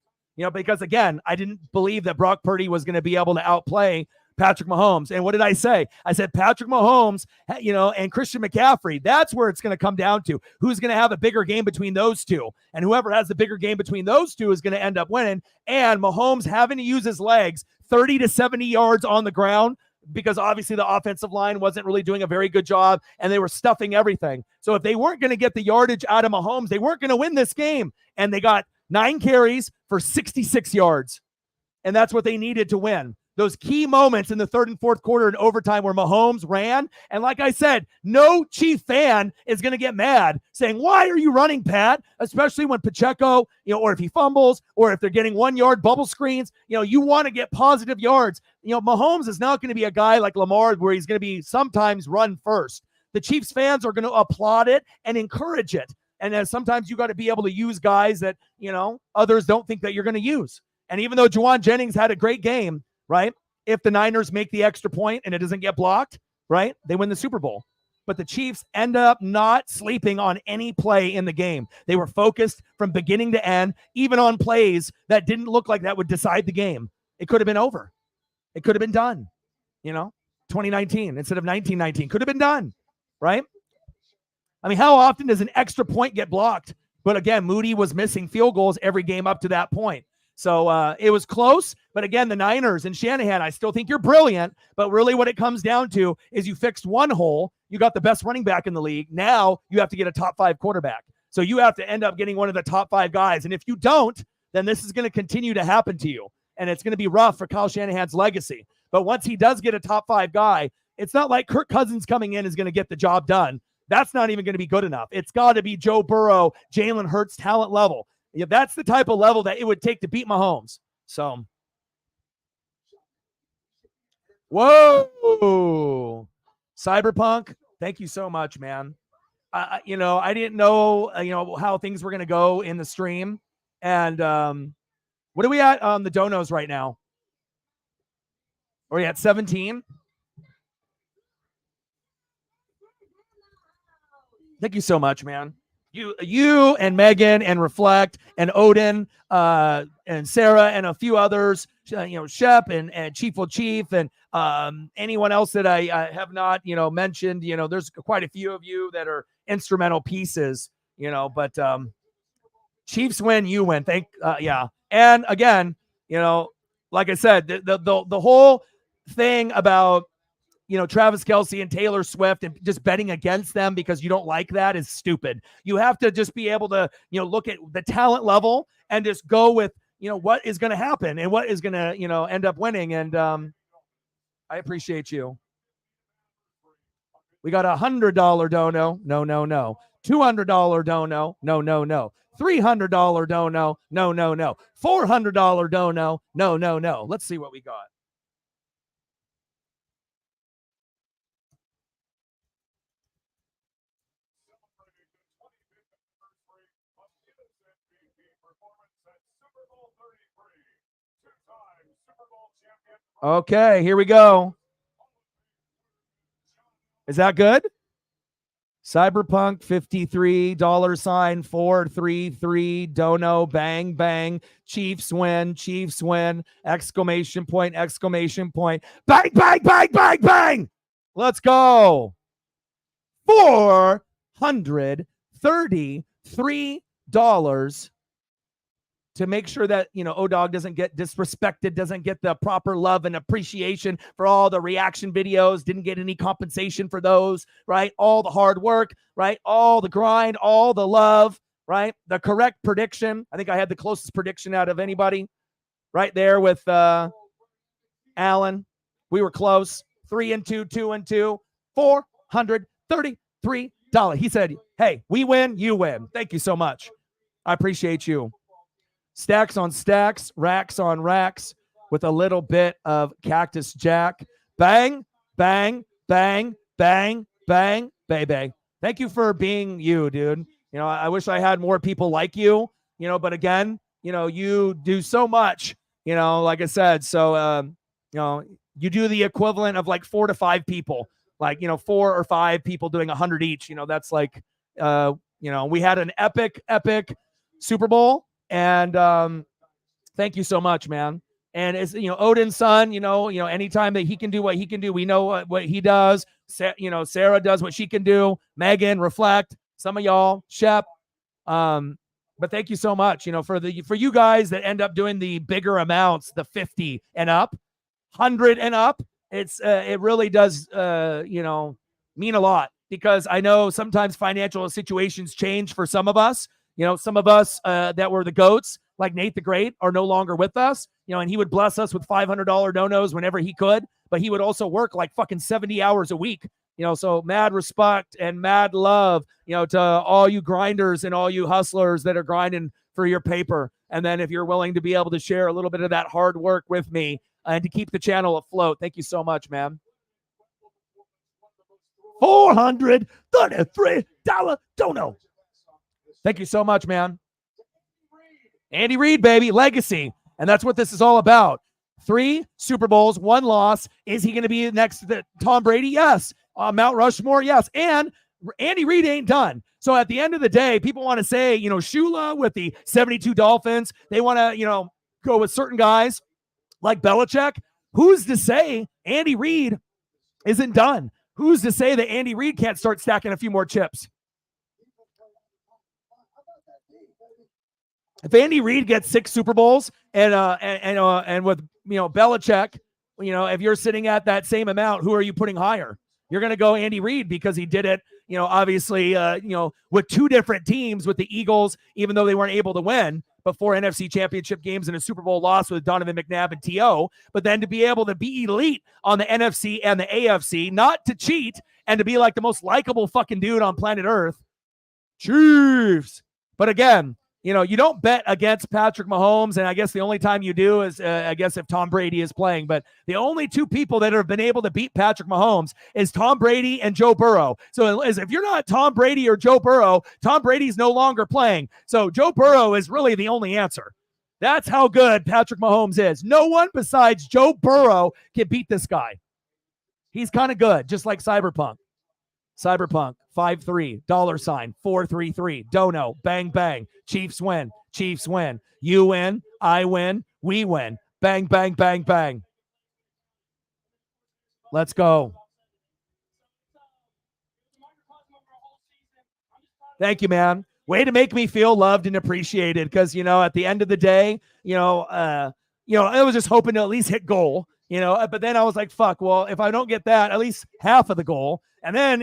because, again, I didn't believe that Brock Purdy was going to be able to outplay Patrick Mahomes. And what did I say? I said Patrick Mahomes, and Christian McCaffrey. That's where it's going to come down to. Who's going to have a bigger game between those two? And whoever has the bigger game between those two is going to end up winning. And Mahomes having to use his legs 30 to 70 yards on the ground, because obviously the offensive line wasn't really doing a very good job and they were stuffing everything. So if they weren't going to get the yardage out of Mahomes, they weren't going to win this game. And they got 9 carries for 66 yards. And that's what they needed to win. Those key moments in the third and fourth quarter and overtime where Mahomes ran. And like I said, no Chief fan is going to get mad saying, why are you running, Pat? Especially when Pacheco, or if he fumbles, or if they're getting 1-yard bubble screens, you want to get positive yards. Mahomes is not going to be a guy like Lamar where he's going to be sometimes run first. The Chiefs fans are going to applaud it and encourage it. And then sometimes you got to be able to use guys that, others don't think that you're going to use. And even though Juwan Jennings had a great game, right? If the Niners make the extra point and it doesn't get blocked, right? They win the Super Bowl. But the Chiefs end up not sleeping on any play in the game. They were focused from beginning to end, even on plays that didn't look like that would decide the game. It could have been over. It could have been done. 2019 instead of 1919 could have been done, right? I mean, how often does an extra point get blocked? But again, Moody was missing field goals every game up to that point. So it was close. But again, the Niners and Shanahan, I still think you're brilliant. But really what it comes down to is you fixed one hole. You got the best running back in the league. Now you have to get a top 5 quarterback. So you have to end up getting one of the top 5 guys. And if you don't, then this is going to continue to happen to you. And it's going to be rough for Kyle Shanahan's legacy. But once he does get a top 5 guy, it's not like Kirk Cousins coming in is going to get the job done. That's not even going to be good enough. It's got to be Joe Burrow, Jalen Hurts talent level. Yeah, that's the type of level that it would take to beat Mahomes. So, whoa, Cyberpunk, thank you so much, man. I didn't know, how things were going to go in the stream. And what are we at on the donos right now? Are we at 17? Thank you so much, man. You and Megan and Reflect and Odin and Sarah and a few others, Shep and Chief will Chief and anyone else that I have not, mentioned, there's quite a few of you that are instrumental pieces, but Chiefs win, you win. Yeah. And again, like I said, the whole thing about, Travis Kelce and Taylor Swift and just betting against them because you don't like that is stupid. You have to just be able to, look at the talent level and just go with, what is going to happen and what is going to, end up winning. And I appreciate you. We got $100 dono. No. $200 dono. No. $300 dono. No. $400 dono. No. Let's see what we got. Okay, here we go. Is that good? Cyberpunk 53 $433 Dono bang bang Chiefs win exclamation point bang bang bang bang bang. Let's go. $433 to make sure that, O-Dog doesn't get disrespected, doesn't get the proper love and appreciation for all the reaction videos, didn't get any compensation for those, right? All the hard work, right? All the grind, all the love, right? The correct prediction. I think I had the closest prediction out of anybody right there with Alan. We were close. 3-2, 2-2, $433. He said, hey, we win, you win. Thank you so much. I appreciate you. Stacks on stacks, racks on racks with a little bit of Cactus Jack. Bang, bang, bang, bang, bang, baby. Thank you for being you, dude. I wish I had more people like you, but again, you do so much, like I said. So, you do the equivalent of like 4 to 5 people, like, 4 or 5 people doing 100 each. That's like, we had an epic Super Bowl. And thank you so much, man. And it's, Odin's son, anytime that he can do what he can do, we know what he does. Sarah does what she can do. Megan, Reflect, some of y'all, Shep. But thank you so much, for you guys that end up doing the bigger amounts, the 50 and up, 100 and up. It really does, mean a lot, because I know sometimes financial situations change for some of us. Some of us that were the GOATs, like Nate the Great, are no longer with us, and he would bless us with $500 donos whenever he could, but he would also work like fucking 70 hours a week, so mad respect and mad love, to all you grinders and all you hustlers that are grinding for your paper. And then if you're willing to be able to share a little bit of that hard work with me and to keep the channel afloat, thank you so much, man. $433 dono. Thank you so much, man. Andy Reid, baby, legacy. And that's what this is all about. 3 Super Bowls, 1 loss. Is he going to be next to Tom Brady? Yes. Mount Rushmore? Yes. And Andy Reid ain't done. So at the end of the day, people want to say, Shula with the 72 Dolphins. They want to, go with certain guys like Belichick. Who's to say Andy Reid isn't done? Who's to say that Andy Reid can't start stacking a few more chips? If Andy Reid gets 6 Super Bowls and with Belichick, if you're sitting at that same amount, who are you putting higher? You're going to go Andy Reid because he did it, obviously, with 2 different teams, with the Eagles, even though they weren't able to win, but 4 NFC championship games and a Super Bowl loss with Donovan McNabb and T.O., but then to be able to be elite on the NFC and the AFC, not to cheat, and to be like the most likable fucking dude on planet Earth. Chiefs. But again, you don't bet against Patrick Mahomes, and I guess the only time you do is, I guess, if Tom Brady is playing. But the only 2 people that have been able to beat Patrick Mahomes is Tom Brady and Joe Burrow. So if you're not Tom Brady or Joe Burrow, Tom Brady's no longer playing. So Joe Burrow is really the only answer. That's how good Patrick Mahomes is. No one besides Joe Burrow can beat this guy. He's kind of good, just like Cyberpunk. Cyberpunk 53 $433 dono bang bang. Chiefs win. You win, I win, we win. Bang bang bang bang. Let's go. Thank you, man. Way to make me feel loved and appreciated, because at the end of the day, I was just hoping to at least hit goal. But then I was like, fuck, well, if I don't get that, at least half of the goal. And then,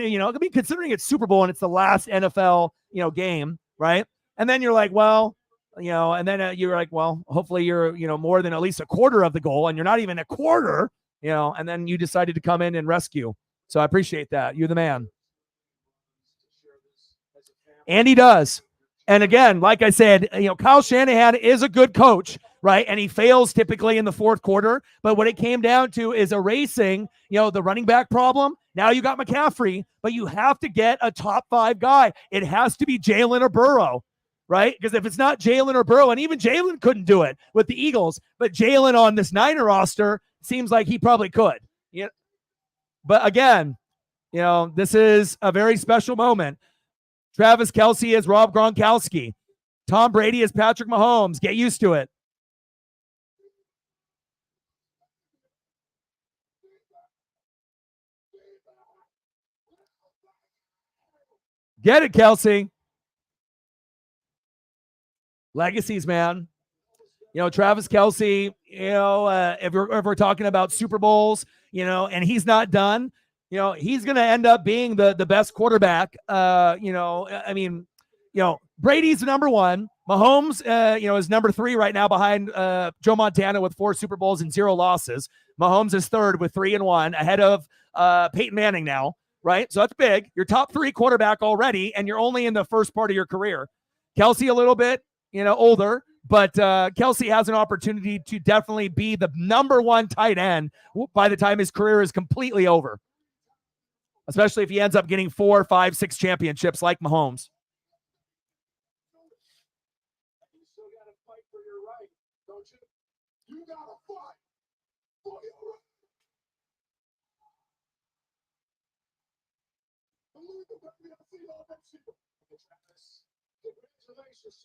considering it's Super Bowl and it's the last NFL, game, right? And then you're like, well, and then you're like, well, hopefully you're, more than at least a quarter of the goal, and you're not even a quarter, and then you decided to come in and rescue. So I appreciate that. You're the man. And he does. And again, like I said, Kyle Shanahan is a good coach, right? And he fails typically in the 4th quarter. But what it came down to is erasing, the running back problem. Now you got McCaffrey, but you have to get a top 5 guy. It has to be Jalen or Burrow. right? Because if it's not Jalen or Burrow, and even Jalen couldn't do it with the Eagles, but Jalen on this Niner roster seems like he probably could. Yeah. But again, this is a very special moment. Travis Kelce is Rob Gronkowski. Tom Brady is Patrick Mahomes. Get used to it. Get it, Kelce. Legacies, man. Travis Kelce, if we're talking about Super Bowls, and he's not done, he's going to end up being the best quarterback. Brady's number one. Mahomes, is number 3 right now behind Joe Montana with 4 Super Bowls and 0 losses. Mahomes is 3rd with 3-1, ahead of Peyton Manning now, right? So that's big. You're top 3 quarterback already, and you're only in the first part of your career. Kelce a little bit, older, but Kelce has an opportunity to definitely be the number 1 tight end by the time his career is completely over, especially if he ends up getting 4, 5, 6 championships like Mahomes. You still got to fight for your right, don't you? You got to fight for your right.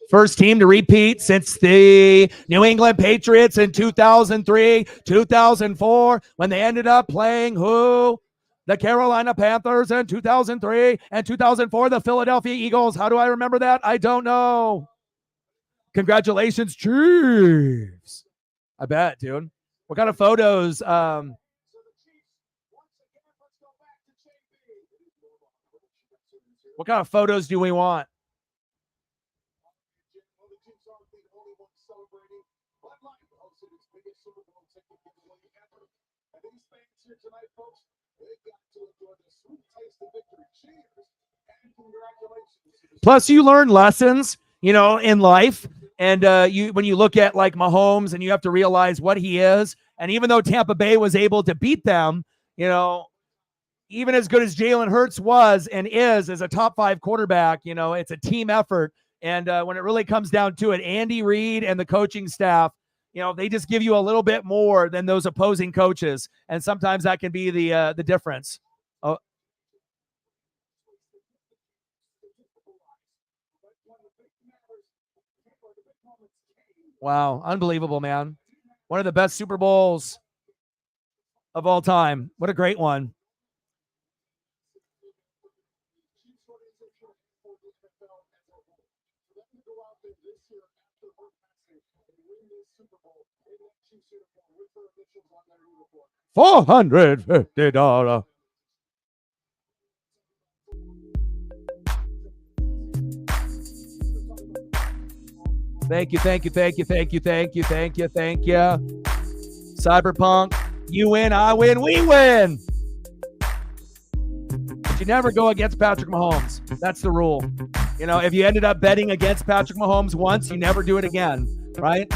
First team to repeat since the New England Patriots in 2003, 2004, when they ended up playing who? The Carolina Panthers in 2003 and 2004, the Philadelphia Eagles. How do I remember that? I don't know. Congratulations, Chiefs. I bet, dude. What kind of photos? What kind of photos do we want? Plus, you learn lessons, in life. And when you look at like Mahomes, and you have to realize what he is. And even though Tampa Bay was able to beat them, even as good as Jalen Hurts was and is as a top 5 quarterback, it's a team effort. And when it really comes down to it, Andy Reid and the coaching staff, they just give you a little bit more than those opposing coaches. And sometimes that can be the difference. Oh. Wow. Unbelievable, man. One of the best Super Bowls of all time. What a great one. $450. Thank you. Cyberpunk, you win, I win, we win. But you never go against Patrick Mahomes. That's the rule. If you ended up betting against Patrick Mahomes once, you never do it again, right?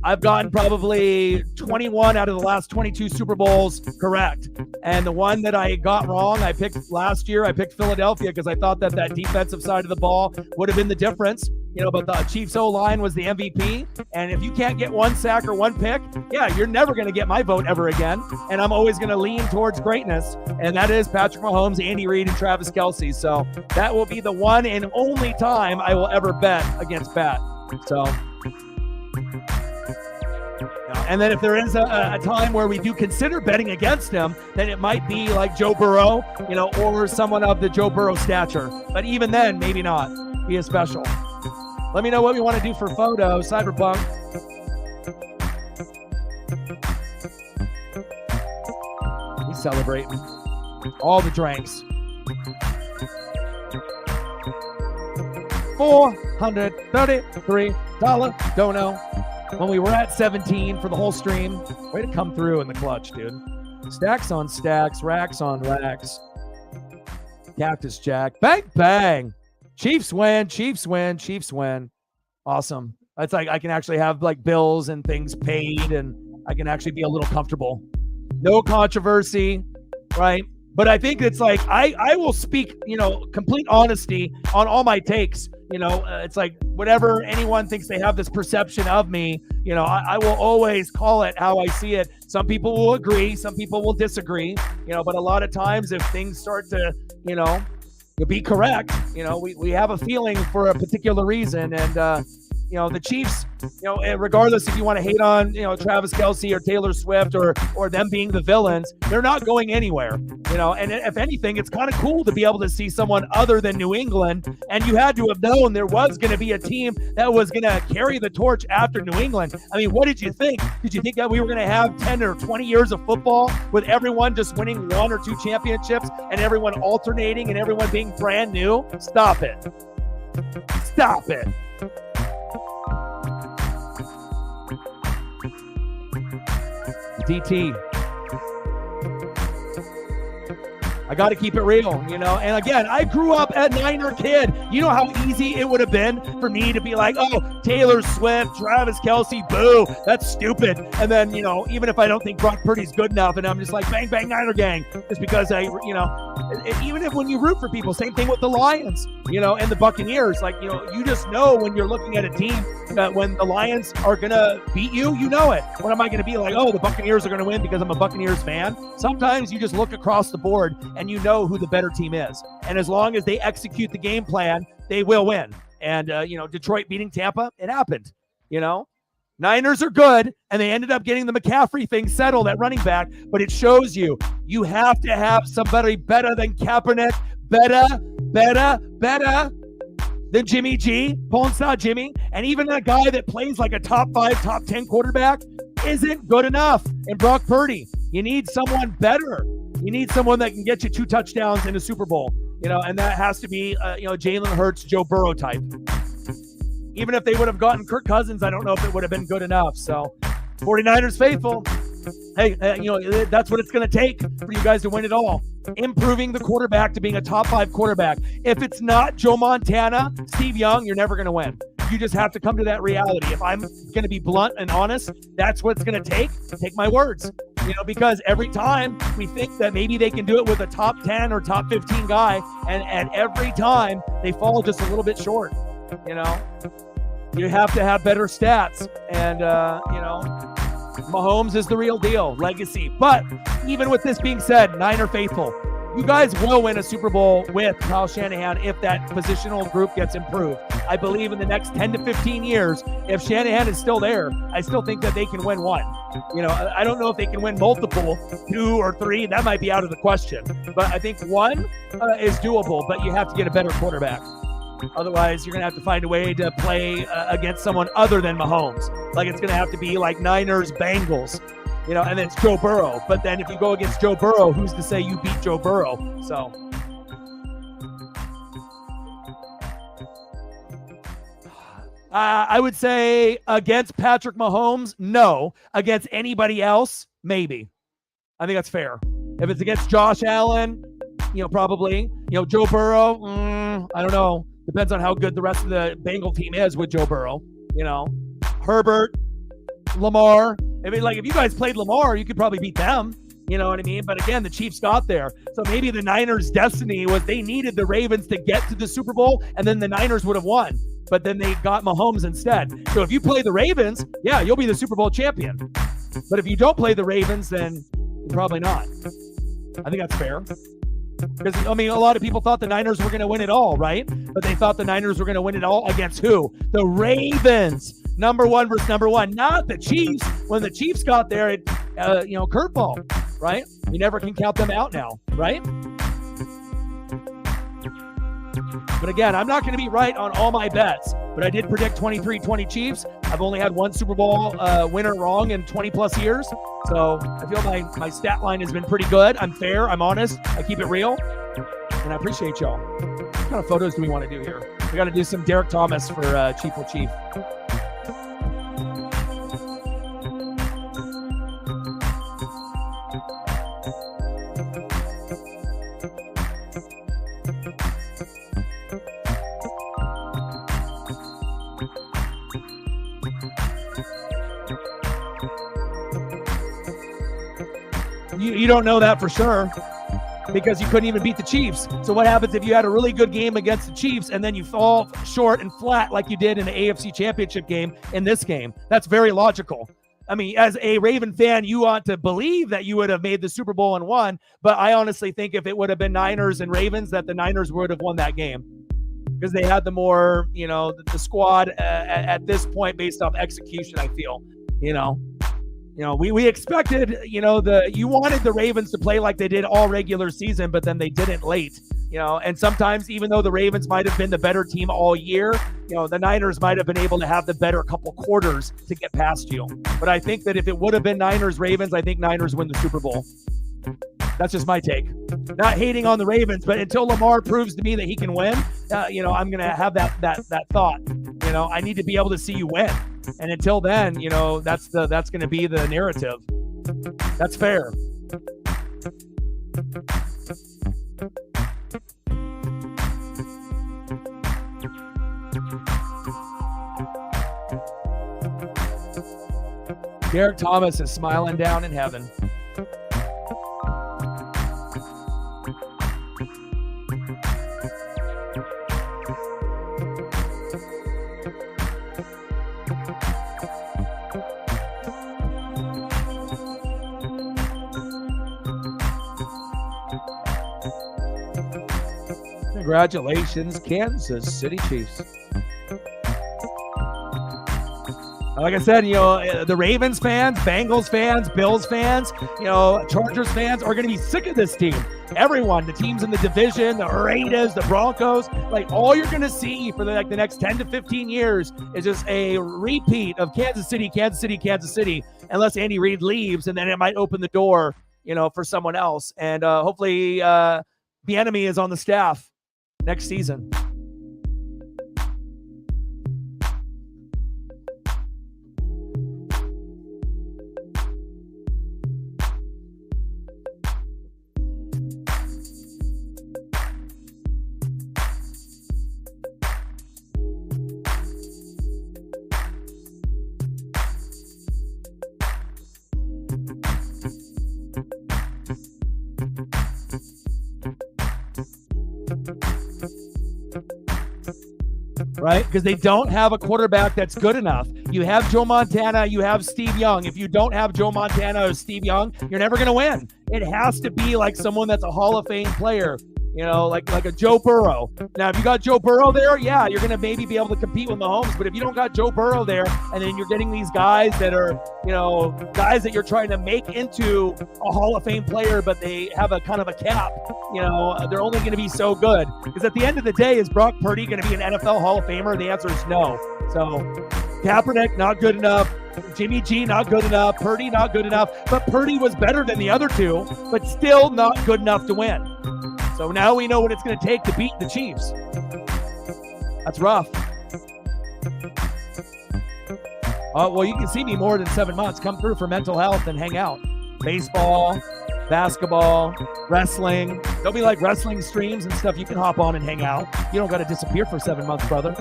I've gotten probably 21 out of the last 22 Super Bowls correct. And the one that I got wrong, I picked last year, I picked Philadelphia because I thought that defensive side of the ball would have been the difference. But the Chiefs O-line was the MVP. And if you can't get 1 sack or 1 pick, yeah, you're never going to get my vote ever again. And I'm always going to lean towards greatness. And that is Patrick Mahomes, Andy Reid, and Travis Kelce. So that will be the one and only time I will ever bet against Pat. So... And then if there is a time where we do consider betting against him, then it might be like Joe Burrow, or someone of the Joe Burrow stature. But even then, maybe not. He is special. Let me know what we want to do for photo, Cyberpunk. He's celebrating. All the drinks. $433 dono. When we were at 17 for the whole stream. Way to come through in the clutch, dude. Stacks on stacks, racks on racks. Cactus Jack. Bang, bang. Chiefs win. Awesome. It's like I can actually have like bills and things paid, and I can actually be a little comfortable. No controversy, right? But I think it's like I will speak, complete honesty on all my takes. it's like whatever anyone thinks they have this perception of me, I will always call it how I see it. Some people will agree, some people will disagree, but a lot of times if things start to, be correct, we have a feeling for a particular reason. And, the Chiefs, regardless if you want to hate on, Travis Kelce or Taylor Swift or them being the villains, they're not going anywhere, and if anything, it's kind of cool to be able to see someone other than New England. And you had to have known there was going to be a team that was going to carry the torch after New England. I mean, what did you think? Did you think that we were going to have 10 or 20 years of football with everyone just winning 1 or 2 championships and everyone alternating and everyone being brand new? Stop it. Stop it. DT. I got to keep it real, and again, I grew up a Niner kid. You know how easy it would have been for me to be like, oh, Taylor Swift, Travis Kelce, boo, that's stupid. And then, even if I don't think Brock Purdy's good enough, and I'm just like, bang, bang, Niner gang, just because even if when you root for people, same thing with the Lions, and the Buccaneers, like, you just know when you're looking at a team that when the Lions are going to beat you, you know it. When am I going to be like, oh, the Buccaneers are going to win because I'm a Buccaneers fan? Sometimes you just look across the board and you know who the better team is. And as long as they execute the game plan, they will win. And, Detroit beating Tampa, it happened, Niners are good, and they ended up getting the McCaffrey thing settled at running back, but it shows you have to have somebody better than Kaepernick, better than Jimmy G, Polestar Jimmy, and even a guy that plays like a top 5, top 10 quarterback isn't good enough. And Brock Purdy, you need someone better. You need someone that can get you 2 touchdowns in a Super Bowl, and that has to be, Jalen Hurts, Joe Burrow type. Even if they would have gotten Kirk Cousins, I don't know if it would have been good enough. So 49ers faithful. Hey, that's what it's going to take for you guys to win it all. Improving the quarterback to being a top 5 quarterback. If it's not Joe Montana, Steve Young, you're never going to win. You just have to come to that reality. If I'm going to be blunt and honest, that's what it's going to take. Take my words. Because every time we think that maybe they can do it with a top 10 or top 15 guy, and every time they fall just a little bit short. You have to have better stats, and Mahomes is the real deal, legacy. But even with this being said, Niner faithful, you guys will win a Super Bowl with Kyle Shanahan if that positional group gets improved. I believe in the next 10 to 15 years, if Shanahan is still there, I still think that they can win 1. I don't know if they can win multiple, 2 or 3. That might be out of the question. But I think 1 is doable, but you have to get a better quarterback. Otherwise, you're going to have to find a way to play against someone other than Mahomes. Like it's going to have to be like Niners, Bengals, and then it's Joe Burrow. But then if you go against Joe Burrow, who's to say you beat Joe Burrow? So I would say against Patrick Mahomes, no. Against anybody else, maybe. I think that's fair. If it's against Josh Allen, probably. Joe Burrow, I don't know. Depends on how good the rest of the Bengal team is with Joe Burrow. Herbert, Lamar. If you guys played Lamar, you could probably beat them. You know what I mean? But again, the Chiefs got there. So maybe the Niners' destiny was they needed the Ravens to get to the Super Bowl, and then the Niners would have won. But then they got Mahomes instead. So if you play the Ravens, yeah, you'll be the Super Bowl champion. But if you don't play the Ravens, then probably not. I think that's fair. Because, a lot of people thought the Niners were going to win it all, right? But they thought the Niners were going to win it all against who? The Ravens. Number 1 versus number 1, not the Chiefs. When the Chiefs got there, curveball, right? You never can count them out now, right? But again, I'm not going to be right on all my bets, but I did predict 23-20 Chiefs. I've only had 1 Super Bowl winner wrong in 20 plus years. So I feel my stat line has been pretty good. I'm fair. I'm honest. I keep it real. And I appreciate y'all. What kind of photos do we want to do here? We got to do some Derek Thomas for Chief will Chief. You don't know that for sure because you couldn't even beat the Chiefs. So what happens if you had a really good game against the Chiefs and then you fall short and flat like you did in the AFC Championship game in this game? That's very logical. I mean, as a Raven fan, you want to believe that you would have made the Super Bowl and won, but I honestly think if it would have been Niners and Ravens, that the Niners would have won that game because they had the more, the squad at this point based off execution, I feel, we expected, you wanted the Ravens to play like they did all regular season, but then they didn't late, and sometimes even though the Ravens might have been the better team all year, the Niners might have been able to have the better couple quarters to get past you. But I think that if it would have been Niners-Ravens, I think Niners win the Super Bowl. That's just my take. Not hating on the Ravens, but until Lamar proves to me that he can win, I'm going to have that thought. I need to be able to see you win. And until then, that's going to be the narrative. That's fair. Derek Thomas is smiling down in heaven. Congratulations, Kansas City Chiefs. Like I said, the Ravens fans, Bengals fans, Bills fans, Chargers fans are going to be sick of this team. Everyone, the teams in the division, the Raiders, the Broncos, like all you're going to see for the next 10 to 15 years is just a repeat of Kansas City, Kansas City, Kansas City, unless Andy Reid leaves, and then it might open the door, for someone else. And hopefully the enemy is on the staff next season. Right? Because they don't have a quarterback that's good enough. You have Joe Montana, you have Steve Young. If you don't have Joe Montana or Steve Young, you're never going to win. It has to be like someone that's a Hall of Fame player, like a Joe Burrow. Now, if you got Joe Burrow there, yeah, you're going to maybe be able to compete with Mahomes. But if you don't got Joe Burrow there, and then you're getting these guys that are, guys that you're trying to make into a Hall of Fame player, but they have a kind of a cap, they're only going to be so good. Because at the end of the day, is Brock Purdy going to be an NFL Hall of Famer? The answer is no. So Kaepernick, not good enough. Jimmy G, not good enough. Purdy, not good enough. But Purdy was better than the other two, but still not good enough to win. So now we know what it's going to take to beat the Chiefs. That's rough. Well, you can see me more than 7 months. Come through for mental health and hang out. Baseball, basketball, wrestling. There'll be like wrestling streams and stuff you can hop on and hang out. You don't got to disappear for 7 months, brother.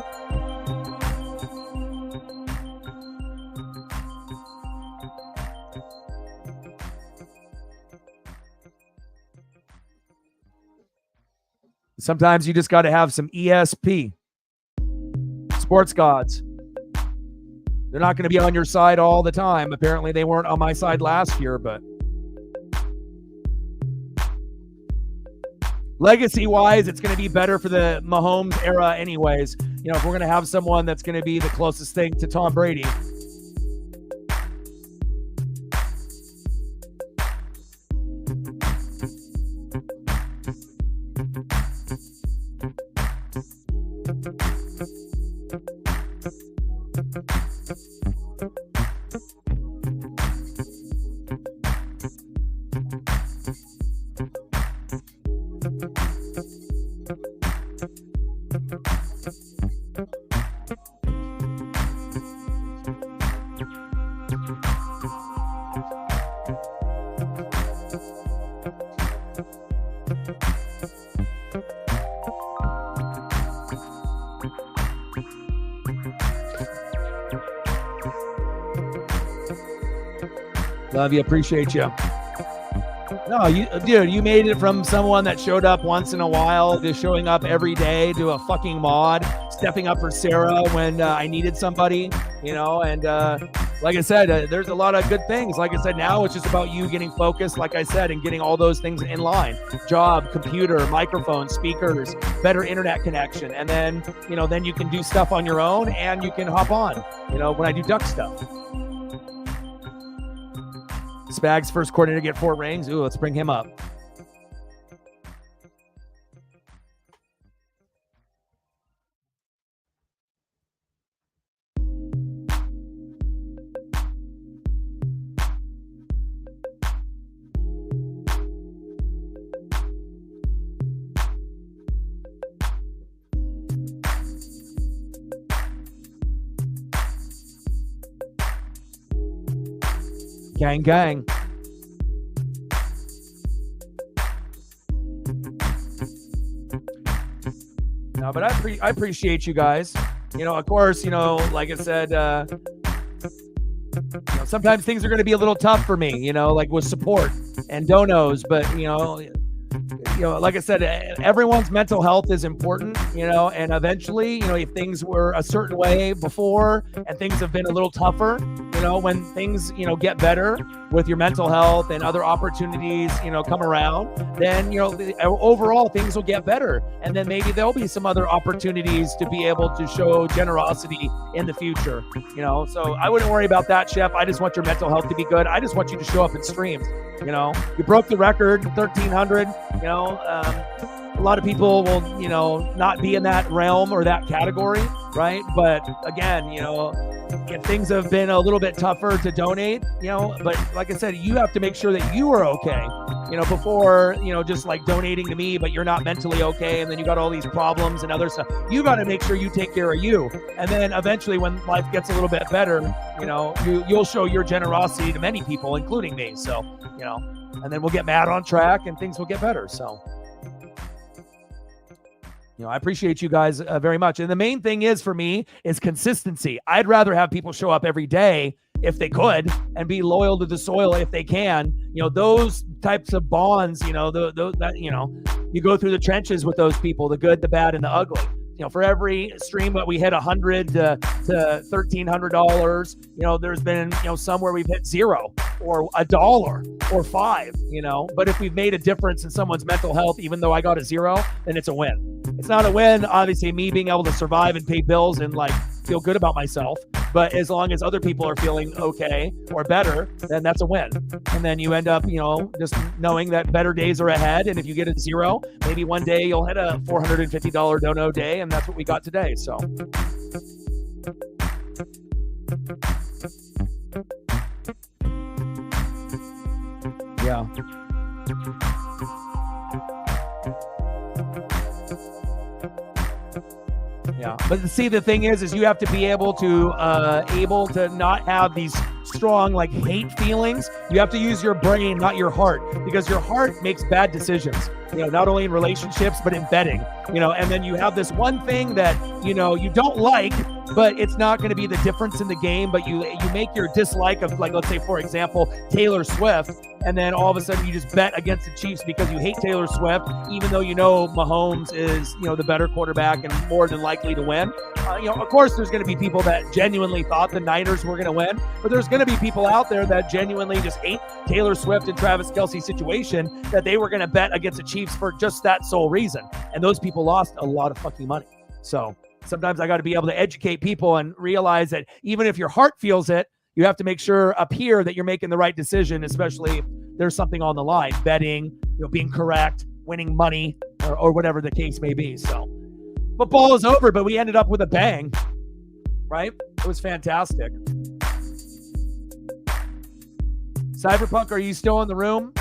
Sometimes you just got to have some ESP. Sports gods. They're not going to be on your side all the time. Apparently they weren't on my side last year, but legacy-wise, it's going to be better for the Mahomes era anyways. If we're going to have someone that's going to be the closest thing to Tom Brady. Love you. Appreciate you. No, dude, you made it from someone that showed up once in a while to showing up every day to a fucking mod, stepping up for Sarah when I needed somebody, and like I said, there's a lot of good things. Like I said, now it's just about you getting focused, like I said, and getting all those things in line. Job, computer, microphone, speakers, better internet connection. And then, then you can do stuff on your own and you can hop on, when I do duck stuff. Spags, first coordinator, get 4 rings. Ooh, let's bring him up. Gang, gang. No, but I appreciate you guys. Of course, like I said, sometimes things are going to be a little tough for me, like with support and donos, but, like I said, everyone's mental health is important, and eventually, if things were a certain way before and things have been a little tougher, when things, get better with your mental health and other opportunities, come around, then, overall things will get better. And then maybe there'll be some other opportunities to be able to show generosity in the future, so I wouldn't worry about that, Chef. I just want your mental health to be good. I just want you to show up in streams. You broke the record, 1,300, a lot of people will, not be in that realm or that category, right? But again, if things have been a little bit tougher to donate, but like I said, you have to make sure that you are okay, before, just like donating to me, but you're not mentally okay. And then you got all these problems and other stuff. You got to make sure you take care of you. And then eventually when life gets a little bit better, you'll show your generosity to many people, including me. So, and then we'll get Matt on track and things will get better. So, I appreciate you guys very much. And the main thing is for me is consistency. I'd rather have people show up every day if they could and be loyal to the soil if they can. Those types of bonds, you go through the trenches with those people, the good, the bad, and the ugly. For every stream that we hit $100 to $1,300, there's been, some where we've hit $0 or $1 or $5, but if we've made a difference in someone's mental health, even though I got a 0, then it's a win. It's not a win, obviously, me being able to survive and pay bills and feel good about myself. But as long as other people are feeling okay or better, then that's a win. And then you end up, just knowing that better days are ahead. And if you get a 0, maybe one day you'll hit a $450 dono day. And that's what we got today. So. Yeah. Yeah, but see, the thing is you have to be able to not have these strong hate feelings. You have to use your brain, not your heart, because your heart makes bad decisions. Not only in relationships but in betting. And then you have this one thing that you don't like, but it's not going to be the difference in the game. But you make your dislike of let's say for example Taylor Swift, and then all of a sudden you just bet against the Chiefs because you hate Taylor Swift, even though Mahomes is the better quarterback and more than likely to win. Of course there's going to be people that genuinely thought the Niners were going to win, but there's going to be people out there that genuinely just hate Taylor Swift and Travis Kelce's situation, that they were going to bet against the Chiefs for just that sole reason. And those people lost a lot of fucking money. So sometimes I got to be able to educate people and realize that even if your heart feels it, you have to make sure up here that you're making the right decision, especially if there's something on the line, betting, being correct, winning money, or whatever the case may be. So football is over, but we ended up with a bang, right? It was fantastic. Cyberpunk, are you still in the room?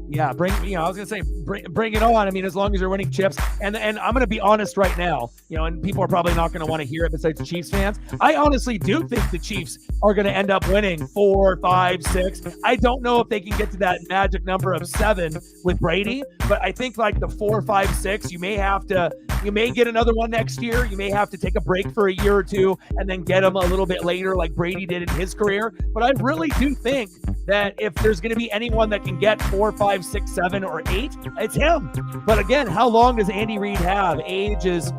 Yeah, I was gonna say bring it on. I mean, as long as you're winning chips, and I'm gonna be honest right now, and people are probably not gonna want to hear it besides Chiefs fans. I honestly do think the Chiefs are gonna end up winning 4, 5, 6. I don't know if they can get to that magic number of 7 with Brady, but I think the 4, 5, 6, you may get another one next year. You may have to take a break for a year or two and then get them a little bit later like Brady did in his career. But I really do think that if there's going to be anyone that can get 4, 5, 5, 6, 7, or 8, it's him. But again, how long does Andy Reid have? Age is,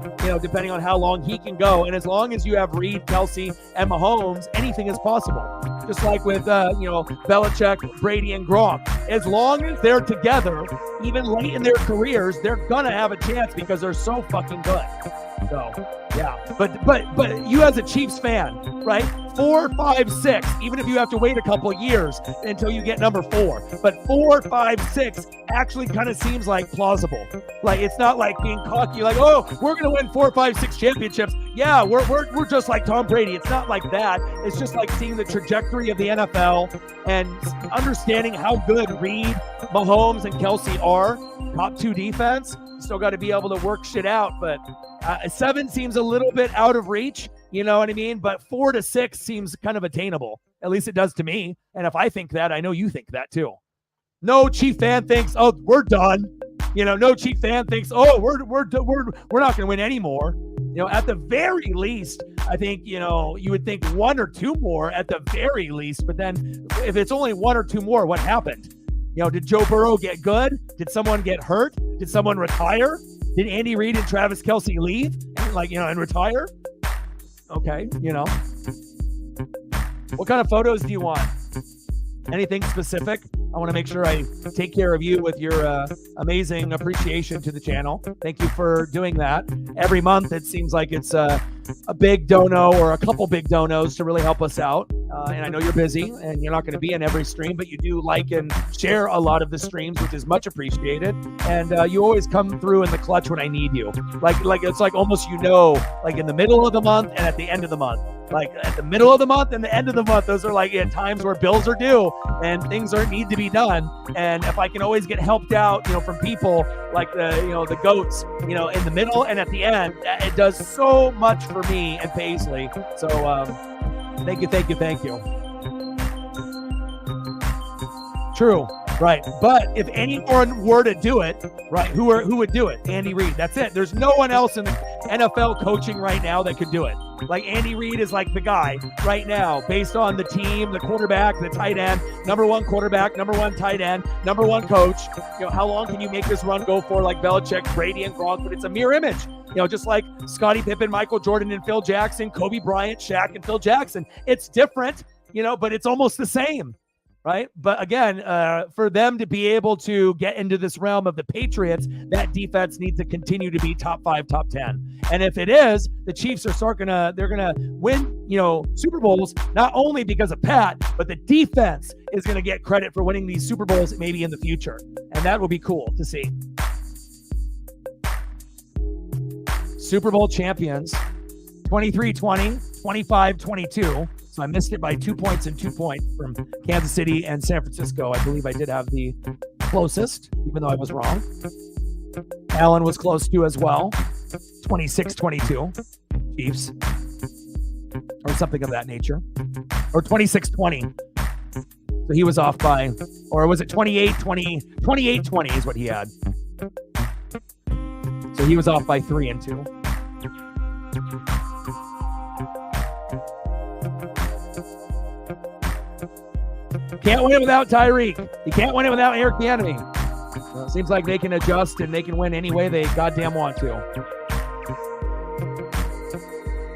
depending on how long he can go. And as long as you have Reid, Kelsey, and Mahomes, anything is possible. Just like with, Belichick, Brady, and Gronk. As long as they're together, even late in their careers, they're going to have a chance because they're so fucking good. So, yeah. But you as a Chiefs fan, right? 4, 5, 6, even if you have to wait a couple of years until you get number 4. But 4, 5, 6 actually kind of seems like plausible. Like, it's not like being cocky, like, oh, we're going to win 4, 5, 6 championships. Yeah, we're just like Tom Brady. It's not like that. It's just like seeing the trajectory of the NFL and understanding how good Reid, Mahomes, and Kelsey are. Top 2 defense. Still got to be able to work shit out, but 7 seems a little bit out of reach, you know what I mean? But 4 to 6 seems kind of attainable. At least it does to me. And if I think that, I know you think that too. No Chief fan thinks, oh, we're done. No Chief fan thinks, oh, we're not going to win anymore. At the very least, I think, you would think 1 or 2 more at the very least. But then if it's only 1 or 2 more, what happened? Did Joe Burrow get good? Did someone get hurt? Did someone retire? Did Andy Reid and Travis Kelce leave and retire? Okay, What kind of photos do you want? Anything specific? I want to make sure I take care of you with your amazing appreciation to the channel. Thank you for doing that. Every month, it seems like it's a big dono or a couple big donos to really help us out. And I know you're busy and you're not going to be in every stream, but you do like and share a lot of the streams, which is much appreciated. And you always come through in the clutch when I need you. Like it's like almost like in the middle of the month and at the end of the month. Like at the middle of the month and the end of the month, those are like times where bills are due and things need to be done. And if I can always get helped out, from people like the goats, in the middle and at the end, it does so much for me and Paisley. So thank you. True. Right. But if anyone were to do it, right, who would do it? Andy Reid. That's it. There's no one else in the NFL coaching right now that could do it. Like Andy Reid is like the guy right now based on the team, the quarterback, the tight end, number 1 quarterback, number 1 tight end, number 1 coach. How long can you make this run go for like Belichick, Brady, and Gronk? But it's a mirror image. Just like Scottie Pippen, Michael Jordan, and Phil Jackson, Kobe Bryant, Shaq, and Phil Jackson. It's different, but it's almost the same. Right. But again, for them to be able to get into this realm of the Patriots, that defense needs to continue to be top 5, top 10. And if it is, the Chiefs they're going to win, Super Bowls, not only because of Pat, but the defense is going to get credit for winning these Super Bowls maybe in the future. And that will be cool to see. Super Bowl champions, 23-20, 25-22. So I missed it by 2 points and 2 points from Kansas City and San Francisco. I believe I did have the closest, even though I was wrong. Allen was close to as well. 26-22, Chiefs. Or something of that nature. Or 26-20. So he was off by, or was it 28-20? 28-20 is what he had. So he was off by 3 and 2. Can't win it without Tyreek. You can't win it without Eric Bieniemy. Well, it seems like they can adjust and they can win any way they goddamn want to.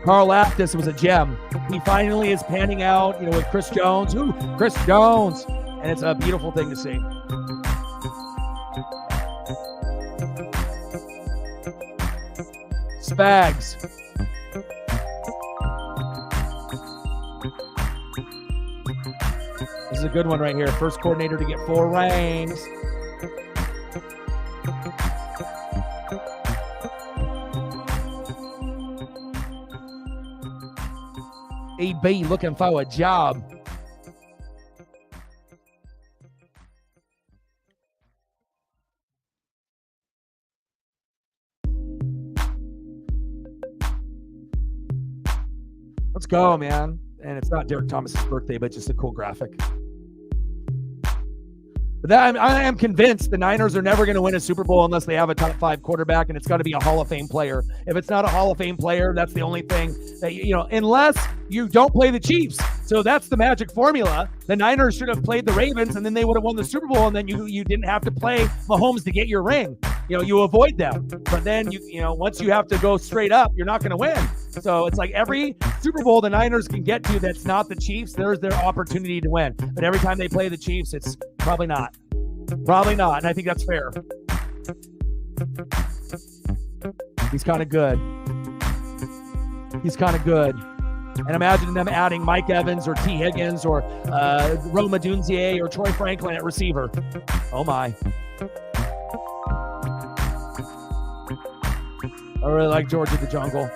Carl Laptis was a gem. He finally is panning out, with Chris Jones. Ooh, Chris Jones. And it's a beautiful thing to see. Spags. This is a good one right here. First coordinator to get 4 rings. EB looking for a job. Let's go, man. And it's not Derek Thomas's birthday, but just a cool graphic. But I am convinced the Niners are never going to win a Super Bowl unless they have a top 5 quarterback, and it's got to be a Hall of Fame player. If it's not a Hall of Fame player, that's the only thing that, unless you don't play the Chiefs. So that's the magic formula. The Niners should have played the Ravens, and then they would have won the Super Bowl, and then you didn't have to play Mahomes to get your ring. You avoid them. But then, once you have to go straight up, you're not going to win. So it's like every Super Bowl the Niners can get to that's not the Chiefs, there's their opportunity to win. But every time they play the Chiefs, it's probably not. Probably not, and I think that's fair. He's kind of good. He's kind of good. And imagine them adding Mike Evans or T. Higgins or Rome Odunze or Troy Franklin at receiver. Oh, my. I really like George of the Jungle.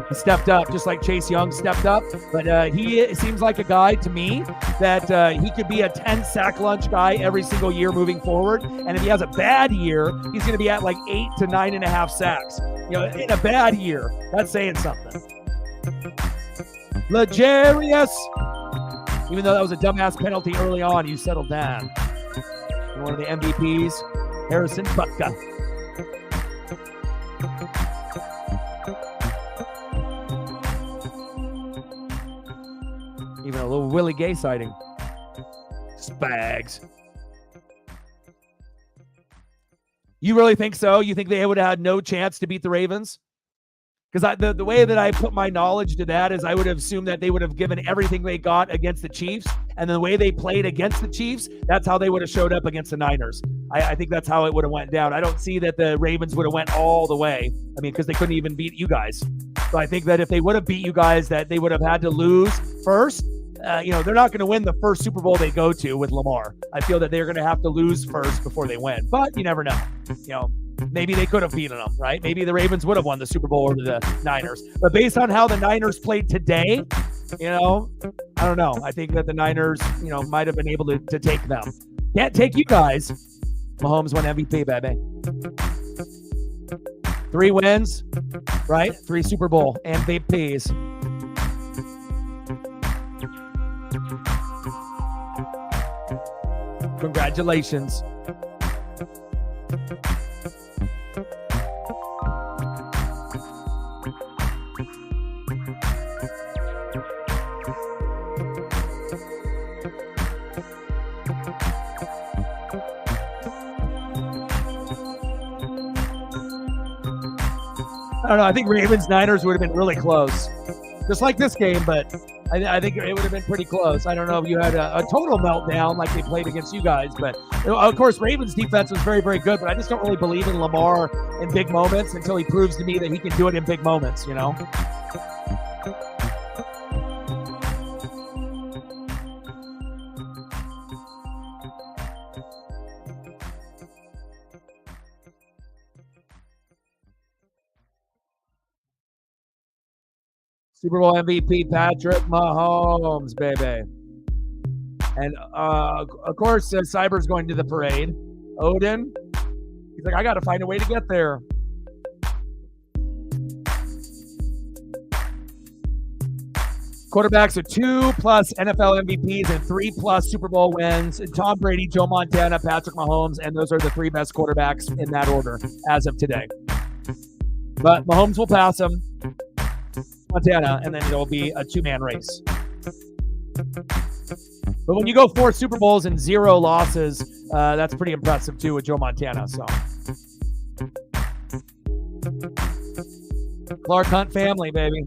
He stepped up just like Chase Young stepped up. But he seems like a guy to me that he could be a 10-sack lunch guy every single year moving forward. And if he has a bad year, he's going to be at like 8 to 9.5 sacks. In a bad year. That's saying something. Legarius. Even though that was a dumbass penalty early on, you settled down. And one of the MVPs, Harrison Butker. Even a little Willie Gay sighting. Spags. You really think so? You think they would have had no chance to beat the Ravens? Because the way that I put my knowledge to that is I would have assumed that they would have given everything they got against the Chiefs. And the way they played against the Chiefs, that's how they would have showed up against the Niners. I think that's how it would have went down. I don't see that the Ravens would have went all the way. I mean, because they couldn't even beat you guys. So I think that if they would have beat you guys, that they would have had to lose first. They're not going to win the first Super Bowl they go to with Lamar. I feel that they're going to have to lose first before they win. But you never know. Maybe they could have beaten them, right? Maybe the Ravens would have won the Super Bowl over the Niners. But based on how the Niners played today, I don't know. I think that the Niners, might have been able to take them. Can't take you guys. Mahomes won MVP, baby. 3 wins, right? 3 Super Bowl MVPs. Congratulations. I don't know. I think Ravens-Niners would have been really close. Just like this game, but I think it would have been pretty close. I don't know if you had a total meltdown like they played against you guys, but of course, Ravens defense was very, very good, but I just don't really believe in Lamar in big moments until he proves to me that he can do it in big moments, Super Bowl MVP Patrick Mahomes, baby. And, of course, Cyber's going to the parade. Odin, he's like, I got to find a way to get there. Quarterbacks with 2+ NFL MVPs and 3+ Super Bowl wins. Tom Brady, Joe Montana, Patrick Mahomes, and those are the 3 best quarterbacks in that order as of today. But Mahomes will pass him. Montana, and then it'll be a 2-man race. But when you go 4 Super Bowls and 0 losses, that's pretty impressive too with Joe Montana. So Clark Hunt family, baby.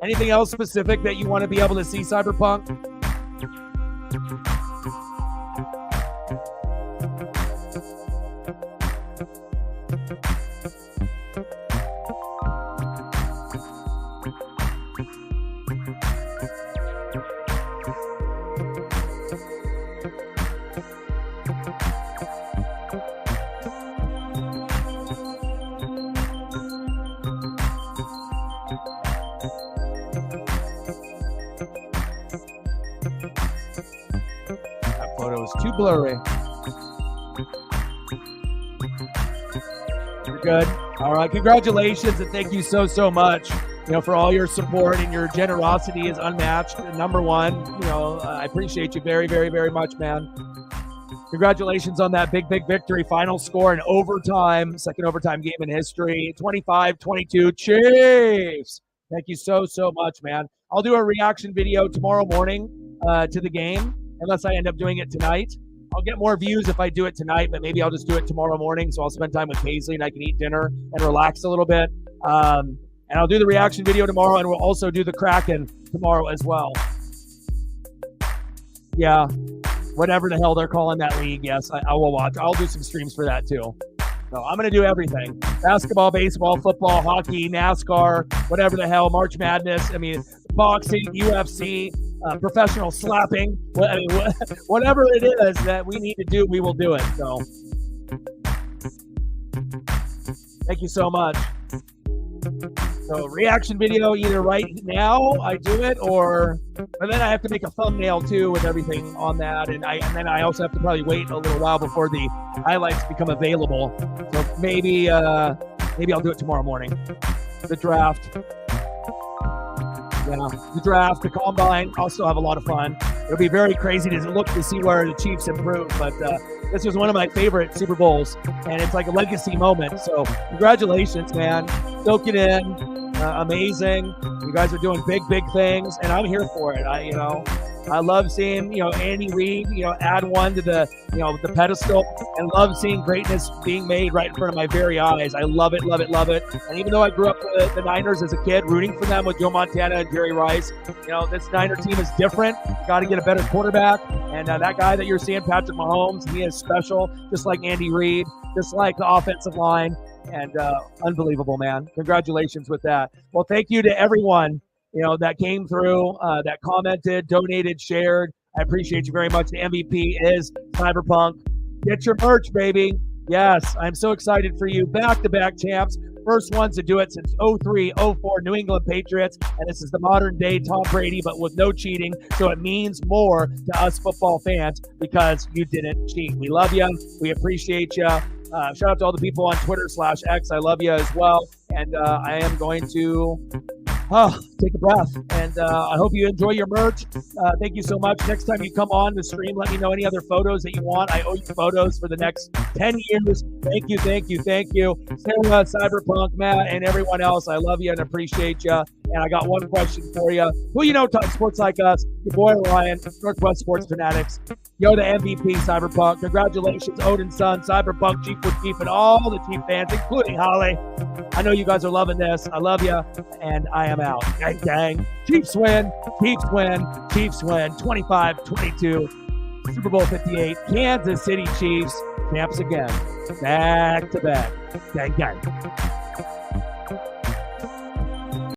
Anything else specific that you want to be able to see, Cyberpunk? Too blurry. You're good. All right. Congratulations and thank you so much. For all your support and your generosity is unmatched. Number one, I appreciate you very, very, very much, man. Congratulations on that big victory. Final score in overtime, second overtime game in history. 25-22 Chiefs. Thank you so much, man. I'll do a reaction video tomorrow morning to the game, unless I end up doing it tonight. I'll get more views if I do it tonight, but maybe I'll just do it tomorrow morning. So I'll spend time with Paisley and I can eat dinner and relax a little bit. And I'll do the reaction video tomorrow, and we'll also do the Kraken tomorrow as well. Yeah, whatever the hell they're calling that league. Yes, I will watch. I'll do some streams for that too. So I'm going to do everything. Basketball, baseball, football, hockey, NASCAR, whatever the hell, March Madness. I mean, boxing, UFC, professional slapping. Whatever it is that we need to do, we will do it. So thank you so much. So reaction video either right now I do it, or and then I have to make a thumbnail too with everything on that, and then I also have to probably wait a little while before the highlights become available. So maybe I'll do it tomorrow morning. The draft. Yeah, the draft, the combine. I'll still have a lot of fun. It'll be very crazy to look to see where the Chiefs improve, but this was one of my favorite Super Bowls, and it's like a legacy moment. So congratulations, man. Soak it in. Amazing. You guys are doing big things, and I'm here for it. I love seeing, Andy Reid, add one to the pedestal, and love seeing greatness being made right in front of my very eyes. I love it. And even though I grew up with the Niners as a kid, rooting for them with Joe Montana and Jerry Rice, this Niner team is different. Got to get a better quarterback. And that guy that you're seeing, Patrick Mahomes, he is special, just like Andy Reid, just like the offensive line. And unbelievable, man. Congratulations with that. Well, thank you to everyone that came through, that commented, donated, shared. I appreciate you very much. The MVP is Cyberpunk. Get your merch, baby. Yes, I'm so excited for you. Back-to-back champs. First ones to do it since 03-04 New England Patriots. And this is the modern day Tom Brady, but with no cheating. So it means more to us football fans because you didn't cheat. We love you. We appreciate you. Shout out to all the people on Twitter/X. I love you as well. And I am going to take a breath. And I hope you enjoy your merch. Thank you so much. Next time you come on the stream, let me know any other photos that you want. I owe you photos for the next 10 years. Thank you. Sarah, Cyberpunk, Matt, and everyone else. I love you and appreciate you. And I got one question for you. Who talks sports like us? Your boy Ryan, Northwest Sports Fanatics. You're the MVP, Cyberpunk. Congratulations, Odin Son, Cyberpunk, Chief with Chief, and all the Chief fans, including Holly. I know you guys are loving this. I love you, and I am out. Gang, gang. Chiefs win. 25-22. Super Bowl 58. Kansas City Chiefs, champs again. Back to back. Gang, gang.